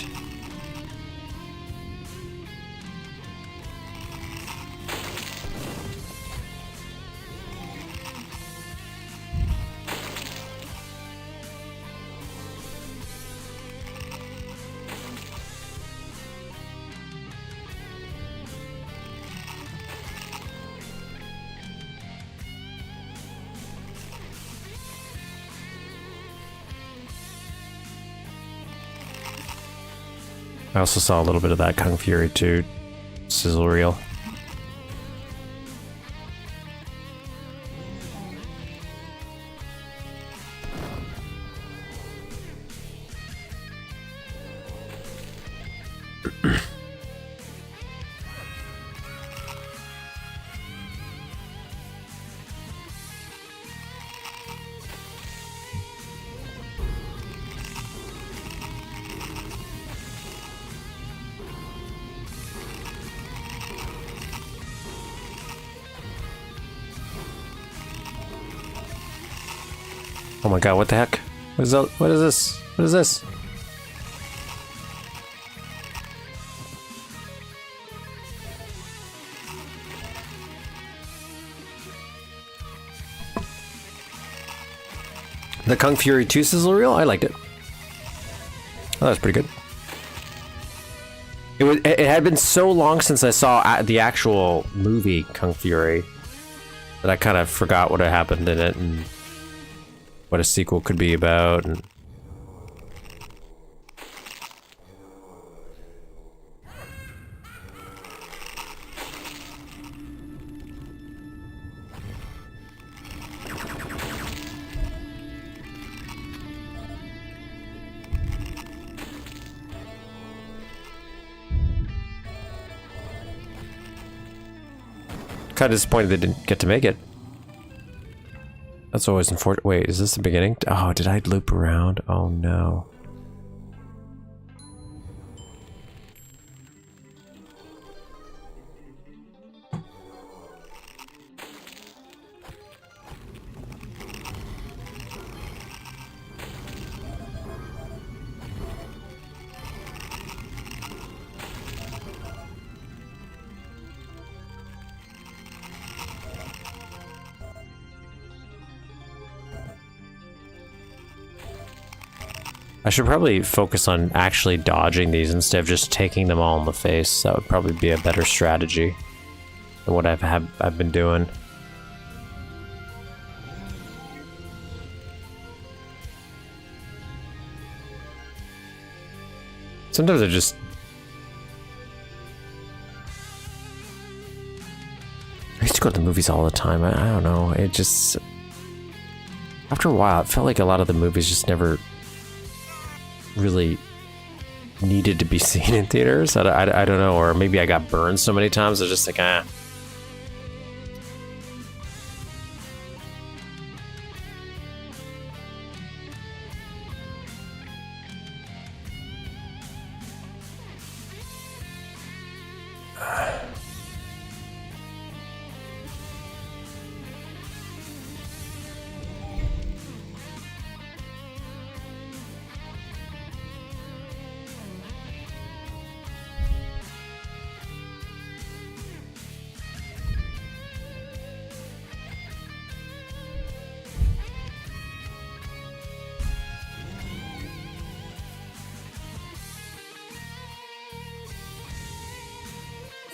I also saw a little bit of that Kung Fury 2 sizzle reel. Oh my god, what the heck? What is that? What is this? What is this? The Kung Fury 2 sizzle reel? I liked it. Oh, that was pretty good. It had been so long since I saw the actual movie Kung Fury that I kind of forgot what had happened in it and what a sequel could be about. And kind of disappointed they didn't get to make it. That's always unfortunate. Wait, is this the beginning? Oh, did I loop around? Oh no. I should probably focus on actually dodging these instead of just taking them all in the face. That would probably be a better strategy than what I've been doing. Sometimes I just... I used to go to the movies all the time. I don't know. It just... After a while, it felt like a lot of the movies just never really needed to be seen in theaters. I don't know, or maybe I got burned so many times, I was just like, ah.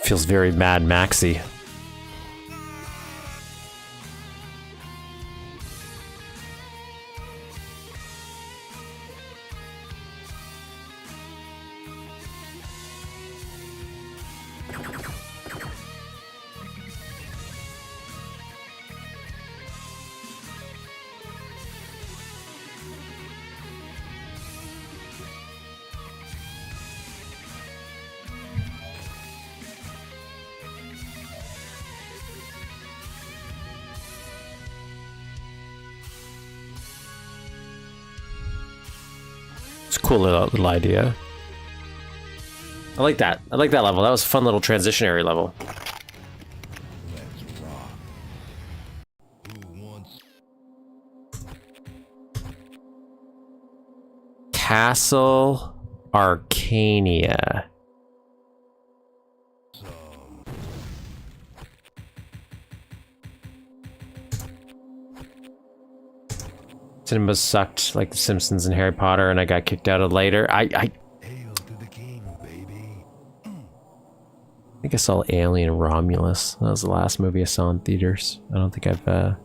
Feels very Mad Maxy. It's a cool little idea. I like that. I like that level. That was a fun little transitionary level. Let's rock. Who wants Castle Araknia. some? Cinema sucked like The Simpsons and Harry Potter, and I got kicked out of later. I Hail to the king, baby. think I saw Alien Romulus. That was the last movie I saw in theaters. I don't think I've there's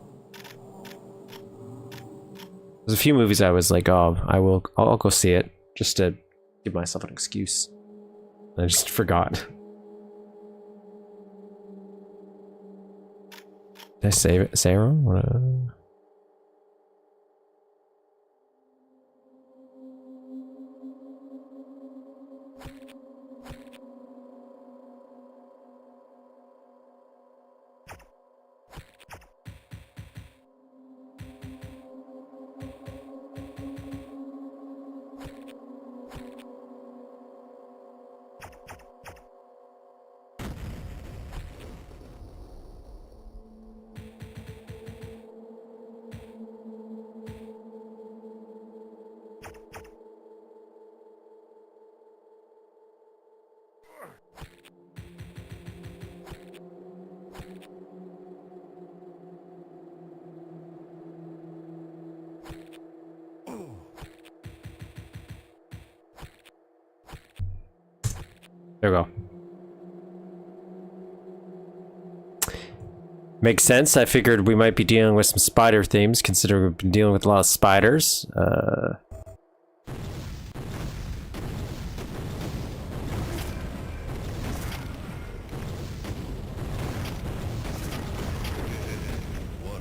a few movies I was like, oh, I'll go see it just to give myself an excuse. And I just forgot. Did I say it wrong? What, there we go. Makes sense. I figured we might be dealing with some spider themes, considering we've been dealing with a lot of spiders. What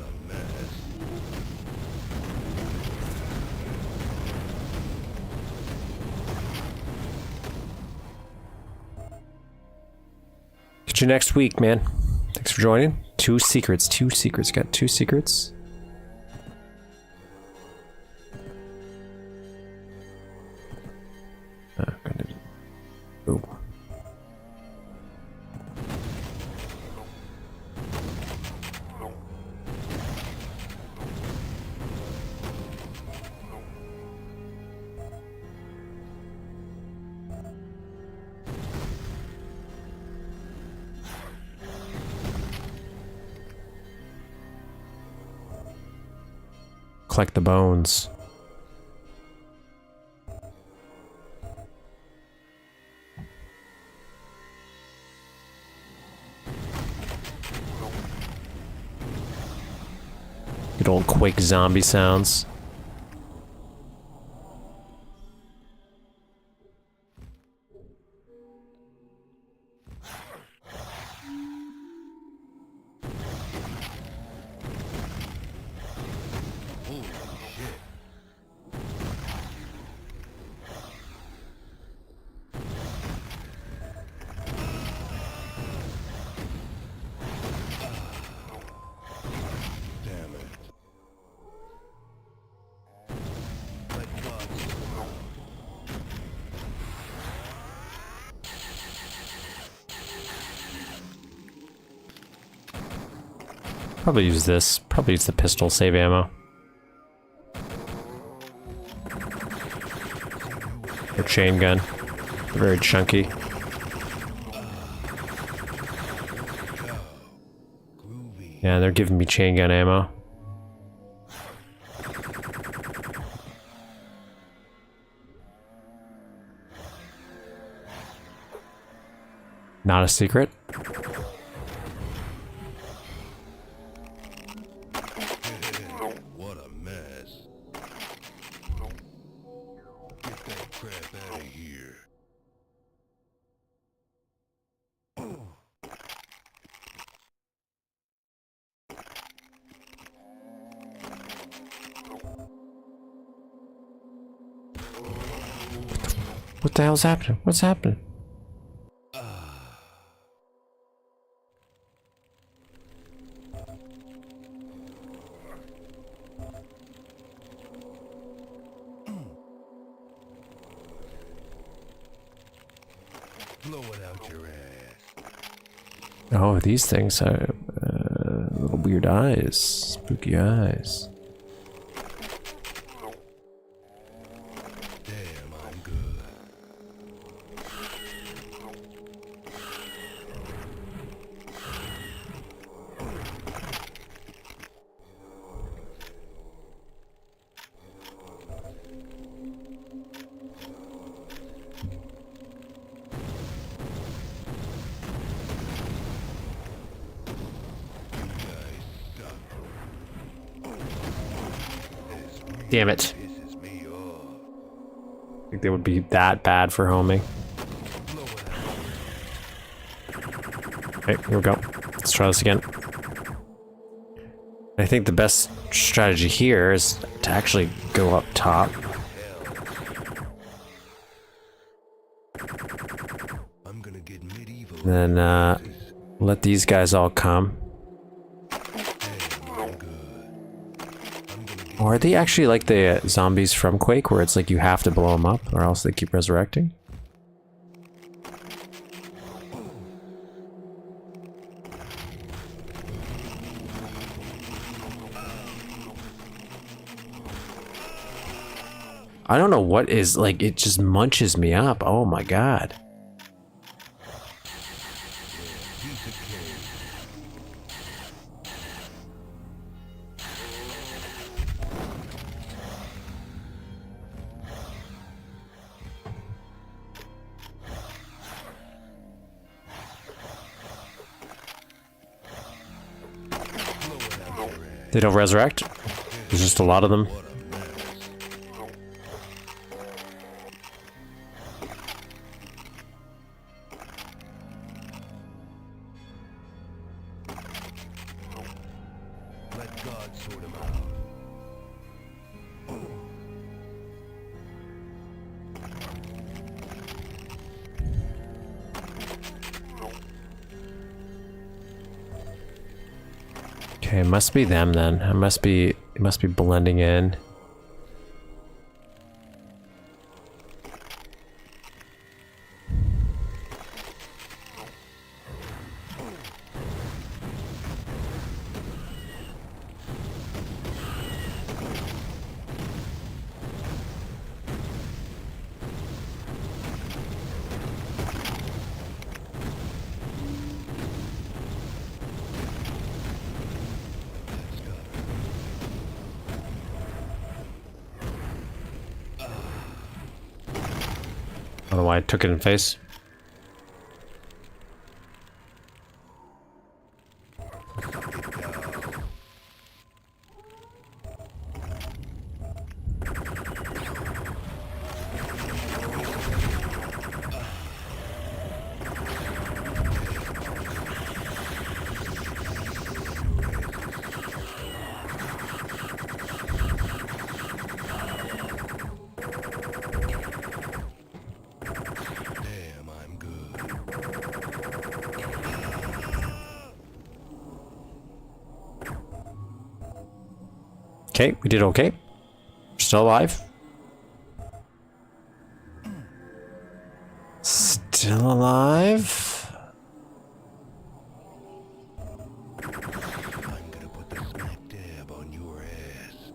a mess. Catch you next week, man. Thanks for joining. Two secrets. Got two secrets. collect the bones. Good old Quake zombie sounds. Probably use this. Probably use the pistol save ammo. Or chain gun. Very chunky. Yeah, they're giving me chain gun ammo. Not a secret. What a mess. Get that crap out of here. What the hell's happening? What's happening? Blow it out your ass. Oh, these things are little weird eyes, spooky eyes. Damn, I'm good. Damn it. Pisses me off. I think they would be that bad for homing. Blow it out. Okay, here we go. Let's try this again. I think the best strategy here is to actually go up top. I'm gonna get medieval. And then let these guys all come. Damn, I'm good. I'm gonna get Or are they actually like the zombies from Quake, where it's like you have to blow them up or else they keep resurrecting? I don't know what is, like, it just munches me up. Oh my god. piece of cake. Blow it out your ass. They don't resurrect? There's just a lot of them. What a mess. Let God sort him out. Okay, it must be them then. It must be blending in. don't know why I took it in face. Damn, I'm good. Okay, we did okay. We're still alive. Still alive. I'm gonna put the smack dab on your ass.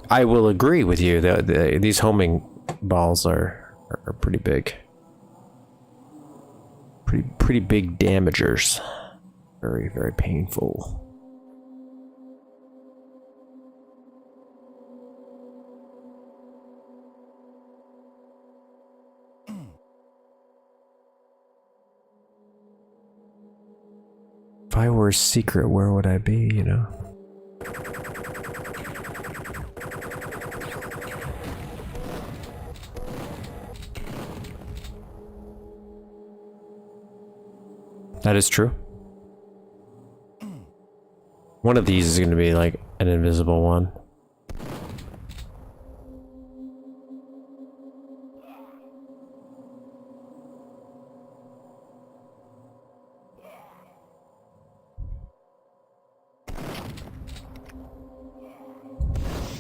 I will agree with you that these homing balls are pretty big. Pretty big damagers. Very, very painful. If I were a secret, where would I be, you know? That is true. One of these is going to be like an invisible one.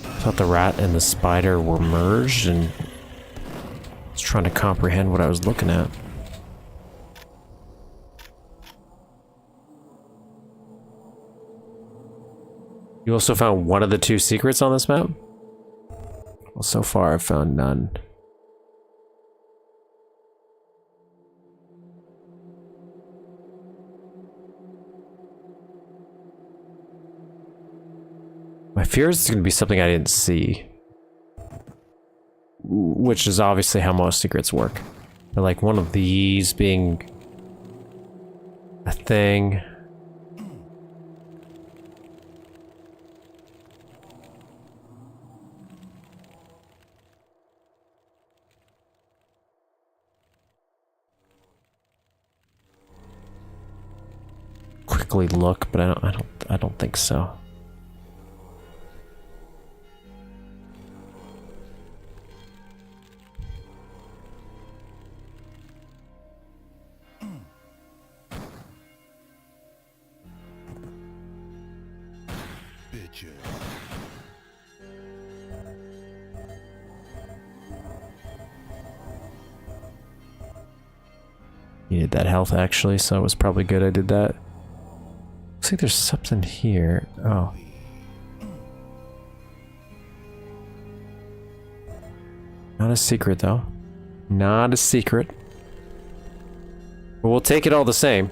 I thought the rat and the spider were merged, and I was trying to comprehend what I was looking at. You also found one of the two secrets on this map? Well, so far I've found none. My fear is it's going to be something I didn't see. Which is obviously how most secrets work. But like one of these being a thing. Quickly look, but I don't think so. Bitches. Needed that health actually, so it was probably good I did that. Looks like there's something here. Oh. Not a secret though. Not a secret. But we'll take it all the same.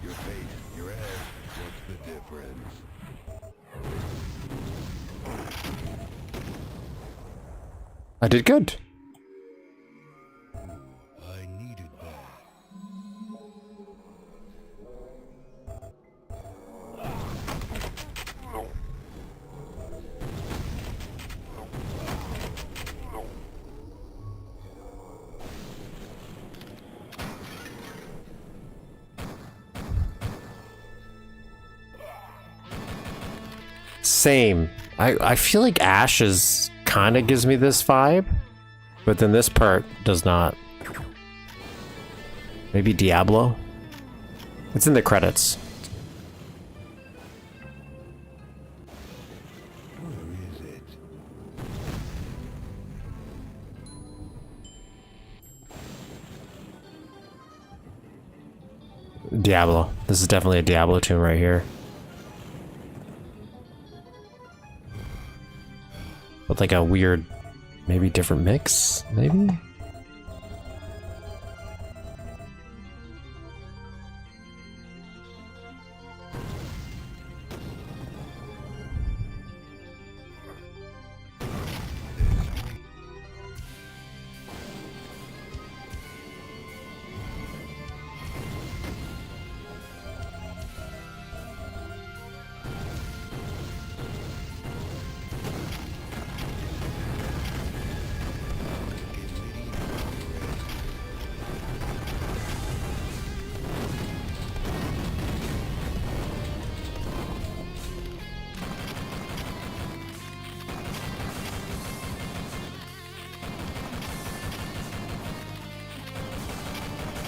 Your face, your ass. What's the difference? I did good. I needed that. Same. I feel like Ashes kind of gives me this vibe, but then this part does not. Maybe Diablo? It's in the credits. Where is it? Diablo. This is definitely a Diablo tune right here. With like a weird, maybe different mix, maybe?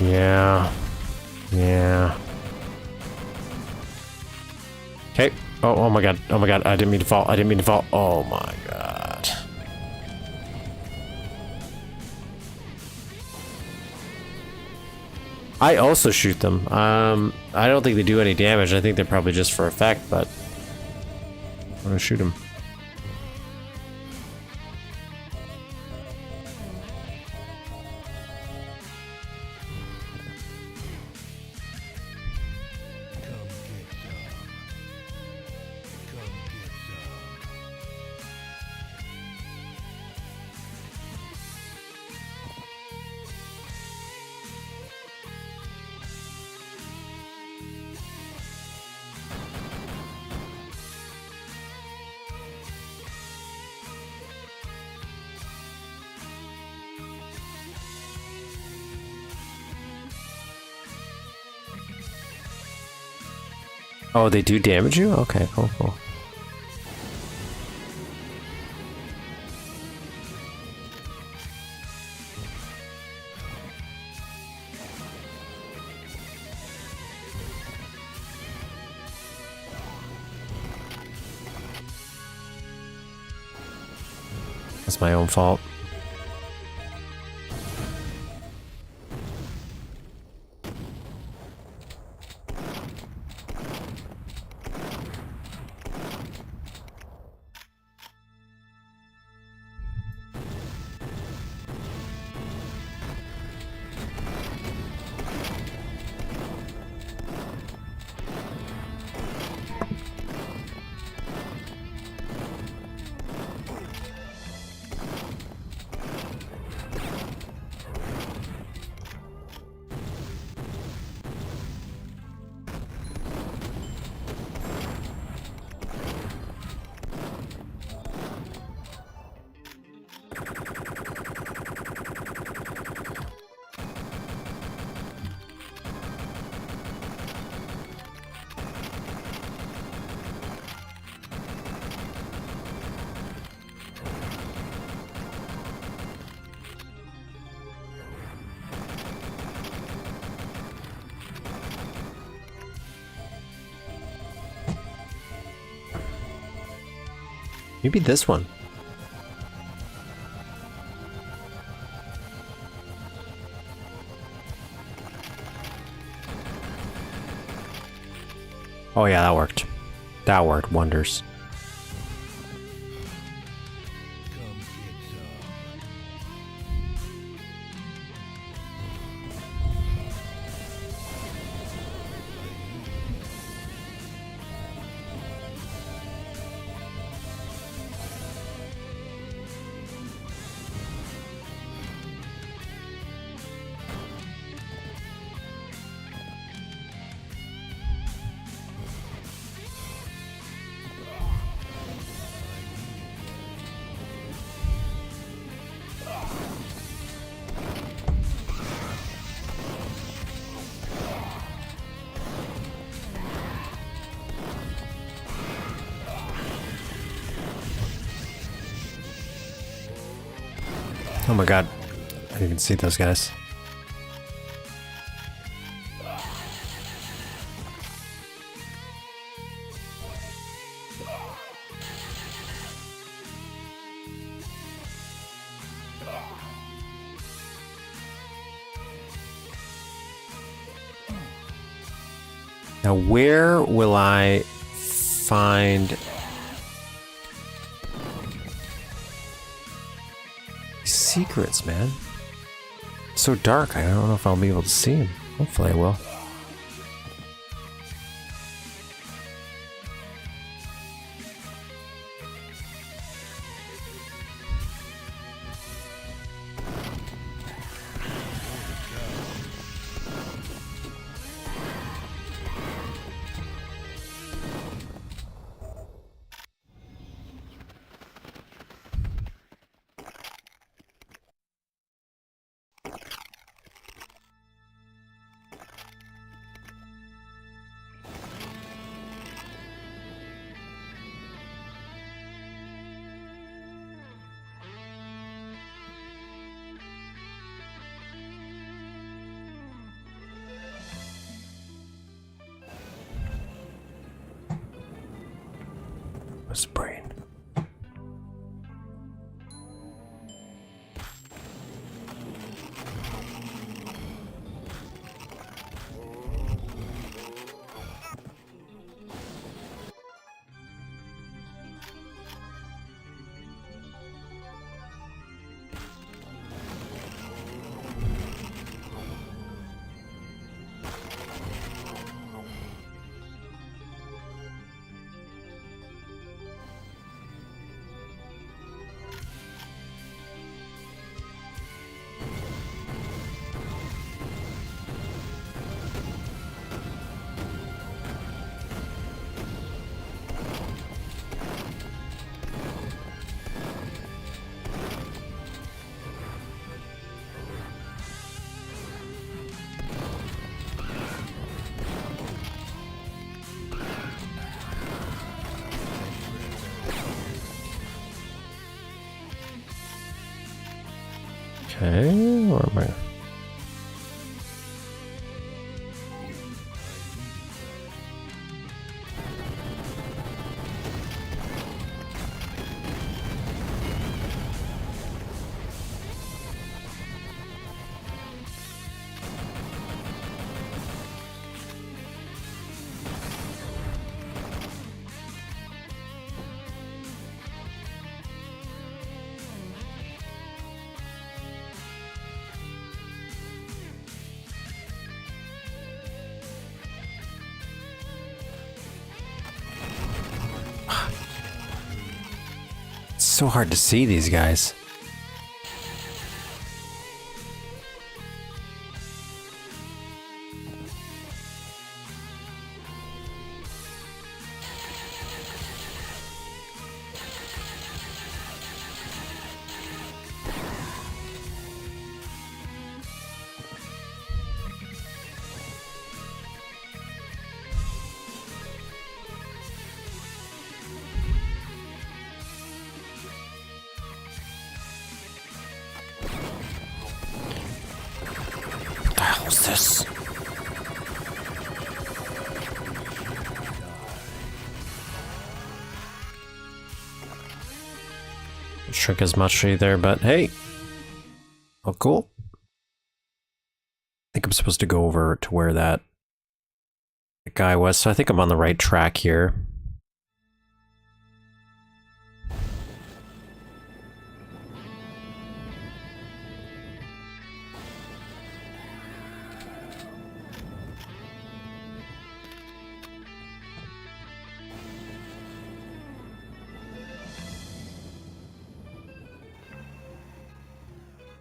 Yeah. Yeah. Okay. Oh my god. Oh my god. I didn't mean to fall. I didn't mean to fall. Oh my god. I also shoot them. I don't think they do any damage. I think they're probably just for effect, but I'm gonna shoot them. Come get some. Come get some. Oh, they do damage you? Okay, cool, cool. That's my own fault. Maybe this one. Oh yeah, that worked. That worked wonders. Come get some. Oh my god. I didn't even see those guys. Now, where will I find secrets, man? It's so dark, I don't know if I'll be able to see them. Hopefully I will. Where's the brain? Okay, where am I? It's so hard to see these guys. What the hell is this? Shrink as much either, but hey. Oh, cool. I think I'm supposed to go over to where that guy was, so I think I'm on the right track here.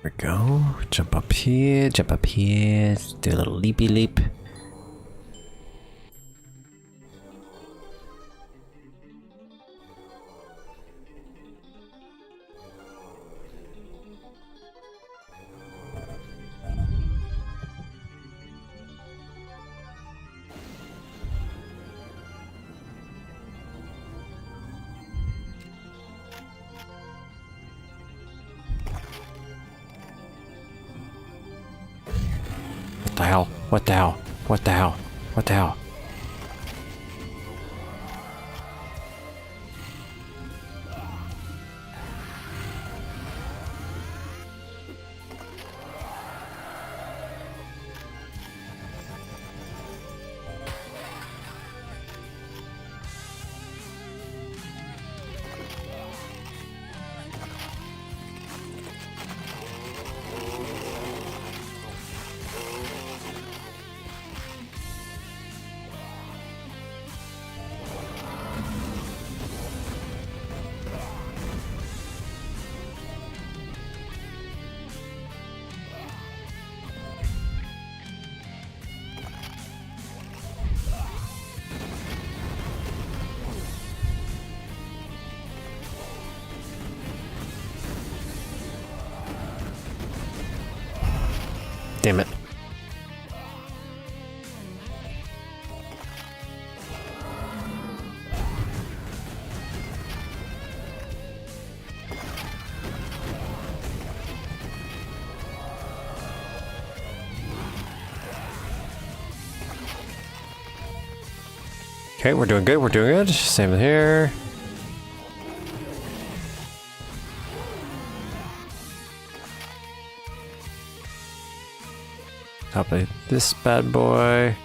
There we go. Jump up here, do a little leapy leap. What the hell? What the hell? What the hell? Damn it. Okay, we're doing good, we're doing good. Same with here. Copy this bad boy.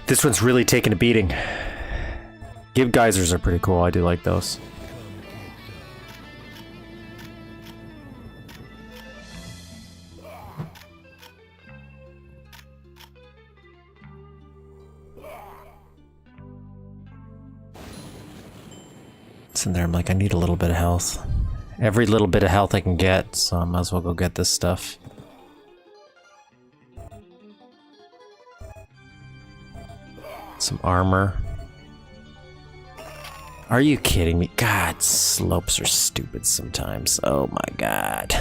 This one's really taking a beating. Give geysers are pretty cool. I do like those. It's in there. I'm like, I need a little bit of health. Every little bit of health I can get, so I might as well go get this stuff. Some armor. Are you kidding me? God, slopes are stupid sometimes. Oh my god.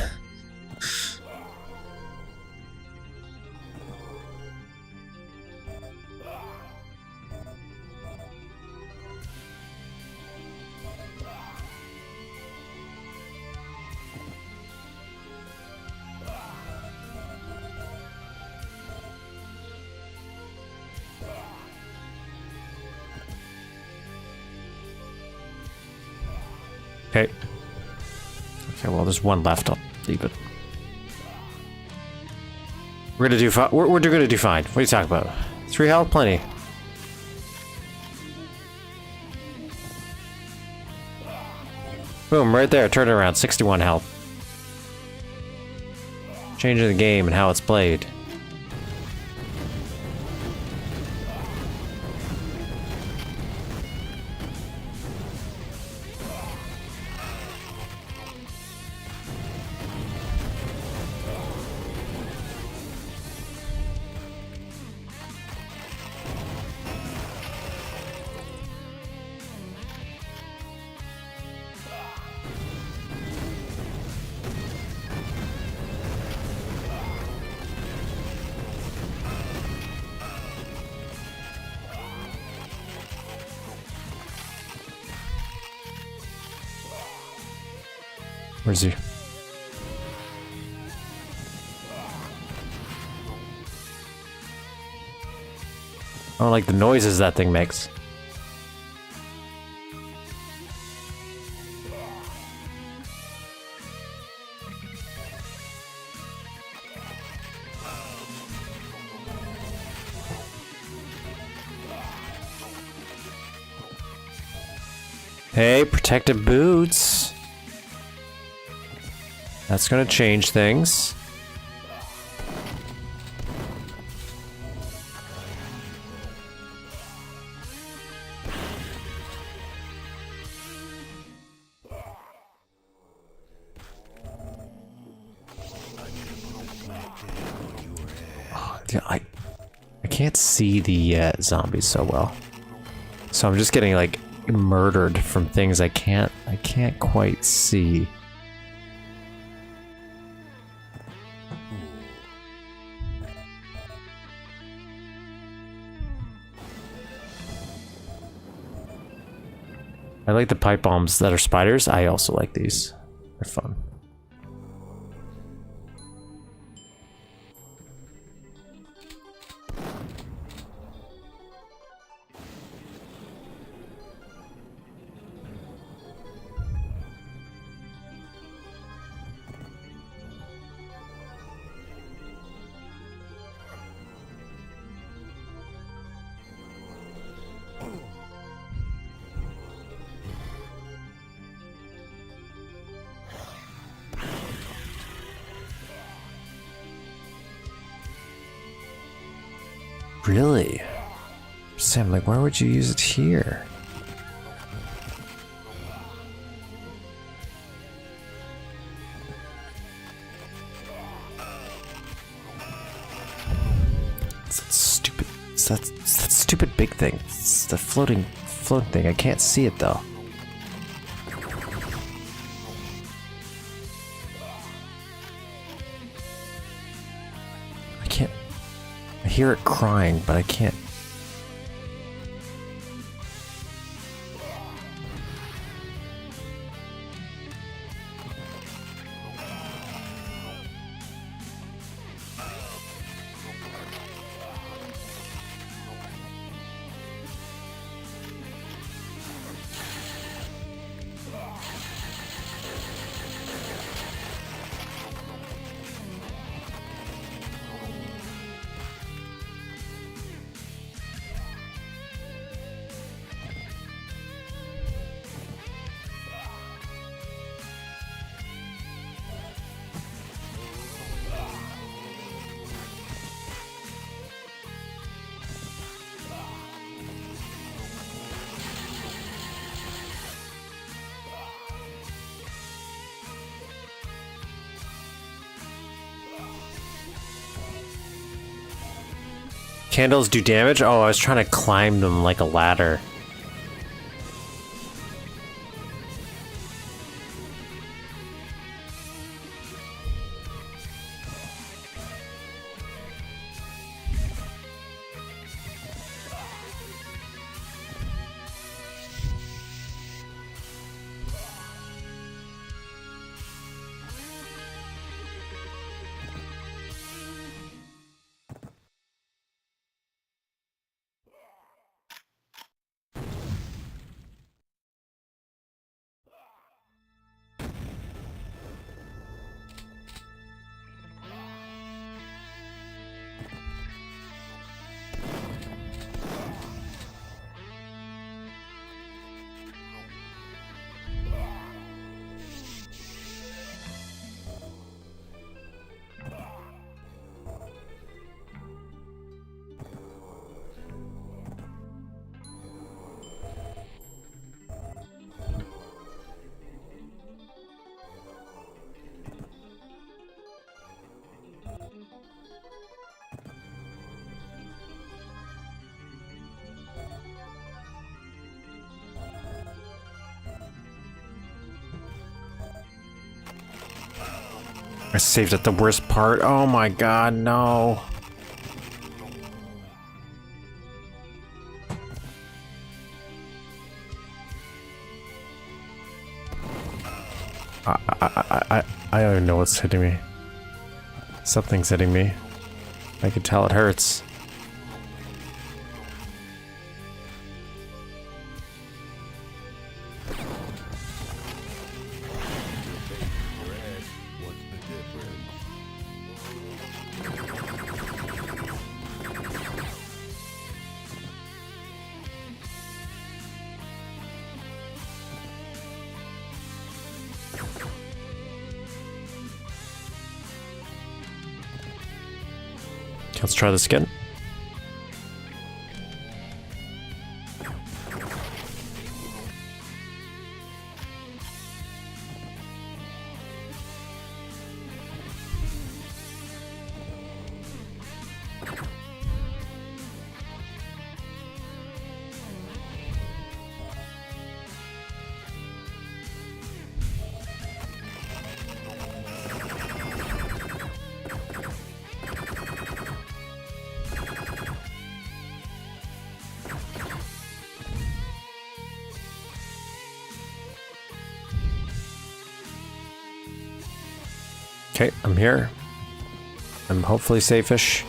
Okay. Okay, well, there's one left. I'll leave it. We're gonna do fine. We're gonna do fine. What are you talking about? 3 health? Plenty. Boom, right there. Turn it around. 61 health. Changing the game and how it's played. Where's he? I don't like the noises that thing makes. Hey, protective boots. That's gonna change things. Yeah, I can't see the zombies so well, so I'm just getting like murdered from things I can't quite see. I like the pipe bombs that are spiders. I also like these. They're fun. Really? Sam, like, why would you use it here? It's that stupid. It's that stupid big thing. It's the floating thing. I can't see it though. I can't. I hear it crying, but I can't. Candles do damage? Oh, I was trying to climb them like a ladder. I saved at the worst part. Oh my god, no. I don't even know what's hitting me. Something's hitting me. I can tell it hurts. Let's try this again. Okay, I'm here. I'm hopefully safe-ish.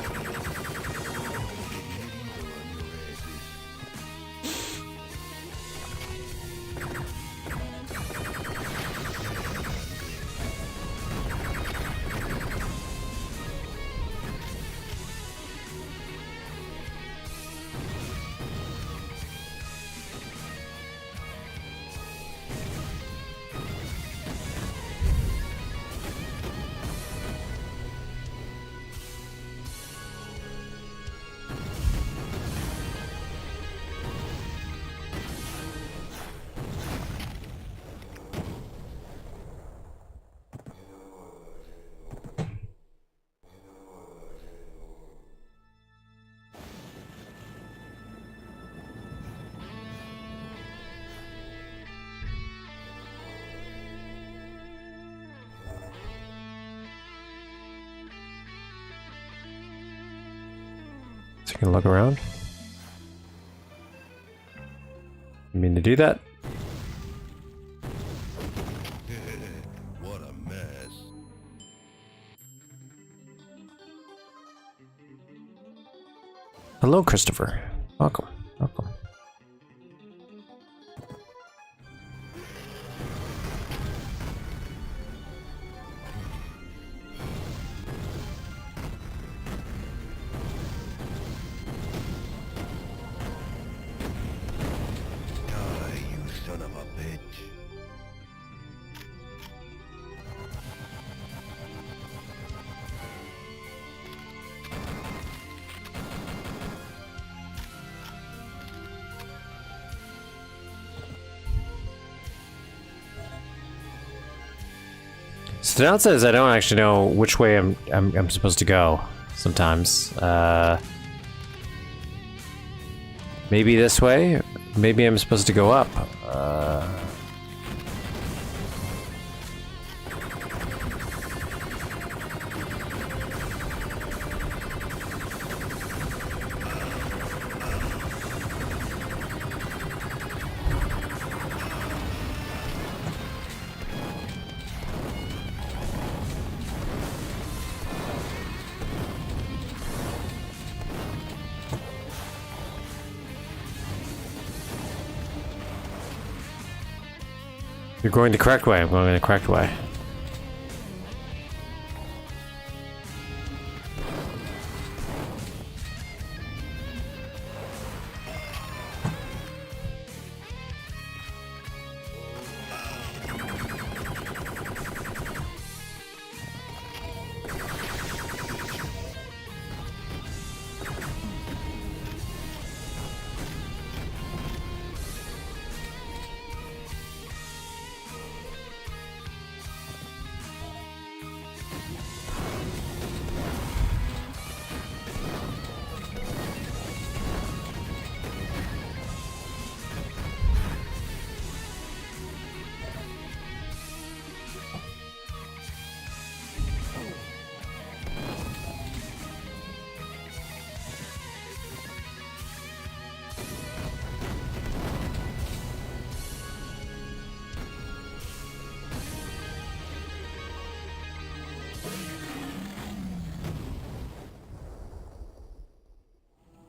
So you can look around. You mean to do that? What a mess. Hello, Christopher. Welcome. Welcome. Die, you son of a bitch. So the downside is I don't actually know which way I'm supposed to go sometimes. Maybe this way? Maybe I'm supposed to go up. You're going the correct way. I'm going the correct way.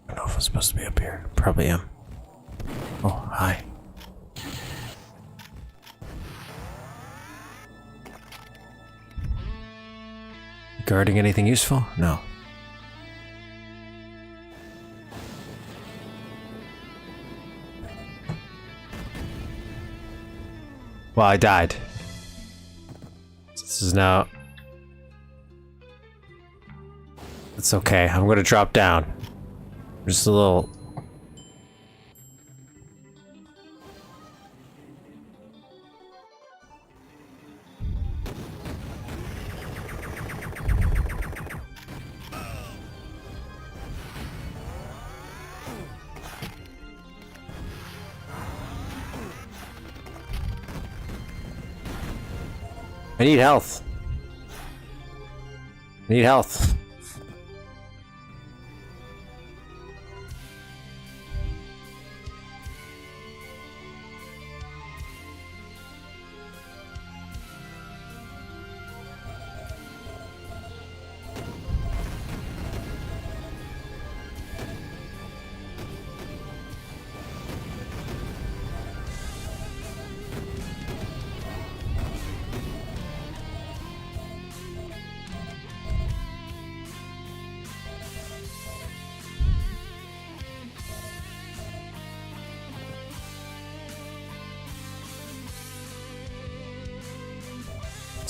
I don't know if I'm supposed to be up here. Probably am. Oh, hi. Guarding anything useful? No. Well, I died. This is now... It's okay. I'm gonna drop down. Just a little... I need health. I need health.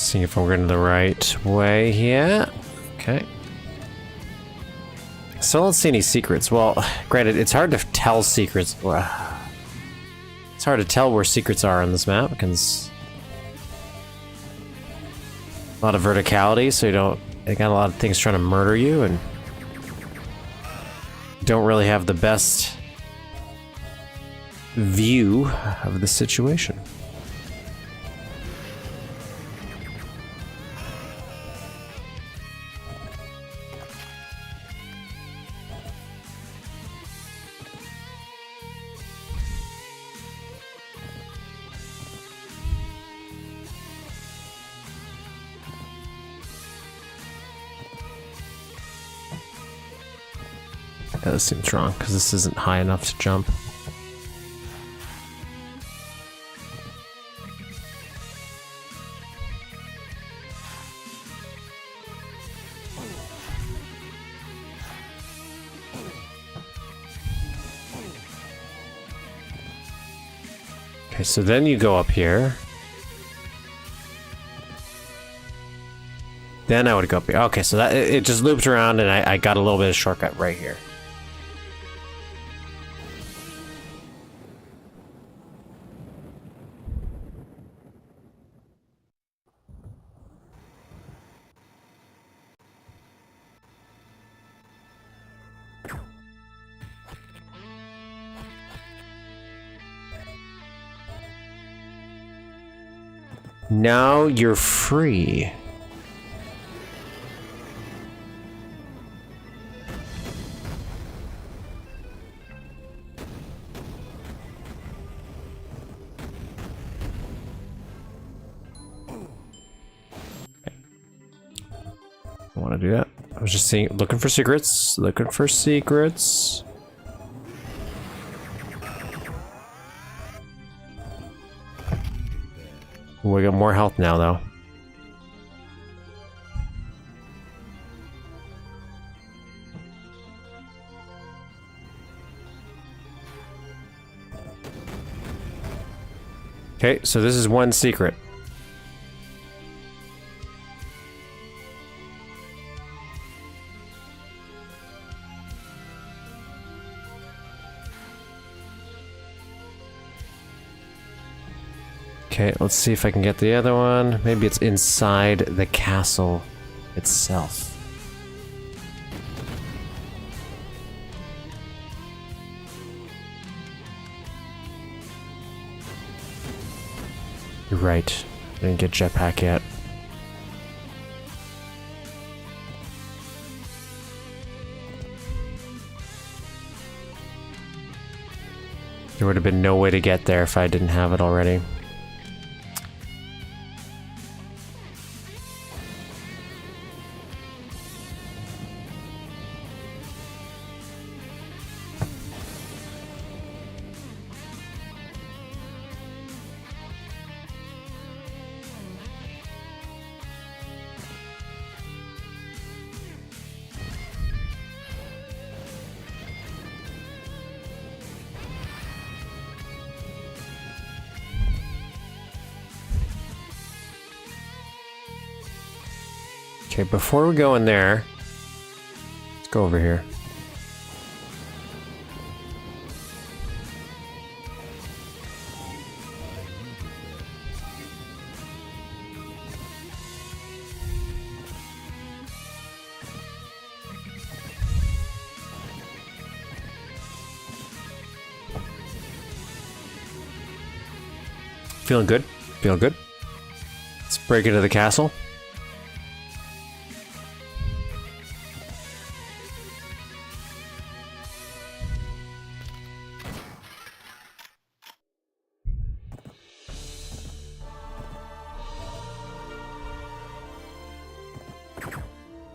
See if we're going the right way here. Okay. Still don't see any secrets. Well, granted, it's hard to tell secrets. It's hard to tell where secrets are on this map because a lot of verticality, so they got a lot of things trying to murder you, and don't really have the best view of the situation. Yeah, this seems wrong because this isn't high enough to jump. Okay, so then you go up here. Then I would go up here. Okay, so that it just loops around, and I got a little bit of shortcut right here. Now you're free. I want to do that. I was just seeing, looking for secrets, looking for secrets. We got more health now, though. Okay, so this is one secret. Okay, let's see if I can get the other one. Maybe it's inside the castle itself. You're right. I didn't get jetpack yet. There would have been no way to get there if I didn't have it already. Okay, before we go in there, let's go over here. Feeling good? Feeling good? Let's break into the castle.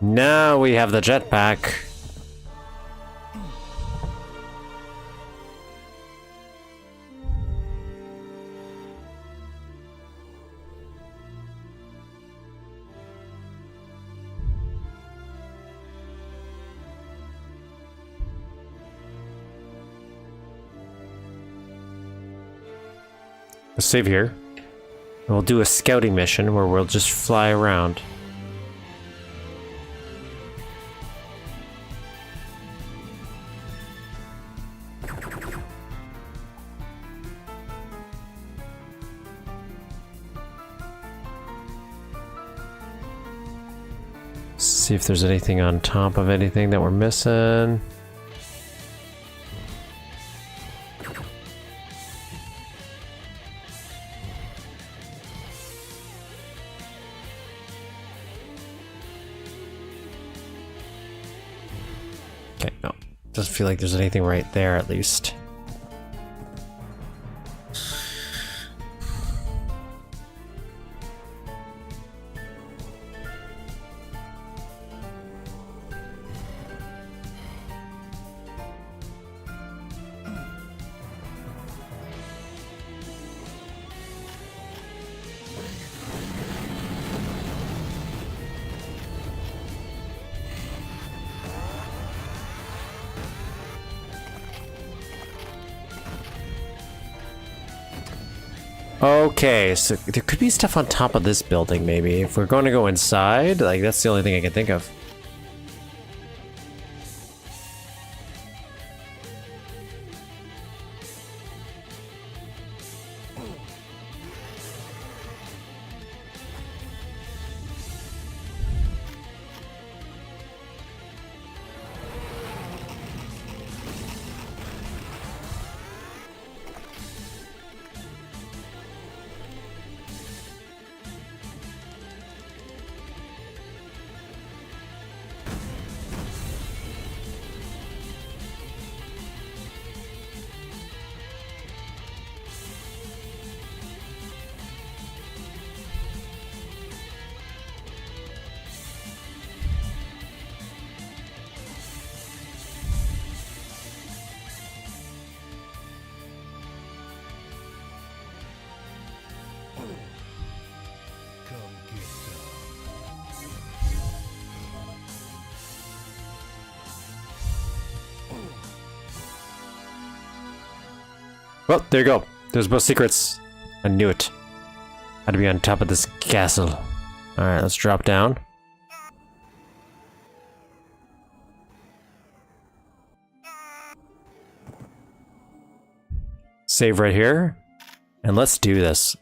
Now we have the jetpack. Let's save here. We'll do a scouting mission where we'll just fly around. See if there's anything on top of anything that we're missing. Okay, no. Doesn't feel like there's anything right there, at least. Okay, so there could be stuff on top of this building, maybe. If we're going to go inside, like, that's the only thing I can think of. Come get some. Well, there you go. There's both secrets. I knew it. Had to be on top of this castle. Alright, let's drop down. Save right here. And let's do this.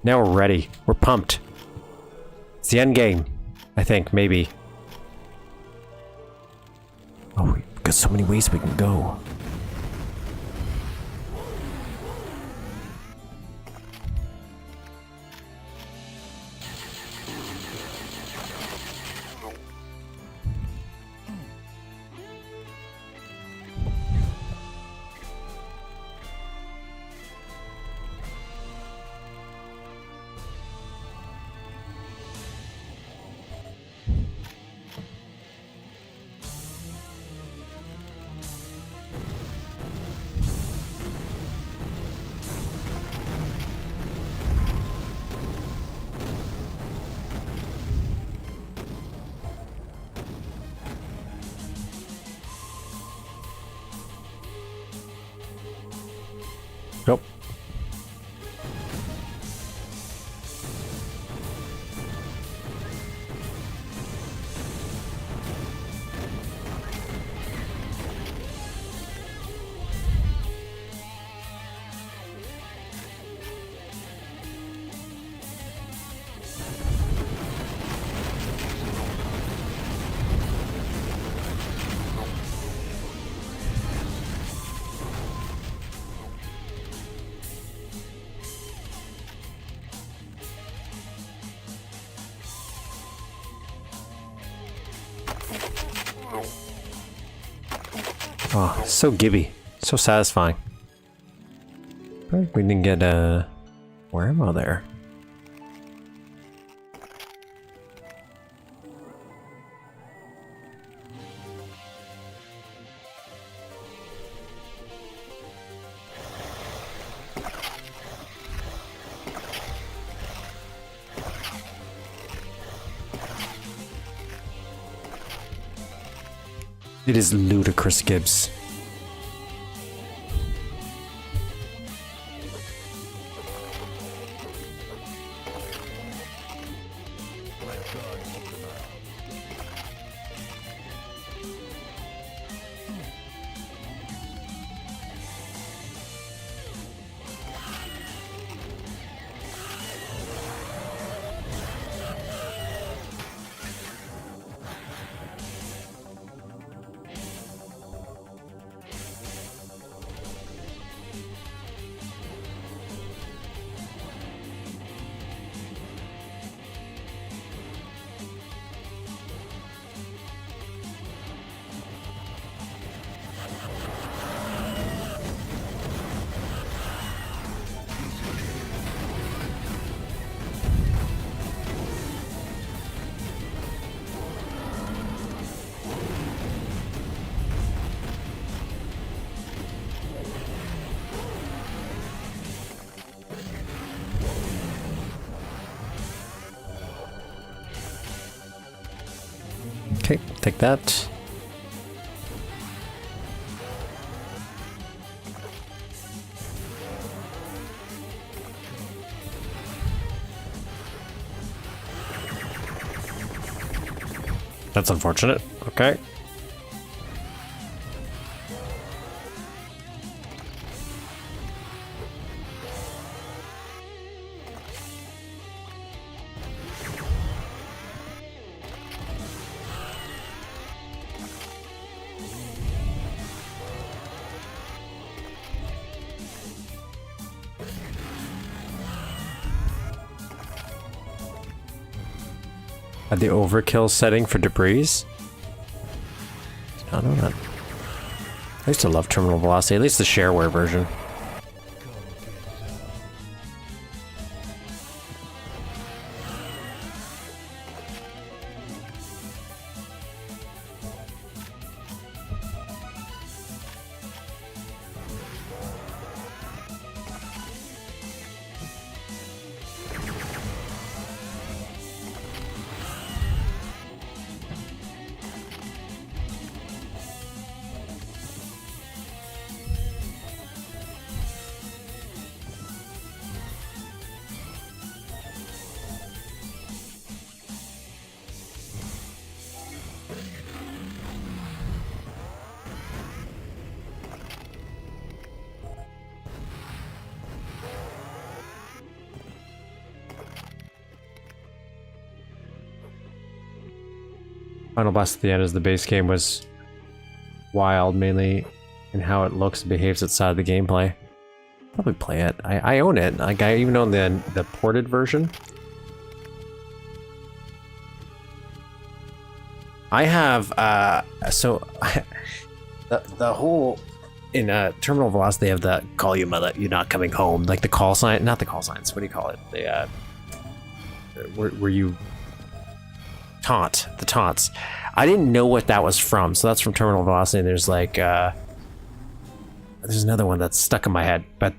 Now we're ready. We're pumped. It's the end game. I think, maybe. Oh, we've got so many ways we can go. Nope. Oh, so gibby. So satisfying. We didn't get where am I there? It is ludicrous, Gibbs. Okay, take that. That's unfortunate. Okay. The overkill setting for debris? I don't know that. I used to love terminal velocity, at least the shareware version. Final boss at the end as the base game was wild, mainly in how it looks and behaves outside of the gameplay. Probably play it. I own it. Like, I even own the ported version. I have so the whole in terminal velocity they have the call you mother, you're not coming home, like the call sign, not the call signs. What do you call it? The where you taunt, the taunts. I didn't know what that was from, so that's from terminal velocity. And there's like there's another one that's stuck in my head, but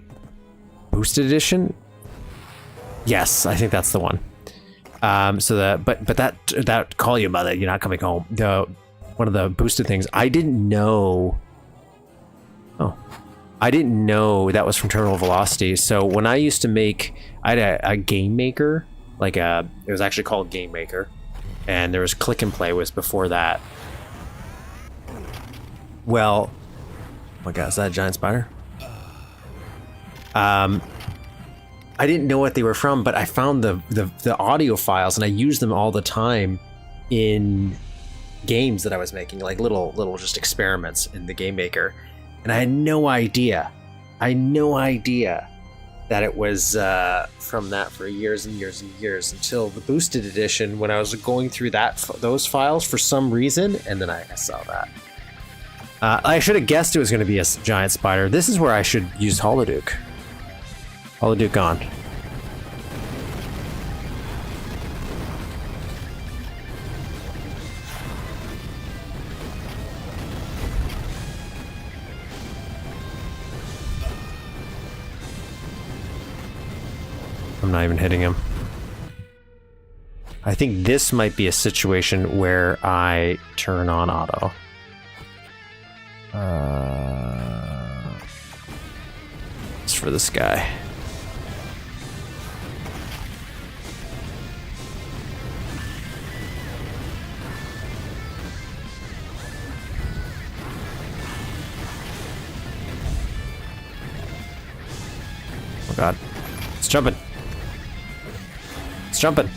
boosted edition. Yes, I think that's the one. So that call you mother, you're not coming home. One of the boosted things. I didn't know. Oh, I didn't know that was from terminal velocity. So when I used to make, I had a game maker, like it was actually called Game Maker, and there was Click and Play was before that. Well, oh my God, is that a giant spider? I didn't know what they were from, but I found the audio files and I used them all the time in games that I was making, like little just experiments in the Game Maker. And I had no idea. That it was from that for years and years and years until the boosted edition when I was going through those files for some reason, and then I saw that. I should have guessed it was going to be a giant spider. This is where I should use Holoduke. Holoduke gone. I'm not even hitting him. I think this might be a situation where I turn on auto. It's for this guy. Oh God, it's jumping. It's jumping.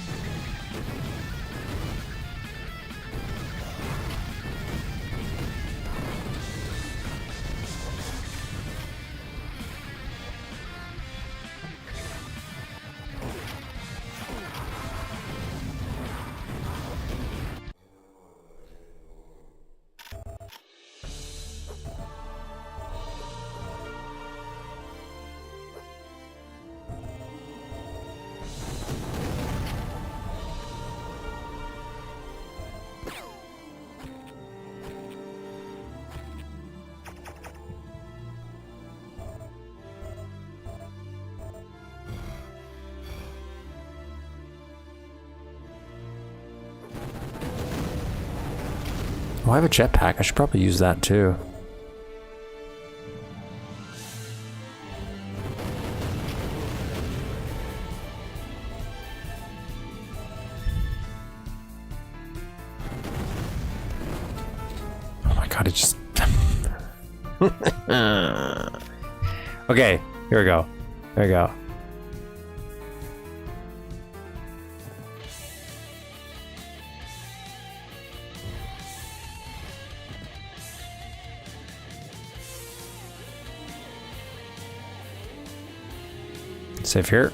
I have a jetpack. I should probably use that too. Oh my god, it just... Okay, here we go. There we go. Save here.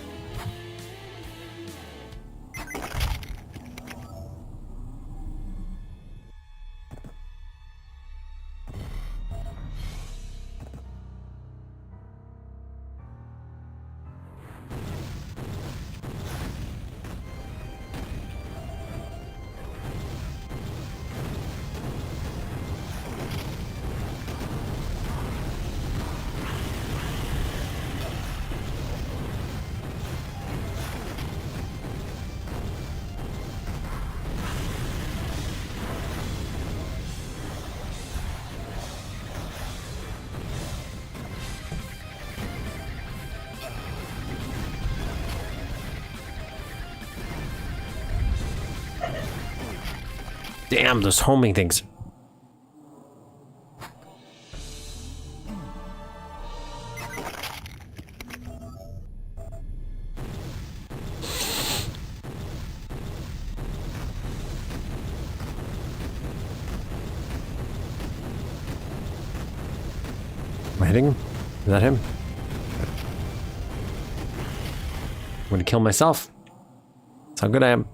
Damn, those homing things. Am I hitting him? Is that him? I'm gonna kill myself. That's how good I am.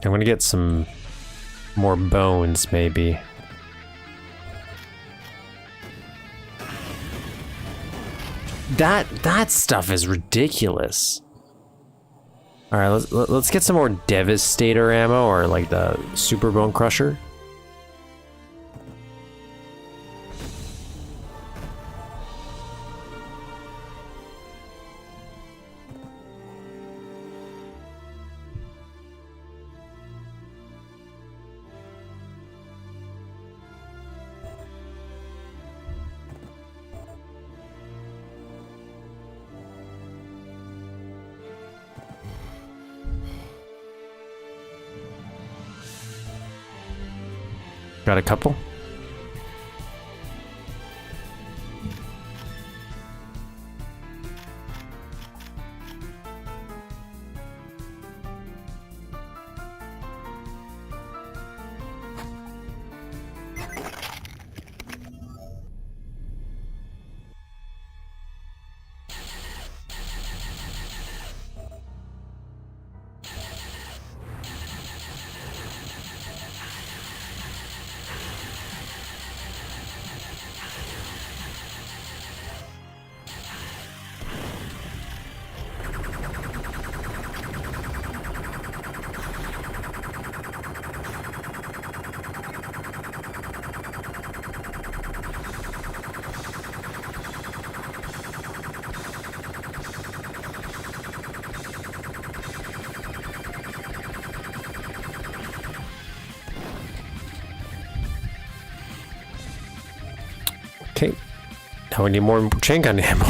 I'm gonna get some more bones, maybe. That stuff is ridiculous. All right, let's get some more Devastator ammo, or like the Super Bone Crusher. Got a couple. Okay, now we need more chain gun ammo.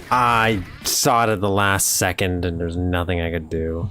I saw it at the last second and there's nothing I could do.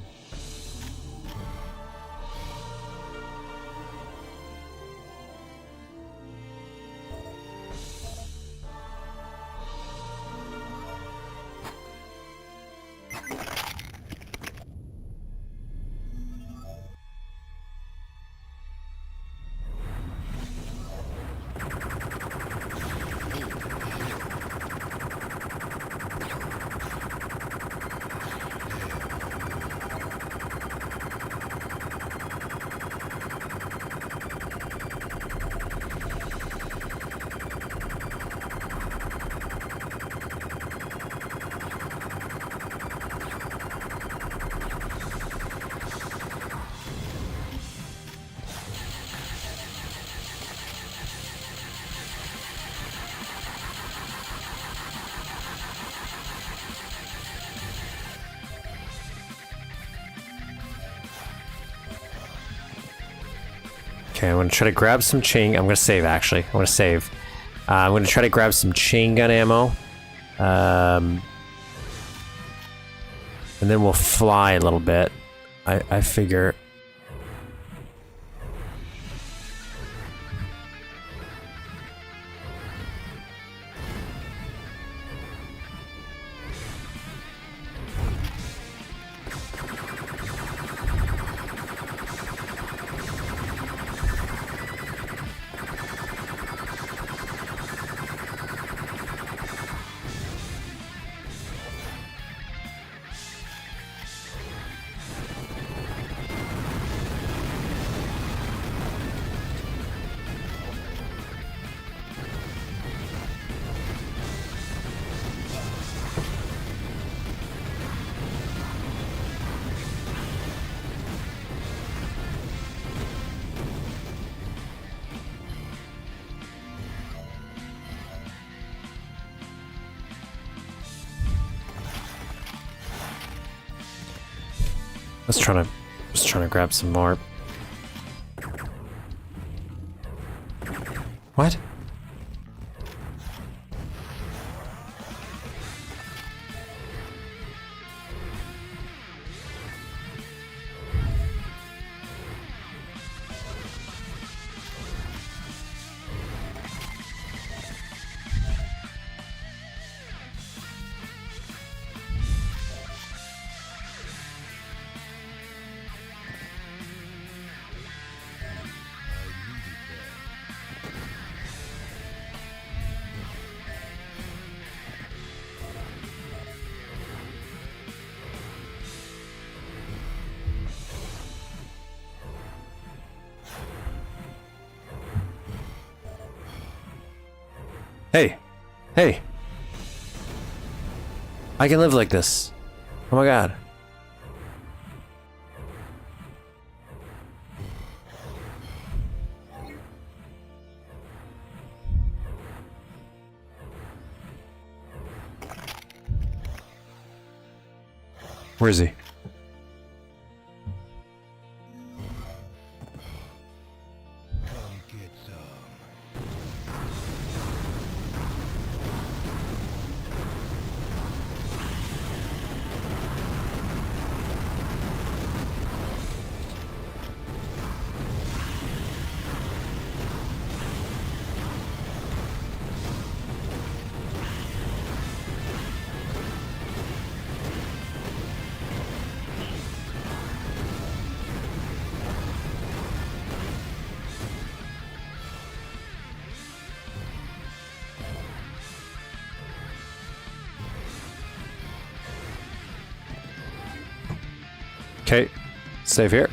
Okay, I'm gonna try to grab some chain. I'm gonna save actually. I'm gonna save. I'm gonna try to grab some chain gun ammo. And then we'll fly a little bit. I figure. Just trying to grab some more. What? Hey! Hey! I can live like this. Oh my god. Where is he? Come get some. Okay, save here.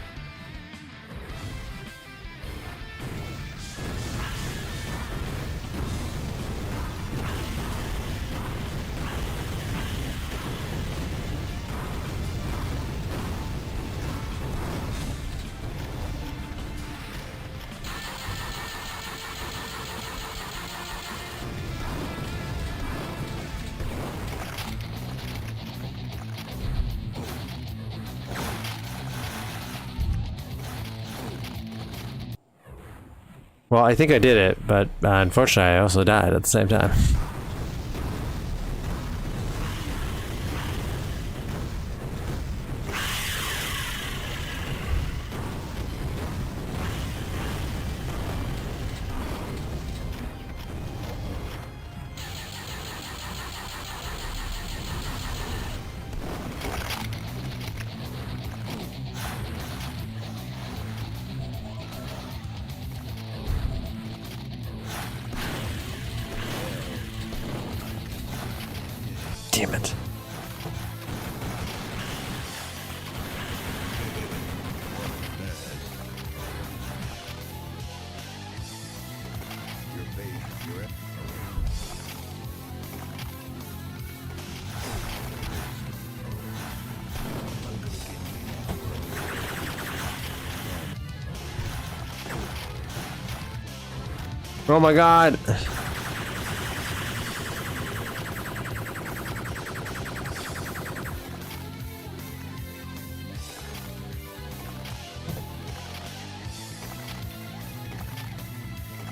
Well, I think I did it, but unfortunately I also died at the same time. Damn it. Your base, you're at. Oh my god.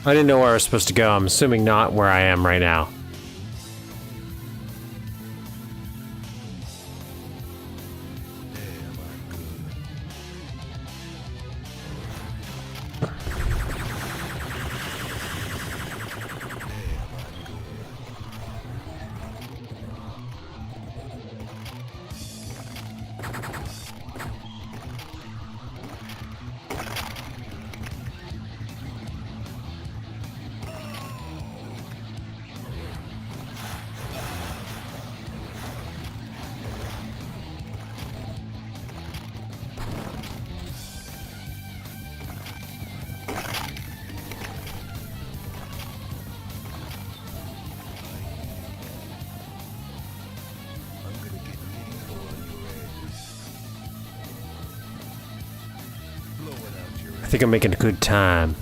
I didn't know where I was supposed to go. I'm assuming not where I am right now. I think I'm making a good time.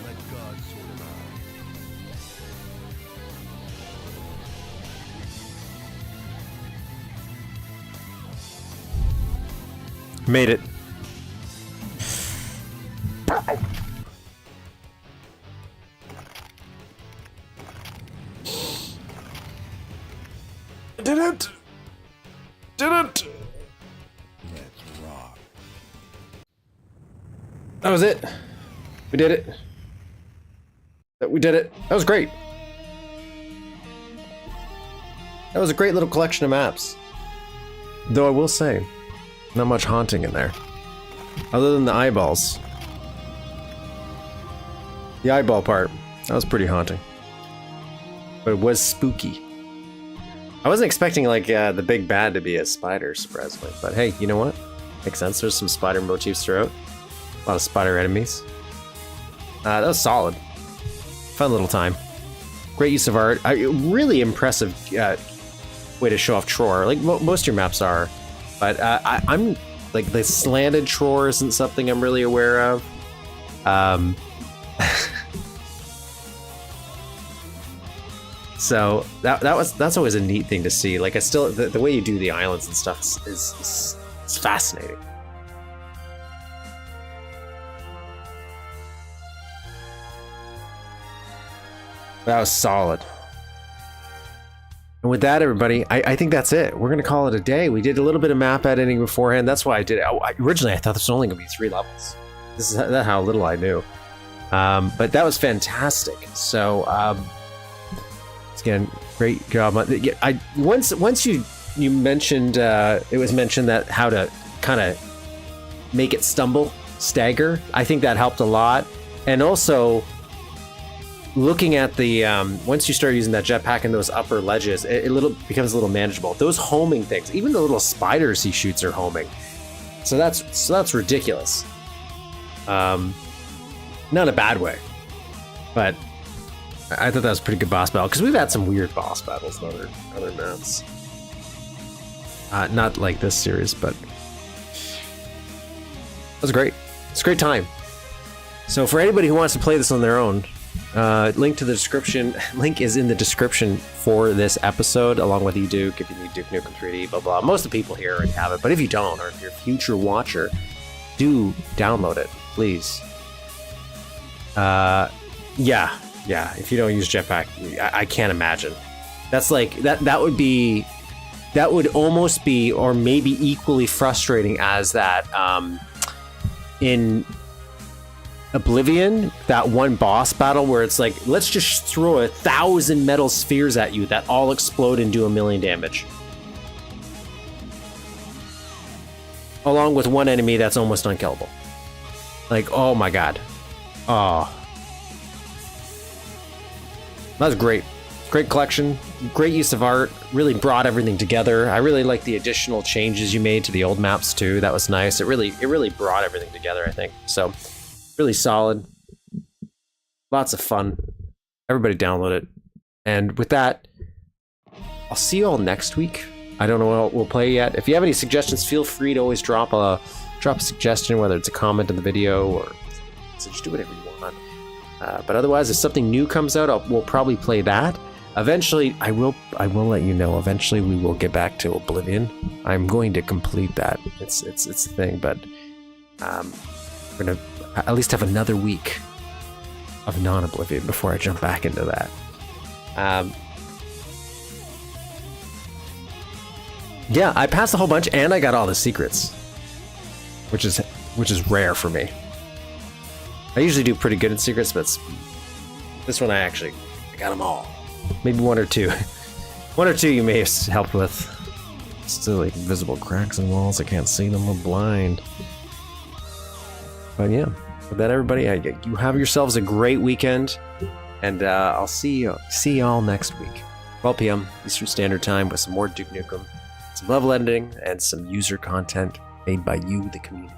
Let God sort him out. Made it. Did it! Did it! Let's rock. That was it. We did it. We did it. That was great. That was a great little collection of maps. Though I will say, not much haunting in there. Other than the eyeballs. The eyeball part, that was pretty haunting. But it was spooky. I wasn't expecting like the big bad to be a spider, surprisingly. But hey, you know what? Makes sense. There's some spider motifs throughout. A lot of spider enemies. That was solid. Fun little time. Great use of art. Really impressive way to show off Tror. Like most of your maps are. But I'm like the slanted Tror isn't something I'm really aware of. So that's always a neat thing to see. Like I still the way you do the islands and stuff is fascinating. That was solid. And with that, everybody, I think that's it. We're gonna call it a day. We did a little bit of map editing beforehand. That's why I did it. Originally, I thought this was only gonna be 3 levels. This is how little I knew. But that was fantastic. So. Again, great job. Once you mentioned it was mentioned that how to kind of make it stagger. I think that helped a lot, and also looking at the once you start using that jetpack in those upper ledges, it becomes a little manageable. Those homing things, even the little spiders he shoots are homing. So that's ridiculous. Not in a bad way, but. I thought that was a pretty good boss battle, because we've had some weird boss battles in other maps. Not like this series, but it was great. It's a great time. So for anybody who wants to play this on their own, Link to the description. Link is in the description for this episode, along with Duke. If you need Duke Nukem 3D, blah blah. Most of the people here already have it, but if you don't, or if you're a future watcher, do download it, please. Yeah. If you don't use Jetpack, I can't imagine. That's like that would be. That would almost be, or maybe equally frustrating as that in Oblivion, that one boss battle where it's like, let's just throw 1,000 metal spheres at you that all explode and do 1,000,000 damage. Along with one enemy that's almost unkillable. Like, oh my god. Oh. That was great. Great collection, great use of art, really brought everything together. I really like the additional changes you made to the old maps too. That was nice. It really brought everything together, I think. So, really solid. Lots of fun. Everybody download it. And with that, I'll see you all next week. I don't know what we'll play yet. If you have any suggestions, feel free to always drop a suggestion, whether it's a comment in the video or so just do whatever you want. But otherwise, if something new comes out, we'll probably play that. Eventually, I will let you know. Eventually, we will get back to Oblivion. I'm going to complete that. It's a thing, but we're gonna at least have another week of non-Oblivion before I jump back into that. Yeah, I passed a whole bunch, and I got all the secrets, which is rare for me. I usually do pretty good in secrets, but this one I got them all. Maybe one or two. One or two you may have helped with. Still like invisible cracks in walls. I can't see them. I'm blind. But yeah, with that, everybody, you have yourselves a great weekend, and I'll see y'all next week, 12 p.m. Eastern Standard Time, with some more Duke Nukem, some level editing, and some user content made by you, the community.